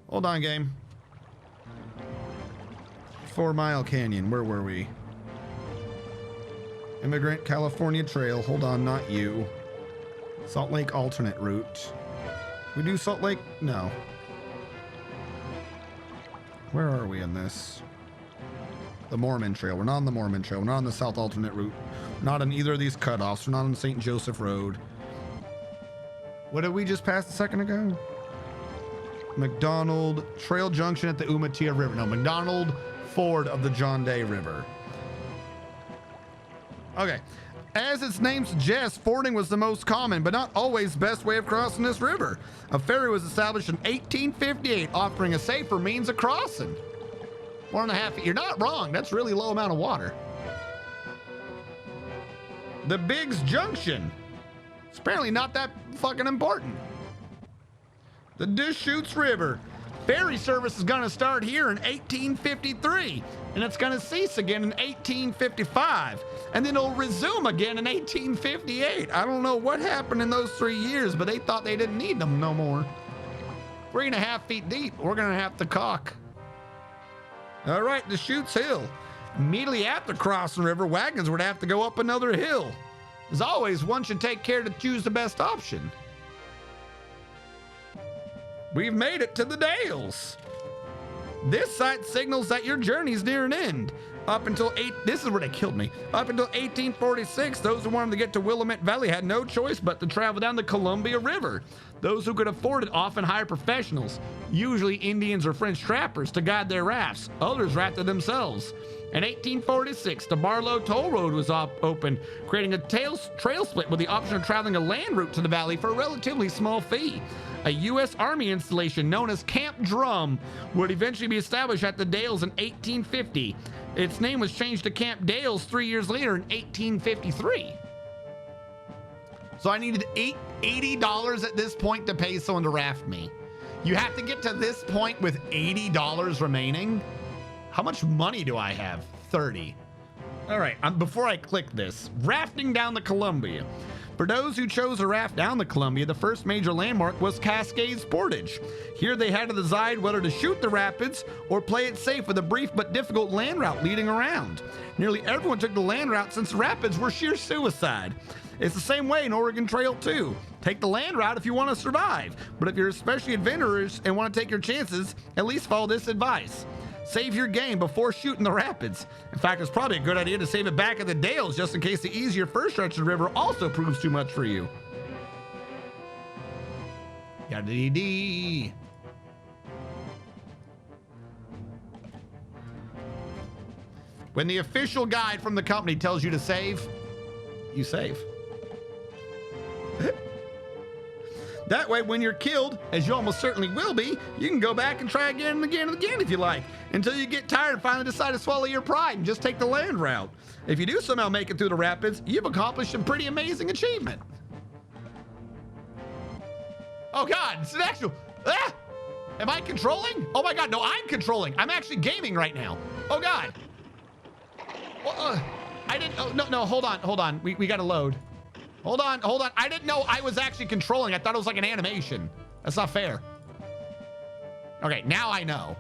Hold on, game. 4 Mile Canyon. Where were we? Immigrant California Trail. Hold on, not you. Salt Lake alternate route. We do Salt Lake? No. Where are we in this? The Mormon Trail. We're not on the Mormon Trail. We're not on the South alternate route. We're not on either of these cutoffs. We're not on St. Joseph Road. What did we just pass a second ago? McDonald Trail Junction at the Umatilla River. No, McDonald Ford of the John Day River. Okay. As its name suggests, fording was the most common, but not always best way of crossing this river. A ferry was established in 1858, offering a safer means of crossing. 1.5 feet. You're not wrong. That's really low amount of water. The Biggs Junction. It's apparently not that fucking important. The Deschutes River. Ferry service is going to start here in 1853, and it's going to cease again in 1855, and then it'll resume again in 1858. I don't know what happened in those 3 years, but they thought they didn't need them no more. 3.5 feet deep. We're going to have to caulk. All right, Deschutes Hill. Immediately after crossing the river, wagons would have to go up another hill. As always, one should take care to choose the best option. We've made it to the Dales. This site signals that your journey's near an end. This is where they killed me. Up until 1846, those who wanted to get to Willamette Valley had no choice but to travel down the Columbia River. Those who could afford it often hired professionals, usually Indians or French trappers, to guide their rafts. Others rafted themselves. In 1846, the Barlow Toll Road was opened, creating a trail split with the option of traveling a land route to the valley for a relatively small fee. A U.S. Army installation known as Camp Drum would eventually be established at the Dales in 1850. Its name was changed to Camp Dales 3 years later in 1853. So I needed $80 at this point to pay someone to raft me. You have to get to this point with $80 remaining? How much money do I have? 30. All right, before I click this, rafting down the Columbia. For those who chose to raft down the Columbia, the first major landmark was Cascades Portage. Here they had to decide whether to shoot the rapids or play it safe with a brief but difficult land route leading around. Nearly everyone took the land route since the rapids were sheer suicide. It's the same way in Oregon Trail too. Take the land route if you want to survive, but if you're especially adventurous and want to take your chances, at least follow this advice. Save your game before shooting the rapids. In fact, it's probably a good idea to save it back at the Dales just in case the easier first stretch of the river also proves too much for you. Yada-dee-dee. When the official guide from the company tells you to save, you save. That way, when you're killed, as you almost certainly will be, you can go back and try again and again and again if you like, until you get tired and finally decide to swallow your pride and just take the land route. If you do somehow make it through the rapids, you've accomplished a pretty amazing achievement. Oh God, it's an actual, am I controlling? Oh my God, no, I'm controlling. I'm actually gaming right now. Oh God. Well, I didn't, oh, no, hold on. We gotta load. Hold on. I didn't know I was actually controlling. I thought it was like an animation. That's not fair. Okay, now I know.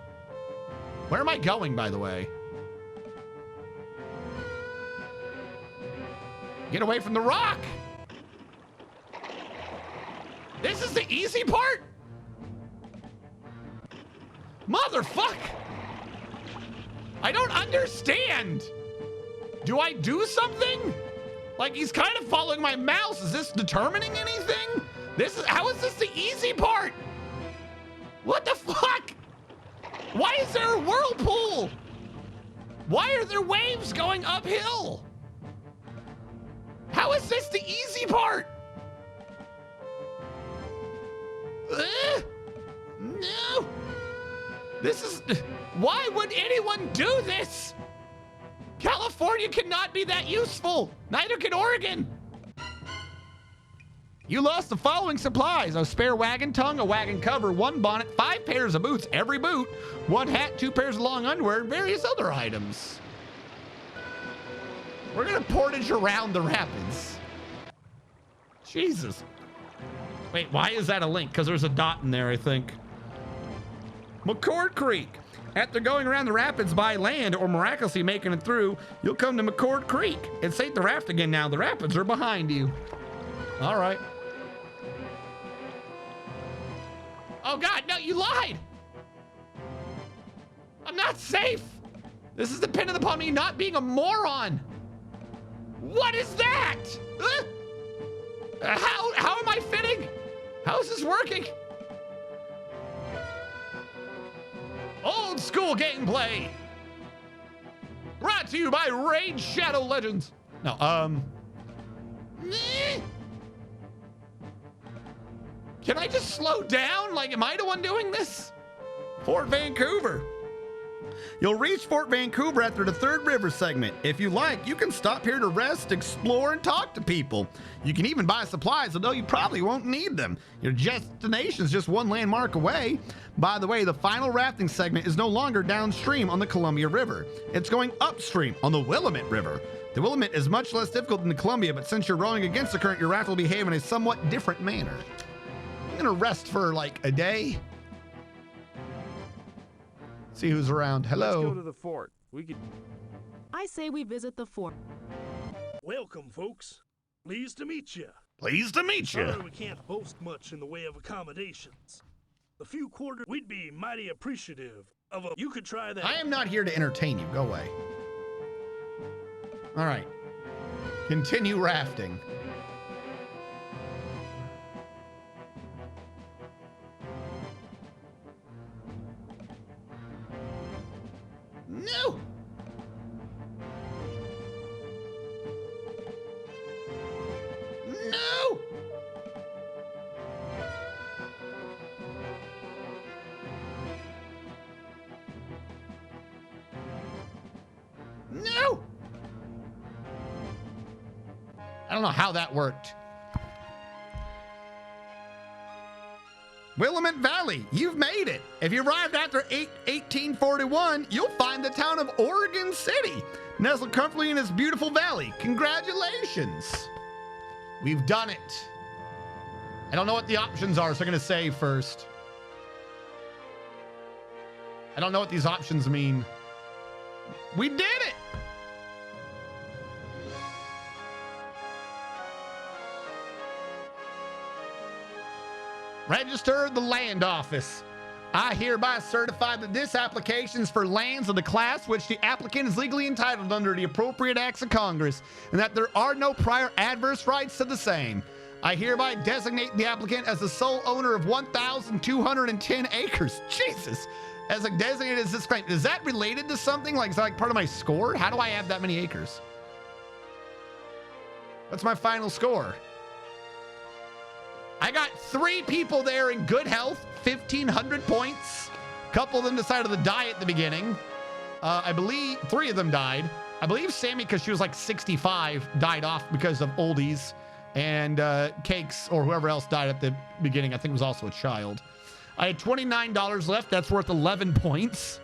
Where am I going, by the way? Get away from the rock. This is the easy part? Motherfuck. I don't understand. Do I do something? Like, he's kind of following my mouse. Is this determining anything? How is this the easy part? What the fuck? Why is there a whirlpool? Why are there waves going uphill? How is this the easy part? No. Why would anyone do this? California cannot be that useful. Neither can Oregon. You lost the following supplies: a spare wagon tongue, a wagon cover, 1 bonnet, 5 pairs of boots, every boot, 1 hat, 2 pairs of long underwear, and various other items. We're gonna portage around the rapids. Jesus. Wait, why is that a link? Because there's a dot in there, I think. McCord Creek. After going around the rapids by land or miraculously making it through, you'll come to McCord Creek. It's safe to raft again now. The rapids are behind you. All right. Oh God, no, you lied. I'm not safe. This is dependent upon me not being a moron. What is that? How am I fitting? How is this working? Old school gameplay. Brought to you by Raid Shadow Legends. No, Can I just slow down? Like, am I the one doing this? Fort Vancouver. You'll reach Fort Vancouver after the 3rd river segment. If you like, you can stop here to rest, explore, and talk to people. You can even buy supplies, although you probably won't need them. Your destination is just 1 landmark away. By the way, the final rafting segment is no longer downstream on the Columbia River. It's going upstream on the Willamette River. The Willamette is much less difficult than the Columbia, but since you're rowing against the current, your raft will behave in a somewhat different manner. I'm gonna rest for like a day. See who's around. Hello. Let's go to the fort. I say we visit the fort. Welcome, folks. Pleased to meet you. Pleased to meet you. Sorry we can't boast much in the way of accommodations. The few quarters, we'd be mighty appreciative of a... You could try that. I am not here to entertain you. Go away. All right. Continue rafting. No! No! No! I don't know how that worked. Willamette Valley, you've made it. If you arrived after 1841, you'll find the town of Oregon City, nestled comfortably in this beautiful valley. Congratulations. We've done it. I don't know what the options are, so I'm gonna save first. I don't know what these options mean. We did it. Register the land office. I hereby certify that this application is for lands of the class which the applicant is legally entitled under the appropriate acts of Congress, and that there are no prior adverse rights to the same. I hereby designate the applicant as the sole owner of 1,210 acres. Jesus! As a designated as this claim. Is that related to something? Like, is that like part of my score? How do I have that many acres? What's my final score? I got 3 people there in good health, 1,500 points. A couple of them decided to die at the beginning. I believe 3 of them died. I believe Sammy, because she was like 65, died off because of oldies. And Cakes, or whoever else died at the beginning, I think was also a child. I had $29 left. That's worth 11 points.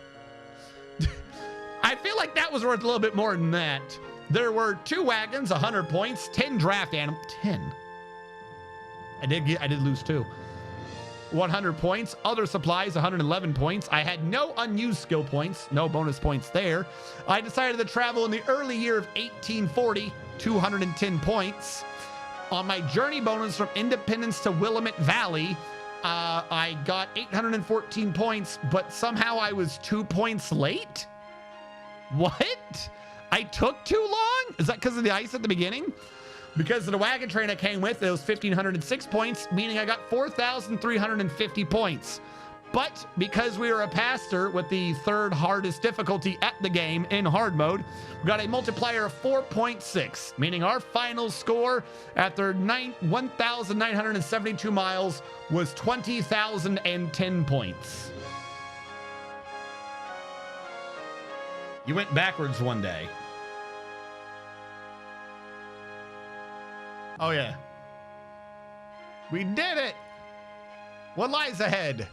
I feel like that was worth a little bit more than that. There were 2 wagons, 100 points, 10 draft animals, 10. I did lose 2. 100 points. Other supplies, 111 points. I had no unused skill points, no bonus points there. I decided to travel in the early year of 1840, 210 points. On my journey bonus from Independence to Willamette Valley, I got 814 points, but somehow I was 2 points late? What? I took too long? Is that because of the ice at the beginning? Because of the wagon train I came with, it was 1,506 points, meaning I got 4,350 points. But because we were a pastor with the 3rd hardest difficulty at the game in hard mode, we got a multiplier of 4.6, meaning our final score after 1,972 miles was 20,010 points. You went backwards one day. Oh, yeah. We did it. What lies ahead?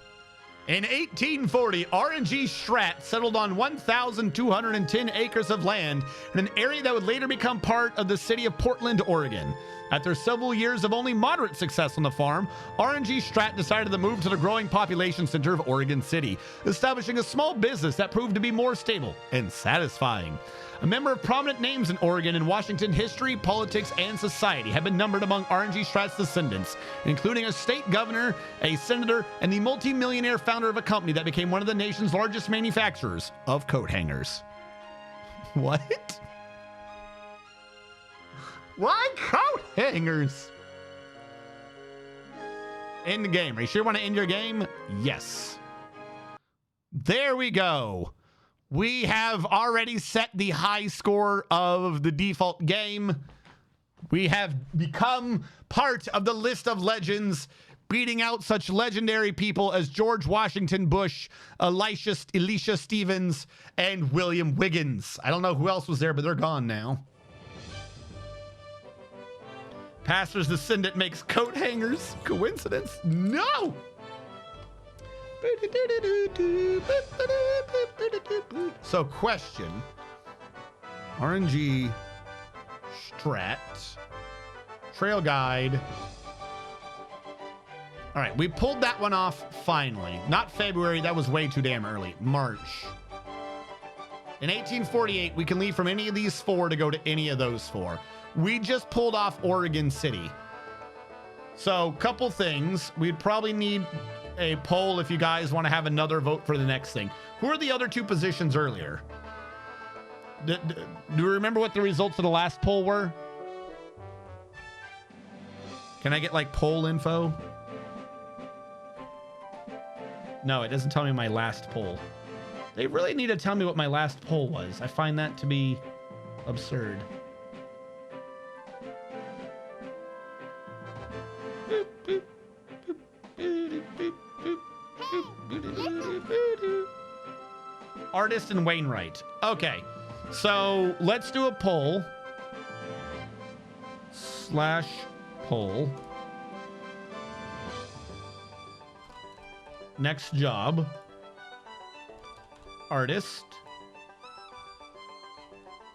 In 1840, R&G Stratt settled on 1,210 acres of land in an area that would later become part of the city of Portland, Oregon. After several years of only moderate success on the farm, R&G Stratt decided to move to the growing population center of Oregon City, establishing a small business that proved to be more stable and satisfying. A member of prominent names in Oregon and Washington history, politics, and society have been numbered among R&G Stratt's descendants, including a state governor, a senator, and the multi-millionaire founder of a company that became one of the nation's largest manufacturers of coat hangers. What? Why coat hangers? End the game. Are you sure you want to end your game? Yes. There we go. We have already set the high score of the default game. We have become part of the list of legends, beating out such legendary people as George Washington Bush, Elisha Stevens, and William Wiggins. I don't know who else was there, but they're gone now. Pastor's descendant makes coat hangers. Coincidence? No! So, question. R&G Stratt Trail Guide. All right, we pulled that one off finally. Not February, that was way too damn early. March. In 1848, we can leave from any of these four to go to any of those four. We just pulled off Oregon City. So, couple things. We'd probably need a poll if you guys want to have another vote for the next thing. Who are the other two positions earlier? Do you remember what the results of the last poll were? Can I get like poll info? No, it doesn't tell me my last poll. They really need to tell me what my last poll was. I find that to be absurd. Artist and Wainwright. Okay, so let's do a poll. /poll. Next job. Artist.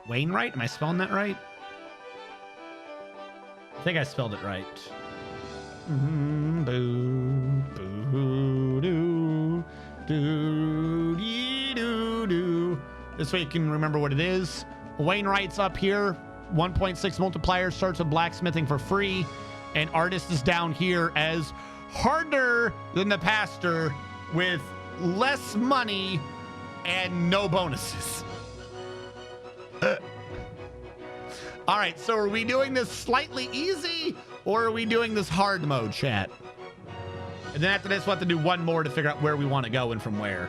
Wainwright? Am I spelling that right? I think I spelled it right. Boo, boo, doo, doo, dee, doo, doo. This way you can remember what it is. Wainwright's up here. 1.6 multiplier, starts with blacksmithing for free. And artist is down here as harder than the pastor with less money and no bonuses. All right, so are we doing this slightly easy or are we doing this hard mode, chat? And then after this, we'll have to do one more to figure out where we want to go and from where.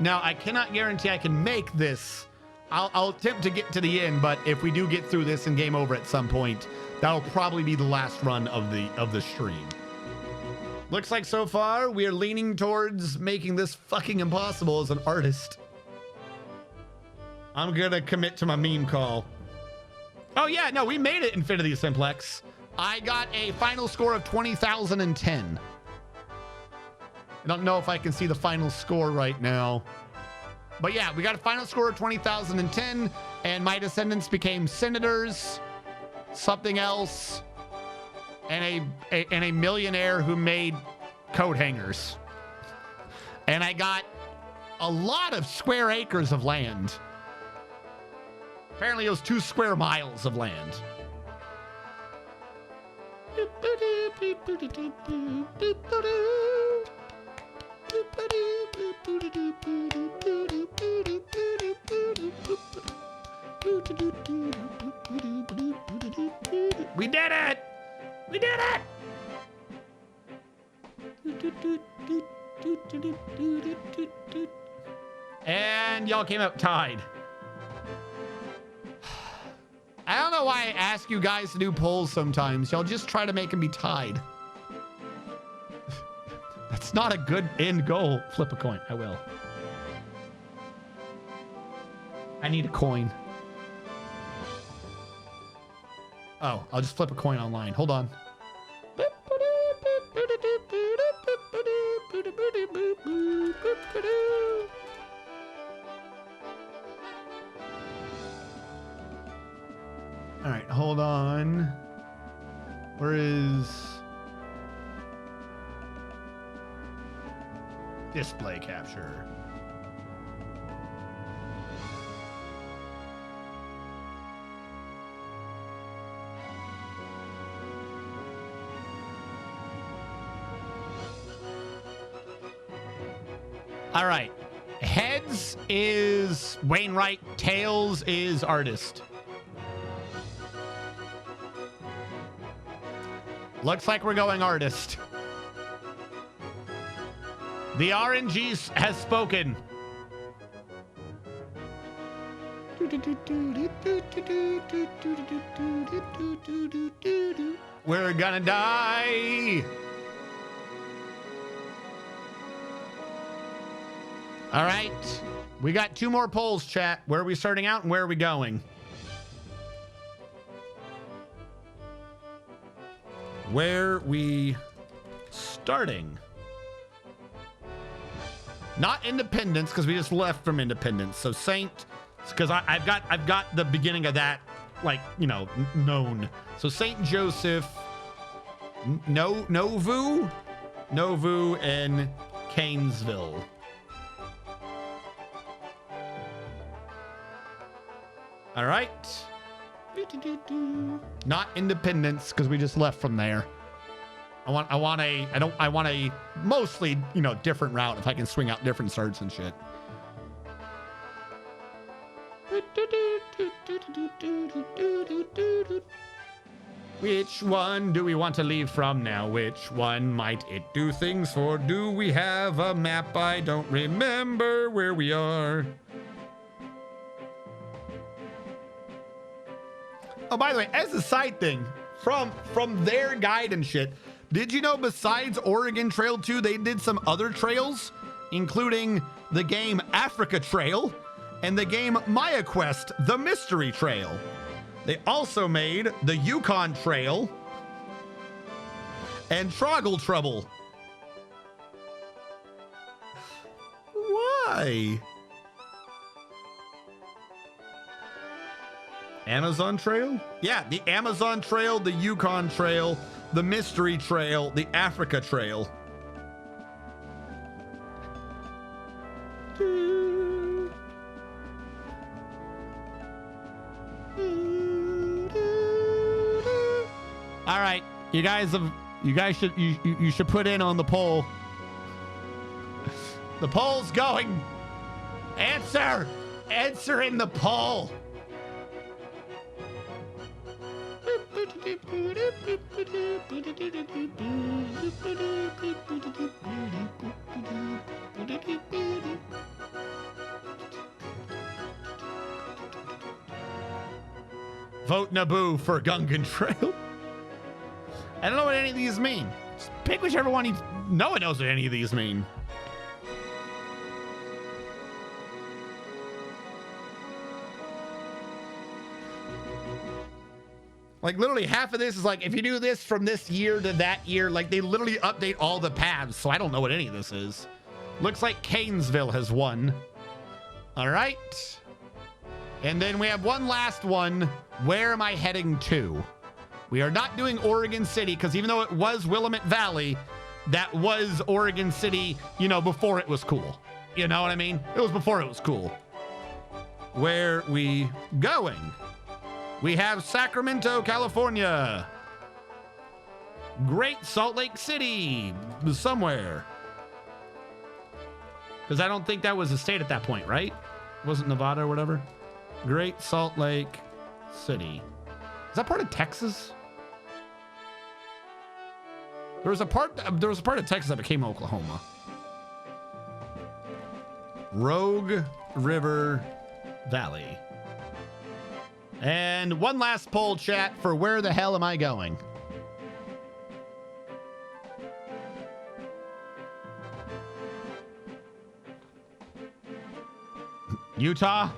Now, I cannot guarantee I can make this. I'll attempt to get to the end, but if we do get through this and game over at some point, that'll probably be the last run of the stream. Looks like so far we are leaning towards making this fucking impossible as an artist. I'm gonna commit to my meme call. Oh yeah, no, we made it, Infinity Simplex. I got a final score of 20,010. I don't know if I can see the final score right now. But yeah, we got a final score of 20,010, and my descendants became senators, something else, and a millionaire who made coat hangers. And I got a lot of square acres of land. Apparently it was 2 square miles of land. We did it! We did it! And y'all came out tied. I don't know why I ask you guys to do polls sometimes. Y'all just try to make them be tied. It's not a good end goal. Flip a coin. I will. I need a coin. Oh, I'll just flip a coin online. Hold on. All right, hold on. Where is display capture? All right. Heads is Wainwright. Tails is artist. Looks like we're going artist. The RNG has spoken. We're gonna die. All right. We got 2 more polls, chat. Where are we starting out and where are we going? Where we starting? Not Independence, because we just left from Independence. So Saint, because I've got the beginning of that, like, you know, known. So Saint Joseph, Nauvoo, and Canesville. All right. Not Independence, because we just left from there. I want a mostly, you know, different route if I can swing out different starts and shit. Which one do we want to leave from now? Which one might it do things for? Do we have a map? I don't remember where we are. Oh, by the way, as a side thing, from their guide and shit, did you know besides Oregon Trail 2, they did some other trails, including the game Africa Trail and the game Maya Quest, The Mystery Trail. They also made the Yukon Trail and Troggle Trouble. Why? Amazon Trail? Yeah, the Amazon Trail, the Yukon Trail, the Mystery Trail, the Africa Trail. All right, you guys should put in on the poll. The poll's going. Answer in the poll. Vote Naboo for Gungan Trail. I don't know what any of these mean. Just pick whichever one you know it knows what any of these mean. Like, literally half of this is like, if you do this from this year to that year, like, they literally update all the paths, so I don't know what any of this is. Looks like Canesville has won. All right. And then we have one last one. Where am I heading to? We are not doing Oregon City, because even though it was Willamette Valley, that was Oregon City, you know, before it was cool. You know what I mean? It was before it was cool. Where we going? We have Sacramento, California. Great Salt Lake City, somewhere. Because I don't think that was a state at that point, right? Wasn't Nevada or whatever? Great Salt Lake City. Is that part of Texas? There was a part of Texas that became Oklahoma. Rogue River Valley. And one last poll, chat, for where the hell am I going? Utah?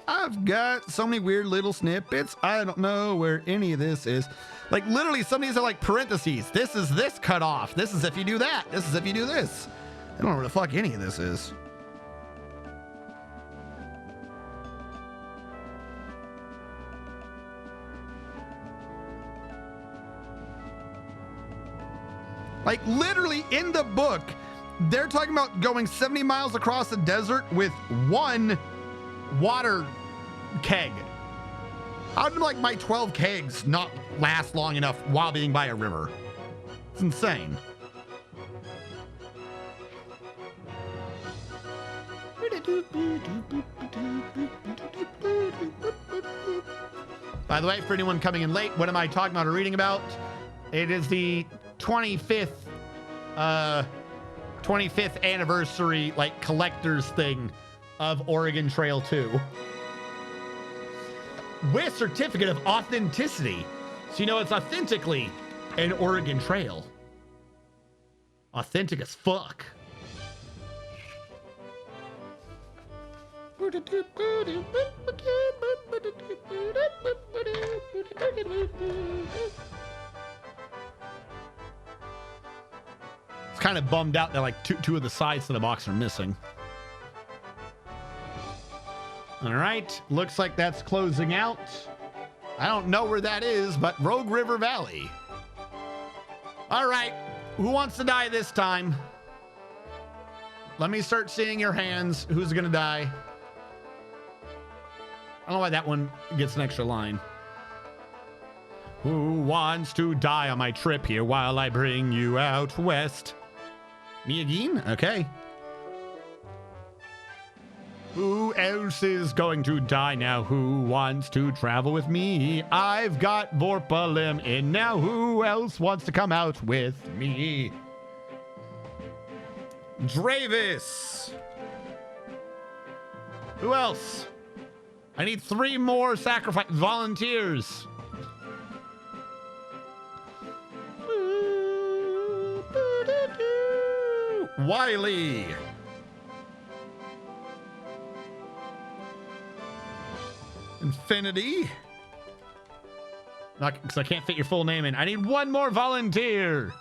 I've got so many weird little snippets. I don't know where any of this is. Like literally some of these are like parentheses. This is this cut off. This is if you do that. This is if you do this. I don't know where the fuck any of this is. Like literally in the book, they're talking about going 70 miles across the desert with one water keg. How did like my 12 kegs not last long enough while being by a river? It's insane. By the way, for anyone coming in late, what am I talking about or reading about? It is the 25th anniversary like collector's thing of Oregon Trail 2 with certificate of authenticity, so you know it's authentically an Oregon Trail. Authentic as fuck. It's kind of bummed out that like two of the sides to the box are missing. All right, looks like that's closing out. I don't know where that is, but Rogue River Valley. All right, who wants to die this time? Let me start seeing your hands. Who's gonna die? I don't know why that one gets an extra line. Who wants to die on my trip here while I bring you out west? Me again? Okay. Who else is going to die now? Who wants to travel with me? I've got Vorpalim in now. Who else wants to come out with me? Dravis. Who else? I need 3 more sacrifice volunteers. Wiley. Infinity. Not because I can't fit your full name in. I need 1 more volunteer.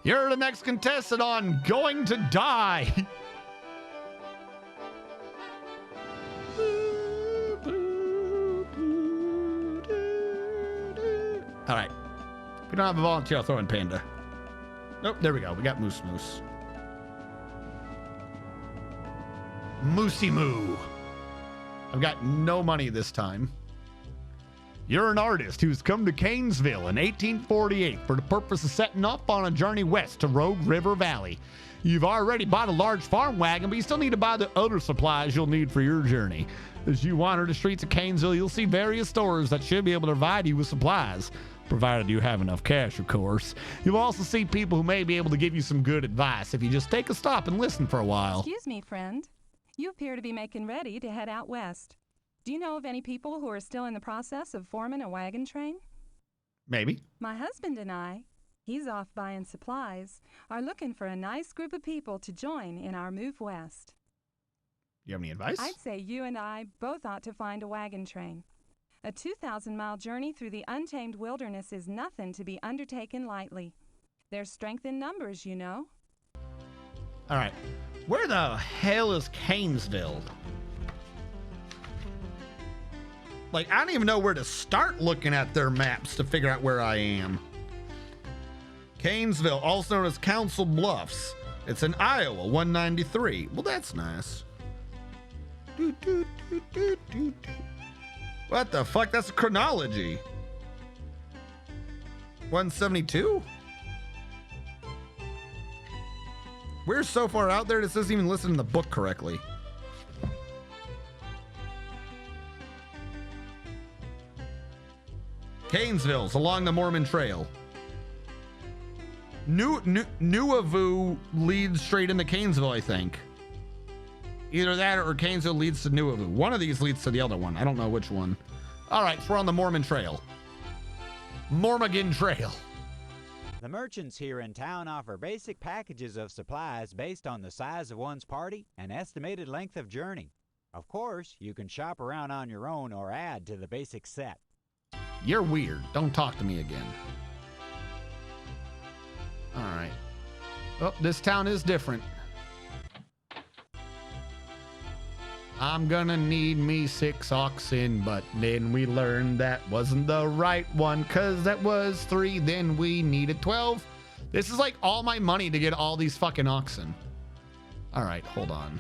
You're the next contestant on Going to Die. All right. If we don't have a volunteer, I'll throw in Panda. Nope, there we go. We got Moose Moose. Moosey Moo. I've got no money this time. You're an artist who's come to Canesville in 1848 for the purpose of setting off on a journey west to Rogue River Valley. You've already bought a large farm wagon, but you still need to buy the other supplies you'll need for your journey. As you wander the streets of Canesville, you'll see various stores that should be able to provide you with supplies, provided you have enough cash, of course. You'll also see people who may be able to give you some good advice if you just take a stop and listen for a while. Excuse me, friend. You appear to be making ready to head out west. Do you know of any people who are still in the process of forming a wagon train? Maybe. My husband and I, he's off buying supplies, are looking for a nice group of people to join in our move west. You have any advice? I'd say you and I both ought to find a wagon train. A 2,000-mile journey through the untamed wilderness is nothing to be undertaken lightly. There's strength in numbers, you know. All right. Where the hell is Canesville? Like, I don't even know where to start looking at their maps to figure out where I am. Canesville, also known as Council Bluffs. It's in Iowa, 193. Well, that's nice. What the fuck? That's a chronology. 172? We're so far out there, this doesn't even listen in the book correctly. Canesville's along the Mormon Trail. Nuavu leads straight into Canesville, I think. Either that or Kanesville leads to Nuuvu. One of these leads to the other one. I don't know which one. All right, so we're on the Mormon Trail. Mormogin Trail. The merchants here in town offer basic packages of supplies based on the size of one's party and estimated length of journey. Of course, you can shop around on your own or add to the basic set. You're weird. Don't talk to me again. All right. Oh, this town is different. I'm gonna need me 6 oxen, but then we learned that wasn't the right one, cause that was 3, then we needed 12. This is like all my money to get all these fucking oxen. All right, hold on.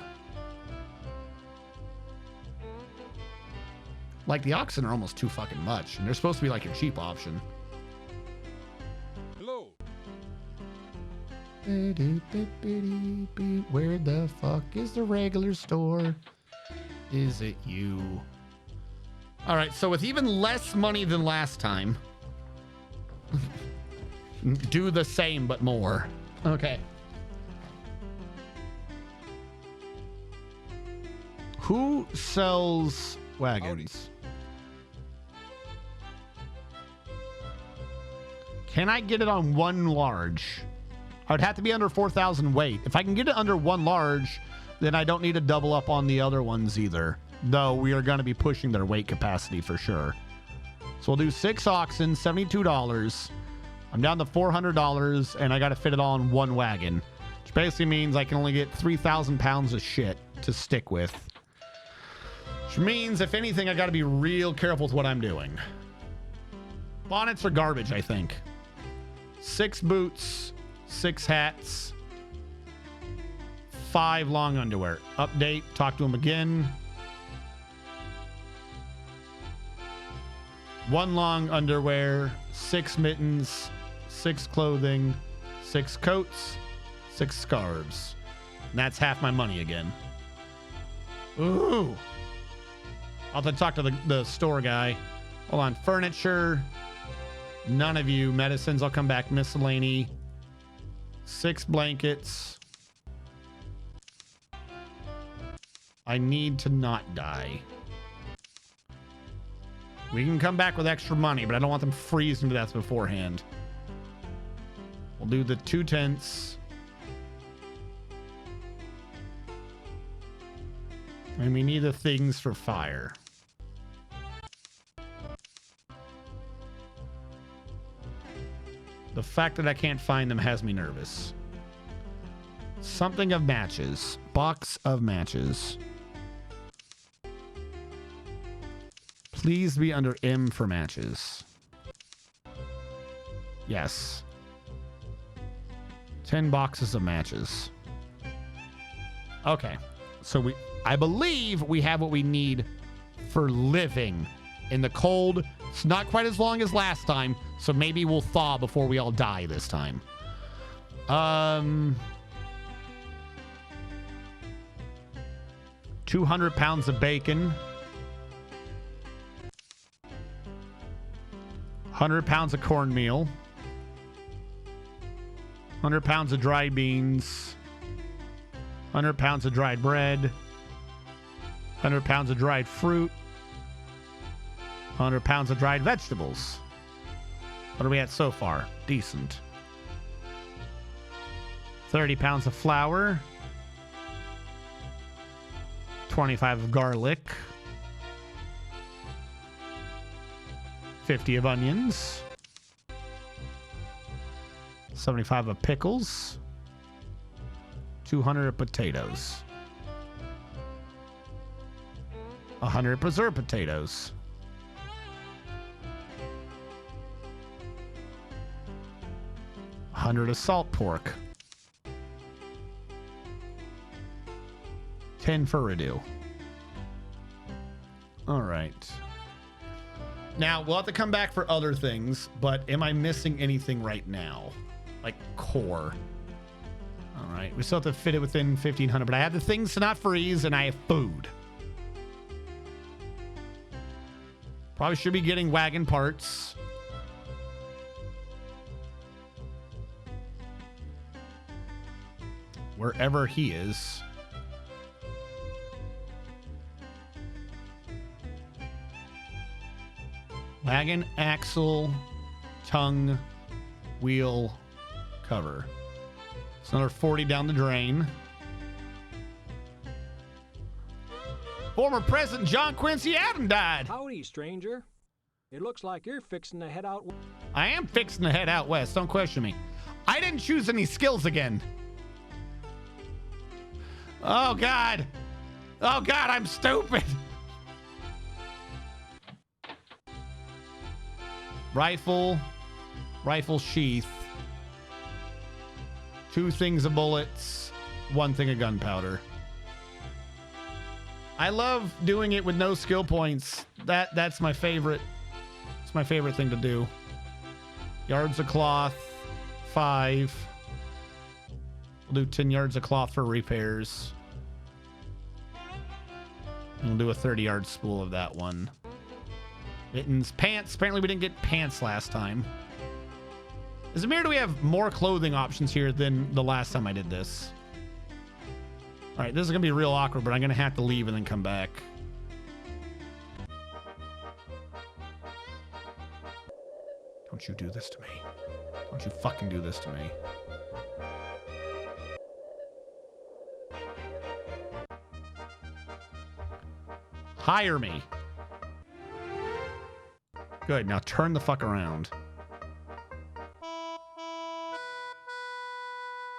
Like, the oxen are almost too fucking much, and they're supposed to be like your cheap option. Hello. Where the fuck is the regular store? Is it you? All right, so with even less money than last time, do the same but more. Okay. Who sells wagons? Can I get it on 1 large? I would have to be under 4,000 weight. If I can get it under 1 large, then I don't need to double up on the other ones either. Though we are going to be pushing their weight capacity for sure. So we'll do 6 oxen, $72. I'm down to $400, and I got to fit it all in 1 wagon. Which basically means I can only get 3,000 pounds of shit to stick with. Which means, if anything, I got to be real careful with what I'm doing. Bonnets are garbage, I think. 6 boots, 6 hats, 5 long underwear. Update, talk to him again. 1 long underwear, 6 mittens, 6 clothing, 6 coats, 6 scarves. And that's half my money again. Ooh. I'll have to talk to the store guy. Hold on. Furniture. None of you. Medicines, I'll come back. Miscellany. 6 blankets. I need to not die. We can come back with extra money, but I don't want them freezing to death beforehand. We'll do the 2 tents. And we need the things for fire. The fact that I can't find them has me nervous. Something of matches. Box of matches. Please be under M for matches. Yes. 10 boxes of matches. Okay. So I believe we have what we need for living in the cold. It's not quite as long as last time, so maybe we'll thaw before we all die this time. 200 pounds of bacon. 100 pounds of cornmeal. 100 pounds of dried beans. 100 pounds of dried bread. 100 pounds of dried fruit. 100 pounds of dried vegetables. What are we at so far? Decent. 30 pounds of flour. 25 of garlic. 50 of onions. 75 of pickles. 200 of potatoes. 100 preserved potatoes. 100 of salt pork. 10 furridu. All right. Now, we'll have to come back for other things, but am I missing anything right now? Like core. All right. We still have to fit it within 1,500, but I have the things to not freeze, and I have food. Probably should be getting wagon parts. Wherever he is. Wagon, axle, tongue, wheel, cover. It's another 40 down the drain. Former President John Quincy Adams died. Howdy, stranger. It looks like you're fixing to head out. I am fixing to head out west. Don't question me. I didn't choose any skills again. Oh, God. Oh, God, I'm stupid. Rifle sheath. 2 things of bullets. 1 thing of gunpowder. I love doing it with no skill points. That's my favorite. It's my favorite thing to do. Yards of cloth, 5. We'll do 10 yards of cloth for repairs. And we'll do a 30-yard spool of that one. Mittens, pants. Apparently we didn't get pants last time. Is it weird do we have more clothing options here than the last time I did this? All right, this is gonna be real awkward, but I'm gonna have to leave and then come back. Don't you do this to me. Don't you fucking do this to me. Hire me. Good, now turn the fuck around.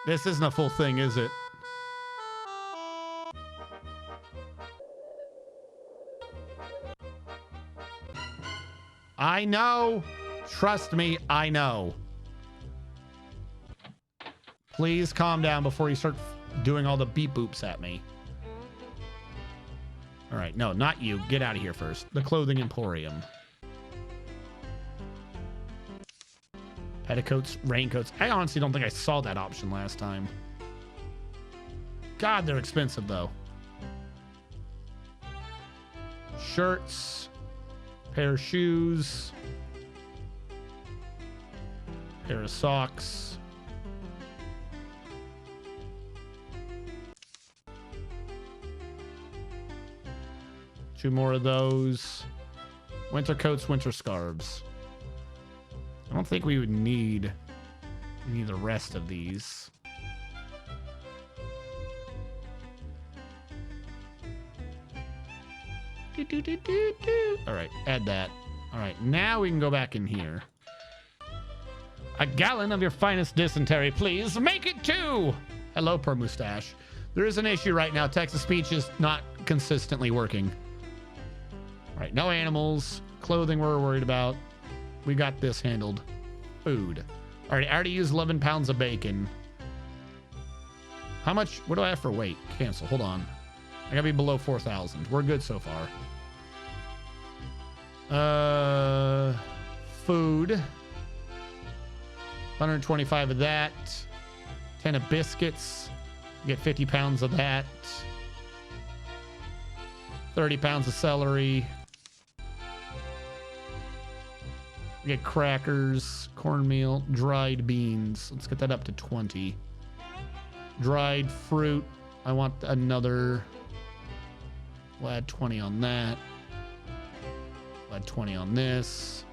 This isn't a full thing, is it? I know. Trust me, I know. Please calm down before you start doing all the beep boops at me. All right, no, not you. Get out of here first. The Clothing Emporium. Petticoats, raincoats. I honestly don't think I saw that option last time. God, they're expensive though. Shirts, pair of shoes, pair of socks. Two more of those. Winter coats, winter scarves. I don't think we would need the rest of these. All right, add that. All right, now we can go back in here. A gallon of your finest dysentery, please. Make it 2. Hello, Per Mustache. There is an issue right now. Text-to-speech is not consistently working. All right, no animals. Clothing we're worried about. We got this handled. Food. All right, I already used 11 pounds of bacon. How much? What do I have for weight? Cancel. Hold on. I gotta be below 4,000. We're good so far. Food. 125 of that. 10 of biscuits. Get 50 pounds of that. 30 pounds of celery. Get crackers, cornmeal, dried beans. Let's get that up to 20. Dried fruit. I want another. We'll add 20 on that. We'll add 20 on this.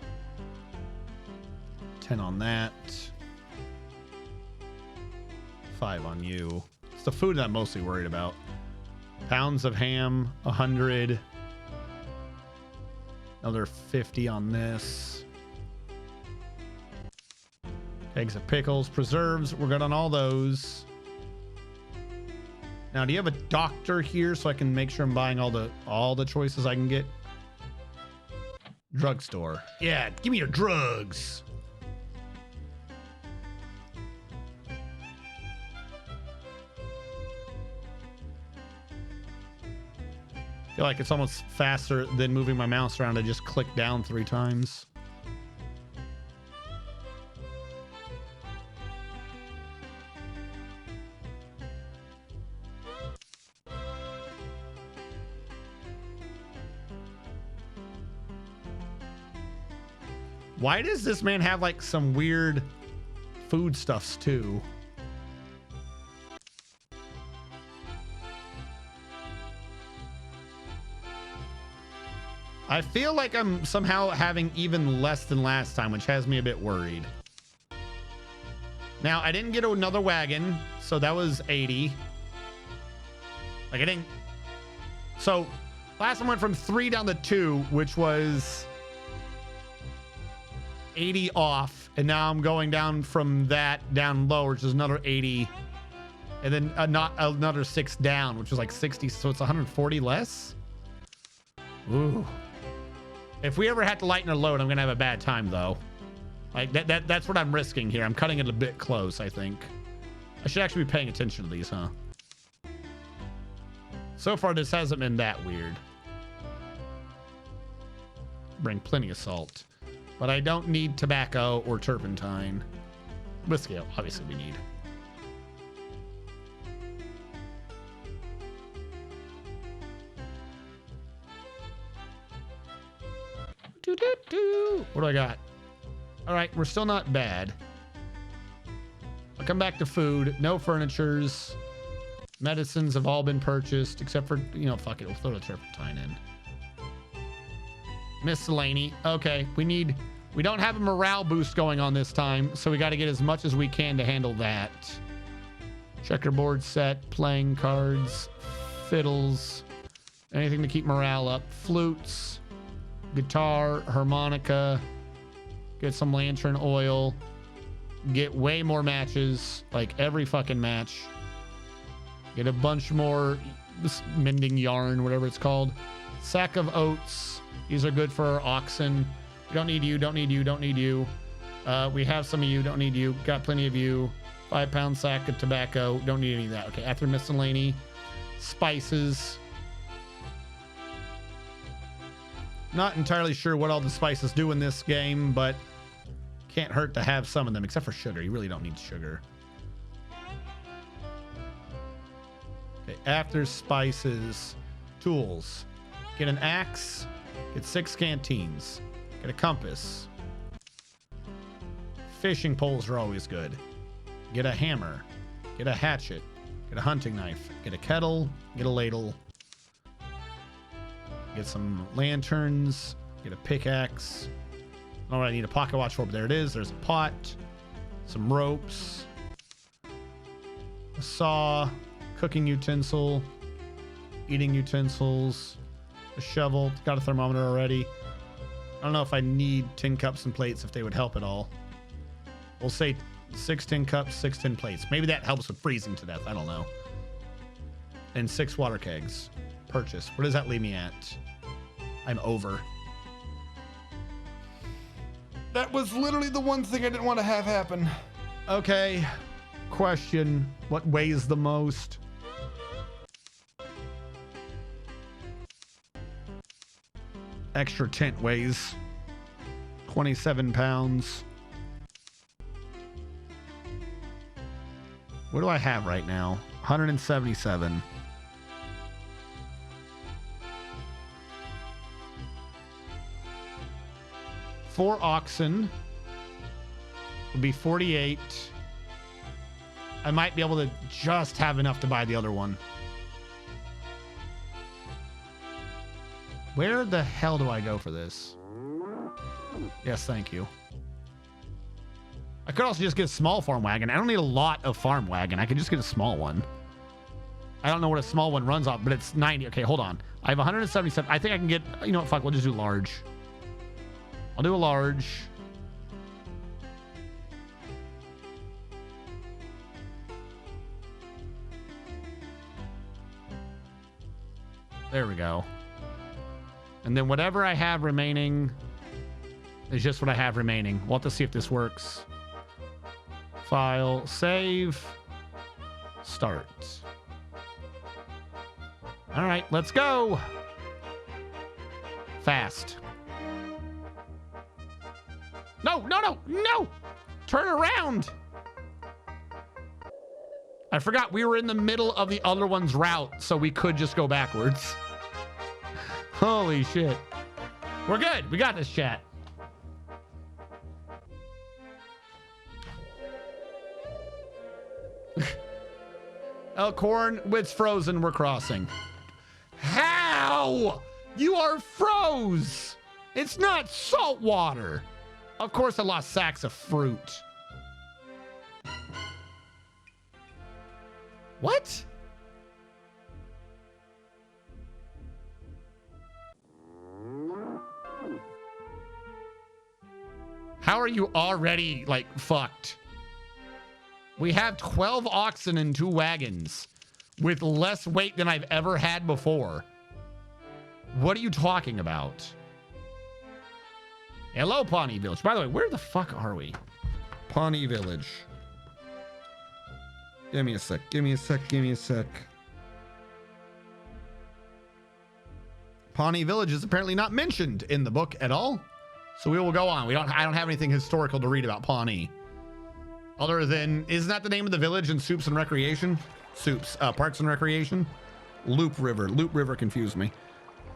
10 on that. 5 on you. It's the food that I'm mostly worried about. Pounds of ham, 100. Another 50 on this. Eggs of pickles, preserves. We're good on all those. Now, do you have a doctor here so I can make sure I'm buying all the choices I can get? Drugstore. Yeah, give me your drugs. I feel like it's almost faster than moving my mouse around to just click down 3 times. Why does this man have like some weird foodstuffs too? I feel like I'm somehow having even less than last time, which has me a bit worried. Now, I didn't get another wagon, so that was 80. Like, I didn't... So, last time I went from 3 down to 2, which was 80 off. And now I'm going down from that down low, which is another 80. And then not another 6 down, which was like 60. So it's 140 less. Ooh. If we ever had to lighten a load, I'm going to have a bad time, though. Like, that's what I'm risking here. I'm cutting it a bit close, I think. I should actually be paying attention to these, huh? So far, this hasn't been that weird. Bring plenty of salt. But I don't need tobacco or turpentine. Whiskey, obviously, we need. What do I got? All right, we're still not bad. I'll come back to food. No furnitures. Medicines have all been purchased, except for, you know, fuck it. We'll throw the turpentine in. Miscellany. Okay, we don't have a morale boost going on this time, so we got to get as much as we can to handle that. Checkerboard set, playing cards, fiddles, anything to keep morale up. Flutes, guitar, harmonica, get some lantern oil, get way more matches, like every fucking match. Get a bunch more mending yarn, whatever it's called. Sack of oats. These are good for our oxen. Don't need you, don't need you, don't need you. We have some of you, don't need you. Got plenty of you. 5-pound sack of tobacco. Don't need any of that. Okay, after miscellany. Spices. Not entirely sure what all the spices do in this game, but can't hurt to have some of them, except for sugar. You really don't need sugar. Okay, after spices, tools. Get an axe. Get 6 canteens. Get a compass. Fishing poles are always good. Get a hammer. Get a hatchet. Get a hunting knife. Get a kettle. Get a ladle. Get some lanterns. Get a pickaxe. All right, I need a pocket watch for, but there it is. There's a pot. Some ropes. A saw. Cooking utensil. Eating utensils. A shovel. Got a thermometer already. I don't know if I need tin cups and plates, if they would help at all. We'll say 6 tin cups, 6 tin plates. Maybe that helps with freezing to death. I don't know. And 6 water kegs. Purchase. Where does that leave me at? I'm over. That was literally the one thing I didn't want to have happen. Okay. Question. What weighs the most? Extra tent weighs 27 pounds. What do I have right now? 177. Four oxen would be 48. I might be able to just have enough to buy the other one. Where the hell do I go for this? Yes, thank you. I could also just get a small farm wagon. I don't need a lot of farm wagon. I could just get a small one. I don't know what a small one runs off, but it's 90. Okay, hold on. I have 177. I think I can get, you know what, fuck, we'll just do large. I'll do a large. There we go. And then whatever I have remaining is just what I have remaining. We'll have to see if this works. File, save, start. All right, let's go. Fast. No, no, no, no! Turn around! I forgot we were in the middle of the other one's route, so we could just go backwards. Holy shit. We're good. We got this, chat. Elkhorn, it's frozen. We're crossing. How? You are froze. It's not salt water. Of course I lost sacks of fruit. What? How are you already, like, fucked? We have 12 oxen and 2 wagons with less weight than I've ever had before. What are you talking about? Hello, Pawnee Village. By the way, where the fuck are we? Pawnee Village. Give me a sec. Give me a sec. Give me a sec. Pawnee Village is apparently not mentioned in the book at all. So we will go on. I don't have anything historical to read about Pawnee. Other than, isn't that the name of the village in Soups and Recreation? Soups, Parks and Recreation? Loop River. Loop River confused me.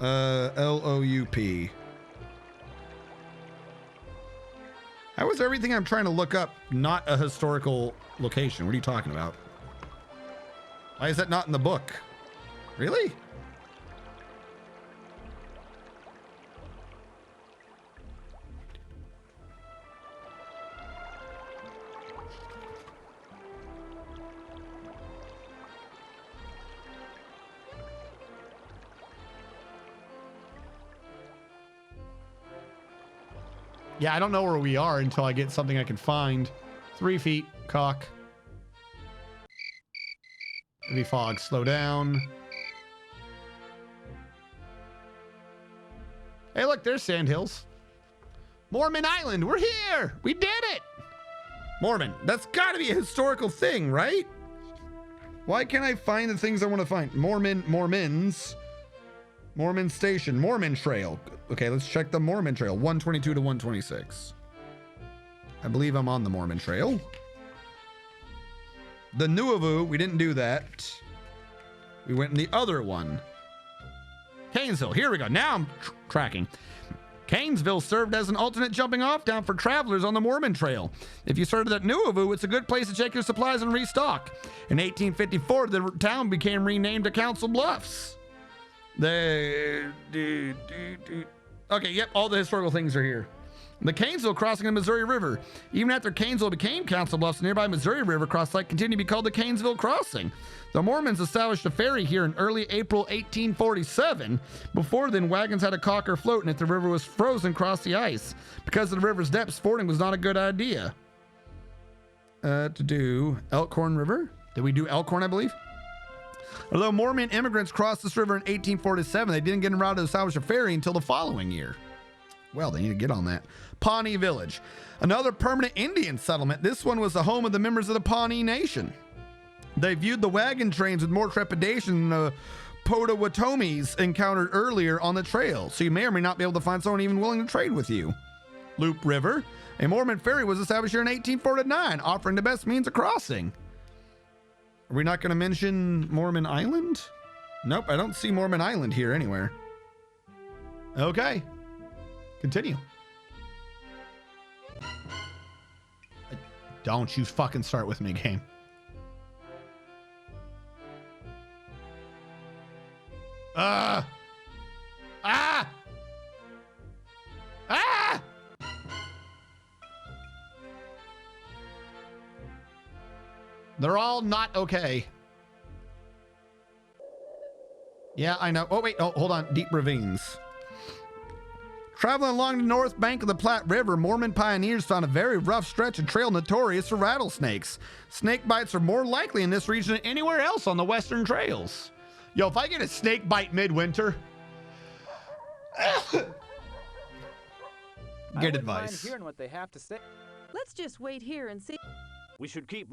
L-O-U-P. How is everything I'm trying to look up not a historical location? What are you talking about? Why is that not in the book? Really? Yeah, I don't know where we are until I get something I can find. 3 feet, cock. Heavy fog, slow down. Hey, look, there's Sandhills. Mormon Island, we're here. We did it. Mormon, that's got to be a historical thing, right? Why can't I find the things I want to find? Mormons. Mormon Station, Mormon Trail. Okay, let's check the Mormon Trail, 122 to 126. I believe I'm on the Mormon Trail. The Nuavu, we didn't do that. We went in the other one. Canesville, here we go. Now I'm tracking. Canesville served as an alternate jumping off down for travelers on the Mormon Trail. If you started at Nuavu, it's a good place to check your supplies and restock. In 1854, the town became renamed to Council Bluffs. Okay, yep, all the historical things are here. The Canesville crossing the Missouri River. Even after Canesville became Council Bluffs, the nearby Missouri River cross site continued to be called the Canesville Crossing. The Mormons established a ferry here in early April 1847. Before then, wagons had a caulk or float, and if the river was frozen, cross the ice. Because of the river's depths, fording was not a good idea. To do Elkhorn River. Did we do Elkhorn, I believe? Although Mormon immigrants crossed this river in 1847, they didn't get en route to establish a ferry until the following year. Well, they need to get on that. Pawnee Village, another permanent Indian settlement. This one was the home of the members of the Pawnee Nation. They viewed the wagon trains with more trepidation than the Potawatomis encountered earlier on the trail, so you may or may not be able to find someone even willing to trade with you. Loop River, a Mormon ferry was established here in 1849, offering the best means of crossing. Are we not going to mention Mormon Island? Nope, I don't see Mormon Island here anywhere. Okay. Continue. Don't you fucking start with me, game. Ah! They're all not okay. Yeah, I know. Oh, wait. Oh, hold on. Deep ravines. Traveling along the north bank of the Platte River, Mormon pioneers found a very rough stretch of trail notorious for rattlesnakes. Snake bites are more likely in this region than anywhere else on the western trails. Yo, if I get a snake bite midwinter, good advice. Hearing what they have to say. Let's just wait here and see. We should keep.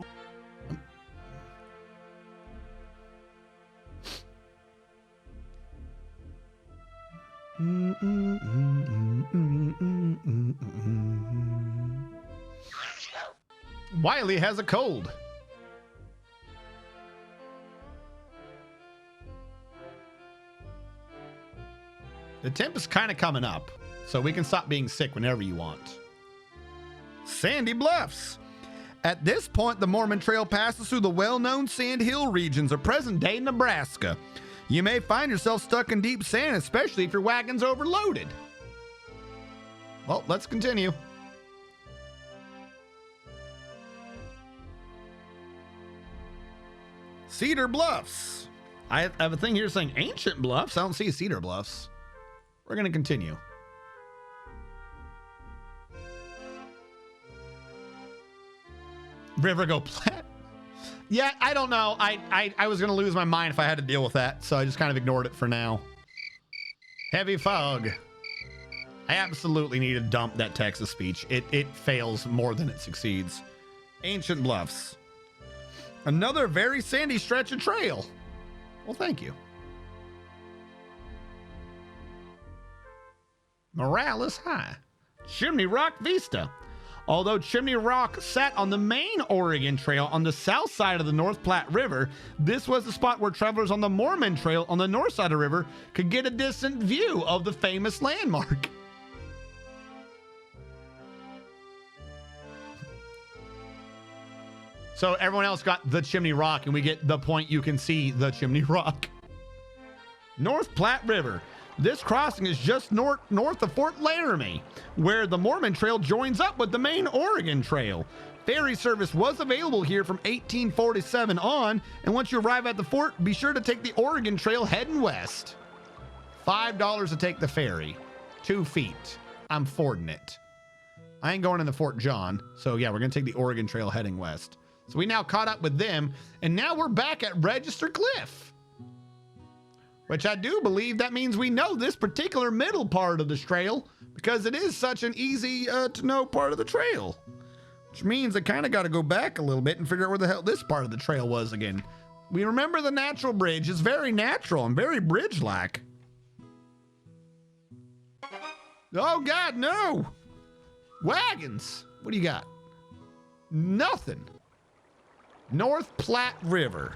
Wiley has a cold. The temp is kind of coming up, so we can stop being sick whenever you want. Sandy Bluffs. At this point, the Mormon Trail passes through the well-known Sand Hill regions of present-day Nebraska. you may find yourself stuck in deep sand, especially if your wagon's overloaded. Well, let's continue. Cedar Bluffs. I have a thing here saying Ancient Bluffs. I don't see Cedar Bluffs. We're going to continue. River Go Platte. Yeah, I don't know. I was going to lose my mind if I had to deal with that, so I just kind of ignored it for now. Heavy fog. I absolutely need to dump that Texas speech. It fails more than it succeeds. Ancient Bluffs. Another very sandy stretch of trail. Well, thank you. Morales High. Chimney Rock Vista. Although Chimney Rock sat on the main Oregon Trail on the south side of the North Platte River, this was the spot where travelers on the Mormon Trail on the north side of the river could get a distant view of the famous landmark. So everyone else got the Chimney Rock, and we get the point you can see the Chimney Rock. North Platte River. This crossing is just north of Fort Laramie, where the Mormon Trail joins up with the main Oregon Trail. Ferry service was available here from 1847 on, and once you arrive at the fort, be sure to take the Oregon Trail heading west. $5 to take the ferry. 2 feet. I'm fording it. I ain't going in the Fort John, so yeah, we're gonna take the Oregon Trail heading west. So we now caught up with them, and now we're back at Register Cliff. Which I do believe that means we know this particular middle part of this trail, because it is such an easy to know part of the trail. Which means I kind of got to go back a little bit and figure out where the hell this part of the trail was again. We remember the natural bridge. It's very natural and very bridge-like. Oh God, no! Wagons! What do you got? Nothing. North Platte River.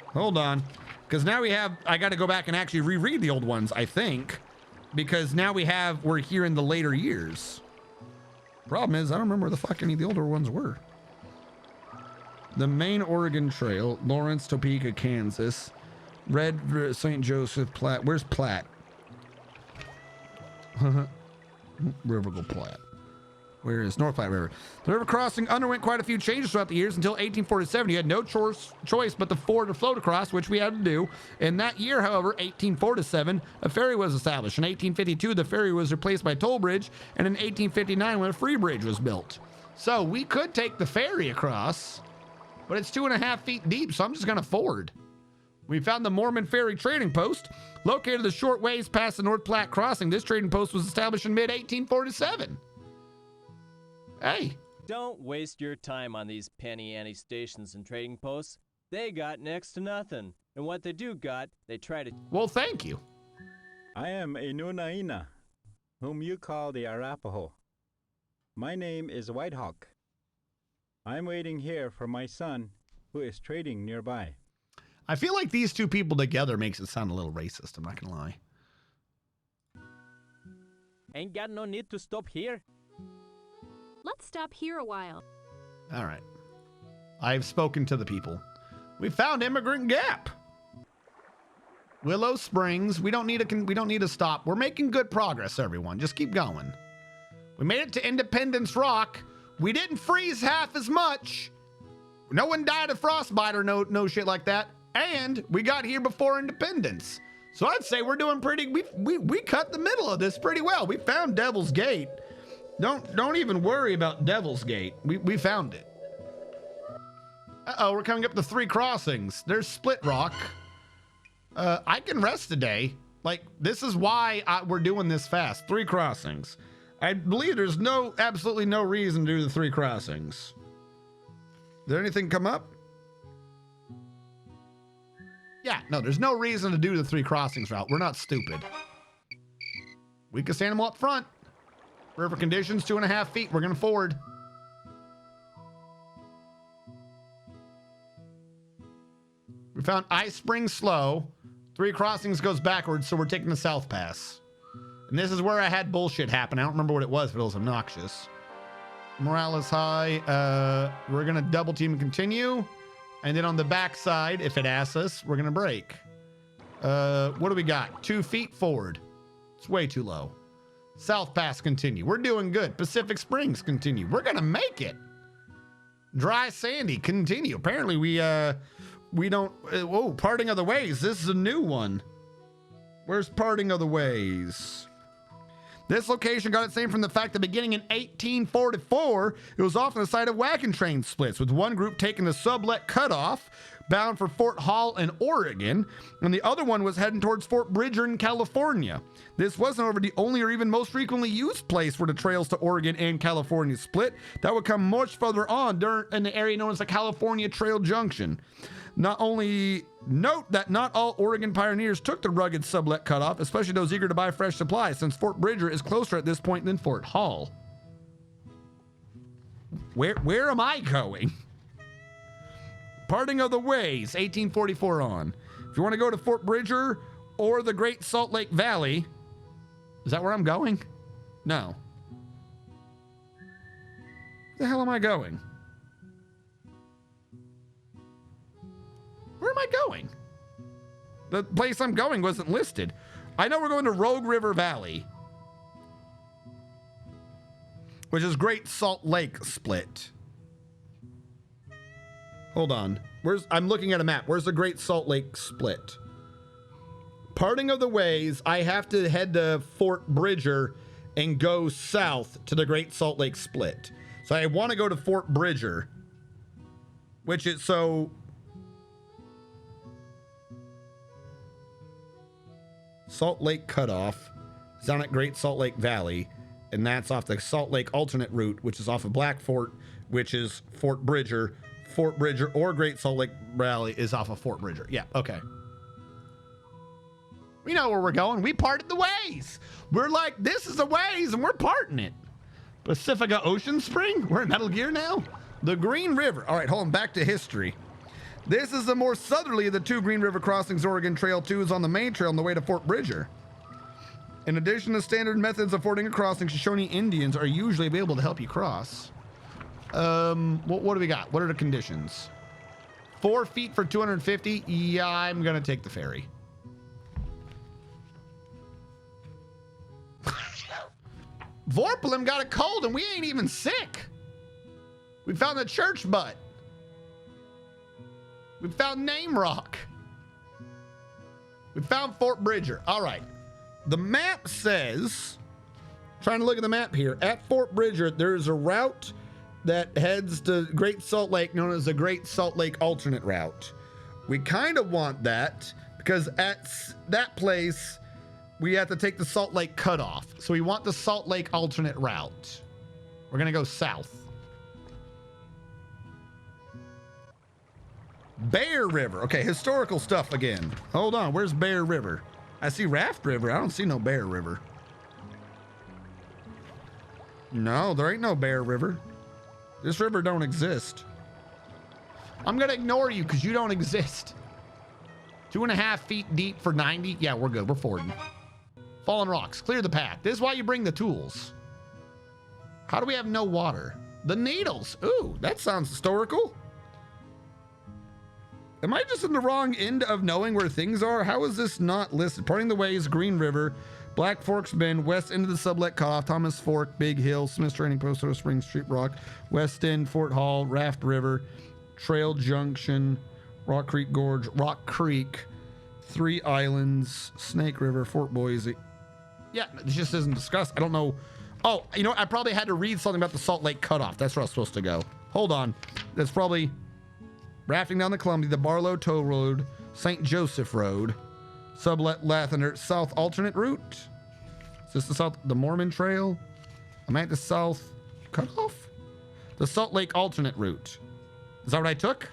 Hold on. Because now I got to go back and actually reread the old ones, I think. Because now we're here in the later years. Problem is, I don't remember where the fuck any of the older ones were. The main Oregon Trail, Lawrence, Topeka, Kansas. Red, St. Joseph, Platte. Where's Platte? River Go Platte. Where is North Platte River? The river crossing underwent quite a few changes throughout the years until 1847. You had no choice but the ford to float across, which we had to do. In that year, however, 1847, a ferry was established. In 1852, the ferry was replaced by a toll bridge, and in 1859, when a free bridge was built. So we could take the ferry across, but it's 2.5 feet deep, so I'm just gonna ford. We found the Mormon Ferry Trading Post, located a short ways past the North Platte crossing. This trading post was established in mid-1847. Hey. Don't waste your time on these penny ante stations and trading posts. They got next to nothing. And what they do got, they try to... Well, thank you. I am a Nunaina, whom you call the Arapaho. My name is Whitehawk. I'm waiting here for my son, who is trading nearby. I feel like these two people together makes it sound a little racist, I'm not gonna lie. Ain't got no need to stop here. Let's stop here a while. All right. I've spoken to the people. We found Immigrant Gap. Willow Springs. We don't need to stop. We're making good progress, everyone. Just keep going. We made it to Independence Rock. We didn't freeze half as much. No one died of frostbite or no shit like that. And we got here before Independence. So I'd say we're doing pretty. We cut the middle of this pretty well. We found Devil's Gate. Don't even worry about Devil's Gate. We found it. Uh-oh, we're coming up to 3 crossings. There's Split Rock. I can rest today. Like, this is why we're doing this fast. 3 crossings. I believe there's absolutely no reason to do the 3 crossings. Did anything come up? Yeah, no, there's no reason to do the 3 crossings route. We're not stupid. Weakest animal up front. River conditions, 2.5 feet. We're going to ford. We found Ice Spring Slow. 3 crossings goes backwards, so we're taking the South Pass. And this is where I had bullshit happen. I don't remember what it was, but it was obnoxious. Morales High. We're going to double team and continue. And then on the back side, if it asks us, we're going to break. What do we got? 2 feet forward. It's way too low. South Pass, continue. We're doing good. Pacific Springs, continue. We're gonna make it. Dry Sandy, continue. Apparently we don't, oh, Parting of the Ways. This is a new one. Where's Parting of the Ways? This location got its name from the fact that beginning in 1844, it was often the site of wagon train splits, with one group taking the sublet cutoff bound for Fort Hall in Oregon, and the other one was heading towards Fort Bridger in California. This wasn't, however, the only or even most frequently used place where the trails to Oregon and California split. That would come much further on in the area known as the California Trail Junction. Not only note that not all Oregon pioneers took the rugged sublet cutoff, especially those eager to buy fresh supplies, since Fort Bridger is closer at this point than Fort Hall. Where am I going? Parting of the Ways, 1844 on. If you want to go to Fort Bridger or the Great Salt Lake Valley, is that where I'm going? No. Where the hell am I going? Where am I going? The place I'm going wasn't listed. I know we're going to Rogue River Valley, which is Great Salt Lake Split. Hold on. I'm looking at a map. Where's the Great Salt Lake Split? Parting of the Ways, I have to head to Fort Bridger and go south to the Great Salt Lake Split. So I want to go to Fort Bridger, which is so... Salt Lake Cutoff is down at Great Salt Lake Valley, and that's off the Salt Lake alternate route, which is off of Black Fort, which is Fort Bridger. Fort Bridger or Great Salt Lake Valley is off of Fort Bridger. Yeah, okay. We know where we're going. We parted the ways. We're like, this is the ways, and we're parting it. Pacifica Ocean Spring? We're in Metal Gear now? The Green River. All right, hold on, back to history. This is the more southerly of the 2 Green River crossings. Oregon Trail 2 is on the main trail on the way to Fort Bridger. In addition to standard methods of fording a crossing, Shoshone Indians are usually available to help you cross. What do we got? What are the conditions? 4 feet for 250. Yeah, I'm gonna take the ferry. Vorpalem got a cold and we ain't even sick. We found the church butt. We found Name Rock. We found Fort Bridger. All right. The map says, trying to look at the map here, at Fort Bridger, there's a route that heads to Great Salt Lake known as the Great Salt Lake alternate route. We kind of want that because at that place, we have to take the Salt Lake cutoff. So we want the Salt Lake alternate route. We're going to go south. Bear River. Okay, historical stuff again. Hold on, where's Bear River? I see Raft River. I don't see no Bear River. No, there ain't no Bear River. This river don't exist. I'm gonna ignore you because you don't exist. 2.5 feet deep for 90. Yeah, we're good. We're fording. Fallen rocks. Clear the path. This is why you bring the tools. How do we have no water? The needles. Ooh, that sounds historical. Am I just in the wrong end of knowing where things are? How is this not listed? Parting the Ways, Green River, Black Forks Bend, west end of the sublet cutoff, Thomas Fork, Big Hill, Smith's Training Post, Soda Springs, Street Rock, West End, Fort Hall, Raft River, Trail Junction, Rock Creek Gorge, Rock Creek, 3 Islands, Snake River, Fort Boise. Yeah, this just isn't discussed. I don't know. Oh, you know, I probably had to read something about the Salt Lake cutoff. That's where I was supposed to go. Hold on. That's probably rafting down the Columbia, the Barlow Tow Road, St. Joseph Road, Sublet Lathander, South alternate route. Is this the South, the Mormon Trail? Am I at the South cutoff? The Salt Lake alternate route. Is that what I took?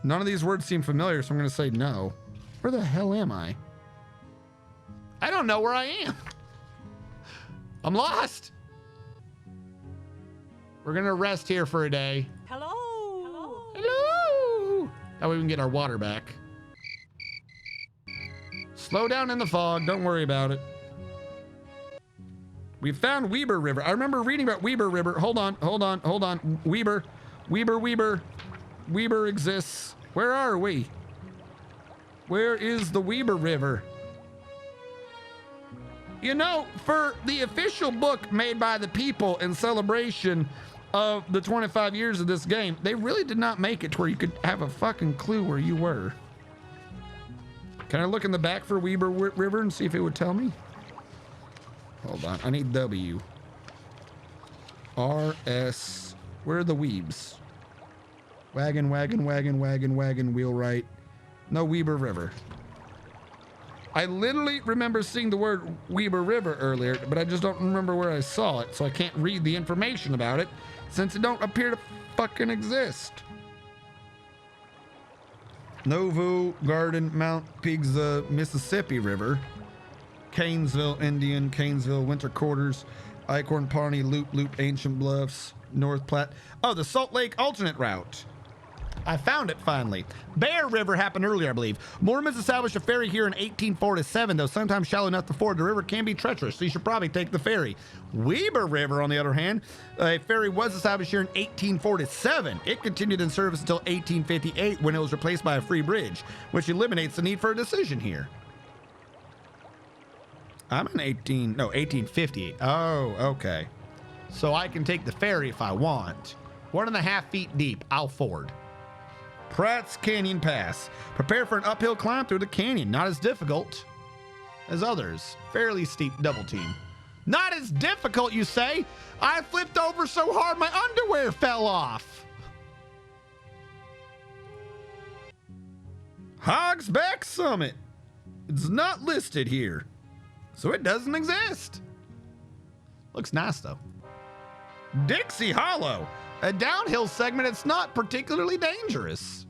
None of these words seem familiar, so I'm going to say no. Where the hell am I? I don't know where I am. I'm lost. We're going to rest here for a day. Hello. Hello. That way we can get our water back. Slow down in the fog. Don't worry about it. We found Weber River. I remember reading about Weber River. Hold on. Weber exists. Where are we? Where is the Weber River? You know, for the official book made by the people in celebration of the 25 years of this game, they really did not make it to where you could have a fucking clue where you were. Can I look in the back for Weber River and see if it would tell me? Hold on, I need W. RS, where are the Weebs? Wagon, wheelwright. No Weber River. I literally remember seeing the word Weber River earlier, but I just don't remember where I saw it, so I can't read the information about it since it don't appear to fucking exist. Novo Garden, Mount Pigza, Mississippi River, Canesville, Indian, Canesville, Winter Quarters, Eichhorn, Pawnee, Loop, Ancient Bluffs, North Platte. Oh, the Salt Lake alternate route. I found it finally. Bear River happened earlier, I believe. Mormons established a ferry here in 1847, though sometimes shallow enough to ford. The river can be treacherous, so you should probably take the ferry. Weber River, on the other hand, a ferry was established here in 1847. It continued in service until 1858 when it was replaced by a free bridge, which eliminates the need for a decision here. I'm in 1858. Oh, okay. So I can take the ferry if I want. 1.5 feet deep, I'll ford. Pratt's Canyon Pass. Prepare for an uphill climb through the canyon. Not as difficult as others. Fairly steep double team. Not as difficult, you say? I flipped over so hard my underwear fell off. Hogsback Summit. It's not listed here, so it doesn't exist. Looks nice though. Dixie Hollow. A downhill segment, it's not particularly dangerous.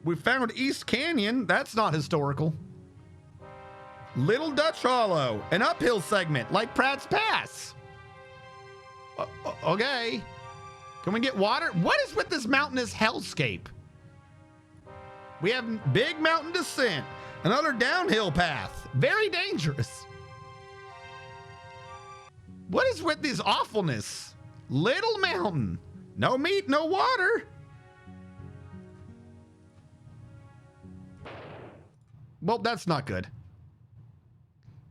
We found East Canyon, that's not historical. Little Dutch Hollow, an uphill segment like Pratt's Pass. Okay. Can we get water? What is with this mountainous hellscape? We have big mountain descent, another downhill path, very dangerous. What is with this awfulness? Little mountain. No meat, no water. Well, that's not good.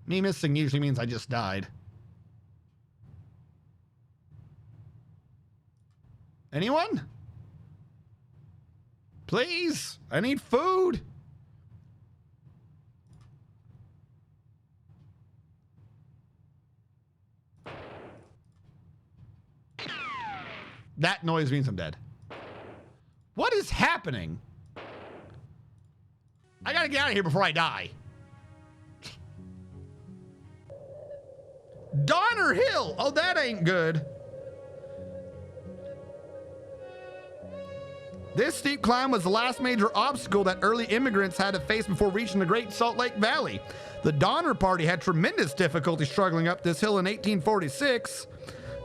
Me missing usually means I just died. Anyone? Please, I need food. That noise means I'm dead. What is happening? I gotta get out of here before I die. Donner Hill. Oh, that ain't good. This steep climb was the last major obstacle that early immigrants had to face before reaching the Great Salt Lake Valley. The Donner Party had tremendous difficulty struggling up this hill in 1846.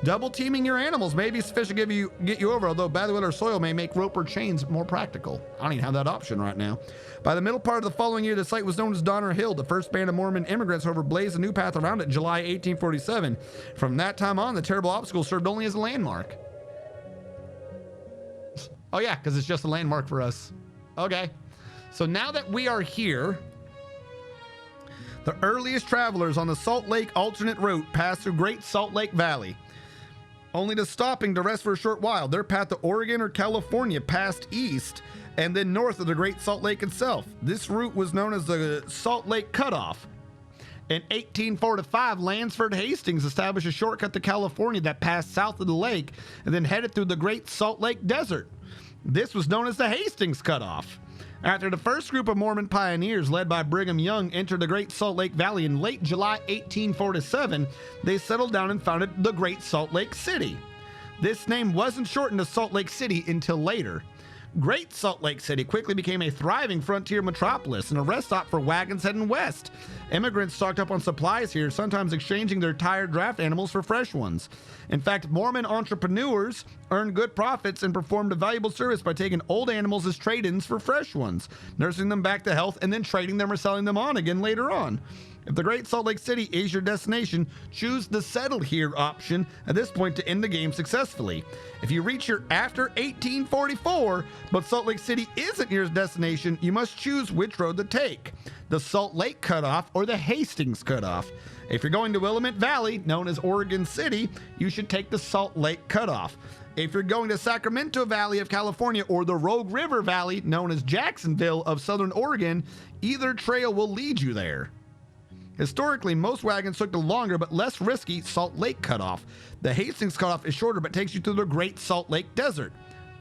Double teaming your animals may be sufficient to get you over, although badly weathered soil may make rope or chains more practical. I don't even have that option right now. By the middle part of the following year, the site was known as Donner Hill. The first band of Mormon immigrants, however, blazed a new path around it in July 1847. From that time on, the terrible obstacle served only as a landmark. Oh yeah, because it's just a landmark for us. Okay. So now that we are here, the earliest travelers on the Salt Lake alternate route passed through Great Salt Lake Valley, only to stopping to rest for a short while. Their path to Oregon or California passed east and then north of the Great Salt Lake itself. This route was known as the Salt Lake Cutoff. In 1845, Lansford Hastings established a shortcut to California that passed south of the lake and then headed through the Great Salt Lake Desert. This was known as the Hastings Cutoff. After the first group of Mormon pioneers led by Brigham Young entered the Great Salt Lake Valley in late July 1847, they settled down and founded the Great Salt Lake City. This name wasn't shortened to Salt Lake City until later. Great Salt Lake City quickly became a thriving frontier metropolis and a rest stop for wagons heading west. Immigrants stocked up on supplies here, sometimes exchanging their tired draft animals for fresh ones. In fact, Mormon entrepreneurs earned good profits and performed a valuable service by taking old animals as trade-ins for fresh ones, nursing them back to health, and then trading them or selling them on again later on. If the Great Salt Lake City is your destination, choose the Settle Here option at this point to end the game successfully. If you reach here after 1844, but Salt Lake City isn't your destination, you must choose which road to take, the Salt Lake Cutoff or the Hastings Cutoff. If you're going to Willamette Valley, known as Oregon City, you should take the Salt Lake Cutoff. If you're going to Sacramento Valley of California or the Rogue River Valley, known as Jacksonville of Southern Oregon, either trail will lead you there. Historically, most wagons took the longer but less risky Salt Lake Cutoff. The Hastings Cutoff is shorter but takes you to the Great Salt Lake Desert.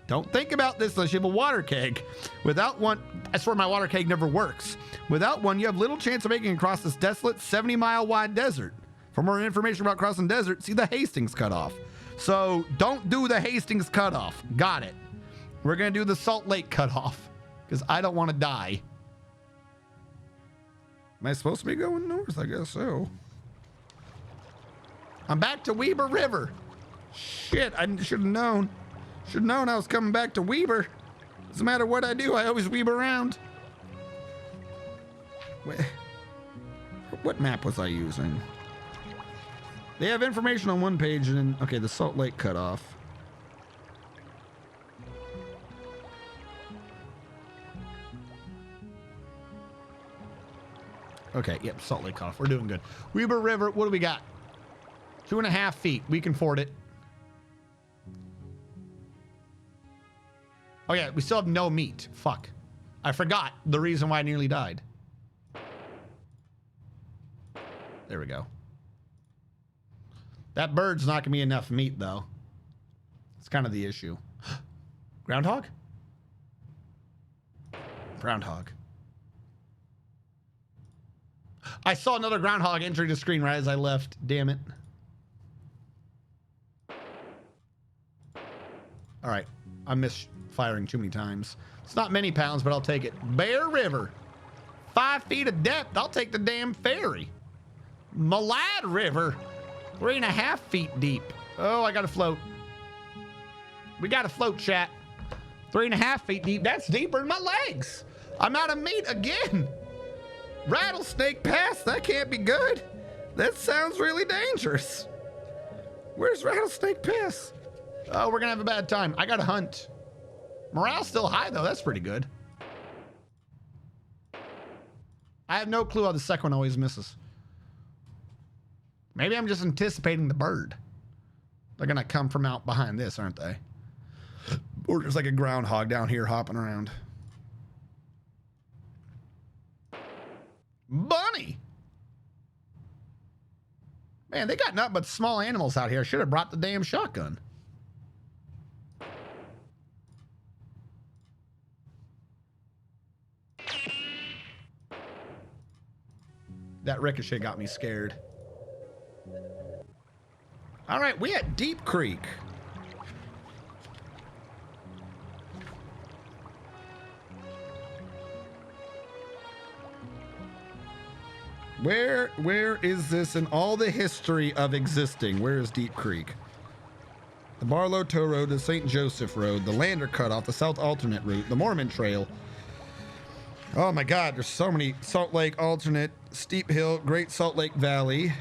Don't think about this unless you have a water keg. Without one, I swear my water keg never works. Without one, you have little chance of making it across this desolate 70-mile wide desert. For more information about crossing the desert, see the Hastings Cutoff. So don't do the Hastings Cutoff. Got it. We're going to do the Salt Lake Cutoff because I don't want to die. Am I supposed to be going north? I guess so. I'm back to Weber River. Shit, I should have known. Should have known I was coming back to Weber. Doesn't matter what I do, I always weeb around. What map was I using? They have information on one page and then, okay, the Salt Lake Cutoff. Okay, yep, Salt Lake Cutoff. We're doing good. Weber River, what do we got? 2.5 feet. We can ford it. Oh yeah, we still have no meat. Fuck. I forgot the reason why I nearly died. There we go. That bird's not gonna be enough meat though. It's kind of the issue. Groundhog? Groundhog. I saw another groundhog entering the screen right as I left. Damn it. All right. I missed firing too many times. It's not many pounds, but I'll take it. Bear River. 5 feet of depth. I'll take the damn ferry. Malad River. 3.5 feet deep. Oh, I got to float. We got to float, chat. 3.5 feet deep. That's deeper than my legs. I'm out of meat again. Rattlesnake Pass. That can't be good. That sounds really dangerous. Where's Rattlesnake Pass? Oh, we're going to have a bad time. I got to hunt. Morale's still high, though. That's pretty good. I have no clue how the second one always misses. Maybe I'm just anticipating the bird. They're going to come from out behind this, aren't they? Or just like a groundhog down here hopping around. Bunny! Man, they got nothing but small animals out here. I should have brought the damn shotgun. That ricochet got me scared. All right, we at Deep Creek. Where is this in all the history of existing? Where is Deep Creek? The Barlow Tow Road, the St. Joseph Road, the Lander Cutoff, the South Alternate Route, the Mormon Trail. Oh my God, there's so many. Salt Lake Alternate, Steep Hill, Great Salt Lake Valley,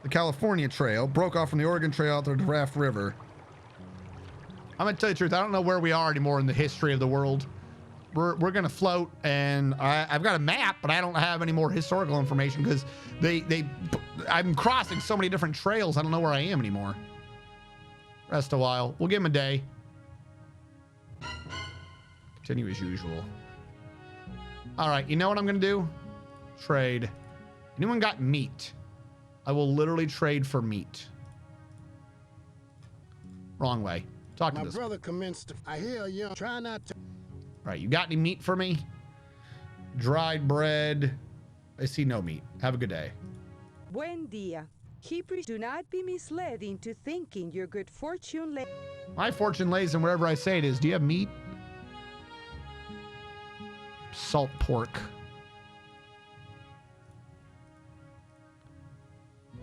the California Trail, broke off from the Oregon Trail out there to Raft River. I'm gonna tell you the truth, I don't know where we are anymore in the history of the world. We're gonna float, and I've got a map, but I don't have any more historical information because I'm crossing so many different trails. I don't know where I am anymore. Rest a while. We'll give him a day. Continue as usual. All right, you know what I'm gonna do? Trade. Anyone got meat? I will literally trade for meat. Wrong way. Talk to this. My brother commenced. I hear you. Try not to. All right, you got any meat for me? Dried bread. I see no meat. Have a good day. Buen dia. Keepers, do not be misled into thinking your good fortune lay. My fortune lays in wherever I say it is. Do you have meat? Salt pork.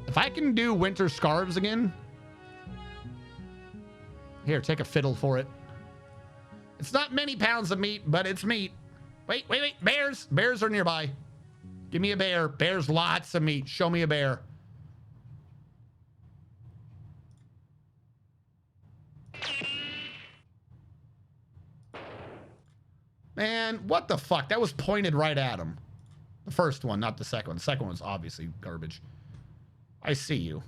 If I can do winter scarves again. Here, take a fiddle for it. It's not many pounds of meat, but it's meat. Wait. Bears. Bears are nearby. Give me a bear. Bear's lots of meat. Show me a bear. Man, what the fuck? That was pointed right at him. The first one, not the second one. The second one was obviously garbage. I see you.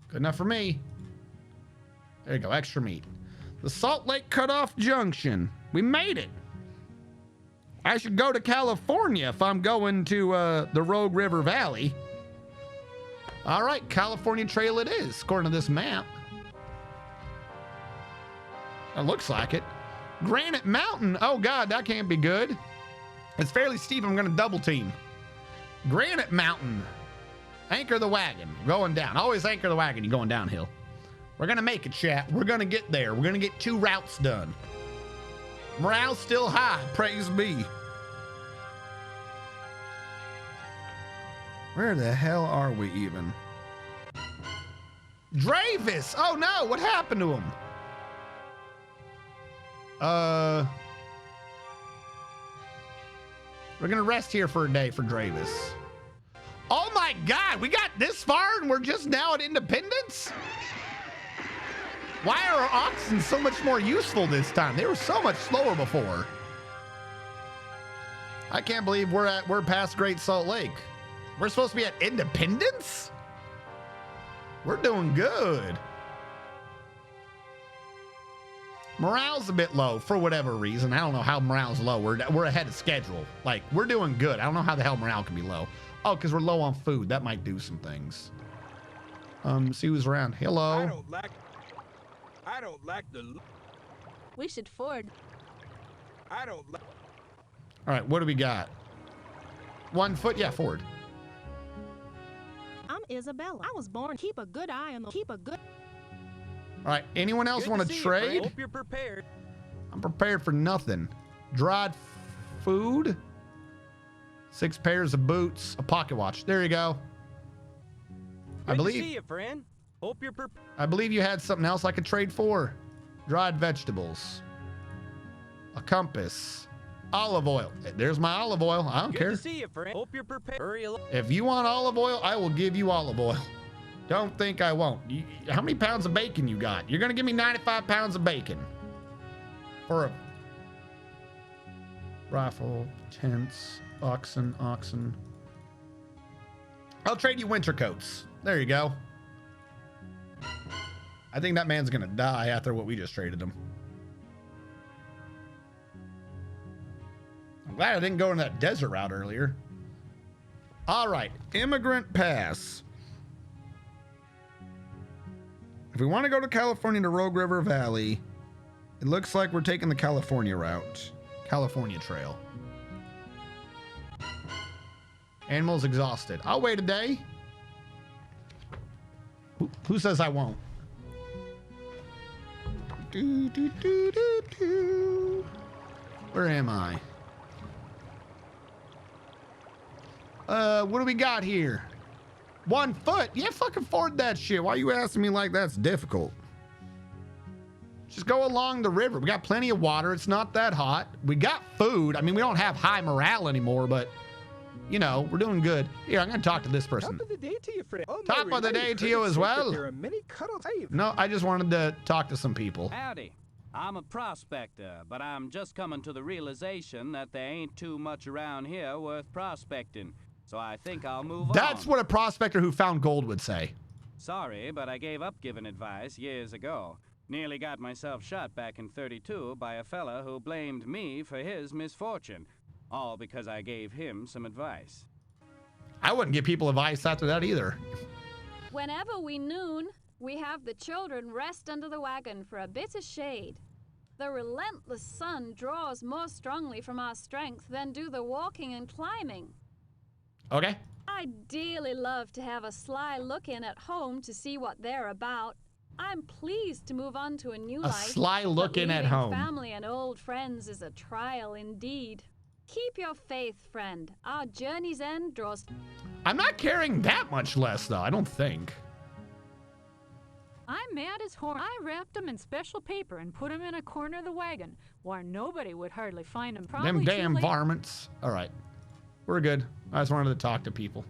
Good enough for me. There you go, extra meat. The Salt Lake Cutoff Junction. We made it. I should go to California if I'm going to the Rogue River Valley. All right, California Trail it is, according to this map. It looks like it. Granite Mountain. Oh, God, that can't be good. It's fairly steep. I'm going to double team. Granite Mountain. Anchor the wagon. Going down. Always anchor the wagon. You're going downhill. We're going to make it, chat. We're going to get there. We're going to get 2 routes done. Morale's still high. Praise be. Where the hell are we even? Dravis. Oh, no. What happened to him? We're gonna rest here for a day for Dravis. Oh my God, we got this far and we're just now at Independence? Why are our oxen so much more useful this time? They were so much slower before. I can't believe we're past Great Salt Lake. We're supposed to be at Independence? We're doing good. Morale's a bit low for whatever reason. I don't know how morale's low. We're ahead of schedule. Like, we're doing good. I don't know how the hell morale can be low. Oh, because we're low on food. That might do some things. See who's around. Hello. I don't like the... We should ford. I don't like... All right, what do we got? 1 foot? Yeah, forward. I'm Isabella. I was born. Keep a good eye on the... Keep a good... All right, anyone else want to trade? Hope you're prepared. I'm prepared for nothing. Dried food, 6 pairs of boots, a pocket watch. There you go. Good to see you, friend. Hope you're prepared. I believe you had something else I could trade for. Dried vegetables, a compass, olive oil. There's my olive oil. I don't care. Good to see you, friend. Hope you're prepared. Hurry along. If you want olive oil, I will give you olive oil. Don't think I won't. How many pounds of bacon you got? You're going to give me 95 pounds of bacon. For a rifle, tents, oxen. I'll trade you winter coats. There you go. I think that man's going to die after what we just traded him. I'm glad I didn't go in that desert route earlier. All right, Immigrant Pass. If we want to go to California to Rogue River Valley, it looks like we're taking the California route. California Trail. Animals exhausted. I'll wait a day. Who says I won't? Where am I? What do we got here? 1 foot? Yeah, fucking ford that shit. Why are you asking me like that's difficult? Just go along the river. We got plenty of water. It's not that hot. We got food. I mean, we don't have high morale anymore, but you know, we're doing good. Here, I'm gonna talk to this person. Top of the day to you, friend. Oh, Top of the day to you as well. There are many cuddles. No, I just wanted to talk to some people. Howdy. I'm a prospector, but I'm just coming to the realization that there ain't too much around here worth prospecting. So I think I'll move on. That's what a prospector who found gold would say. Sorry, but I gave up giving advice years ago. Nearly got myself shot back in '32 by a fella who blamed me for his misfortune. All because I gave him some advice. I wouldn't give people advice after that either. Whenever we noon, we have the children rest under the wagon for a bit of shade. The relentless sun draws more strongly from our strength than do the walking and climbing. Okay. I'd dearly love to have a sly look in at home to see what they're about. I'm pleased to move on to a new life. A sly look in at home. Family and old friends is a trial indeed. Keep your faith, friend. Our journey's end draws... I'm not carrying that much less, though, I don't think. I'm mad as horn. I wrapped them in special paper and put them in a corner of the wagon, where nobody would hardly find them. Them damn varmints. All right. We're good. I just wanted to talk to people.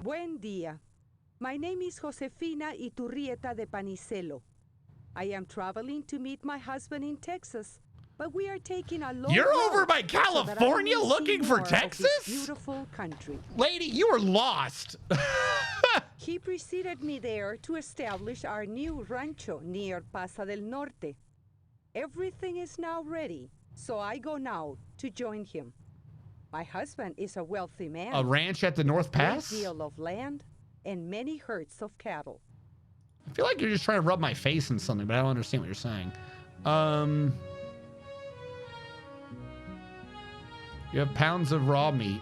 Buen dia. My name is Josefina Iturrieta de Panicelo. I am traveling to meet my husband in Texas, but we are taking a long You're road over by so that I California will looking see for more of Texas? this beautiful country. Lady, you are lost. He preceded me there to establish our new rancho near Paso del Norte. Everything is now ready, so I go now to join him. My husband is a wealthy man. A ranch at the North Pass? A deal of land and many herds of cattle. I feel like you're just trying to rub my face in something, but I don't understand what you're saying. You have pounds of raw meat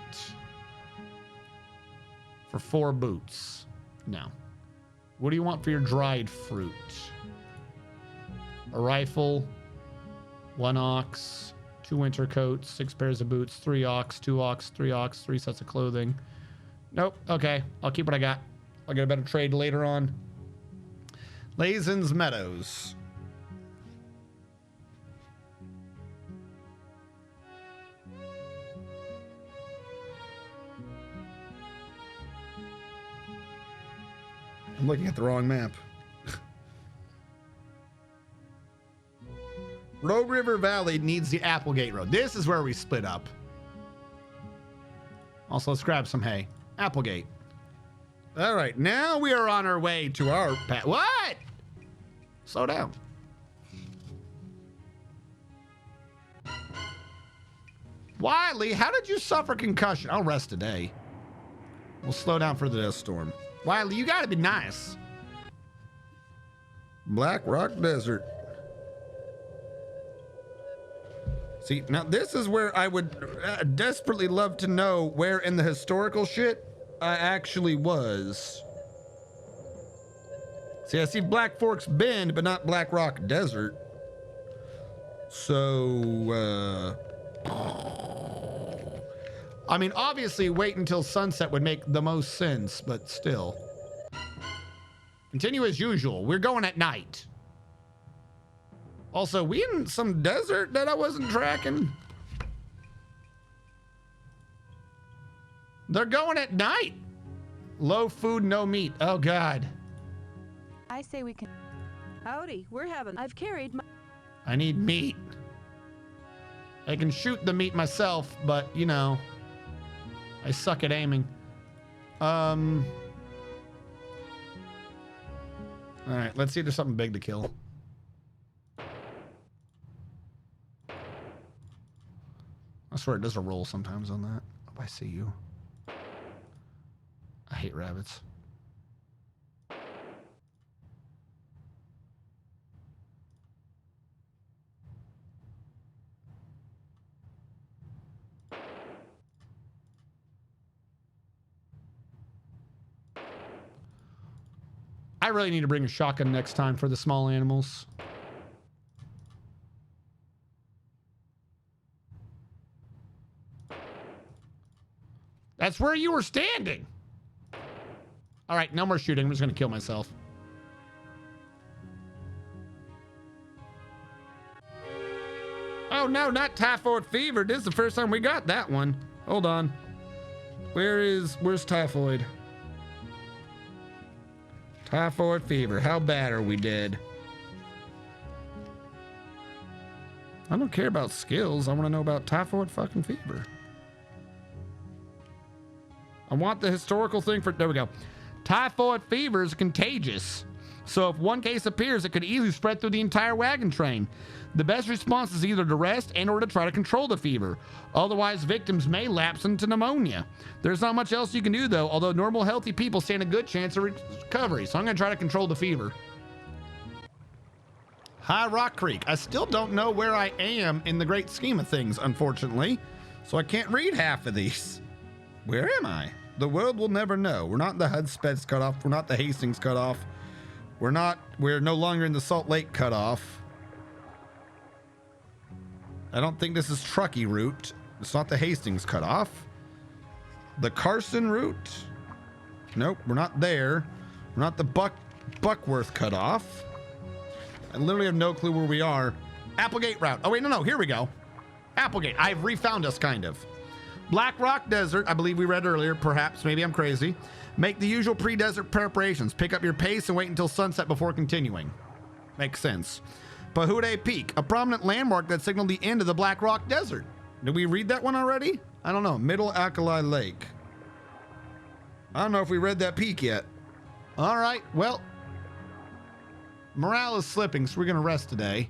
for 4 boots. No. What do you want for your dried fruit? A rifle, 1 ox, 2 winter coats, 6 pairs of boots, 3 ox, 2 ox, 3 ox, 3 sets of clothing. Nope. Okay. I'll keep what I got. I'll get a better trade later on. Lazen's Meadows. I'm looking at the wrong map. Rogue River Valley needs the Applegate Road. This is where we split up. Also, let's grab some hay. Applegate. All right, now we are on our way to our path. What? Slow down. Wiley, how did you suffer concussion? I'll rest today. We'll slow down for the dust storm. Wiley, you gotta be nice. Black Rock Desert. See, now this is where I would desperately love to know where in the historical shit I actually was. See, I see Black Forks Bend, but not Black Rock Desert. So, I mean, obviously wait until sunset would make the most sense, but still. Continue as usual. We're going at night. Also, we in some desert that I wasn't tracking. They're going at night. Low food, no meat. Oh, God. I say we can. Howdy, we're having. I've carried my. I need meat. I can shoot the meat myself, but, you know, I suck at aiming. All right, let's see if there's something big to kill. I swear it does a roll sometimes on that. Oh, I see you. I hate rabbits. I really need to bring a shotgun next time for the small animals. That's where you were standing. All right, no more shooting. I'm just going to kill myself. Oh, no, not typhoid fever. This is the first time we got that one. Hold on. Where's typhoid? Typhoid fever. How bad are we dead? I don't care about skills. I want to know about typhoid fucking fever. I want the historical thing for... There we go. Typhoid fever is contagious. So if one case appears, it could easily spread through the entire wagon train. The best response is either to rest and or to try to control the fever. Otherwise, victims may lapse into pneumonia. There's not much else you can do, though, although normal, healthy people stand a good chance of recovery. So I'm going to try to control the fever. High Rock Creek. I still don't know where I am in the great scheme of things, unfortunately. So I can't read half of these. Where am I? The world will never know. We're not in the Hudspeths cutoff. We're not the Hastings cutoff. We're no longer in the Salt Lake cutoff. I don't think this is Truckee route. It's not the Hastings cutoff. The Carson route. Nope, we're not there. We're not the Buckworth cutoff. I literally have no clue where we are. Applegate route. Oh, wait, no, here we go. Applegate. I've refound us, kind of. Black Rock Desert, I believe we read earlier. Perhaps, maybe I'm crazy. Make the usual pre-desert preparations. Pick up your pace and wait until sunset before continuing. Makes sense. Pahude Peak, a prominent landmark that signaled the end of the Black Rock Desert. Did we read that one already? I don't know. Middle Alkali Lake. I don't know if we read that peak yet. All right, well, morale is slipping, so we're going to rest today.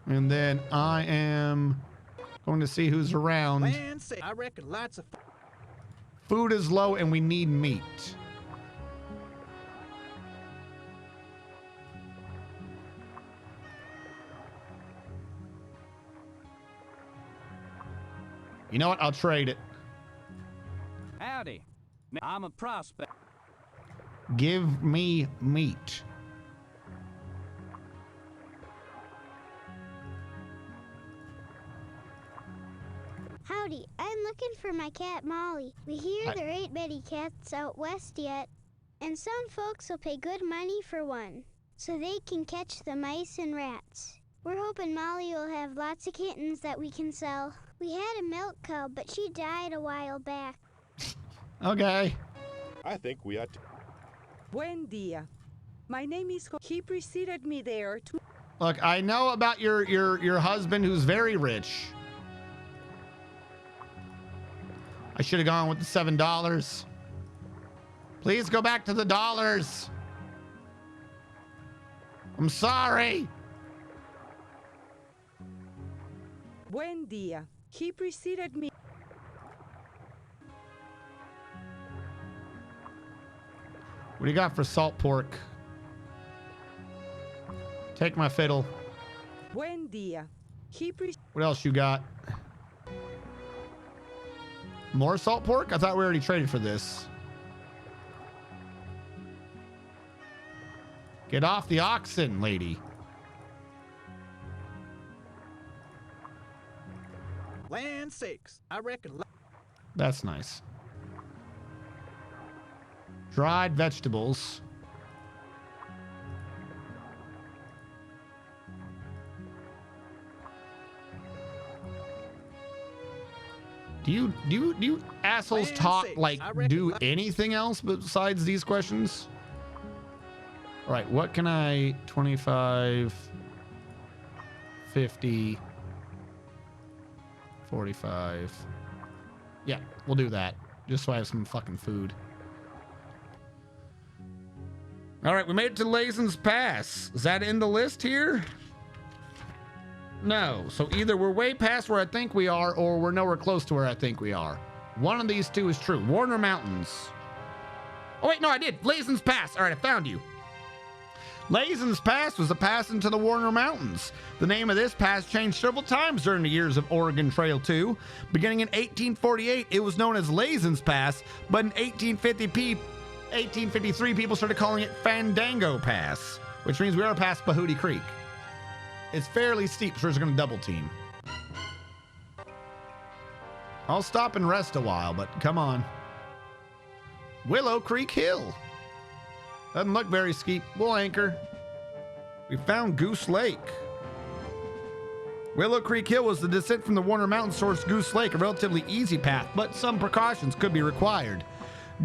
And then I am going to see who's around. Man, say, I reckon lots of Food is low and we need meat. You know what? I'll trade it. Howdy. I'm a prospect. Give me meat. Howdy, I'm looking for my cat Molly. We hear there ain't many cats out west yet, and some folks will pay good money for one, so they can catch the mice and rats. We're hoping Molly will have lots of kittens that we can sell. We had a milk cow, but she died a while back. Okay. I think we ought to. Buen dia. My name is. He preceded me there to. Look, I know about your husband who's very rich. I should have gone with the $7. Please go back to the dollars. I'm sorry. Buen dia. He preceded me. What do you got for salt pork? Take my fiddle. Buen dia. He What else you got? More salt pork? I thought we already traded for this. Get off the oxen, lady. land sakes. I reckon. That's nice. Dried vegetables. Do you assholes talk like do anything else besides these questions? All right, what can I 25 50 45. Yeah, we'll do that just so I have some fucking food. All right, we made it to Lazen's Pass. Is that in the list here? No. So either we're way past where I think we are, or we're nowhere close to where I think we are. One of these two is true. Warner Mountains. Oh, wait, no, I did. Lazen's Pass. All right, I found you. Lazen's Pass was a pass into the Warner Mountains. The name of this pass changed several times during the years of Oregon Trail 2. Beginning in 1848, it was known as Lazen's Pass, but in 1853, people started calling it Fandango Pass, which means we are past Pahuti Creek. It's fairly steep, so it's going to double team. I'll stop and rest a while, but come on. Willow Creek Hill. Doesn't look very steep. We'll anchor. We found Goose Lake. Willow Creek Hill was the descent from the Warner Mountains towards Goose Lake, a relatively easy path, but some precautions could be required.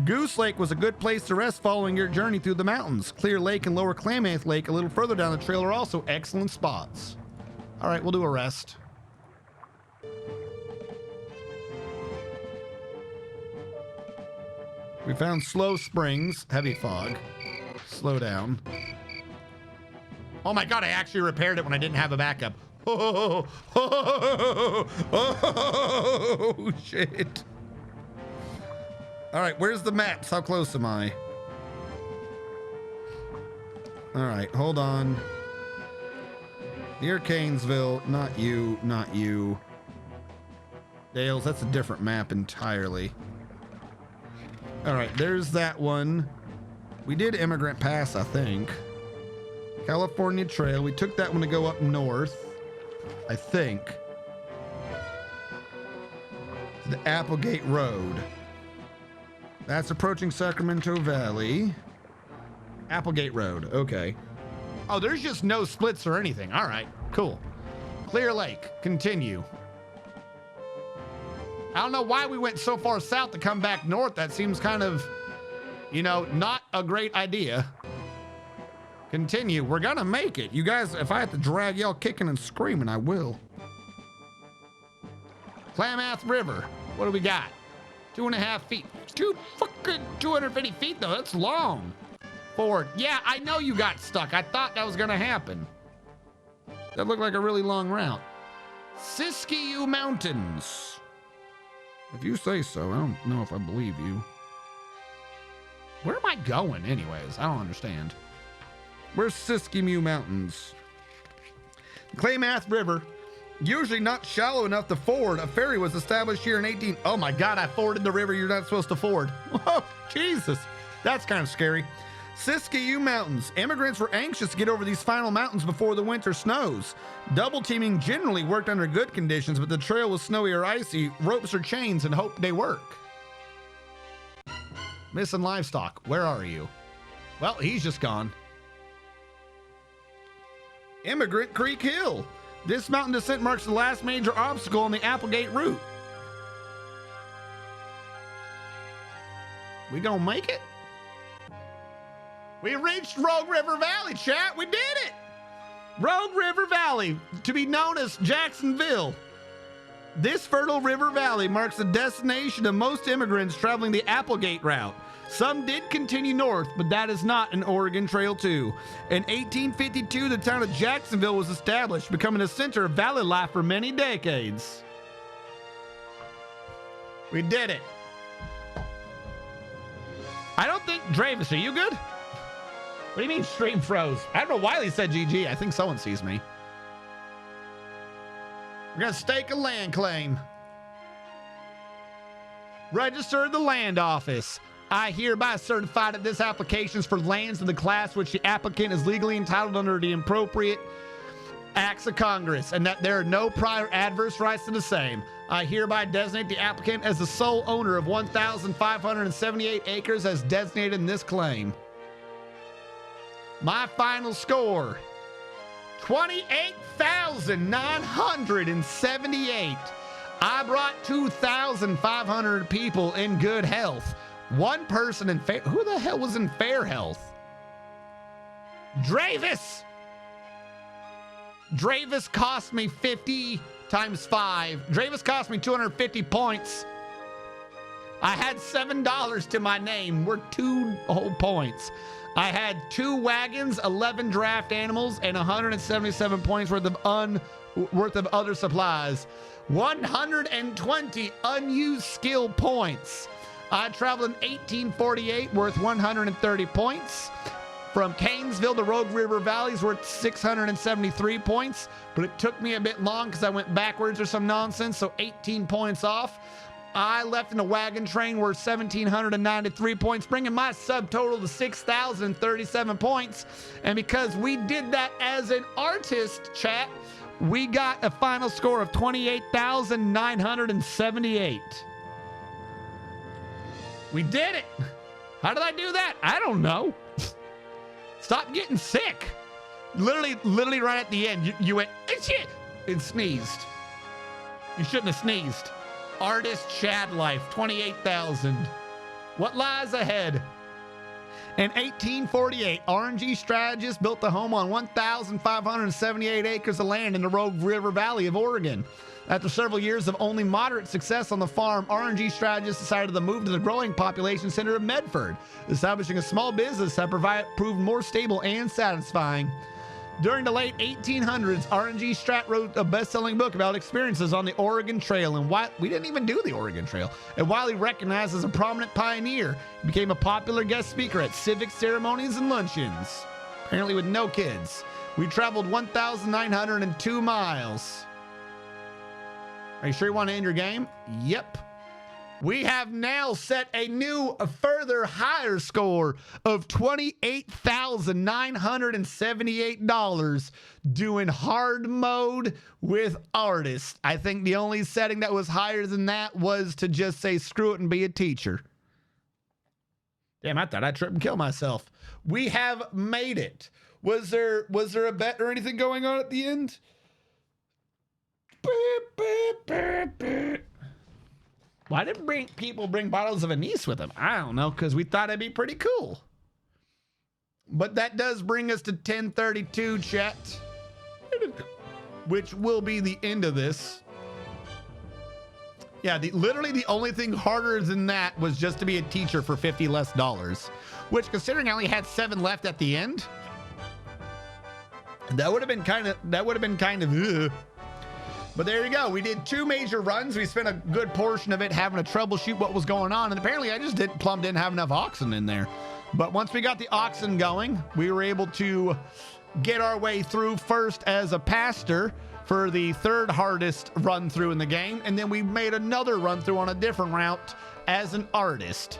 Goose Lake was a good place to rest following your journey through the mountains. Clear Lake and Lower Klamath Lake a little further down the trail are also excellent spots. All right, we'll do a rest. We found Slow Springs, heavy fog. Slow down. Oh my God, I actually repaired it when I didn't have a backup. Oh, oh, oh, oh shit. All right, where's the maps? How close am I? All right, hold on. Near Canesville, not you, not you. Dales, that's a different map entirely. All right, there's that one. We did Immigrant Pass, I think. California Trail, we took that one to go up north, I think. To the Applegate Road. That's approaching Sacramento Valley. Applegate Road. Okay. Oh, there's just no splits or anything. All right, cool. Clear Lake. Continue. I don't know why we went so far south to come back north. That seems kind of, you know, not a great idea. Continue. We're gonna make it. You guys, if I have to drag y'all kicking and screaming, I will. Klamath River. What do we got? 2.5 feet. 250 feet though. That's long. Forward. Yeah, I know you got stuck. I thought that was gonna happen. That looked like a really long route. Siskiyou Mountains. If you say so, I don't know if I believe you. Where am I going anyways? I don't understand. Where's Siskiyou Mountains? The Klamath River, usually not shallow enough to ford. A ferry was established here in Oh my God, I forded the river you're not supposed to ford. Whoa, Jesus. That's kind of scary. Siskiyou Mountains. Immigrants were anxious to get over these final mountains before the winter snows. Double teaming generally worked under good conditions, but the trail was snowy or icy. Ropes or chains and hope they work. Missing livestock. Where are you? Well, he's just gone. Immigrant Creek Hill. This mountain descent marks the last major obstacle on the Applegate route. We gonna make it? We reached Rogue River Valley, chat. We did it. Rogue River Valley, to be known as Jacksonville. This fertile river valley marks the destination of most immigrants traveling the Applegate route. Some did continue north, but that is not an Oregon Trail 2. In 1852, the town of Jacksonville was established, becoming a center of valley life for many decades. We did it. I don't think, Dravis, are you good? What do you mean stream froze? I don't know why they said GG. I think someone sees me. We're gonna stake a land claim. Register the land office. I hereby certify that this application is for lands of the class which the applicant is legally entitled under the appropriate acts of Congress, and that there are no prior adverse rights to the same. I hereby designate the applicant as the sole owner of 1,578 acres as designated in this claim. My final score, 28,978. I brought 2,500 people in good health. One person in fair, who the hell was in fair health? Dravis! Dravis cost me 50 times 5. Dravis cost me 250 points. I had $7 to my name. We're 2 whole points. I had 2 wagons, 11 draft animals, and 177 points worth of other supplies. 120 unused skill points. I traveled in 1848 worth 130 points. From Canesville to Rogue River Valley is worth 673 points, but it took me a bit long because I went backwards or some nonsense, so 18 points off. I left in a wagon train worth 1,793 points, bringing my subtotal to 6,037 points. And because we did that as an artist, chat, we got a final score of 28,978. We did it. How did I do that? I don't know. Stop getting sick. Literally right at the end, you went, shit, and sneezed. You shouldn't have sneezed. Artist Chad life, 28,000. What lies ahead? In 1848, RNG strategists built a home on 1,578 acres of land in the Rogue River Valley of Oregon. After several years of only moderate success on the farm, RNG strategists decided to move to the growing population center of Medford, establishing a small business that proved more stable and satisfying. During the late 1800s, RNG Strat wrote a best-selling book about experiences on the Oregon Trail, and we didn't even do the Oregon Trail. And widely recognized as a prominent pioneer, he became a popular guest speaker at civic ceremonies and luncheons, apparently with no kids. We traveled 1,902 miles. Are you sure you want to end your game? Yep. We have now set a new, further higher score of $28,978 doing hard mode with artists. I think the only setting that was higher than that was to just say screw it and be a teacher. Damn, I thought I'd trip and kill myself. We have made it. Was there a bet or anything going on at the end? Why did people bring bottles of anise with them? I don't know, because we thought it'd be pretty cool. But that does bring us to 10:32, chat, which will be the end of this. Yeah, literally the only thing harder than that was just to be a teacher for $50 less, which, considering I only had 7 left at the end, that would have been kind of. But there you go. We did 2 major runs. We spent a good portion of it having to troubleshoot what was going on, and apparently I just didn't have enough oxen in there. But once we got the oxen going, we were able to get our way through first as a pastor for the 3rd hardest run through in the game, and then we made another run through on a different route as an artist.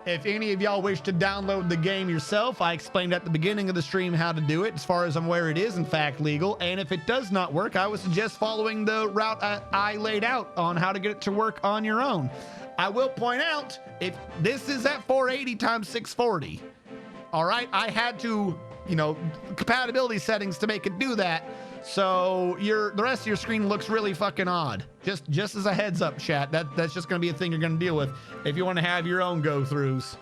If any of y'all wish to download the game yourself, I explained at the beginning of the stream how to do it. As far as I'm aware, it is in fact legal, and if it does not work, I would suggest following the route I laid out on how to get it to work on your own. I will point out, if this is at 480 times 640, all right, I had to, compatibility settings to make it do that. So the rest of your screen looks really fucking odd. Just as a heads up, chat. That's just going to be a thing you're going to deal with if you want to have your own go-throughs.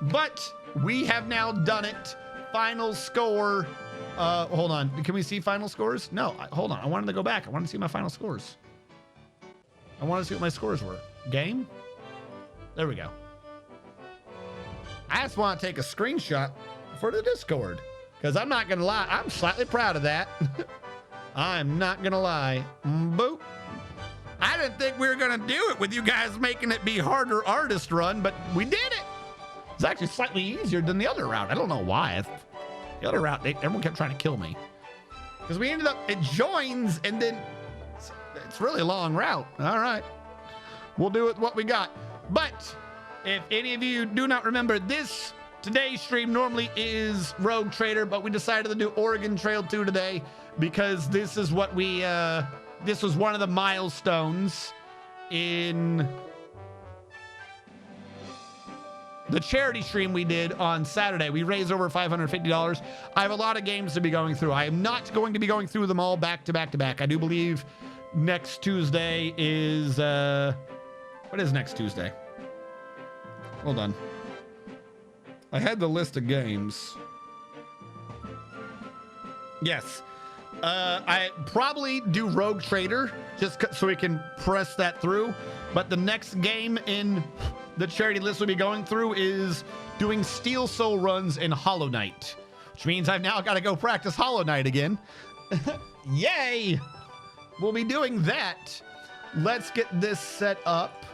But we have now done it. Final score. Hold on. Can we see final scores? No. Hold on. I wanted to go back. I wanted to see my final scores. I wanted to see what my scores were. Game? There we go. I just want to take a screenshot for the Discord. Because I'm not going to lie, I'm slightly proud of that. I'm not going to lie. Boop. I didn't think we were going to do it with you guys making it be harder artist run, but we did it. It's actually slightly easier than the other route. I don't know why. The other route, everyone kept trying to kill me. Because we ended up, it joins, and then it's really a long route. All right. We'll do it what we got. But if any of you do not remember this, today's stream normally is Rogue Trader, but we decided to do Oregon Trail 2 today because this is what this was one of the milestones in the charity stream we did on Saturday. We raised over $550. I have a lot of games to be going through. I am not going to be going through them all back to back to back. I do believe next Tuesday is, what is next Tuesday? Hold on. I had the list of games. Yes. I probably do Rogue Trader just so we can press that through. But the next game in the charity list we'll be going through is doing Steel Soul runs in Hollow Knight, which means I've now got to go practice Hollow Knight again. Yay! We'll be doing that. Let's get this set up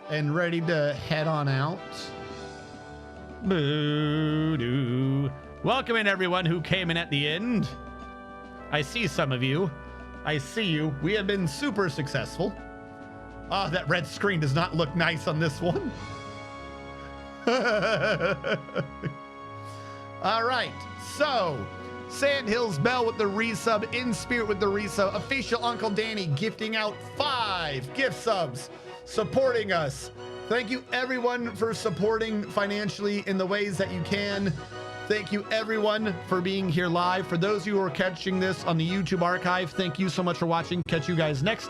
and ready to head on out. Boo-doo. Welcome in, everyone who came in at the end. I see some of you. I see you. We have been super successful. Oh, that red screen does not look nice on this one. All right. So, Sandhills Bell with the resub, In Spirit with the resub, Official Uncle Danny gifting out 5 gift subs, supporting us. Thank you, everyone, for supporting financially in the ways that you can. Thank you, everyone, for being here live. For those of you who are catching this on the YouTube archive, thank you so much for watching. Catch you guys next time.